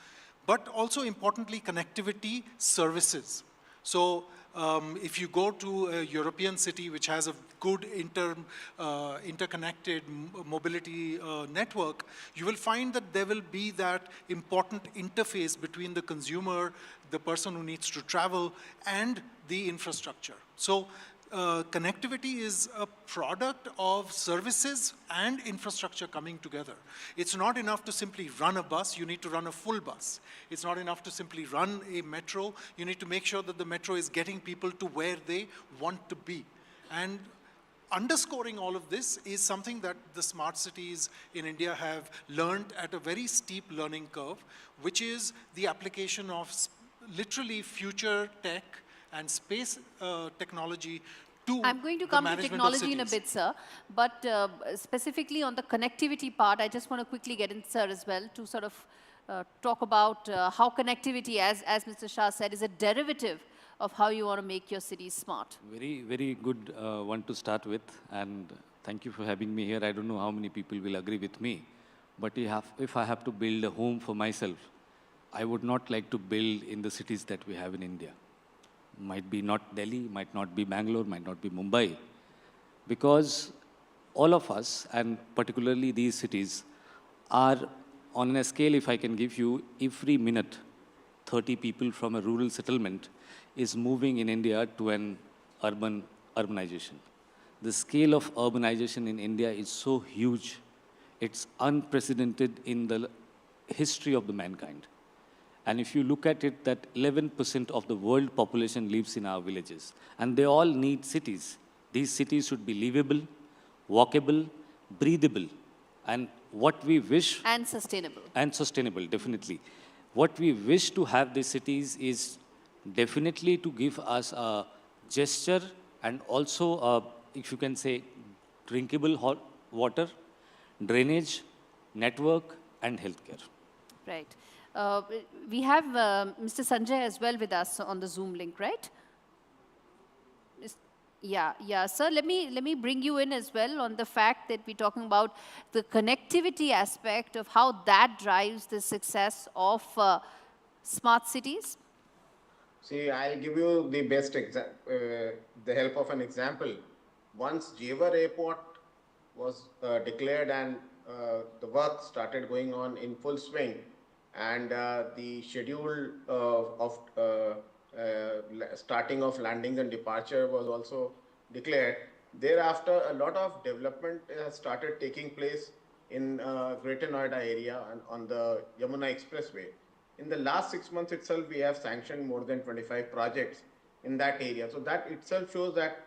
Speaker 8: but also importantly, connectivity services. So if you go to a European city which has a good interconnected mobility network, you will find that there will be that important interface between the consumer, the person who needs to travel, and the infrastructure. So connectivity is a product of services and infrastructure coming together. It's not enough to simply run a bus, you need to run a full bus. It's not enough to simply run a metro, you need to make sure that the metro is getting people to where they want to be. And underscoring all of this is something that the smart cities in India have learned at a very steep learning curve, which is the application of literally future tech and space technology to
Speaker 6: I'm going to come to technology in a bit, sir, but specifically on the connectivity part, I just want to quickly get in, sir, as well, to sort of talk about how connectivity, as Mr. Shah said, is a derivative of how you want to make your cities smart.
Speaker 11: Very, very good one to start with, and thank you for having me here. I don't know how many people will agree with me, but if I have to build a home for myself, I would not like to build in the cities that we have in India. Might be not Delhi, might not be Bangalore, might not be Mumbai, because all of us, and particularly these cities, are on a scale, if I can give you, every minute, 30 people from a rural settlement is moving in India to an urbanization. The scale of urbanization in India is so huge. It's unprecedented in the history of the mankind. And if you look at it, that 11% of the world population lives in our villages. And they all need cities. These cities should be livable, walkable, breathable. And what we wish...
Speaker 6: And sustainable.
Speaker 11: And sustainable, definitely. What we wish to have these cities is definitely to give us a gesture and also, if you can say, drinkable water, drainage, network, and healthcare.
Speaker 6: Right. We have Mr. Sanjay as well with us on the Zoom link, right? Yeah, sir. Let me bring you in as well on the fact that we're talking about the connectivity aspect of how that drives the success of smart cities.
Speaker 13: See, I'll give you the best the help of an example. Once Jewar Airport was declared and the work started going on in full swing, and the schedule of starting of landings and departure was also declared. Thereafter, a lot of development started taking place in Greater Noida area and on the Yamuna Expressway. In the last 6 months itself, we have sanctioned more than 25 projects in that area. So that itself shows that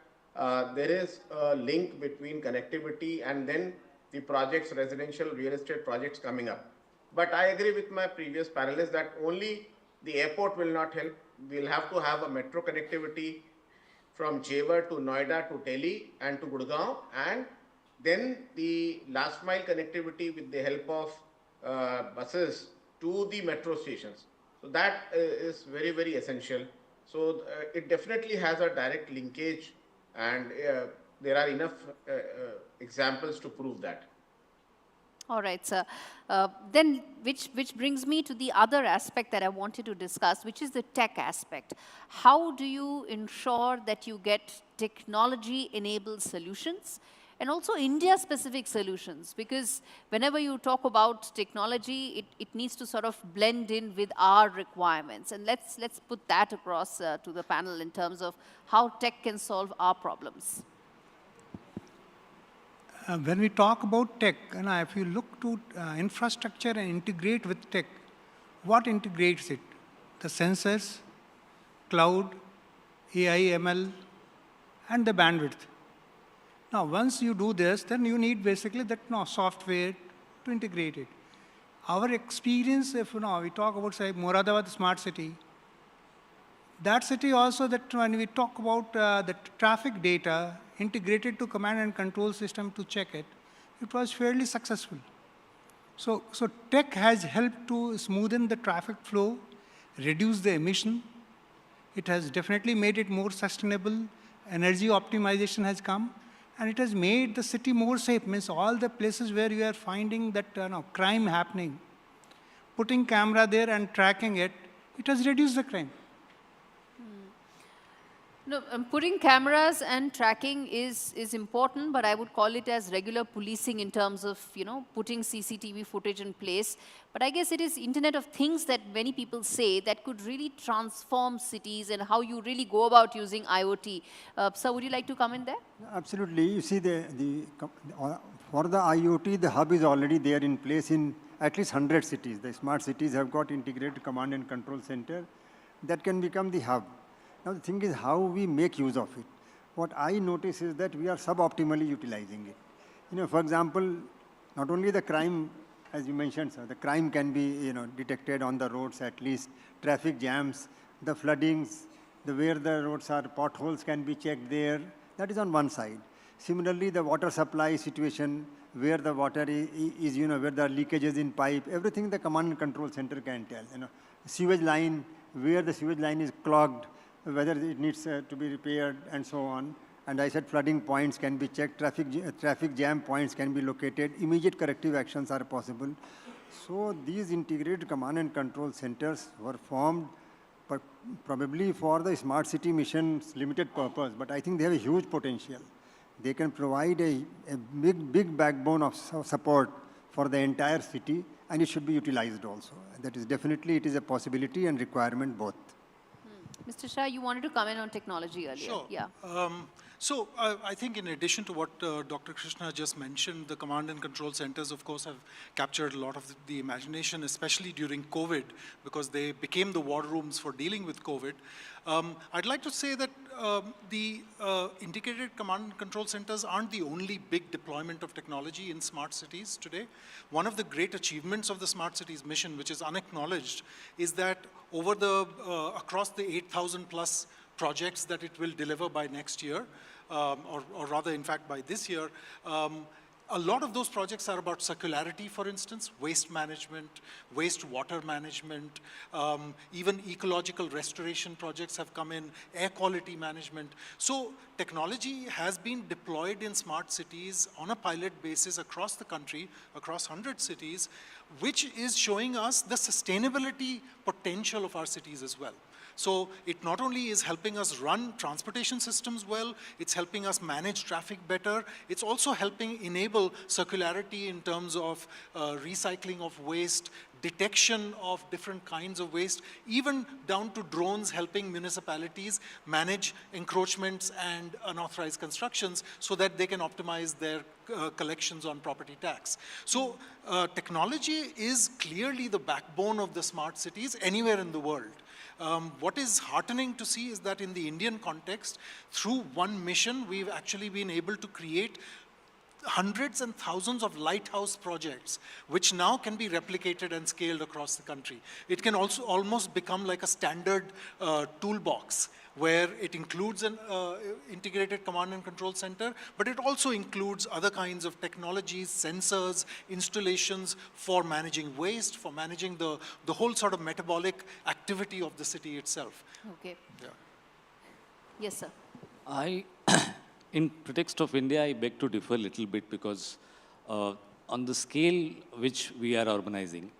Speaker 13: there is a link between connectivity and then the projects, residential real estate projects coming up. But I agree with my previous panelists that only the airport will not help. We'll have to have a metro connectivity from Jewar to Noida to Delhi and to Gurgaon, and then the last mile connectivity with the help of buses to the metro stations. So that is very, very essential. So it definitely has a direct linkage, and there are enough examples to prove that.
Speaker 6: All right, sir. Then which brings me to the other aspect that I wanted to discuss, which is the tech aspect. How do you ensure that you get technology-enabled solutions and also India-specific solutions? Because whenever you talk about technology, it needs to sort of blend in with our requirements. And let's put that across to the panel in terms of how tech can solve our problems.
Speaker 10: When we talk about tech, if you look to infrastructure and integrate with tech, what integrates it? The sensors, cloud, AI, ML, and the bandwidth. Now, once you do this, then you need basically that software to integrate it. Our experience, if we talk about, say, Moradabad smart city, that city also, that when we talk about the traffic data integrated to command and control system to check it, it was fairly successful. So tech has helped to smoothen the traffic flow, reduce the emission. It has definitely made it more sustainable. Energy optimization has come, and it has made the city more safe. Means all the places where you are finding that crime happening, putting camera there and tracking it, it has reduced the crime.
Speaker 6: No, putting cameras and tracking is important, but I would call it as regular policing in terms of, putting CCTV footage in place. But I guess it is Internet of Things that many people say that could really transform cities and how you really go about using IoT. Sir, would you like to come in there?
Speaker 12: Absolutely. You see, for the IoT, the hub is already there in place in at least 100 cities. The smart cities have got integrated command and control center that can become the hub. Now, the thing is how we make use of it. What I notice is that we are suboptimally utilizing it. For example, not only the crime, as you mentioned, sir, the crime can be, detected on the roads at least, traffic jams, the floodings, where the roads are, potholes can be checked there. That is on one side. Similarly, the water supply situation, where the water is, where there are leakages in pipe, everything the command and control center can tell. Sewage line, where the sewage line is clogged, whether it needs to be repaired, and so on. And I said flooding points can be checked, traffic jam points can be located, immediate corrective actions are possible. So these integrated command and control centers were formed probably for the smart city mission's limited purpose, but I think they have a huge potential. They can provide a big backbone of support for the entire city, and it should be utilized also. That is definitely, it is a possibility and requirement both.
Speaker 6: Mr. Shah, you wanted to comment on technology earlier.
Speaker 8: Sure.
Speaker 6: Yeah.
Speaker 8: So I think in addition to what Dr. Krishna just mentioned, the command and control centers, of course, have captured a lot of the imagination, especially during COVID, because they became the war rooms for dealing with COVID. I'd like to say that the integrated command and control centers aren't the only big deployment of technology in smart cities today. One of the great achievements of the smart cities mission, which is unacknowledged, is that over the across the 8,000 plus projects that it will deliver by next year, or rather, in fact, by this year, a lot of those projects are about circularity, for instance, waste management, wastewater management, even ecological restoration projects have come in, air quality management. So technology has been deployed in smart cities on a pilot basis across the country, across 100 cities, which is showing us the sustainability potential of our cities as well. So it not only is helping us run transportation systems well, it's helping us manage traffic better, it's also helping enable circularity in terms of recycling of waste, detection of different kinds of waste, even down to drones helping municipalities manage encroachments and unauthorized constructions so that they can optimize their collections on property tax. So technology is clearly the backbone of the smart cities anywhere in the world. What is heartening to see is that in the Indian context, through one mission, we've actually been able to create hundreds and thousands of lighthouse projects, which now can be replicated and scaled across the country. It can also almost become like a standard toolbox, where it includes an integrated command and control center, but it also includes other kinds of technologies, sensors, installations for managing waste, for managing the whole sort of metabolic activity of the city itself.
Speaker 6: Okay.
Speaker 8: Yeah.
Speaker 6: Yes, sir.
Speaker 11: In pretext of India, I beg to differ a little bit because on the scale which we are urbanizing,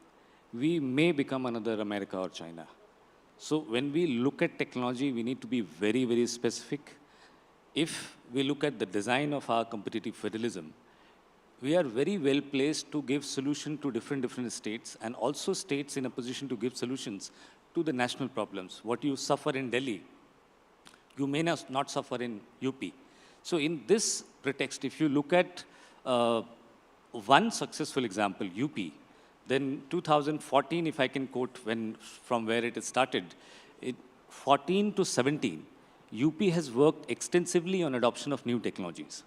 Speaker 11: we may become another America or China. So when we look at technology, we need to be very, very specific. If we look at the design of our competitive federalism, we are very well placed to give solution to different states, and also states in a position to give solutions to the national problems. What you suffer in Delhi, you may not suffer in UP. So in this pretext, if you look at one successful example, UP, then 2014, if I can quote from where it started, 14 to 17, UP has worked extensively on adoption of new technologies.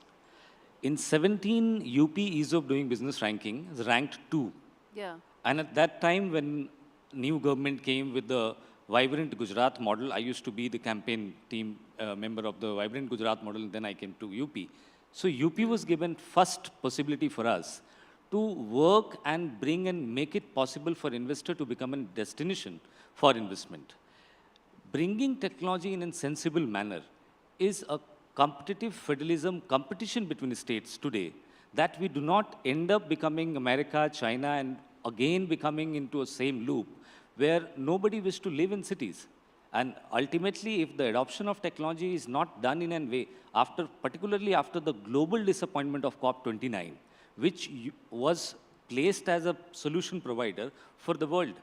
Speaker 11: In 17, UP Ease of Doing Business ranking is ranked 2.
Speaker 6: Yeah.
Speaker 11: And at that time, when new government came with the Vibrant Gujarat model, I used to be the campaign team member of the Vibrant Gujarat model, and then I came to UP. So UP was given first possibility for us to work and bring and make it possible for investor to become a destination for investment. Bringing technology in a sensible manner is a competitive federalism competition between states today, that we do not end up becoming America, China, and again becoming into a same loop where nobody wishes to live in cities. And ultimately, if the adoption of technology is not done in a way, particularly after the global disappointment of COP29, which was placed as a solution provider for the world.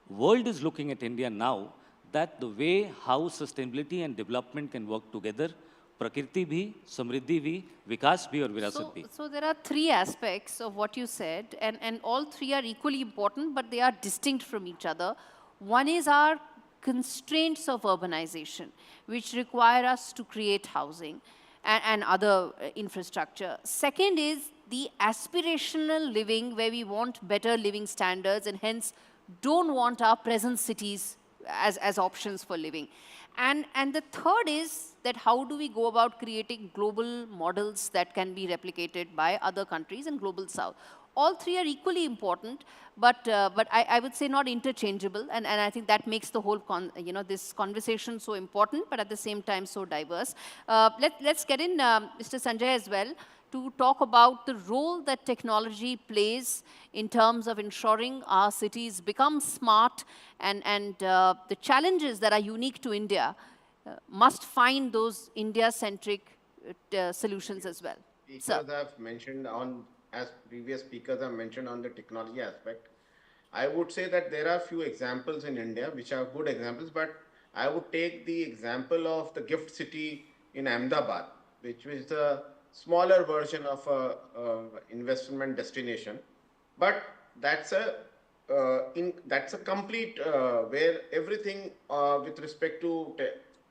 Speaker 11: World is looking at India now that the way how sustainability and development can work together, Prakriti bhi, Samriddhi bhi, Vikas bhi, or Virasat bhi.
Speaker 6: So there are three aspects of what you said, and all three are equally important, but they are distinct from each other. One is our constraints of urbanization, which require us to create housing and other infrastructure. Second is the aspirational living, where we want better living standards and hence don't want our present cities as options for living. And the third is that how do we go about creating global models that can be replicated by other countries in global south. All three are equally important, but I would say not interchangeable, and I think that makes the whole this conversation so important, but at the same time so diverse. Let's get in Mr. Sanjay as well to talk about the role that technology plays in terms of ensuring our cities become smart, and the challenges that are unique to India must find those India-centric solutions as well.
Speaker 13: Speakers have mentioned as previous speakers have mentioned on the technology aspect. I would say that there are few examples in India which are good examples, but I would take the example of the gift city in Ahmedabad. which is the smaller version of a investment destination. But that's a complete where everything with respect to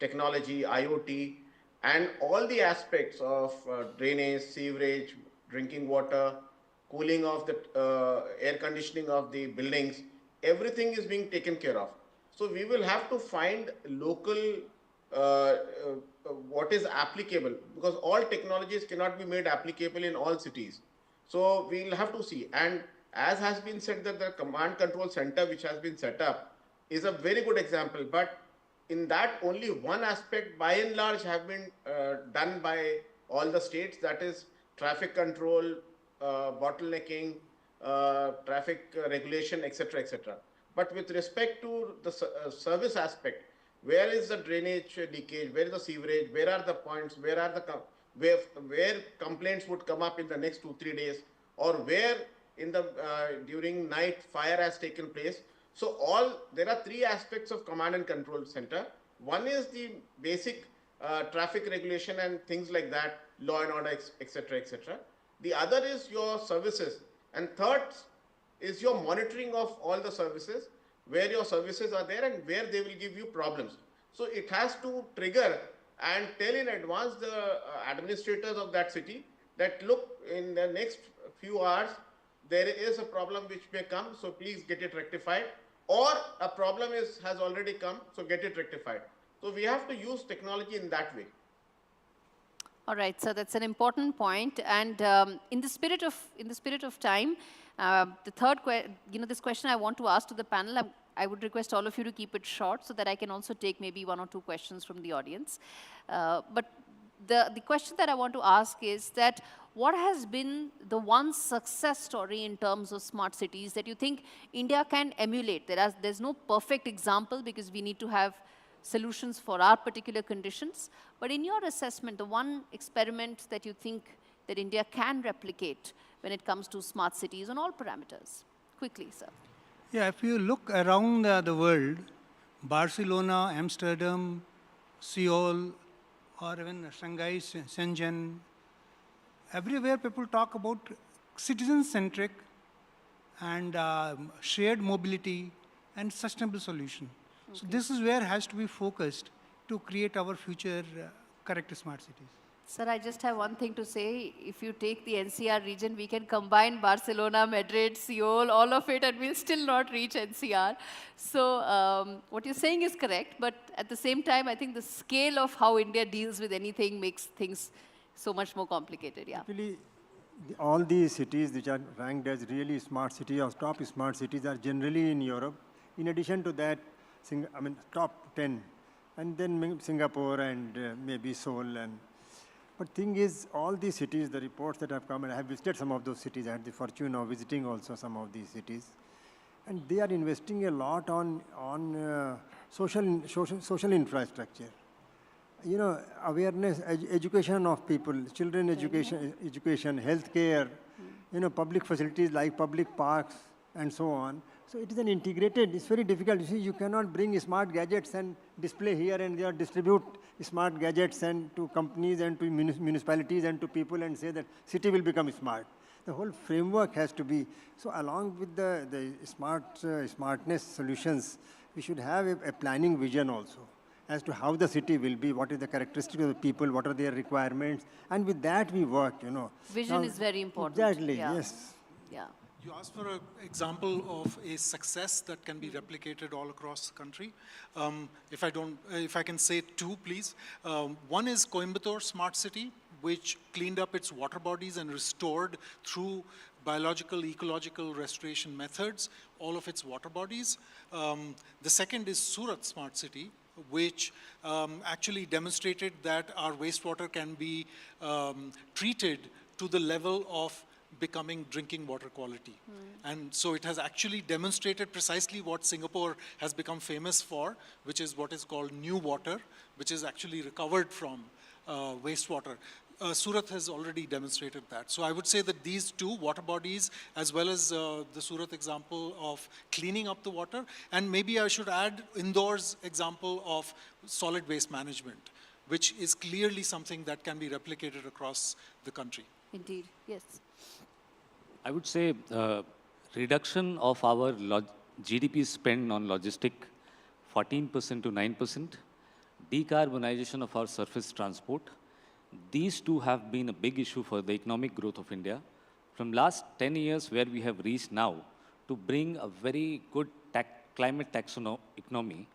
Speaker 13: technology, IoT, and all the aspects of drainage, sewerage, drinking water, cooling of the air conditioning of the buildings, everything is being taken care of. So we will have to find local what is applicable, because all technologies cannot be made applicable in all cities. So we'll have to see. And as has been said, that the command control center which has been set up is a very good example. But in that, only one aspect by and large have been done by all the states, that is traffic control, bottlenecking, traffic regulation, etc., etc. But with respect to the service aspect, where is the drainage leakage, where is the sewerage, where are the points, where are the where complaints would come up in the next 2-3 days, or where in the during night fire has taken place. So there are 3 aspects of command and control center. One is the basic traffic regulation and things like that, law and order, etc., etc. The other is your services, and third is your monitoring of all the services, where your services are there and where they will give you problems. So it has to trigger and tell in advance the administrators of that city that, look, in the next few hours there is a problem which may come, so please get it rectified, or a problem has already come, so get it rectified. So we have to use technology in that way.
Speaker 6: All right, so that's an important point. And in the spirit of time, the third, this question I want to ask to the panel, I would request all of you to keep it short so that I can also take maybe 1 or 2 questions from the audience. But the question that I want to ask is that, what has been the one success story in terms of smart cities that you think India can emulate? There's no perfect example, because we need to have solutions for our particular conditions. But in your assessment, the one experiment that you think that India can replicate when it comes to smart cities on all parameters? Quickly, sir.
Speaker 10: Yeah, if you look around the world, Barcelona, Amsterdam, Seoul, or even Shanghai, Shenzhen, everywhere people talk about citizen-centric and shared mobility and sustainable solution. Okay. So this is where has to be focused to create our future correct smart cities.
Speaker 6: Sir, I just have one thing to say. If you take the NCR region, we can combine Barcelona, Madrid, Seoul, all of it, and we'll still not reach NCR. So what you're saying is correct, but at the same time, I think the scale of how India deals with anything makes things so much more complicated. Yeah.
Speaker 12: Actually, all these cities which are ranked as really smart cities or top smart cities are generally in Europe. In addition to that, top 10, and then Singapore and maybe Seoul. But thing is, all these cities, the reports that have come, and I have visited some of those cities. I had the fortune of visiting also some of these cities, and they are investing a lot on social infrastructure. You know, awareness, education of people, children education, healthcare, you know, public facilities like public parks and so on. So it is an integrated, it's very difficult. You see, you cannot bring smart gadgets and display here and there, distribute smart gadgets and to companies and to municipalities and to people and say that city will become smart. The whole framework has to be, so along with the smartness solutions, we should have a planning vision also as to how the city will be, what is the characteristics of the people, what are their requirements, and with that we work, you know.
Speaker 6: Vision is very important.
Speaker 12: Exactly,
Speaker 6: yeah.
Speaker 12: Yes.
Speaker 6: Yeah.
Speaker 8: You asked for an example of a success that can be replicated all across the country. If I can say 2, please. One is Coimbatore Smart City, which cleaned up its water bodies and restored through biological, ecological restoration methods all of its water bodies. The second is Surat Smart City, which actually demonstrated that our wastewater can be treated to the level of becoming drinking water quality. And so it has actually demonstrated precisely what Singapore has become famous for, which is what is called new water, which is actually recovered from wastewater. Surat has already demonstrated that. So I would say that these 2 water bodies, as well as the Surat example of cleaning up the water, and maybe I should add Indore's example of solid waste management, which is clearly something that can be replicated across the country.
Speaker 6: Indeed, yes.
Speaker 11: I would say reduction of our GDP spend on logistic 14% to 9%, decarbonization of our surface transport. These two have been a big issue for the economic growth of India. From last 10 years where we have reached now to bring a very good climate taxonomy,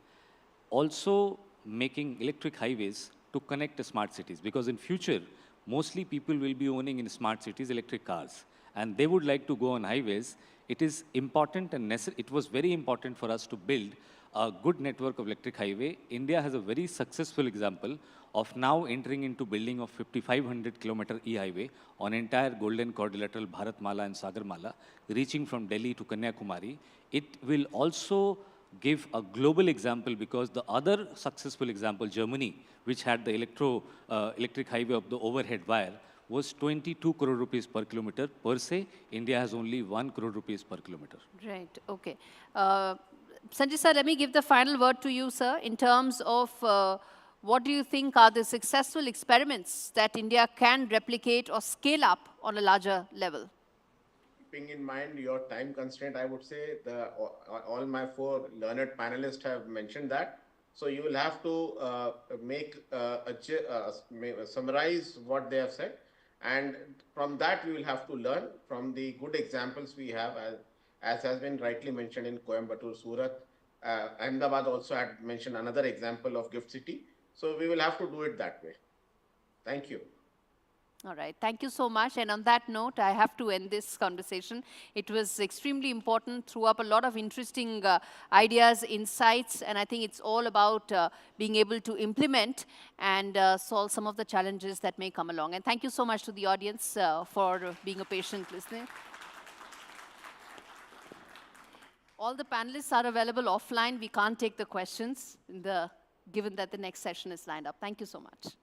Speaker 11: also making electric highways to connect the smart cities. Because in future, mostly people will be owning in smart cities electric cars. And they would like to go on highways. It is important and necessary. It was very important for us to build a good network of electric highway. India has a very successful example of now entering into building of 5,500 kilometer e-highway on entire golden quadrilateral Bharatmala and Sagarmala, reaching from Delhi to Kanyakumari. It will also give a global example because the other successful example, Germany, which had the electric highway of the overhead wire, was 22 crore rupees per kilometer per se. India has only 1 crore rupees per kilometer.
Speaker 6: Right, okay. Sanjay sir, let me give the final word to you, sir, in terms of what do you think are the successful experiments that India can replicate or scale up on a larger level?
Speaker 13: Keeping in mind your time constraint, I would say all my four learned panelists have mentioned that. So you will have to summarize what they have said. And from that, we will have to learn from the good examples we have, as has been rightly mentioned in Coimbatore, Surat. Ahmedabad also had mentioned another example of Gift City. So we will have to do it that way. Thank you.
Speaker 6: All right, thank you so much. And on that note, I have to end this conversation. It was extremely important, threw up a lot of interesting ideas, insights, and I think it's all about being able to implement and solve some of the challenges that may come along. And thank you so much to the audience for being a patient listener. All the panelists are available offline. We can't take the questions given that the next session is lined up. Thank you so much.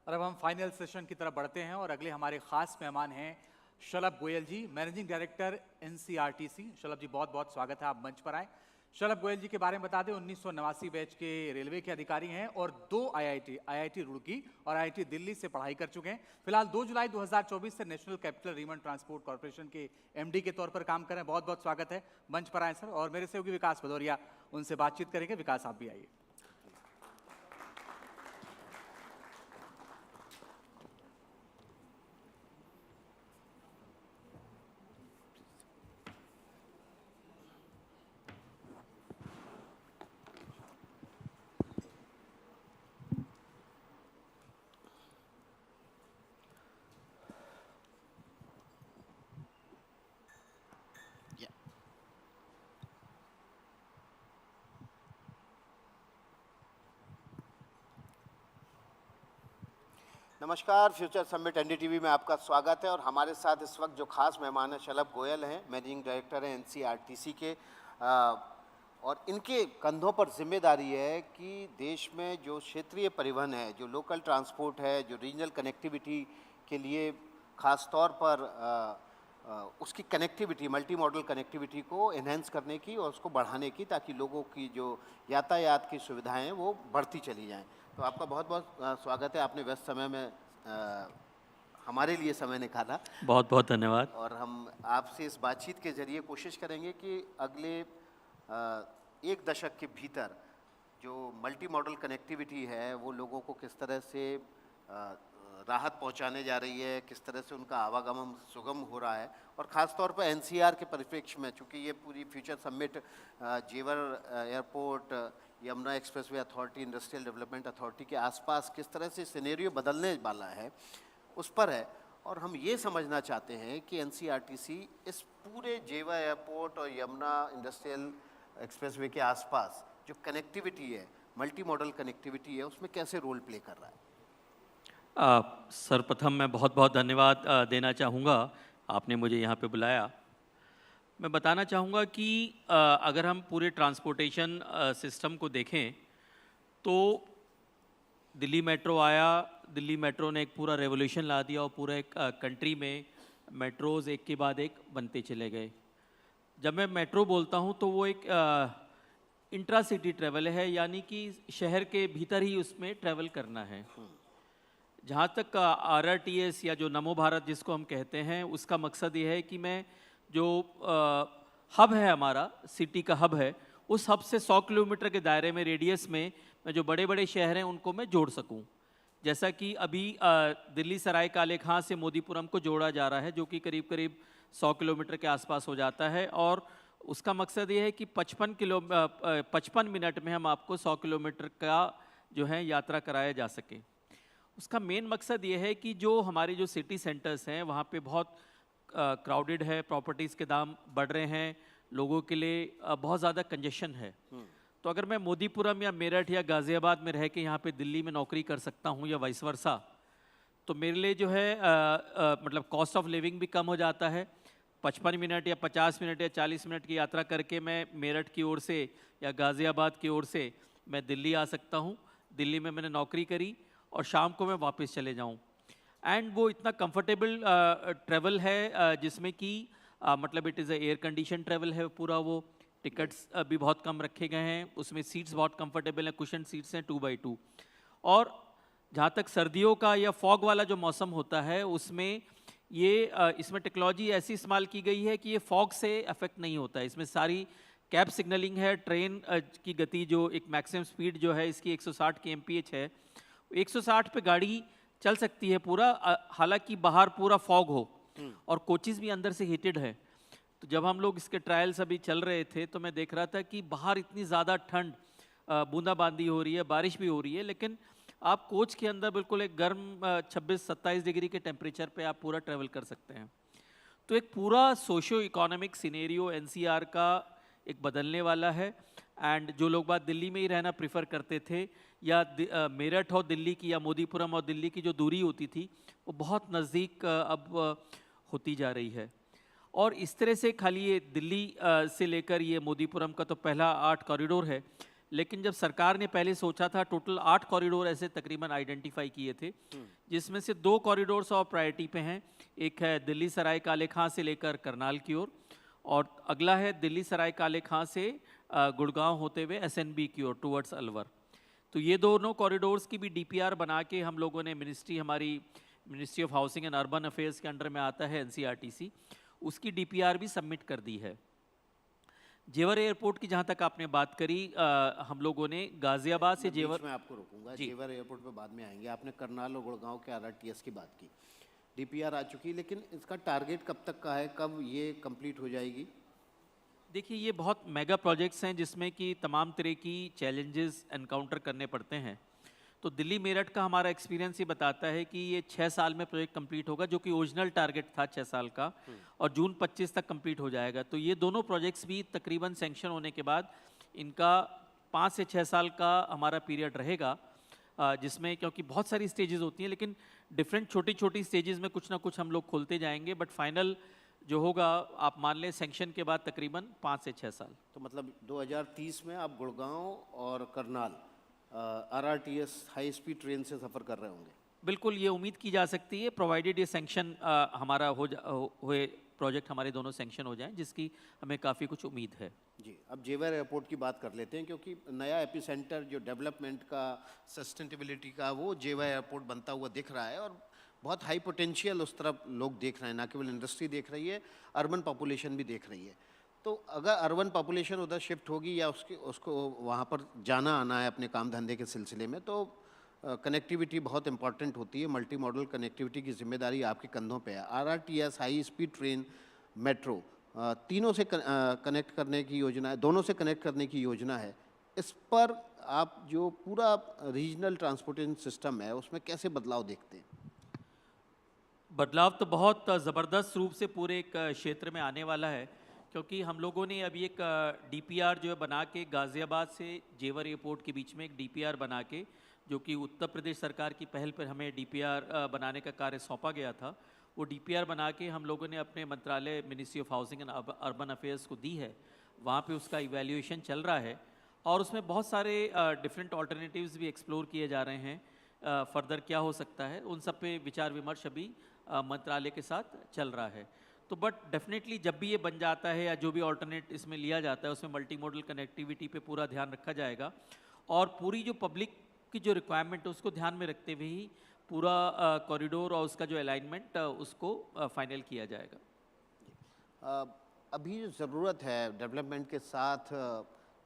Speaker 1: और अब हम final session की तरफ बढ़ते हैं और अगले हमारे खास मेहमान हैं शलभ गोयल जी, मैनेजिंग डायरेक्टर NCRTC। शलभ जी, बहुत बहुत स्वागत है, आप मंच पर आए। शलभ गोयल जी के बारे में बता दें, 1989 बैच के रेलवे के अधिकारी हैं और 2 आईआईटी रुड़की और आईआईटी दिल्ली से पढ़ाई कर चुके हैं। फिलहाल 2 जुलाई 2024 से नेशनल कैपिटल रीमन ट्रांसपोर्ट कॉर्पोरेशन के एमडी के तौर पर काम कर रहे हैं। बहुत बहुत स्वागत है, मंच पर आए सर। और मेरे सहयोगी विकास भदौरिया उनसे बातचीत करेंगे। विकास, आप भी आइए।
Speaker 9: नमस्कार, फ्यूचर समिट एनडीटीवी में आपका स्वागत है। और हमारे साथ इस वक्त जो खास मेहमान हैं शलभ गोयल हैं, मैनेजिंग डायरेक्टर हैं एनसीआरटीसी के, और इनके कंधों पर जिम्मेदारी है कि देश में जो क्षेत्रीय परिवहन है, जो लोकल ट्रांसपोर्ट है, जो रीजनल कनेक्टिविटी के लिए खास तौर पर उसकी कनेक्टिविटी, मल्टी मॉडल कनेक्टिविटी को एनहेंस करने की और उसको बढ़ाने की, ताकि लोगों की जो यातायात की सुविधाएं हैं वो बढ़ती चली जाएं। तो आपका बहुत बहुत स्वागत है। आपने व्यस्त समय में हमारे लिए समय निकाला,
Speaker 14: बहुत बहुत धन्यवाद।
Speaker 9: और हम आपसे इस बातचीत के जरिए कोशिश करेंगे कि अगले 1 दशक के भीतर जो मल्टी मॉडल कनेक्टिविटी है वो लोगों को किस तरह से राहत पहुंचाने जा रही है, किस तरह से उनका आवागमन सुगम हो रहा है। और ख़ास तौर पर एनसीआर के परिप्रेक्ष्य में, चूँकि ये पूरी फ्यूचर समिट जेवर airport, Yamuna expressway authority, industrial development authority के आसपास किस तरह से सिनेरियो बदलने वाला है उस पर है। और हम ये समझना चाहते हैं कि एनसीआरटीसी इस पूरे जेवर एयरपोर्ट और यमुना इंडस्ट्रियल एक्सप्रेसवे के आसपास जो कनेक्टिविटी है, मल्टी मॉडल कनेक्टिविटी है, उसमें कैसे रोल प्ले कर रहा है।
Speaker 14: सर्वप्रथम मैं बहुत बहुत धन्यवाद देना चाहूँगा, आपने मुझे यहाँ पे बुलाया। मैं बताना चाहूँगा कि अगर हम पूरे ट्रांसपोर्टेशन सिस्टम को देखें तो दिल्ली मेट्रो आया, दिल्ली मेट्रो ने एक पूरा रेवोल्यूशन ला दिया और पूरे एक कंट्री में मेट्रोज़ एक के बाद एक बनते चले गए। जब मैं मेट्रो बोलता हूँ तो वो एक इंट्रा सिटी ट्रैवल है, यानी कि शहर के भीतर ही उसमें ट्रैवल करना है। जहाँ तक आरआरटीएस या जो नमो भारत जिसको हम कहते हैं, उसका मकसद ये है कि मैं जो हब है, हमारा सिटी का हब है, उस हब से 100 किलोमीटर के दायरे में, रेडियस में, मैं जो बड़े बड़े शहर हैं उनको मैं जोड़ सकूं। जैसा कि अभी दिल्ली सराय काले खां से मोदीपुरम को जोड़ा जा रहा है, जो कि करीब करीब 100 किलोमीटर के आसपास हो जाता है। और उसका मकसद ये है कि 55 मिनट में हम आपको 100 किलोमीटर का जो है यात्रा कराया जा सके। उसका मेन मकसद ये है कि जो हमारे जो सिटी सेंटर्स हैं वहाँ पे बहुत क्राउडेड है, प्रॉपर्टीज़ के दाम बढ़ रहे हैं, लोगों के लिए बहुत ज़्यादा कंजेशन है। तो अगर मैं मोदीपुरम या मेरठ या गाज़ियाबाद में रह के यहाँ पे दिल्ली में नौकरी कर सकता हूँ या वाइस वर्सा, तो मेरे लिए जो है मतलब कॉस्ट ऑफ लिविंग भी कम हो जाता है। 55 मिनट या 50 मिनट या 40 मिनट की यात्रा करके मैं मेरठ की ओर से या गाज़ियाबाद की ओर से मैं दिल्ली आ सकता हूँ। दिल्ली में मैंने नौकरी करी और शाम को मैं वापस चले जाऊँ। एंड वो इतना कंफर्टेबल ट्रैवल है जिसमें कि मतलब it is air condition travel है पूरा। वो टिकट्स भी बहुत कम रखे गए हैं, उसमें सीट्स बहुत कंफर्टेबल हैं, कुशन सीट्स हैं 2x2। और जहाँ तक सर्दियों का या फॉग वाला जो मौसम होता है उसमें ये इसमें टेक्नोलॉजी ऐसी इस्तेमाल की गई है कि ये फॉग से अफेक्ट नहीं होता है। इसमें सारी कैब सिग्नलिंग है, ट्रेन की गति जो एक मैक्सिमम स्पीड जो है इसकी 160 kmph है, 160 पे गाड़ी चल सकती है पूरा, हालांकि बाहर पूरा फॉग हो और कोचेस भी अंदर से हीटेड है। तो जब हम लोग इसके ट्रायल्स अभी चल रहे थे तो मैं देख रहा था कि बाहर इतनी ज़्यादा ठंड, बूंदाबांदी हो रही है, बारिश भी हो रही है, लेकिन आप कोच के अंदर बिल्कुल एक गर्म 26-27 डिग्री के टेम्परेचर पे आप पूरा ट्रैवल कर सकते हैं। तो एक पूरा सोशो इकोनॉमिक सिनेरियो एनसीआर का एक बदलने वाला है। एंड जो लोग बात दिल्ली में ही रहना प्रीफर करते थे या मेरठ और दिल्ली की या मोदीपुरम और दिल्ली की जो दूरी होती थी वो बहुत नज़दीक अब होती जा रही है। और इस तरह से खाली ये दिल्ली से लेकर ये मोदीपुरम का तो पहला 8 कॉरिडोर है, लेकिन जब सरकार ने पहले सोचा था टोटल 8 कॉरिडोर ऐसे तकरीबन आइडेंटिफाई किए थे, जिसमें से 2 कॉरिडोर्स और प्रायोरिटी पे हैं। एक है दिल्ली सराय काले खां से लेकर करनाल की ओर और अगला है दिल्ली सराय काले खां से गुड़गांव होते हुए SNB की ओर टूवर्ड्स अलवर। तो ये दोनों कॉरिडोर्स की भी DPR बना के हम लोगों ने हमारी ministry of housing and urban affairs के अंडर में आता है NCRTC, उसकी DPR भी सबमिट कर दी है। जेवर एयरपोर्ट की जहाँ तक आपने बात करी, हम लोगों ने गाजियाबाद से जेवर,
Speaker 9: मैं आपको रोकूंगा, जेवर एयरपोर्ट पे बाद में आएंगे। आपने करनाल और गुड़गांव के RRTS की बात की, DPR आ चुकी, लेकिन इसका टारगेट कब तक का है, कब ये कंप्लीट हो जाएगी?
Speaker 14: देखिए ये बहुत मेगा प्रोजेक्ट्स हैं जिसमें कि तमाम तरह की चैलेंजेस एनकाउंटर करने पड़ते हैं। तो दिल्ली मेरठ का हमारा एक्सपीरियंस ये बताता है कि ये 6 साल में प्रोजेक्ट कंप्लीट होगा, जो कि ओरिजिनल टारगेट था 6 साल का, और जून 25 तक कंप्लीट हो जाएगा। तो ये दोनों प्रोजेक्ट्स भी तकरीबन सैंक्शन होने के बाद इनका 5 से 6 साल का हमारा पीरियड रहेगा, जिसमें क्योंकि बहुत सारी स्टेजेस होती हैं, लेकिन डिफरेंट छोटी छोटी स्टेजेस में कुछ ना कुछ हम लोग खोलते जाएंगे, बट फाइनल जो होगा आप मान लें सैंक्शन के बाद तकरीबन 5 से 6 साल।
Speaker 9: तो मतलब 2030 में आप गुड़गांव और Karnal RRTS high speed train से सफ़र कर रहे होंगे?
Speaker 14: बिल्कुल, ये उम्मीद की जा सकती है, प्रोवाइडेड ये सैंक्शन हमारा हुए प्रोजेक्ट हमारे दोनों सैंक्शन हो जाएं, जिसकी हमें काफ़ी कुछ उम्मीद है।
Speaker 9: जी, अब जेवर एयरपोर्ट की बात कर लेते हैं, क्योंकि नया एपिसेंटर जो डेवलपमेंट का, सस्टेनेबिलिटी का, वो जेवर एयरपोर्ट बनता हुआ दिख रहा है, और बहुत हाई पोटेंशियल उस तरफ लोग देख रहे हैं, ना केवल इंडस्ट्री देख रही है, अर्बन पॉपुलेशन भी देख रही है। तो अगर अर्बन पॉपुलेशन उधर शिफ्ट होगी या उसको वहाँ पर जाना आना है अपने काम धंधे के सिलसिले में, तो कनेक्टिविटी बहुत इंपॉर्टेंट होती है। मल्टी मॉडल कनेक्टिविटी की जिम्मेदारी आपके कंधों पे है। RRTS high speed train, metro, तीनों से कनेक्ट करने की योजना है, दोनों से कनेक्ट करने की योजना है। इस पर आप जो पूरा रीजनल ट्रांसपोर्टेशन सिस्टम है उसमें कैसे बदलाव देखते हैं?
Speaker 14: बदलाव तो बहुत ज़बरदस्त रूप से पूरे एक क्षेत्र में आने वाला है, क्योंकि हम लोगों ने अभी एक DPR जो है बना के गाज़ियाबाद से जेवर एयरपोर्ट के बीच में एक DPR बना के, जो कि उत्तर प्रदेश सरकार की पहल पर हमें DPR बनाने का कार्य सौंपा गया था, वो DPR बना के हम लोगों ने अपने मंत्रालय ministry of housing and urban affairs को दी है। वहाँ पे उसका इवैल्यूएशन चल रहा है, और उसमें बहुत सारे डिफरेंट ऑल्टरनेटिव्स भी एक्सप्लोर किए जा रहे हैं। फर्दर क्या हो सकता है, उन सब पे विचार विमर्श अभी मंत्रालय के साथ चल रहा है। तो बट डेफिनेटली जब भी ये बन जाता है या जो भी ऑल्टरनेट इसमें लिया जाता है, उसमें मल्टी मॉडल कनेक्टिविटी पे पूरा ध्यान रखा जाएगा, और पूरी जो पब्लिक की जो रिक्वायरमेंट है उसको ध्यान में रखते हुए ही पूरा कॉरिडोर और उसका जो अलाइनमेंट उसको फाइनल किया जाएगा।
Speaker 9: अभी ज़रूरत है डेवलपमेंट के साथ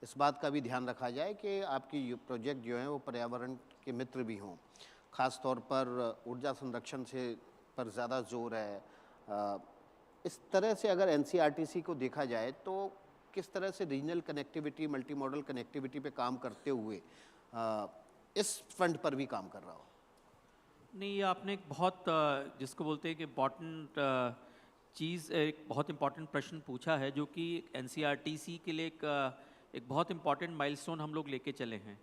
Speaker 9: इस बात का भी ध्यान रखा जाए कि आपकी प्रोजेक्ट जो हैं वो पर्यावरण के मित्र भी हों। ख़ास तौर पर ऊर्जा संरक्षण से पर ज़्यादा जोर है। इस तरह से अगर NCRTC को देखा जाए तो किस तरह से regional connectivity, multi modal connectivity पे काम करते हुए इस फंड पर भी काम कर रहा हो?
Speaker 14: नहीं, ये आपने एक बहुत जिसको बोलते हैं कि इम्पॉर्टेंट चीज़, एक बहुत इम्पॉर्टेंट प्रश्न पूछा है, जो कि NCRTC के लिए एक बहुत इम्पॉर्टेंट माइलस्टोन हम लोग लेके चले हैं।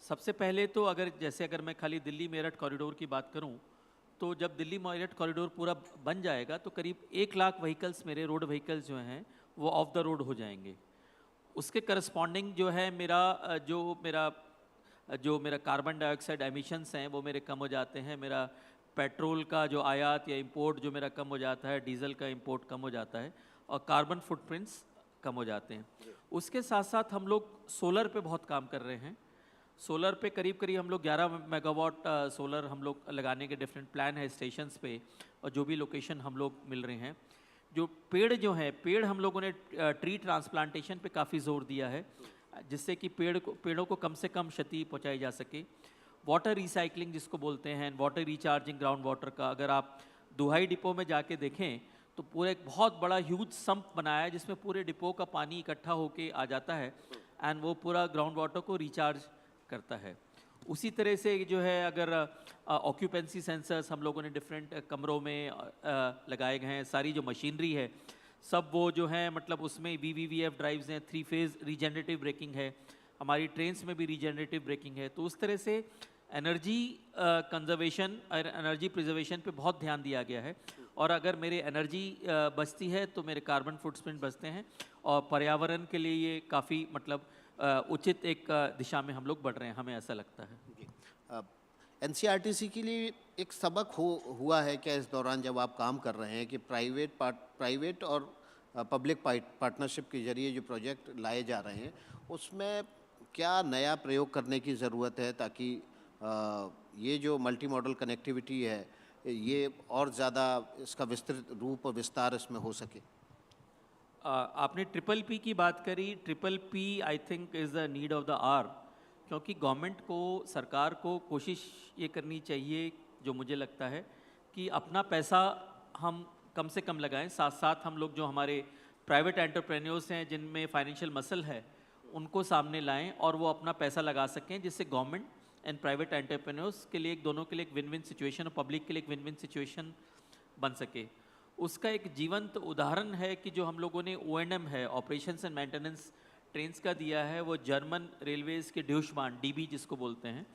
Speaker 14: सबसे पहले तो अगर मैं खाली दिल्ली मेरठ कॉरिडोर की बात करूं, तो जब दिल्ली मेरठ कॉरिडोर पूरा बन जाएगा तो करीब 1 लाख व्हीकल्स, मेरे रोड व्हीकल्स जो हैं वो ऑफ द रोड हो जाएंगे। उसके करस्पॉन्डिंग जो है जो मेरा कार्बन डाइऑक्साइड एमिशंस हैं वो मेरे कम हो जाते हैं। मेरा पेट्रोल का जो आयात या इंपोर्ट जो मेरा कम हो जाता है, डीजल का इंपोर्ट कम हो जाता है, और कार्बन फुटप्रिंट्स कम हो जाते हैं। उसके साथ साथ हम लोग सोलर पे बहुत काम कर रहे हैं। सोलर पे करीब हम लोग 11 मेगावाट सोलर हम लोग लगाने के डिफरेंट प्लान है स्टेशंस पे, और जो भी लोकेशन हम लोग मिल रहे हैं। जो पेड़ हम लोगों ने ट्री ट्रांसप्लांटेशन पे काफ़ी जोर दिया है, जिससे कि पेड़ों को कम से कम क्षति पहुंचाई जा सके। वाटर रिसाइकलिंग जिसको बोलते हैं, वाटर रिचार्जिंग ग्राउंड वाटर का, अगर आप दुहाई डिपो में जाके देखें तो पूरा एक बहुत बड़ा ह्यूज सम्प बनाया है, जिसमें पूरे डिपो का पानी इकट्ठा होके आ जाता है, एंड वो पूरा ग्राउंड वाटर को रिचार्ज करता है। उसी तरह से जो है, अगर ऑक्यूपेंसी सेंसर्स हम लोगों ने डिफरेंट कमरों में लगाए गए हैं। सारी जो मशीनरी है सब वो जो है, मतलब उसमें VVVF ड्राइव्स हैं, 3 फेज़ रीजनरेटिव ब्रेकिंग है, हमारी ट्रेन्स में भी रीजनरेटिव ब्रेकिंग है। तो उस तरह से एनर्जी कंजर्वेशन और एनर्जी प्रिजर्वेशन पे बहुत ध्यान दिया गया है, और अगर मेरे एनर्जी बचती है तो मेरे कार्बन फुटप्रिंट बचते हैं, और पर्यावरण के लिए ये काफ़ी मतलब उचित एक दिशा में हम लोग बढ़ रहे हैं, हमें ऐसा लगता है।
Speaker 9: NCRTC के लिए एक सबक हुआ है क्या इस दौरान जब आप काम कर रहे हैं, कि प्राइवेट और पब्लिक पार्टनरशिप के जरिए जो प्रोजेक्ट लाए जा रहे हैं उसमें क्या नया प्रयोग करने की ज़रूरत है ताकि ये जो मल्टी मॉडल कनेक्टिविटी है ये और ज़्यादा इसका विस्तृत रूप और विस्तार इसमें हो सके?
Speaker 14: आपने ट्रिपल पी की बात करी। Triple P I think is the need of the hour, क्योंकि गवर्नमेंट को, सरकार को कोशिश ये करनी चाहिए, जो मुझे लगता है कि अपना पैसा हम कम से कम लगाएं, साथ साथ हम लोग जो हमारे प्राइवेट एंटरप्रेन्योर्स हैं जिनमें फाइनेंशियल मसल है उनको सामने लाएं और वो अपना पैसा लगा सकें, जिससे गवर्नमेंट एंड प्राइवेट एंटरप्रेन्योर्स के लिए दोनों के लिए एक विन विन सिचुएशन और पब्लिक के लिए एक विन विन सिचुएशन बन सके। उसका एक जीवंत उदाहरण है कि जो हम लोगों ने O&M है, ऑपरेशंस एंड मेंटेनेंस ट्रेन्स का दिया है, वो जर्मन रेलवेज़ के ड्यूशबान DB जिसको बोलते हैं,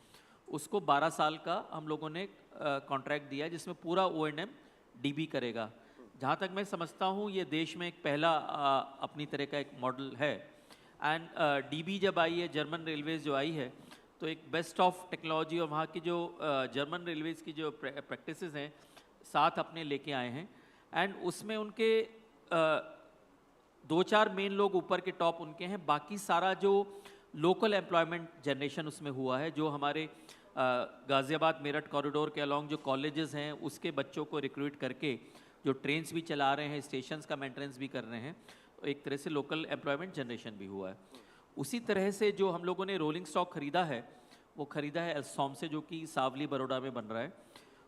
Speaker 14: उसको 12 साल का हम लोगों ने कॉन्ट्रैक्ट दिया जिसमें पूरा O&M DB करेगा। जहाँ तक मैं समझता हूँ ये देश में एक पहला अपनी तरह का एक मॉडल है। एंड DB जब आई है, जर्मन रेलवेज़ जो आई है, तो एक बेस्ट ऑफ टेक्नोलॉजी और वहाँ की जो जर्मन रेलवेज़ की जो प्रैक्टिसेस हैं साथ अपने लेके आए हैं। एंड उसमें उनके 2-4 मेन लोग ऊपर के टॉप उनके हैं, बाकी सारा जो लोकल एम्प्लॉयमेंट जनरेशन उसमें हुआ है, जो हमारे गाज़ियाबाद मेरठ कॉरिडोर के अलॉन्ग जो कॉलेजेस हैं उसके बच्चों को रिक्रूट करके जो ट्रेन्स भी चला रहे हैं, स्टेशंस का मेंटेनेंस भी कर रहे हैं, एक तरह से लोकल एम्प्लॉयमेंट जनरेशन भी हुआ है। उसी तरह से जो हम लोगों ने रोलिंग स्टॉक ख़रीदा है वो ख़रीदा है एल्सॉम से, जो कि सावली बड़ौदा में बन रहा है।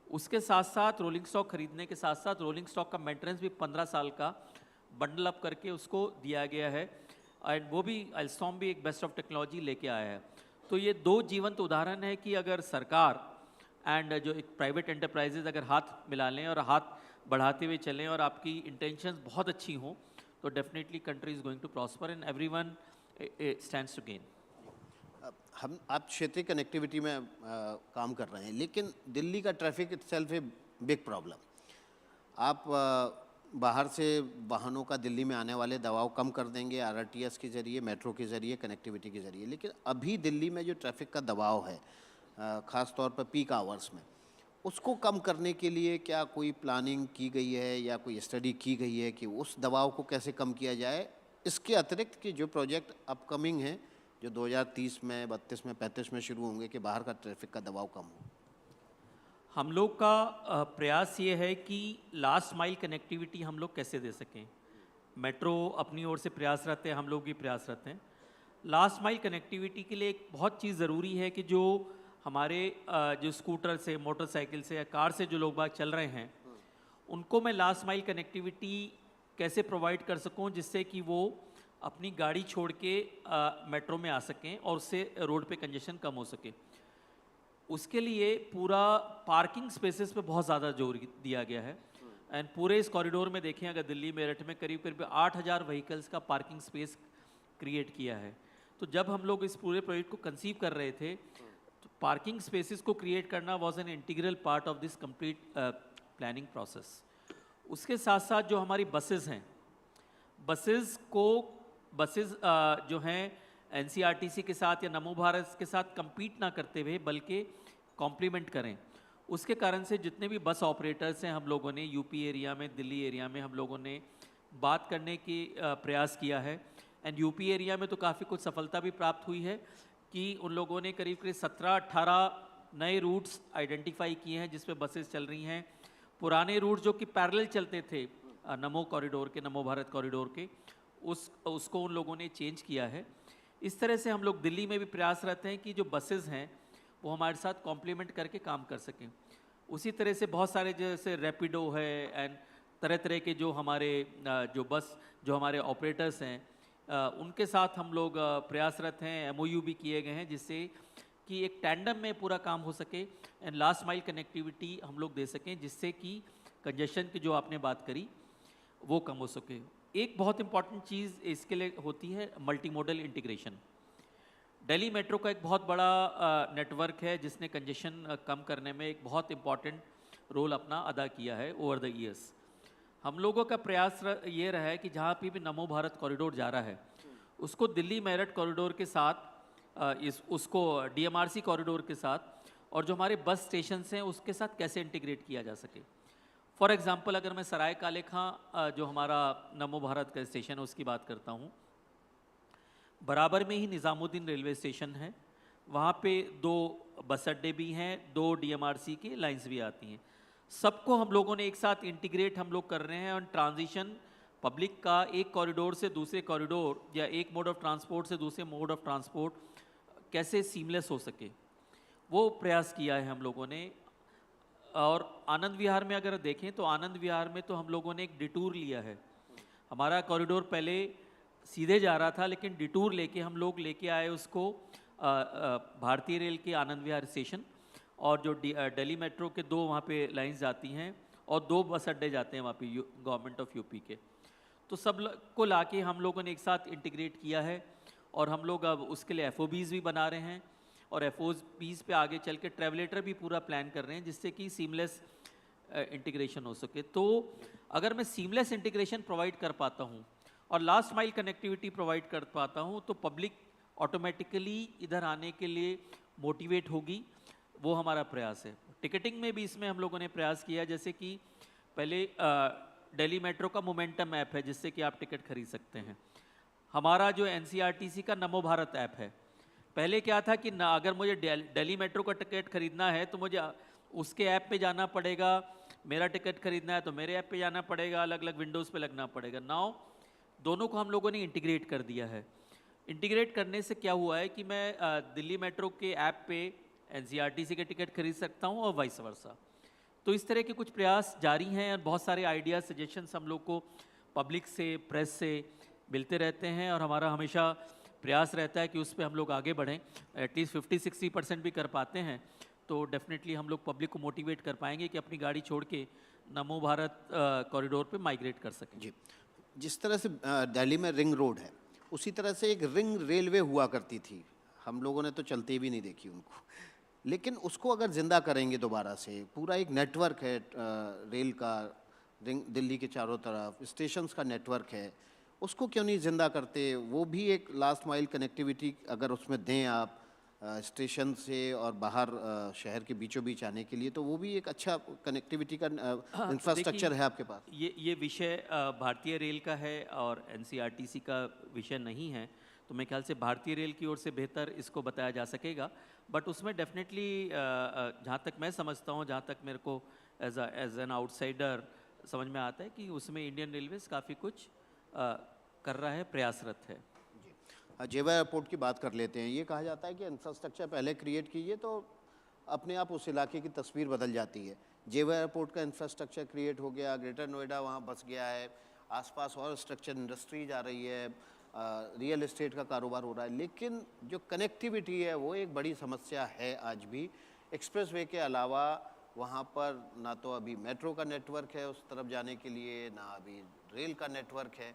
Speaker 14: उसके साथ साथ रोलिंग स्टॉक खरीदने के साथ साथ रोलिंग स्टॉक का मेंटेनेंस भी 15 साल का बंडल अप करके उसको दिया गया है। एंड वो भी एल्सॉम भी एक बेस्ट ऑफ टेक्नोलॉजी लेके आया है। तो ये 2 जीवंत उदाहरण है कि अगर सरकार एंड जो एक प्राइवेट एंटरप्राइजेज अगर हाथ मिला लें और हाथ बढ़ाते हुए चलें और आपकी इंटेंशंस बहुत अच्छी हों, तो definitely country is going to prosper and everyone stands to gain.
Speaker 9: आप क्षेत्रीय कनेक्टिविटी में काम कर रहे हैं, लेकिन दिल्ली का traffic itself a big problem. आप बाहर से वाहनों का दिल्ली में आने वाले दबाव कम कर देंगे RRTS के ज़रिए, मेट्रो के ज़रिए, कनेक्टिविटी के ज़रिए, लेकिन अभी दिल्ली में जो ट्रैफिक का दबाव है ख़ास तौर पर पीक आवर्स में, उसको कम करने के लिए क्या कोई प्लानिंग की गई है या कोई स्टडी की गई है कि उस दबाव को कैसे कम किया जाए? इसके अतिरिक्त कि जो प्रोजेक्ट अपकमिंग हैं जो 2030 में, 32 में, 35 में शुरू होंगे कि बाहर का ट्रैफिक का दबाव कम हो?
Speaker 14: हम लोग का प्रयास ये है कि लास्ट माइल कनेक्टिविटी हम लोग कैसे दे सकें। मेट्रो अपनी ओर से प्रयासरत है, हम लोग भी प्रयासरत हैं। लास्ट माइल कनेक्टिविटी के लिए एक बहुत चीज़ ज़रूरी है कि जो हमारे जो स्कूटर से, मोटरसाइकिल से या कार से जो लोग बाग चल रहे हैं, उनको मैं लास्ट माइल कनेक्टिविटी कैसे प्रोवाइड कर सकूं जिससे कि वो अपनी गाड़ी छोड़ के मेट्रो में आ सकें और उससे रोड पे कंजेशन कम हो सके। उसके लिए पूरा पार्किंग स्पेसेस पे बहुत ज़्यादा जोर दिया गया है। एंड पूरे इस कॉरिडोर में देखें, अगर दिल्ली मेरठ में करीब करीब 8000 व्हीकल्स का पार्किंग स्पेस क्रिएट किया है। तो जब हम लोग इस पूरे प्रोजेक्ट को कंसीव कर रहे थे, तो पार्किंग स्पेसेस को क्रिएट करना was an integral part of this complete planning process. उसके साथ साथ जो हमारी बसेस हैं, बसेस जो हैं NCRTC के साथ या नमो भारत के साथ compete ना करते हुए बल्कि कॉम्प्लीमेंट करें। उसके कारण से जितने भी बस ऑपरेटर्स हैं, हम लोगों ने यूपी एरिया में, दिल्ली एरिया में हम लोगों ने बात करने की प्रयास किया है। एंड यूपी एरिया में तो काफ़ी कुछ सफलता भी प्राप्त हुई है कि उन लोगों ने करीब करीब 17-18 नए रूट्स आइडेंटिफाई किए हैं जिस पे बसेस चल रही हैं। पुराने रूट जो कि पैरेलल चलते थे नमो कॉरिडोर के, नमो भारत कॉरिडोर के, उसको उन लोगों ने चेंज किया है। इस तरह से हम लोग दिल्ली में भी प्रयासरत हैं कि जो बसेस हैं वो हमारे साथ कॉम्प्लीमेंट करके काम कर सकें। उसी तरह से बहुत सारे जैसे रैपिडो है एंड तरह तरह के जो हमारे ऑपरेटर्स हैं, उनके साथ हम लोग प्रयासरत हैं। MOU भी किए गए हैं जिससे कि एक टैंडम में पूरा काम हो सके एंड लास्ट माइल कनेक्टिविटी हम लोग दे सकें जिससे कि कंजेशन की जो आपने बात करी वो कम हो सके। एक बहुत इंपॉर्टेंट चीज़ इसके लिए होती है multi modal integration. Delhi metro का एक बहुत बड़ा नेटवर्क है जिसने कंजेशन कम करने में एक बहुत इम्पॉर्टेंट रोल अपना अदा किया है ओवर द ईयर्स। हम लोगों का प्रयास ये रहा है कि जहाँ पे भी नमो भारत कॉरिडोर जा रहा है उसको दिल्ली मेरठ कॉरिडोर के साथ उसको DMRC कॉरिडोर के साथ और जो हमारे बस स्टेशन हैं उसके साथ कैसे इंटीग्रेट किया जा सके। फॉर एग्जांपल अगर मैं सराय काले खां जो हमारा नमो भारत का स्टेशन है उसकी बात करता हूँ, बराबर में ही निज़ामुद्दीन रेलवे स्टेशन है, वहाँ पे 2 बस अड्डे भी हैं, 2 DMRC की लाइंस भी आती हैं। सबको हम लोगों ने एक साथ इंटीग्रेट हम लोग कर रहे हैं और ट्रांजिशन पब्लिक का एक कॉरिडोर से दूसरे कॉरिडोर या एक मोड ऑफ ट्रांसपोर्ट से दूसरे मोड ऑफ ट्रांसपोर्ट कैसे सीमलेस हो सके, वो प्रयास किया है हम लोगों ने। और आनंद विहार में अगर देखें तो आनंद विहार में तो हम लोगों ने एक डिटूर लिया है। हमारा कॉरिडोर पहले सीधे जा रहा था, लेकिन डिटूर लेके हम लोग लेके आए उसको भारतीय रेल के आनंद विहार स्टेशन, और जो दिल्ली मेट्रो के 2 वहाँ पे लाइंस जाती हैं और 2 बस अड्डे जाते हैं वहाँ पे गवर्नमेंट ऑफ यूपी के। तो सब को लाके हम लोगों ने एक साथ इंटीग्रेट किया है और हम लोग अब उसके लिए FOBs भी बना रहे हैं और FOBs पे आगे चल के ट्रेवलेटर भी पूरा प्लान कर रहे हैं जिससे कि सीमलेस इंटीग्रेशन हो सके। तो अगर मैं सीमलेस इंटीग्रेशन प्रोवाइड कर पाता हूँ और लास्ट माइल कनेक्टिविटी प्रोवाइड कर पाता हूँ तो पब्लिक ऑटोमेटिकली इधर आने के लिए मोटिवेट होगी, वो हमारा प्रयास है। टिकटिंग में भी इसमें हम लोगों ने प्रयास किया, जैसे कि पहले दिल्ली मेट्रो का मोमेंटम ऐप है जिससे कि आप टिकट खरीद सकते हैं। हमारा जो NCRTC का नमो भारत ऐप है, पहले क्या था कि ना अगर मुझे दिल्ली मेट्रो का टिकट खरीदना है तो मुझे उसके ऐप पे जाना पड़ेगा, मेरा टिकट खरीदना है तो मेरे ऐप पे जाना पड़ेगा, अलग अलग विंडोज़ पे लगना पड़ेगा। नाउ दोनों को हम लोगों ने इंटीग्रेट कर दिया है। इंटीग्रेट करने से क्या हुआ है कि मैं दिल्ली मेट्रो के ऐप पे NCRTC के टिकट खरीद सकता हूँ और वाइस वर्सा। तो इस तरह के कुछ प्रयास जारी हैं और बहुत सारे आइडियाज़ सजेशंस हम लोग को पब्लिक से, प्रेस से मिलते रहते हैं और हमारा हमेशा प्रयास रहता है कि उस पर हम लोग आगे बढ़ें। एटलीस्ट 50-60% भी कर पाते हैं तो डेफिनेटली हम लोग पब्लिक को मोटिवेट कर पाएंगे कि अपनी गाड़ी छोड़ के नमो भारत कॉरिडोर पे माइग्रेट कर सकें।
Speaker 9: जी, जिस तरह से दिल्ली में रिंग रोड है, उसी तरह से एक रिंग रेलवे हुआ करती थी। हम लोगों ने तो चलते भी नहीं देखी उनको, लेकिन उसको अगर ज़िंदा करेंगे दोबारा से, पूरा एक नेटवर्क है रेल का, रिंग दिल्ली के चारों तरफ स्टेशंस का नेटवर्क है, उसको क्यों नहीं ज़िंदा करते? वो भी एक लास्ट माइल कनेक्टिविटी अगर उसमें दें आप स्टेशन से और बाहर शहर के बीचों बीच आने के लिए, तो वो भी एक अच्छा कनेक्टिविटी का इंफ्रास्ट्रक्चर है आपके पास।
Speaker 14: ये विषय भारतीय रेल का है और NCRTC का विषय नहीं है, तो मैं ख्याल से भारतीय रेल की ओर से बेहतर इसको बताया जा सकेगा। बट उसमें डेफिनेटली जहाँ तक मैं समझता हूँ, जहाँ तक मेरे को एज एन आउटसाइडर समझ में आता है कि उसमें इंडियन रेलवेज काफ़ी कुछ कर रहा है, प्रयासरत है।
Speaker 9: जेवर एयरपोर्ट की बात कर लेते हैं। ये कहा जाता है कि इंफ्रास्ट्रक्चर पहले क्रिएट कीजिए तो अपने आप उस इलाके की तस्वीर बदल जाती है। जेवर एयरपोर्ट का इंफ्रास्ट्रक्चर क्रिएट हो गया, ग्रेटर नोएडा वहाँ बस गया है, आसपास और स्ट्रक्चर इंडस्ट्रीज आ रही है, रियल एस्टेट का कारोबार हो रहा है, लेकिन जो कनेक्टिविटी है वो एक बड़ी समस्या है आज भी। एक्सप्रेसवे के अलावा वहाँ पर ना तो अभी मेट्रो का नेटवर्क है उस तरफ जाने के लिए, ना अभी रेल का नेटवर्क है।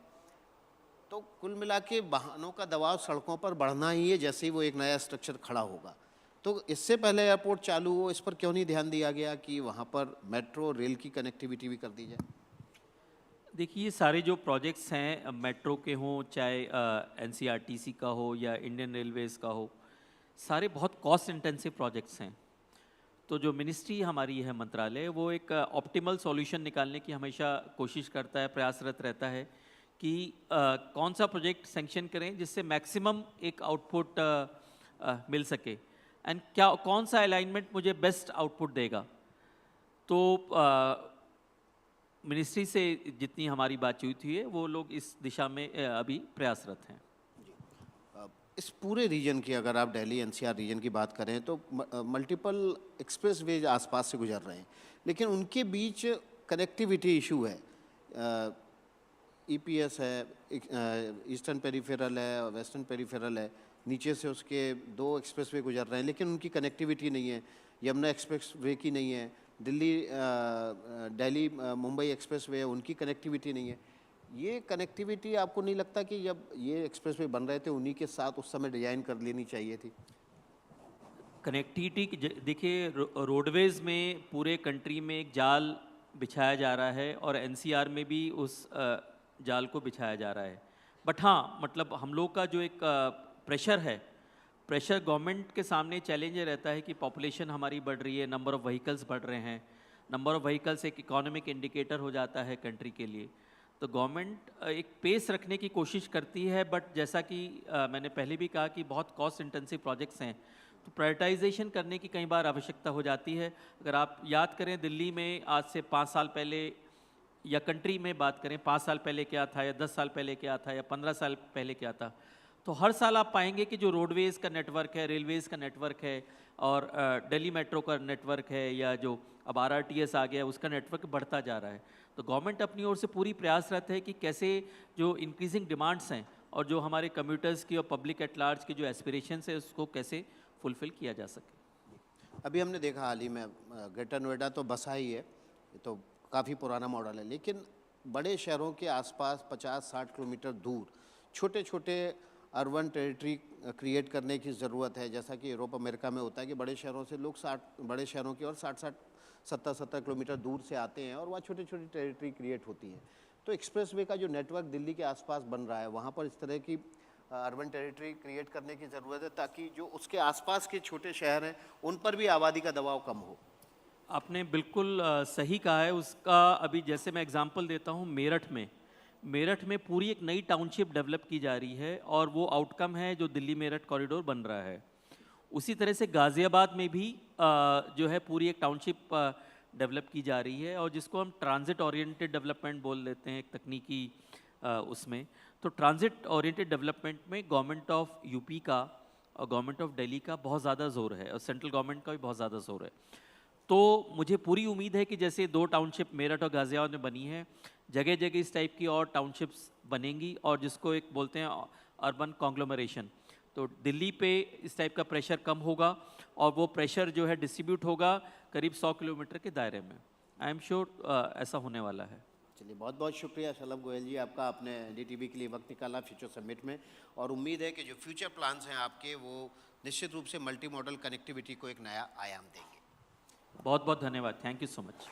Speaker 9: तो कुल मिला के वाहनों का दबाव सड़कों पर बढ़ना ही है जैसे ही वो एक नया स्ट्रक्चर खड़ा होगा। तो इससे पहले एयरपोर्ट चालू हो, इस पर क्यों नहीं ध्यान दिया गया कि वहाँ पर मेट्रो रेल की कनेक्टिविटी भी कर दी जाए?
Speaker 14: देखिए, ये सारे जो प्रोजेक्ट्स हैं, मेट्रो के हों, चाहे NCRTC का हो या इंडियन रेलवेज़ का हो, सारे बहुत कॉस्ट इंटेंसिव प्रोजेक्ट्स हैं। तो जो मिनिस्ट्री हमारी है, मंत्रालय, वो एक ऑप्टिमल सॉल्यूशन निकालने की हमेशा कोशिश करता है, प्रयासरत रहता है कि कौन सा प्रोजेक्ट सैंक्शन करें जिससे मैक्सिमम एक आउटपुट मिल सके एंड क्या कौन सा अलाइनमेंट मुझे बेस्ट आउटपुट देगा। तो मिनिस्ट्री से जितनी हमारी बातचीत हुई है वो लोग इस दिशा में अभी प्रयासरत हैं।
Speaker 9: इस पूरे रीजन की अगर आप दिल्ली NCR रीजन की बात करें तो मल्टीपल एक्सप्रेसवेज आसपास से गुजर रहे हैं, लेकिन उनके बीच कनेक्टिविटी इशू है। EPS है, ईस्टर्न पेरिफेरल है, वेस्टर्न पेरिफेरल है, नीचे से उसके 2 एक्सप्रेसवे गुजर रहे हैं, लेकिन उनकी कनेक्टिविटी नहीं है। यमुना एक्सप्रेसवे की नहीं है, दिल्ली मुंबई एक्सप्रेसवे है, उनकी कनेक्टिविटी नहीं है। ये कनेक्टिविटी आपको नहीं लगता कि जब ये एक्सप्रेसवे बन रहे थे उन्हीं के साथ उस समय डिजाइन कर लेनी चाहिए थी?
Speaker 14: कनेक्टिविटी देखिए, रोडवेज़ में पूरे कंट्री में एक जाल बिछाया जा रहा है और NCR में भी उस जाल को बिछाया जा रहा है। बट हाँ, मतलब हम लोग का जो एक प्रेशर है, प्रेशर गवर्नमेंट के सामने चैलेंज रहता है कि पॉपुलेशन हमारी बढ़ रही है, नंबर ऑफ़ व्हीकल्स बढ़ रहे हैं, नंबर ऑफ व्हीकल्स एक इकोनॉमिक इंडिकेटर हो जाता है कंट्री के लिए। तो गवर्नमेंट एक पेस रखने की कोशिश करती है, बट जैसा कि मैंने पहले भी कहा कि बहुत कॉस्ट इंटेंसिव प्रोजेक्ट्स हैं, तो प्रायोरिटाइजेशन करने की कई बार आवश्यकता हो जाती है। अगर आप याद करें दिल्ली में आज से 5 साल पहले, या कंट्री में बात करें 5 साल पहले क्या था, या 10 साल पहले क्या था, या 15 साल पहले क्या था, तो हर साल आप पाएंगे कि जो रोडवेज़ का नेटवर्क है, रेलवेज़ का नेटवर्क है, और दिल्ली मेट्रो का नेटवर्क है, या जो अब RRTS आ गया उसका नेटवर्क बढ़ता जा रहा है। तो गवर्नमेंट अपनी ओर से पूरी प्रयासरत है कि कैसे जो इंक्रीजिंग डिमांड्स हैं और जो हमारे कम्यूटर्स की और पब्लिक एट लार्ज की जो एस्पिरेशंस है उसको कैसे फुलफ़िल किया जा सके।
Speaker 9: अभी हमने देखा हाल ही में ग्रेटर नोएडा तो बसा ही है, ये तो काफ़ी पुराना मॉडल है, लेकिन बड़े शहरों के आसपास 50-60 किलोमीटर दूर छोटे छोटे अर्बन टेरिटरी क्रिएट करने की ज़रूरत है। जैसा कि यूरोप अमेरिका में होता है कि बड़े शहरों से लोग बड़े शहरों की और 60-70 किलोमीटर दूर से आते हैं और वहाँ छोटी छोटी टेरिटरी क्रिएट होती हैं। तो एक्सप्रेसवे का जो नेटवर्क दिल्ली के आसपास बन रहा है, वहाँ पर इस तरह की अर्बन टेरिटरी क्रिएट करने की ज़रूरत है, ताकि जो उसके आसपास के छोटे शहर हैं उन पर भी आबादी का दबाव कम हो।
Speaker 14: आपने बिल्कुल सही कहा है। उसका अभी जैसे मैं एग्जांपल देता हूँ, मेरठ में पूरी एक नई टाउनशिप डेवलप की जा रही है और वो आउटकम है जो दिल्ली मेरठ कॉरिडोर बन रहा है। उसी तरह से गाज़ियाबाद में भी जो है पूरी एक टाउनशिप डेवलप की जा रही है, और जिसको हम ट्रांजिट ओरिएंटेड डेवलपमेंट बोल देते हैं एक तकनीकी उसमें। तो ट्रांजिट ओरिएंटेड डेवलपमेंट में गवर्नमेंट ऑफ यूपी का और गवर्नमेंट ऑफ दिल्ली का बहुत ज़्यादा जोर है, और सेंट्रल गवर्नमेंट का भी बहुत ज़्यादा जोर है। तो मुझे पूरी उम्मीद है कि जैसे 2 टाउनशिप मेरठ और गाज़ियाबाद में बनी है, जगह जगह इस टाइप की और टाउनशिप्स बनेंगी, और जिसको एक बोलते हैं अर्बन कॉन्ग्लोमरेशन। तो दिल्ली पे इस टाइप का प्रेशर कम होगा, और वो प्रेशर जो है डिस्ट्रीब्यूट होगा करीब 100 किलोमीटर के दायरे में। आई एम श्योर ऐसा होने वाला है।
Speaker 9: चलिए, बहुत बहुत शुक्रिया शलभ गोयल जी आपका, आपने NDTV के लिए वक्त निकाला फ्यूचर समिट में, और उम्मीद है कि जो फ्यूचर प्लान्स हैं आपके वो निश्चित रूप से मल्टी मॉडल कनेक्टिविटी को एक नया आयाम देंगे।
Speaker 14: बहुत बहुत धन्यवाद। Thank you so much.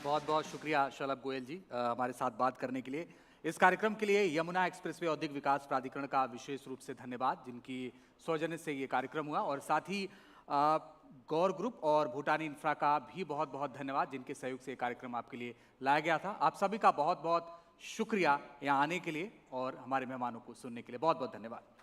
Speaker 1: बहुत बहुत शुक्रिया शलभ गोयल जी हमारे साथ बात करने के लिए। इस कार्यक्रम के लिए यमुना एक्सप्रेसवे औद्योगिक विकास प्राधिकरण का विशेष रूप से धन्यवाद, जिनकी सौजन्य से ये कार्यक्रम हुआ, और साथ ही गौर ग्रुप और भूटानी इंफ्रा का भी बहुत बहुत धन्यवाद, जिनके सहयोग से ये कार्यक्रम आपके लिए लाया गया था। आप सभी का बहुत बहुत शुक्रिया यहाँ आने के लिए और हमारे मेहमानों को सुनने के लिए। बहुत बहुत धन्यवाद।